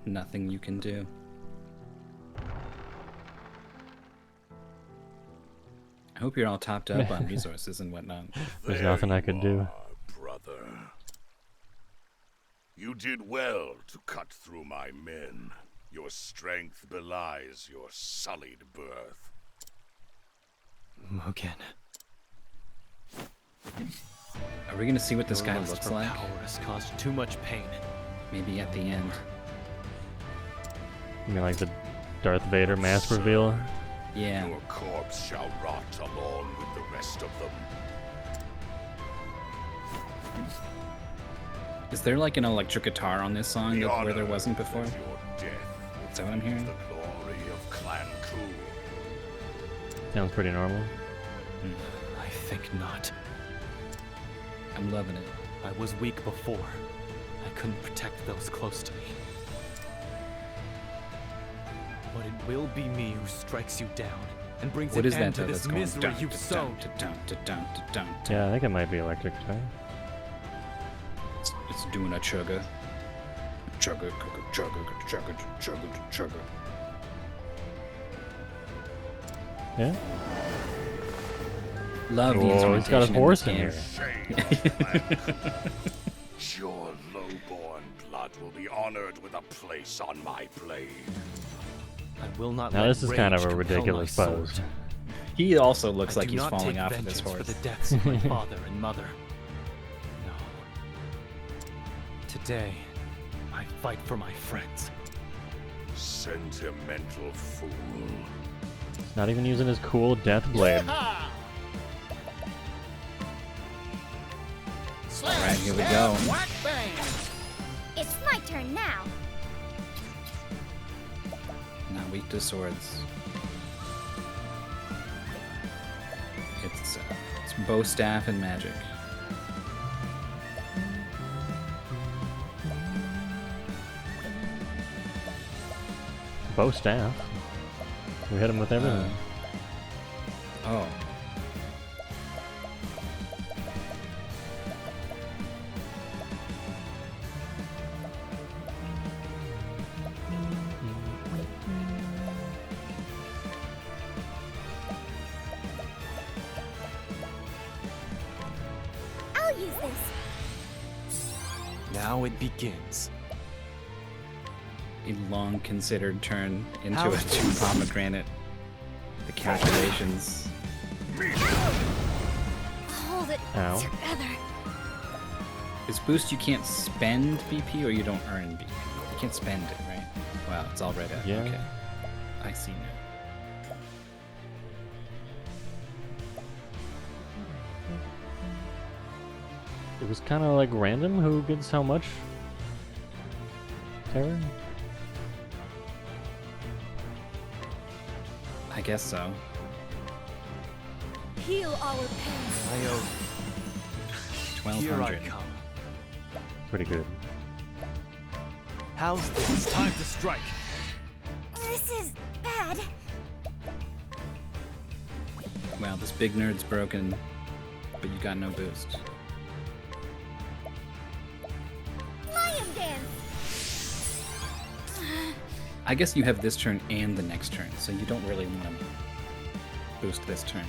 Nothing you can do. I hope you're all topped up on resources and whatnot. There's nothing I could do. Brother. You did well to cut through my men. Your strength belies your sullied birth. Mugen. Are we gonna see what this Your guy lust looks for like? Power has caused too much pain. Maybe at the end. You mean like the Darth Vader mask reveal? Yeah. Your corpse shall rot along with the rest of them. Is there like an electric guitar on this song The where there honor wasn't before? of your death Is that what I'm hearing? the glory of Clan Ku. Sounds pretty normal. I think not. I'm loving it. I was weak before. I couldn't protect those close to me. But it will be me who strikes you down and brings What an is that end to though this that's going misery dun, you've dun, sown. dun, dun, dun, dun, dun, dun. Yeah, I think it might be electric guitar. It's doing a chugga. Chugga, chugga, chugga, chugga, chugga. Yeah? Love the Whoa, instrumentation he's got a horse in in here. this Your low-born blood will be honored with a place on my blade. I will not Now let this is kind of rage a compel ridiculous my pose. sword. He also looks I like do he's not falling take off of this vengeance horse. for the deaths of my father and mother. No. Today, I fight for my friends. Sentimental fool. He's not even using his cool death blade. Alright, here we go. Whack bang! It's my turn now. Not weak to swords. It's bow staff and magic. Bow staff. We hit him with everything. Oh. I'll use this. Now it begins. A long considered turn into How a two pomegranate. The calculations. Hold it Ow. together. Is boost you can't spend BP or you don't earn BP? You can't spend it, right? Wow, it's all red out. Yeah. Okay. I see now. It was kind of like random who gets how much. Terror? I guess so. Heal our pain. I owe. Here I 1200. come. Pretty good. How's this? Time to strike. This is bad. Wow, this big nerd's broken, but you got no boost. Lion dance. I guess you have this turn and the next turn, so you don't really want to boost this turn.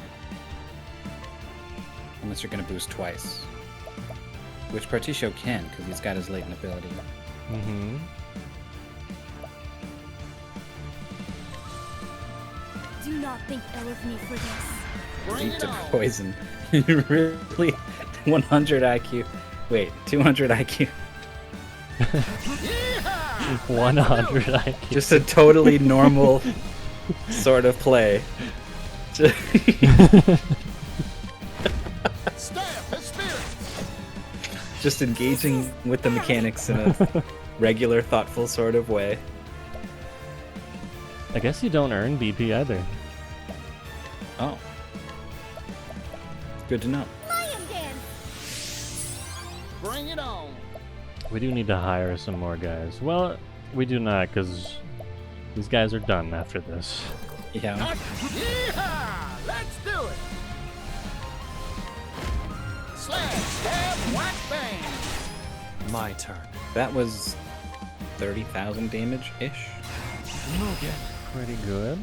Unless you're going to boost twice. Which Particio can, because he's got his latent ability. Mm-hmm. Do not think ill of me for this. Deep to poison. You really 100 IQ. Wait, 200 IQ. 100 IQ. Just a totally normal sort of play. Just engaging with the mechanics in a regular, thoughtful sort of way. I guess you don't earn BP either. Oh. Good to know. Lion dance. Bring it on. We do need to hire some more guys. Well, we do not, because these guys are done after this. Yeah. Yeehaw! Let's do it. Slash, stab, whack, bang. My turn. That was 30,000 damage-ish. Pretty good.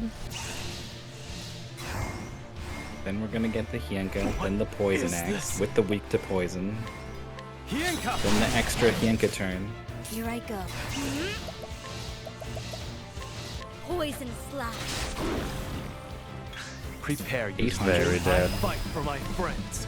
Then we're gonna get the Hienka, then the Poison is Axe this? with the weak to poison. Hienka! Then the extra Hienka turn. Here I go. poison slash. Prepare He's yourself. very dead. I fight for my friends.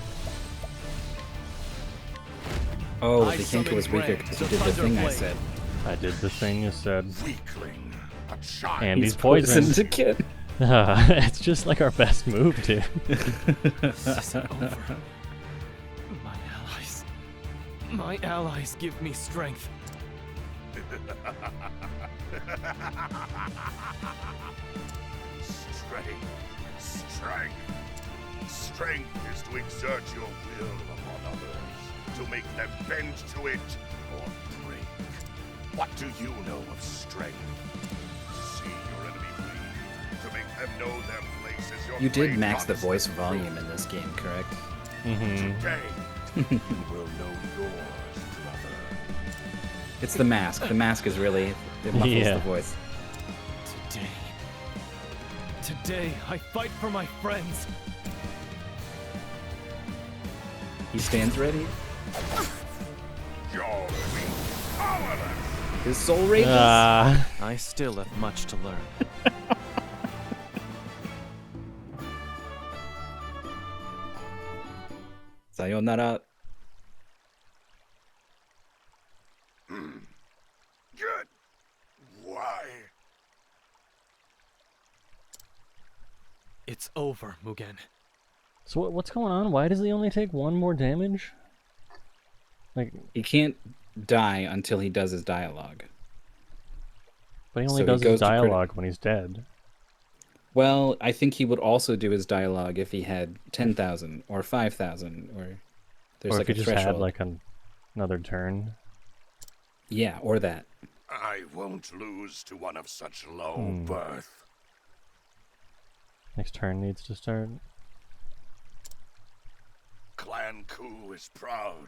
Oh, I they think it was summon weaker Ray, because you the did the thing I Thunderblade. said. I did the thing you said. Weakling. A child. And he's poisoned poisoned. again. It's just like our best move, dude. This isn't over. My allies give me strength. Strength. Strength is to exert your will upon others, to make them bend to it or break. What do you know of strength? To see your enemy bleed, to make them know their place as your You did blade max the cuts voice them volume in this game, correct? Mm-hmm. Today, you will know yours, brother. It's the mask. The mask is really it muffles Yeah. the voice. Today, I fight for my friends. He stands ready. You're weak, powerless. His soul rages. I still have much to learn. Sayonara. Good. Why? It's over, Mugen. So what's going on? Why does he only take one more damage? Like He can't die until he does his dialogue. But he only So does goes his to dialogue when he's dead. Well, I think he would also do his dialogue if he had 10,000 or 5,000 or there's Or like if he a just threshold. had like another turn. Yeah, or that. I won't lose to one of such low Hmm. birth. Next turn needs to start. Clan Ku is proud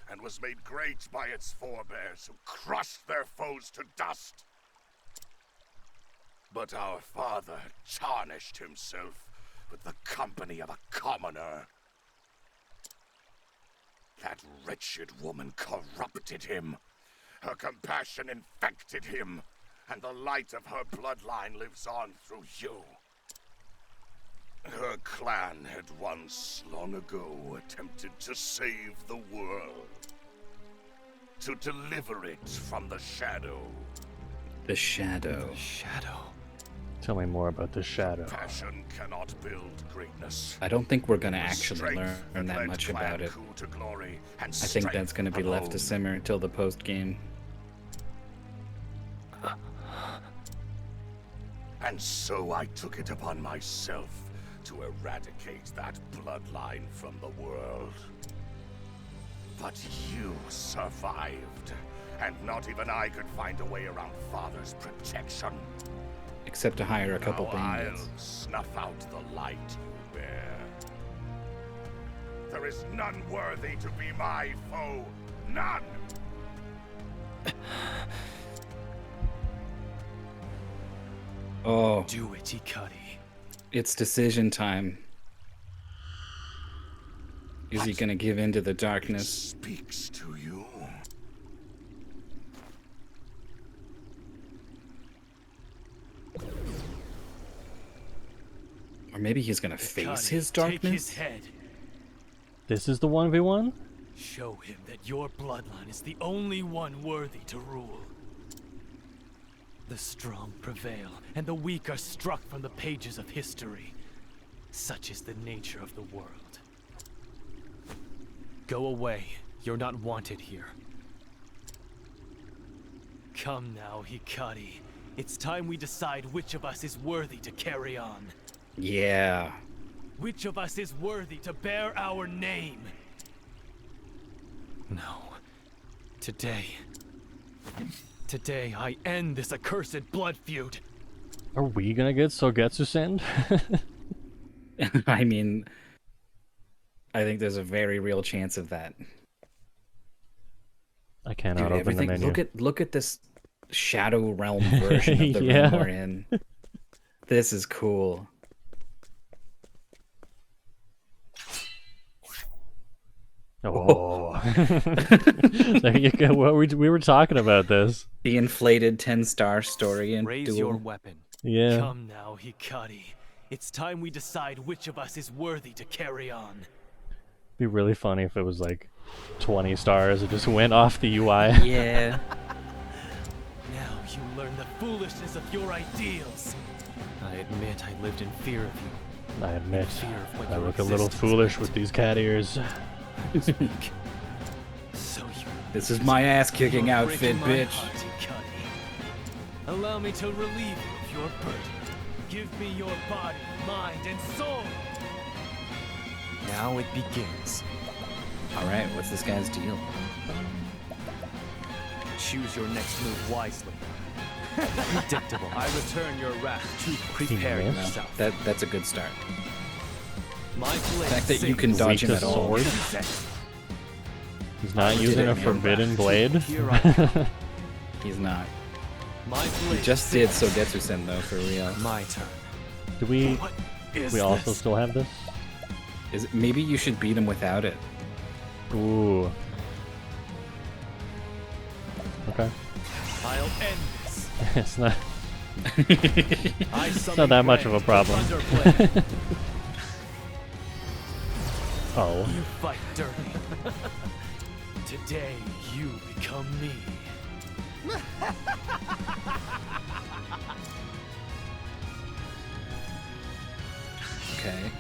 and was made great by its forebears who crushed their foes to dust. But our father tarnished himself with the company of a commoner. That wretched woman corrupted him. Her compassion infected him, and the light of her bloodline lives on through you. Her clan had once, long ago, attempted to save the world. To deliver it from the shadow. The shadow. Shadow. Tell me more about the shadow. Passion cannot build greatness. I don't think we're gonna actually Strength learn that led much Clan about it. Ku to glory, and I think that's gonna be left to strength simmer until the post game. And so I took it upon myself to eradicate that bloodline from the world. But you survived, and not even I could find a way around Father's protection. Except to hire a couple Now bandits. I'll snuff out the light you bear. There is none worthy to be my foe. None! Oh. Do it, Hikari. It's decision time. Is he gonna give in to the darkness? Speaks to you. Or maybe he's gonna face Hikari, his take darkness? his head. This is the 1v1? Show him that your bloodline is the only one worthy to rule. The strong prevail, and the weak are struck from the pages of history. Such is the nature of the world. Go away. You're not wanted here. Come now, Hikari. It's time we decide which of us is worthy to carry on. Yeah. Which of us is worthy to bear our name? No. Today, I end this accursed blood feud. Are we gonna get Sogetsu send? I mean, I think there's a very real chance of that. I cannot Dude, open everything. the menu. Look at this Shadow Realm version of the Yeah. room we're in. This is cool. Oh, there you go. Well, we were talking about this. The inflated 10-star story and Raise duel. your weapon. Yeah. Come now, Hikari. It's time we decide which of us is worthy to carry on. Be really funny if it was like 20 stars. It just went off the UI. Yeah. Now you learn the foolishness of your ideals. I admit I lived in fear of you. I admit, Fear of what I your look a little existence foolish meant. with these cat ears. Speak. So you. This is my ass kicking You're outfit, breaking my bitch. heart, Hikari. Allow me to relieve you of your burden. Give me your body, mind, and soul. Now it begins. Alright, what's this guy's deal? Choose your next move wisely. Predictable. I return your wrath to prepare missed? yourself. That's a good start. My The fact that you can dodge him at all. He's not using a forbidden blade. He's not. My He just did Sogetsu-sen though, for real. My turn. Do we? What is We also this? still have this? Is it, maybe you should beat him without it. Ooh. Okay. I'll end this. It's not. I It's summon not that much of Brand, a problem. the Thunder Blade. Oh. You fight dirty. Today you become me. Okay.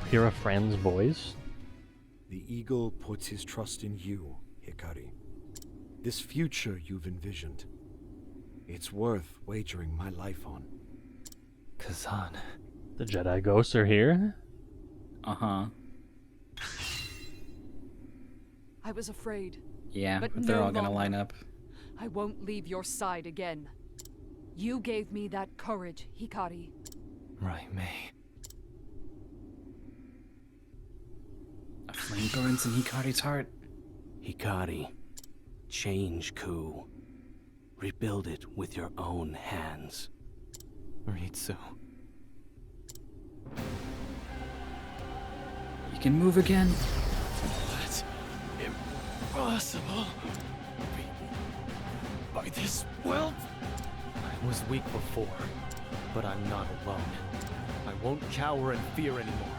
Hear a friend's voice? The eagle puts his trust in you, Hikari. This future you've envisioned. It's worth wagering my life on. Kazan. The Jedi ghosts are here? Uh-huh. I was afraid. Yeah, but they're no all gonna longer. line up. I won't leave your side again. You gave me that courage, Hikari. Right, May. A flame burns in Hikari's heart. Hikari, change Ku. Rebuild it with your own hands. Ritsu. You can move again. That's impossible. By this will. I was weak before, but I'm not alone. I won't cower in fear anymore.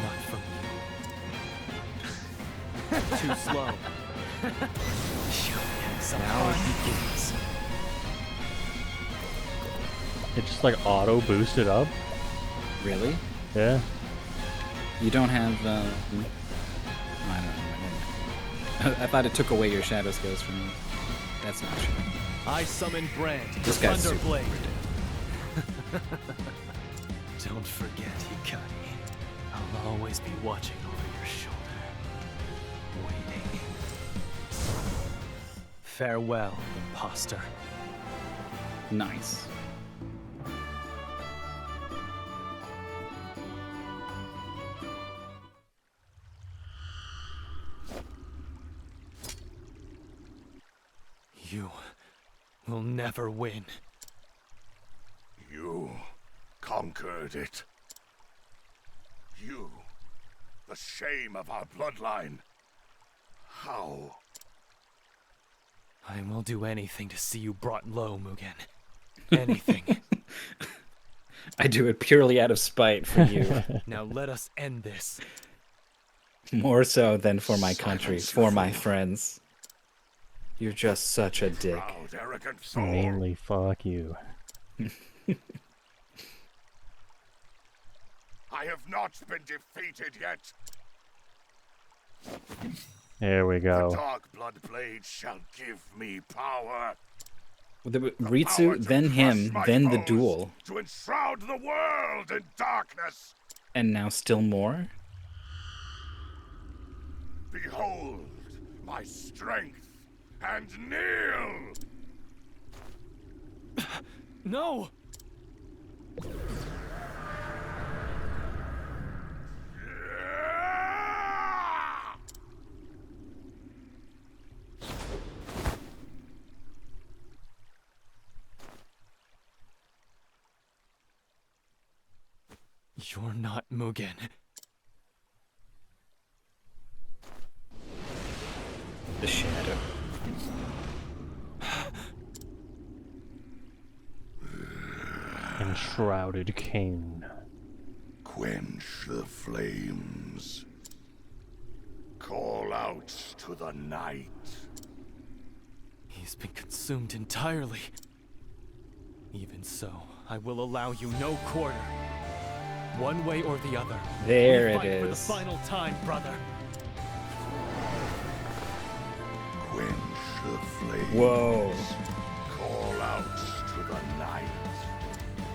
Not from you. Too slow. Now it begins. It just like auto boosted up? Really? Yeah. You don't have, I don't know. I thought it took away your shadow skills from you. That's not true. I summon Brand, This the guy's Thunder super Blade. Don't forget, Hikari. I'll always be watching over your shoulder. Waiting. Farewell, imposter. Nice. You will never win. You conquered it. You, the shame of our bloodline. How? I will do anything to see you brought low, Mugen. Anything. I do it purely out of spite for you. Now let us end this. More so than for my country, for my friends. You're just such a dick. Proud, arrogant soul. Mainly fuck you. I have not been defeated yet. There we The go. dark blood blade shall give me power. Ritsu, then him, then the duel. To enshroud the world in darkness. And now still more? Behold my strength and kneel. No! You're not Mugen. The shadow. Enshrouded King. Quench the flames. Call out to the night. He's been consumed entirely. Even so, I will allow you no quarter. One way or the other. There we it fight for the is. final time, brother. Quench the flames. Whoa. Call out to the night.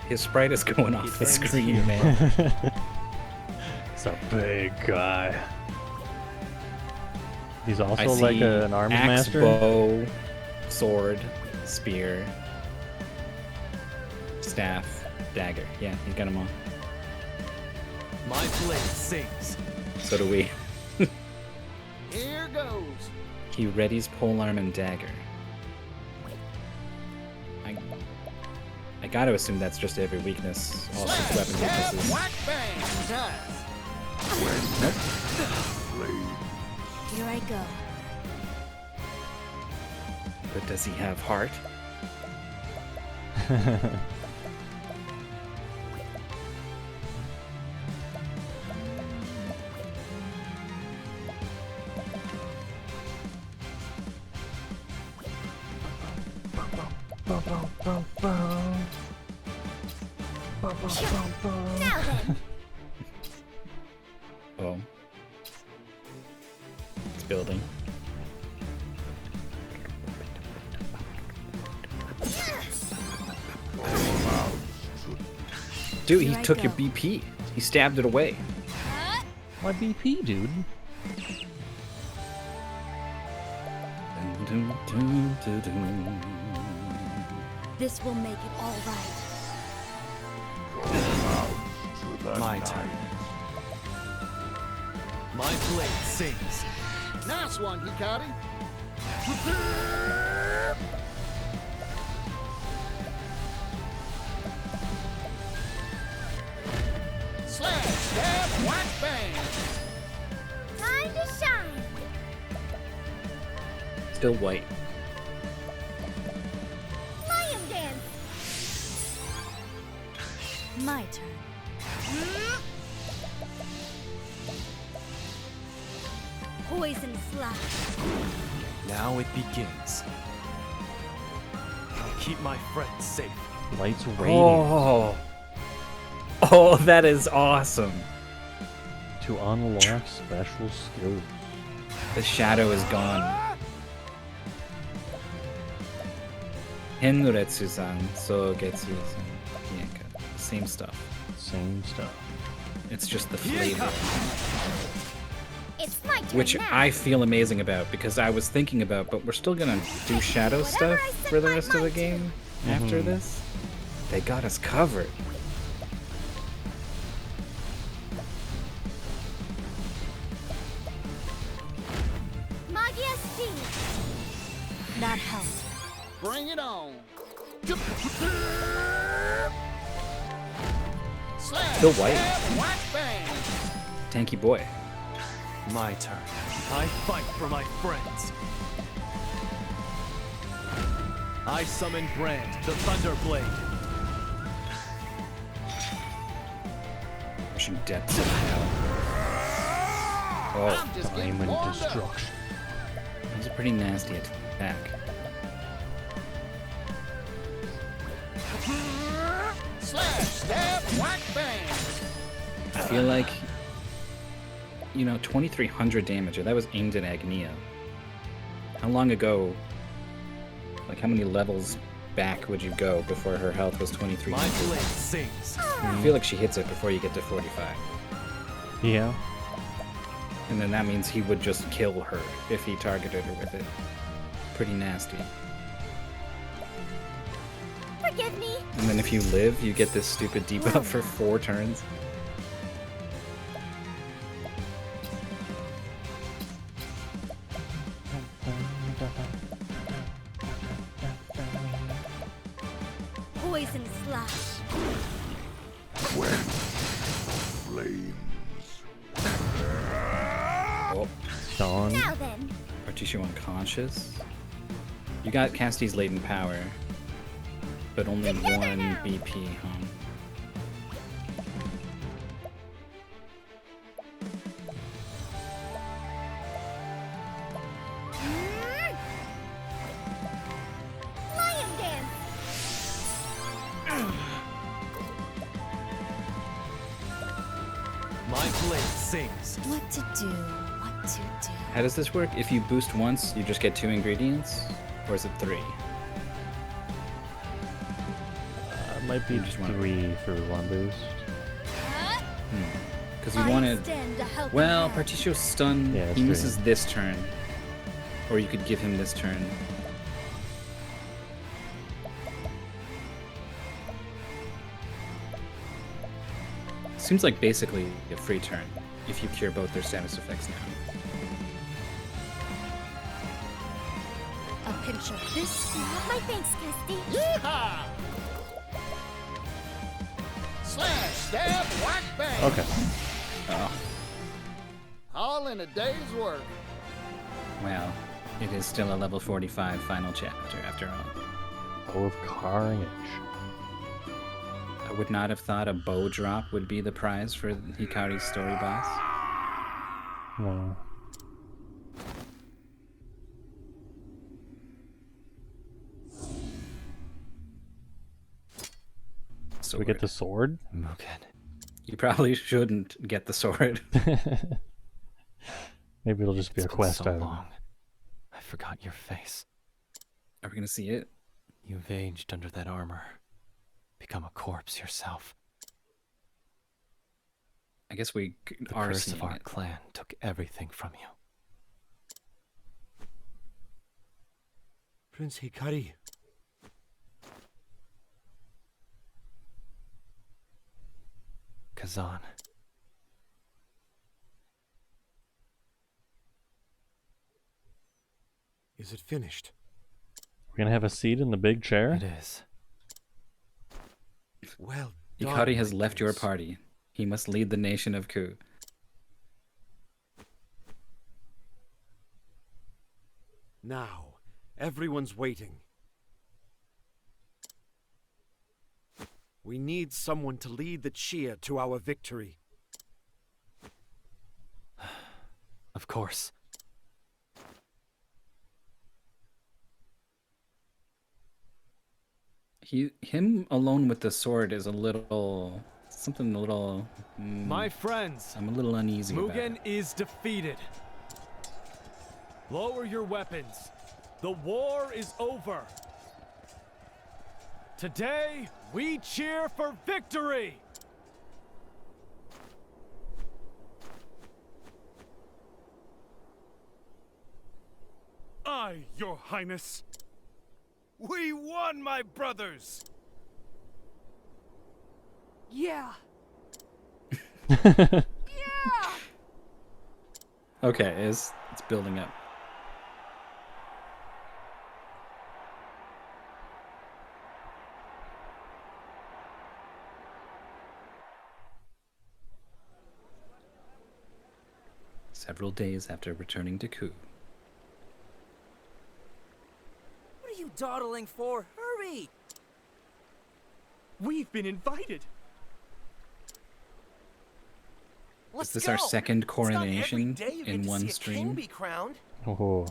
His sprite is going off the screen, man. It's a big guy. He's I also see like an arms axe, master. bow, sword, spear, staff, dagger. Yeah, he's got them all. My blade sings. So do we. Here goes. He readies polearm and dagger. I gotta assume that's just every weakness. All six weapon weaknesses. Whack bang. Nope. Here I go. But does he have heart? Now then. Oh. It's building. Dude, he Here I took your go. BP. He stabbed it away. My BP, dude. This will make it all right. My turn. My blade sings. Nice one, Hikari. Slash, stab, whack, bang. Time to shine. Still white. Lion dance. My turn. Poison slash. Now it begins. I'll keep my friends safe. Lights radiant. Oh, that is awesome. To unlock special skills. The shadow is gone. Henretsu-san, Sogetsu-san, Hienka. Same stuff. Same stuff. It's just the flavor. It's my turn Which now. I feel amazing about, because I was thinking about, but we're still gonna do shadow stuff for the rest of the game after this. They got us covered. Magia Steam. That helped. Bring it on. Slash, Still white. stab, whack, bang. Tanky boy. My turn. I fight for my friends. I summon Brand, the Thunder Blade. Pushing depths of hell. Oh, I'm just getting Diamond warmed up. destruction. that's a pretty nasty attack. Slash, stab, whack, bang. I feel like, 2300 damage. That was aimed at Agnia. How long ago, like how many levels back would you go before her health was 2300? My blade sings. I feel like she hits it before you get to 45. Yeah. And then that means he would just kill her if he targeted her with it. Pretty nasty. Forgive me. And then if you live, you get this stupid debuff for 4 turns. Poison slash. Flames. Oh, Dawn. Now then. Partition unconscious. You got Casty's latent power. but only one BP, huh? Lion dance! My blade sings. What to do? What to do? How does this work? If you boost once, you just get 2 ingredients? Or is it 3? Might be just 3 for one boost. Because you wanted... Well, Particcio's stun, Yeah, he it's misses this turn. Or you could give him this turn. Seems like basically a free turn, if you cure both their status effects now. A pinch of this. My thanks, Kirsty. Yeehaw! Slash, stab, whack, bang. Okay. All in a day's work. Well, it is still a level 45 final chapter after all. Bow of Carnage. I would not have thought a bow drop would be the prize for Hikari's story boss. No. Sword. We get the sword? Mugen. You probably shouldn't get the sword. Maybe it'll just be a It's been quest so item. long. I forgot your face. Are we gonna see it? You've aged under that armor. Become a corpse yourself. I guess we The are curse seeing of our it. clan took everything from you. Prince Hikari. Kazan. Is it finished? We're gonna have a seat in the big chair? It is. Well Hikari has left your party. He must lead the nation of Ku. Now, everyone's waiting. We need someone to lead the cheer to our victory. Of course. Him alone with the sword is a little... something a little... My friends, I'm a little uneasy about Mugen it. is defeated. Lower your weapons. The war is over. Today, we cheer for victory! Aye, Your Highness. We won, my brothers! Yeah. Okay, it's building up. Several days after returning to Ku. What are you dawdling for? Hurry! We've been invited. Is this our second coronation in one King stream? be crowned. Oh.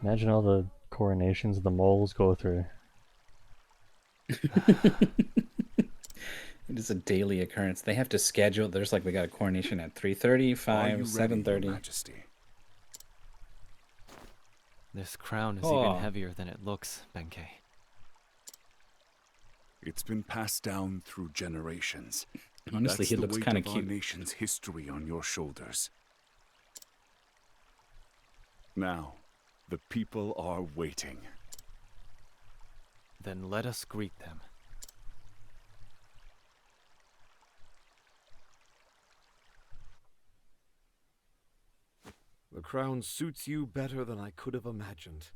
Imagine all the coronations the moles go through. It is a daily occurrence. They have to schedule. There's like we got a coronation at 3:30, 5, 7:30. Majesty? This crown is Oh. even heavier than it looks, Benkei. It's been passed down through generations. Honestly, That's he the looks weight kinda of our cute. nation's history on your shoulders. Now, the people are waiting. Then let us greet them. The crown suits you better than I could have imagined.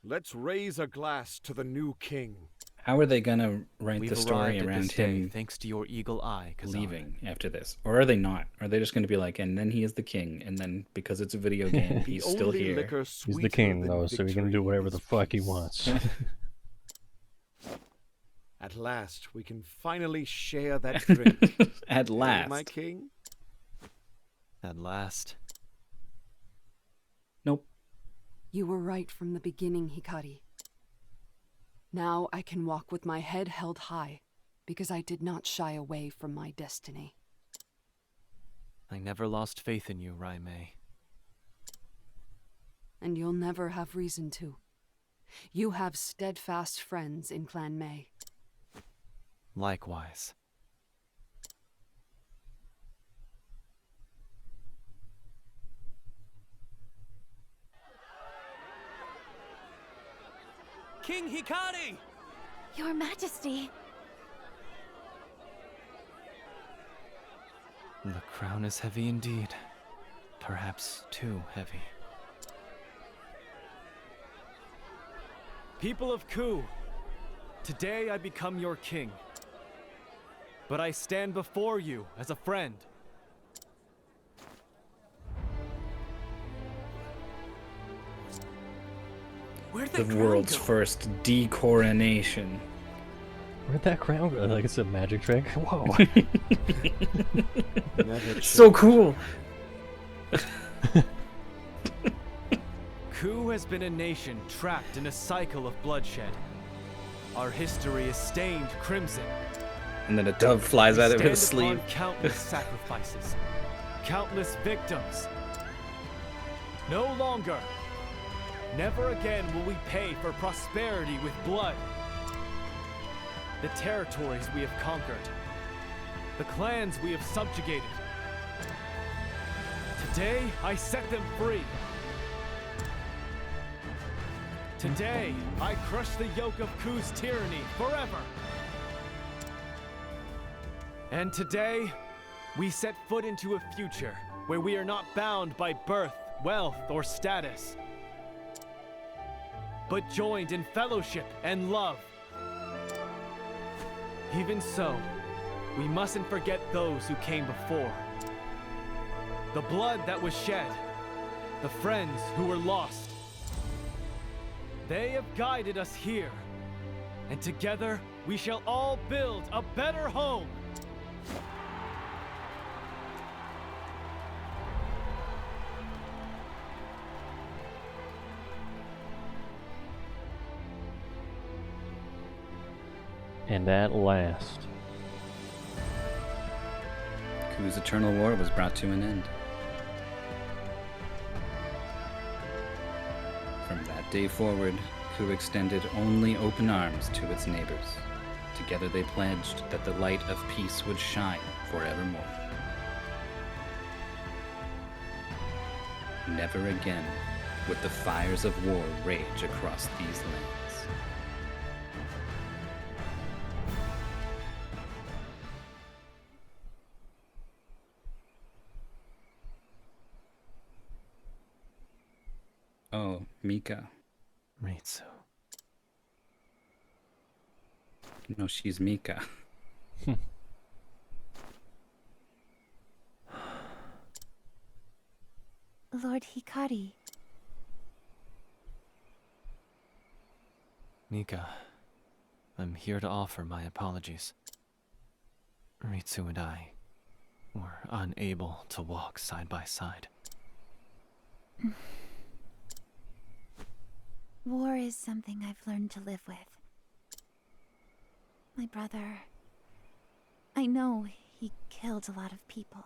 Let's raise a glass to the new king. How are they gonna write We've the story arrived at around this day him thanks to your eagle eye, Kazan. leaving after this? Or are they not? Are they just gonna be like, and then he is the king, and then because it's a video game, he's still here? He's the king, though, so he can do whatever the fuck he wants. At last, we can finally share that drink. At last. My king? At last. Nope. You were right from the beginning, Hikari. Now I can walk with my head held high, because I did not shy away from my destiny. I never lost faith in you, Raimei. And you'll never have reason to. You have steadfast friends in Clan Mei. Likewise. King Hikari! Your Majesty! The crown is heavy indeed. Perhaps too heavy. People of Ku, today I become your king. But I stand before you as a friend. The world's first decoronation. Where'd that crown go? Like it's a magic trick? Whoa. So cool. Ku has been a nation trapped in a cycle of bloodshed. Our history is stained crimson. And then a dove flies out of his sleeve. Countless sacrifices, countless victims. No longer, never again will we pay for prosperity with blood. The territories we have conquered, the clans we have subjugated. Today, I set them free. Today, I crush the yoke of Ku's tyranny forever. And today, we set foot into a future where we are not bound by birth, wealth, or status, but joined in fellowship and love. Even so, we mustn't forget those who came before. The blood that was shed, the friends who were lost. They have guided us here, and together we shall all build a better home. And at last, Ku's eternal war was brought to an end. From that day forward, Ku extended only open arms to its neighbors. Together they pledged that the light of peace would shine forevermore. Never again would the fires of war rage across these lands. Oh, Mika. Ritsu. No, she's Mika. Lord Hikari. Mika, I'm here to offer my apologies. Ritsu and I were unable to walk side by side. War is something I've learned to live with. My brother... I know he killed a lot of people.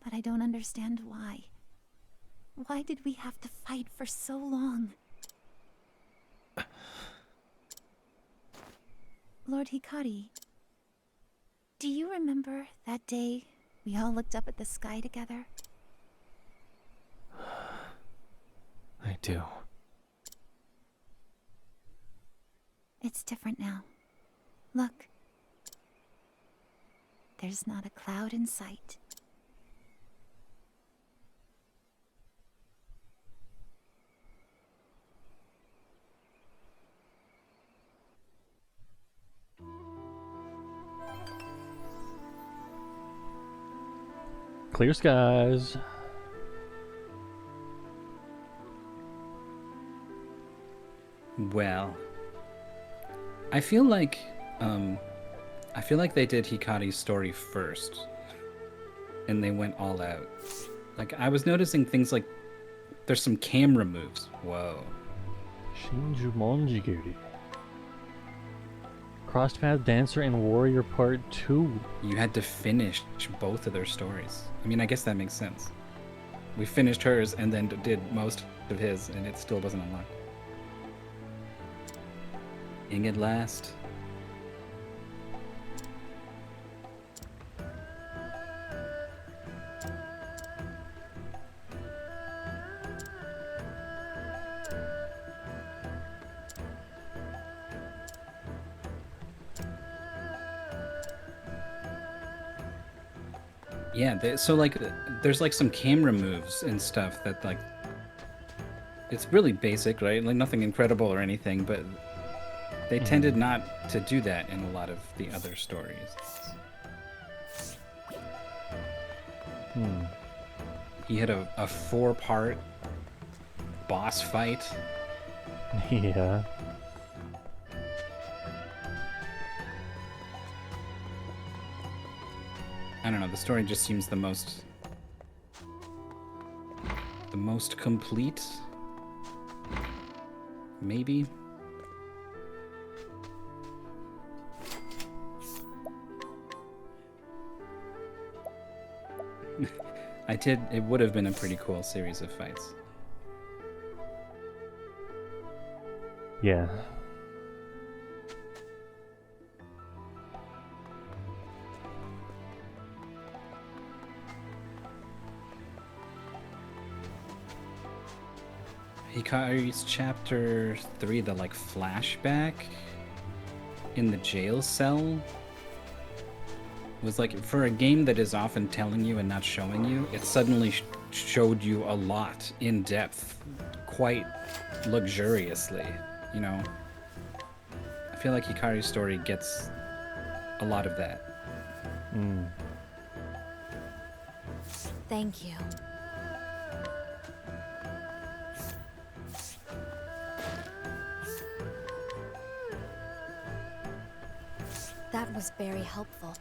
But I don't understand why. Why did we have to fight for so long? Lord Hikari, do you remember that day we all looked up at the sky together? I do. It's different now. Look. There's not a cloud in sight. Clear skies. Well, I feel like they did Hikari's story first, and they went all out. Like, I was noticing things like there's some camera moves. Whoa. Shinju Monjigiri. Crosspath Dancer and Warrior Part 2. You had to finish both of their stories. I mean, I guess that makes sense. We finished hers and then did most of his, and it still wasn't unlocked. Ing at last. Yeah, so like, there's like some camera moves and stuff that like, it's really basic, right? Like nothing incredible or anything, but they tended not to do that in a lot of the other stories. He had a 4-part boss fight. Yeah. I don't know, the story just seems the most complete, maybe? It would have been a pretty cool series of fights. Yeah. Hikari's chapter 3, the like flashback in the jail cell, was like, for a game that is often telling you and not showing you, it suddenly showed you a lot in depth, quite luxuriously, you know? I feel like Hikari's story gets a lot of that. Thank you. That was very helpful.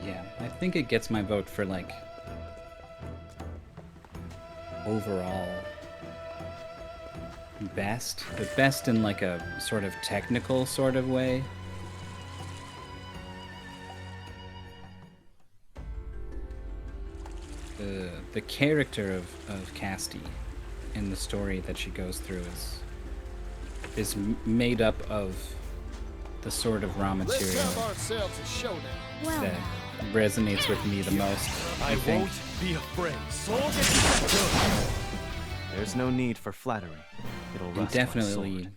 Yeah, I think it gets my vote for like overall best, but best in like a sort of technical sort of way. The character of Casti and the story that she goes through is made up of the sort of raw material Let's have ourselves a showdown. that resonates with me the most, I think. won't be afraid. There's no need for flattery. It'll And rust my definitely sword.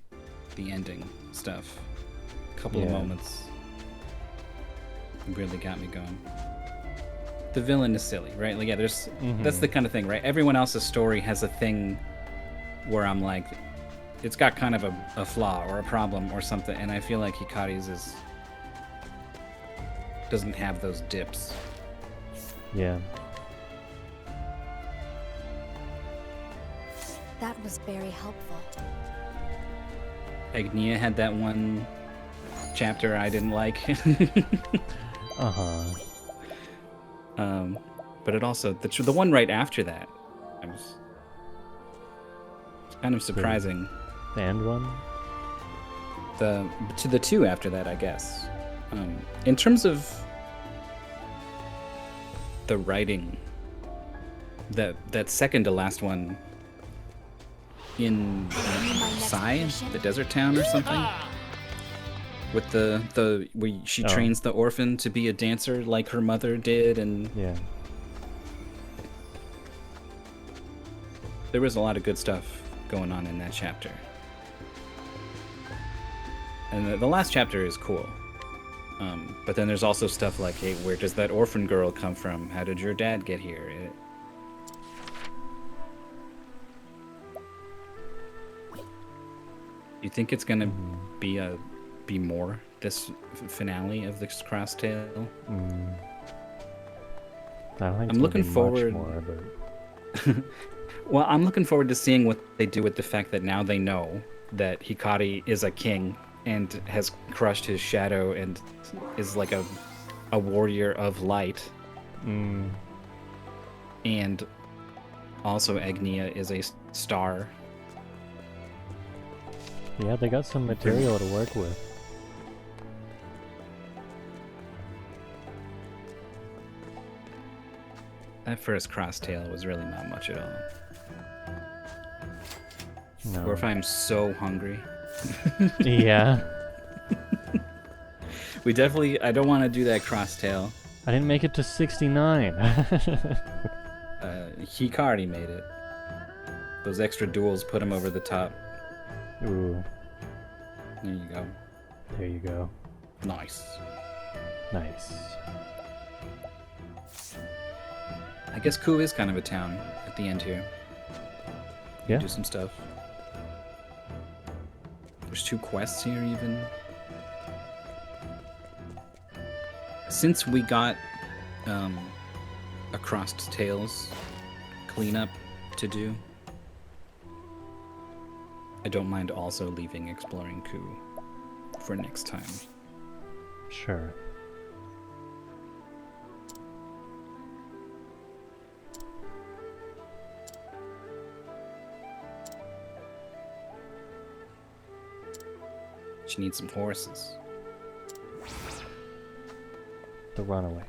the ending stuff. A couple of Yeah. moments really got me going. The villain is silly, right? Like, yeah, that's the kind of thing, right? Everyone else's story has a thing where I'm like, it's got kind of a flaw or a problem or something, and I feel like Hikari's doesn't have those dips. Yeah. That was very helpful. Agnia had that one chapter I didn't like. But it also, the one right after that, it's kind of surprising. The end one? The two after that, I guess. In terms of the writing, that second to last one in Sai, the desert town or something, with where she trains the orphan to be a dancer like her mother did, and yeah, there was a lot of good stuff going on in that chapter. And the last chapter is cool. But then there's also stuff like, hey, where does that orphan girl come from? How did your dad get here? You think it's gonna be more this finale of this Cross Tale? I don't think I'm looking forward. Much more, but... Well, I'm looking forward to seeing what they do with the fact that now they know that Hikari is a king and has crushed his shadow and is like a warrior of light. And also Agnia is a star. Yeah, they got some material to work with. That first Cross Tale was really not much at all. No. Or if I'm so hungry. Yeah. We definitely... I don't want to do that Cross Tale. I didn't make it to 69. Hikari made it. Those extra duels put him over the top. Ooh. There you go. There you go. Nice. Nice. I guess Ku is kind of a town at the end here. Yeah. Do some stuff. There's 2 quests here even. Since we got Across Tales cleanup to do, I don't mind also leaving exploring Ku for next time. Sure. She needs some horses. The runaway.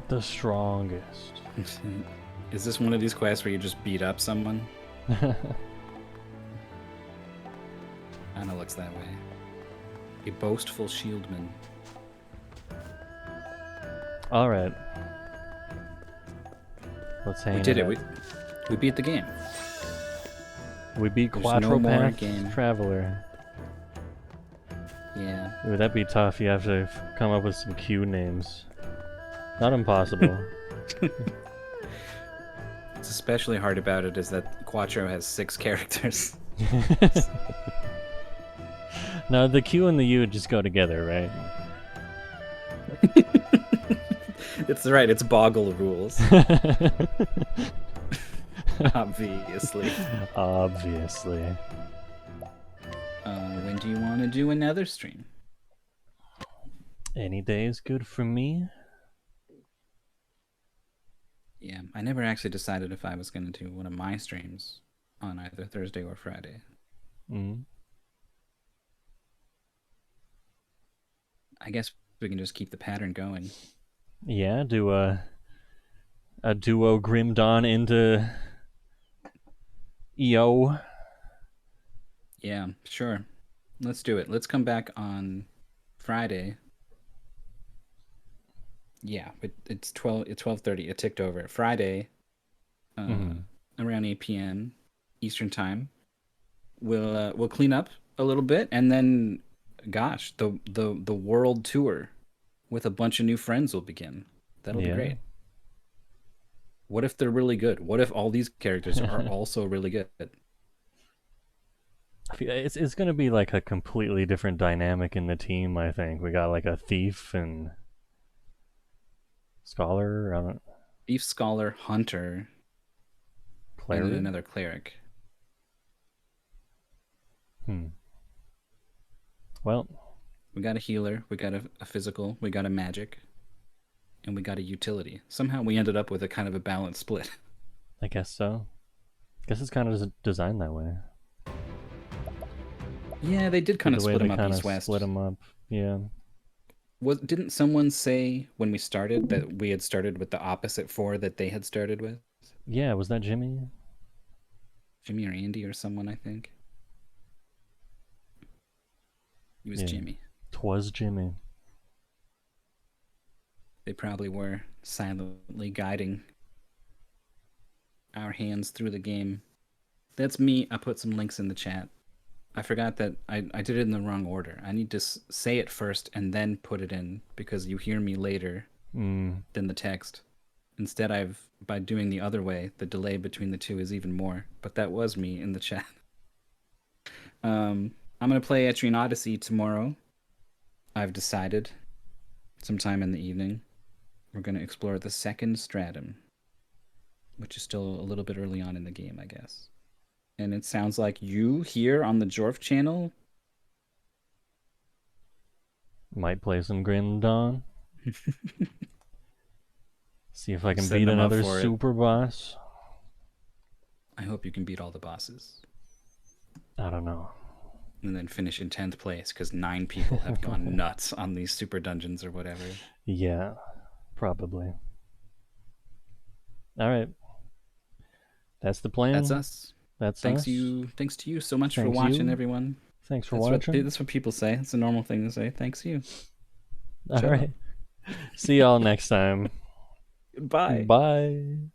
The strongest. Is this one of these quests where you just beat up someone? Kinda looks that way. A boastful shieldman. Alright. Let's hang We did it. out. We beat the game. We beat There's no more Quattropath game. Traveler. Yeah. Ooh, that'd be tough. You have to come up with some Q names. Not impossible. What's especially hard about it is that Quattro has 6 characters. No, the Q and the U just go together, right? It's right, it's Boggle rules. Obviously. Obviously. When do you want to do another stream? Any day is good for me. Yeah, I never actually decided if I was going to do one of my streams on either Thursday or Friday. I guess we can just keep the pattern going. Yeah, do a duo Grim Dawn into EO. Yeah, sure. Let's do it. Let's come back on Friday. Yeah, it's 12:30. It ticked over. Friday, around 8 p.m. Eastern time. We'll clean up a little bit, and then, gosh, the world tour with a bunch of new friends will begin. That'll be great. What if they're really good? What if all these characters are also really good? It's gonna be like a completely different dynamic in the team. I think we got like a thief and scholar. I don't. Thief, scholar, hunter, cleric? and then another cleric. Well, we got a healer, we got a physical, we got a magic, and we got a utility. Somehow we ended up with a kind of a balanced split. I guess so. Guess it's kind of designed that way. Yeah, they did kind of split them up east-west. Split them up, yeah. Didn't someone say when we started that we had started with the opposite 4 that they had started with? Yeah, was that Jimmy? Jimmy or Andy or someone, I think. It was Jimmy. 'Twas Jimmy. They probably were silently guiding our hands through the game. That's me. I put some links in the chat. I forgot that I did it in the wrong order. I need to say it first and then put it in because you hear me later than the text. Instead, by doing the other way, the delay between the two is even more. But that was me in the chat. I'm going to play Etrian Odyssey tomorrow. I've decided. Sometime in the evening. We're going to explore the second stratum, which is still a little bit early on in the game, I guess. And it sounds like you here on the Jorf channel might play some Grim Dawn. See if I can Setting beat them up another for it. super boss. I hope you can beat all the bosses. I don't know. And then finish in 10th place because 9 people have gone nuts on these super dungeons or whatever. Yeah, probably. Alright. That's the plan. That's us. That's Thanks us. Thanks to you so much for Thanks watching, you. everyone. Thanks for watching. That's what people say. It's a normal thing to say. Thanks you. Alright. See y'all next time. Bye. Bye.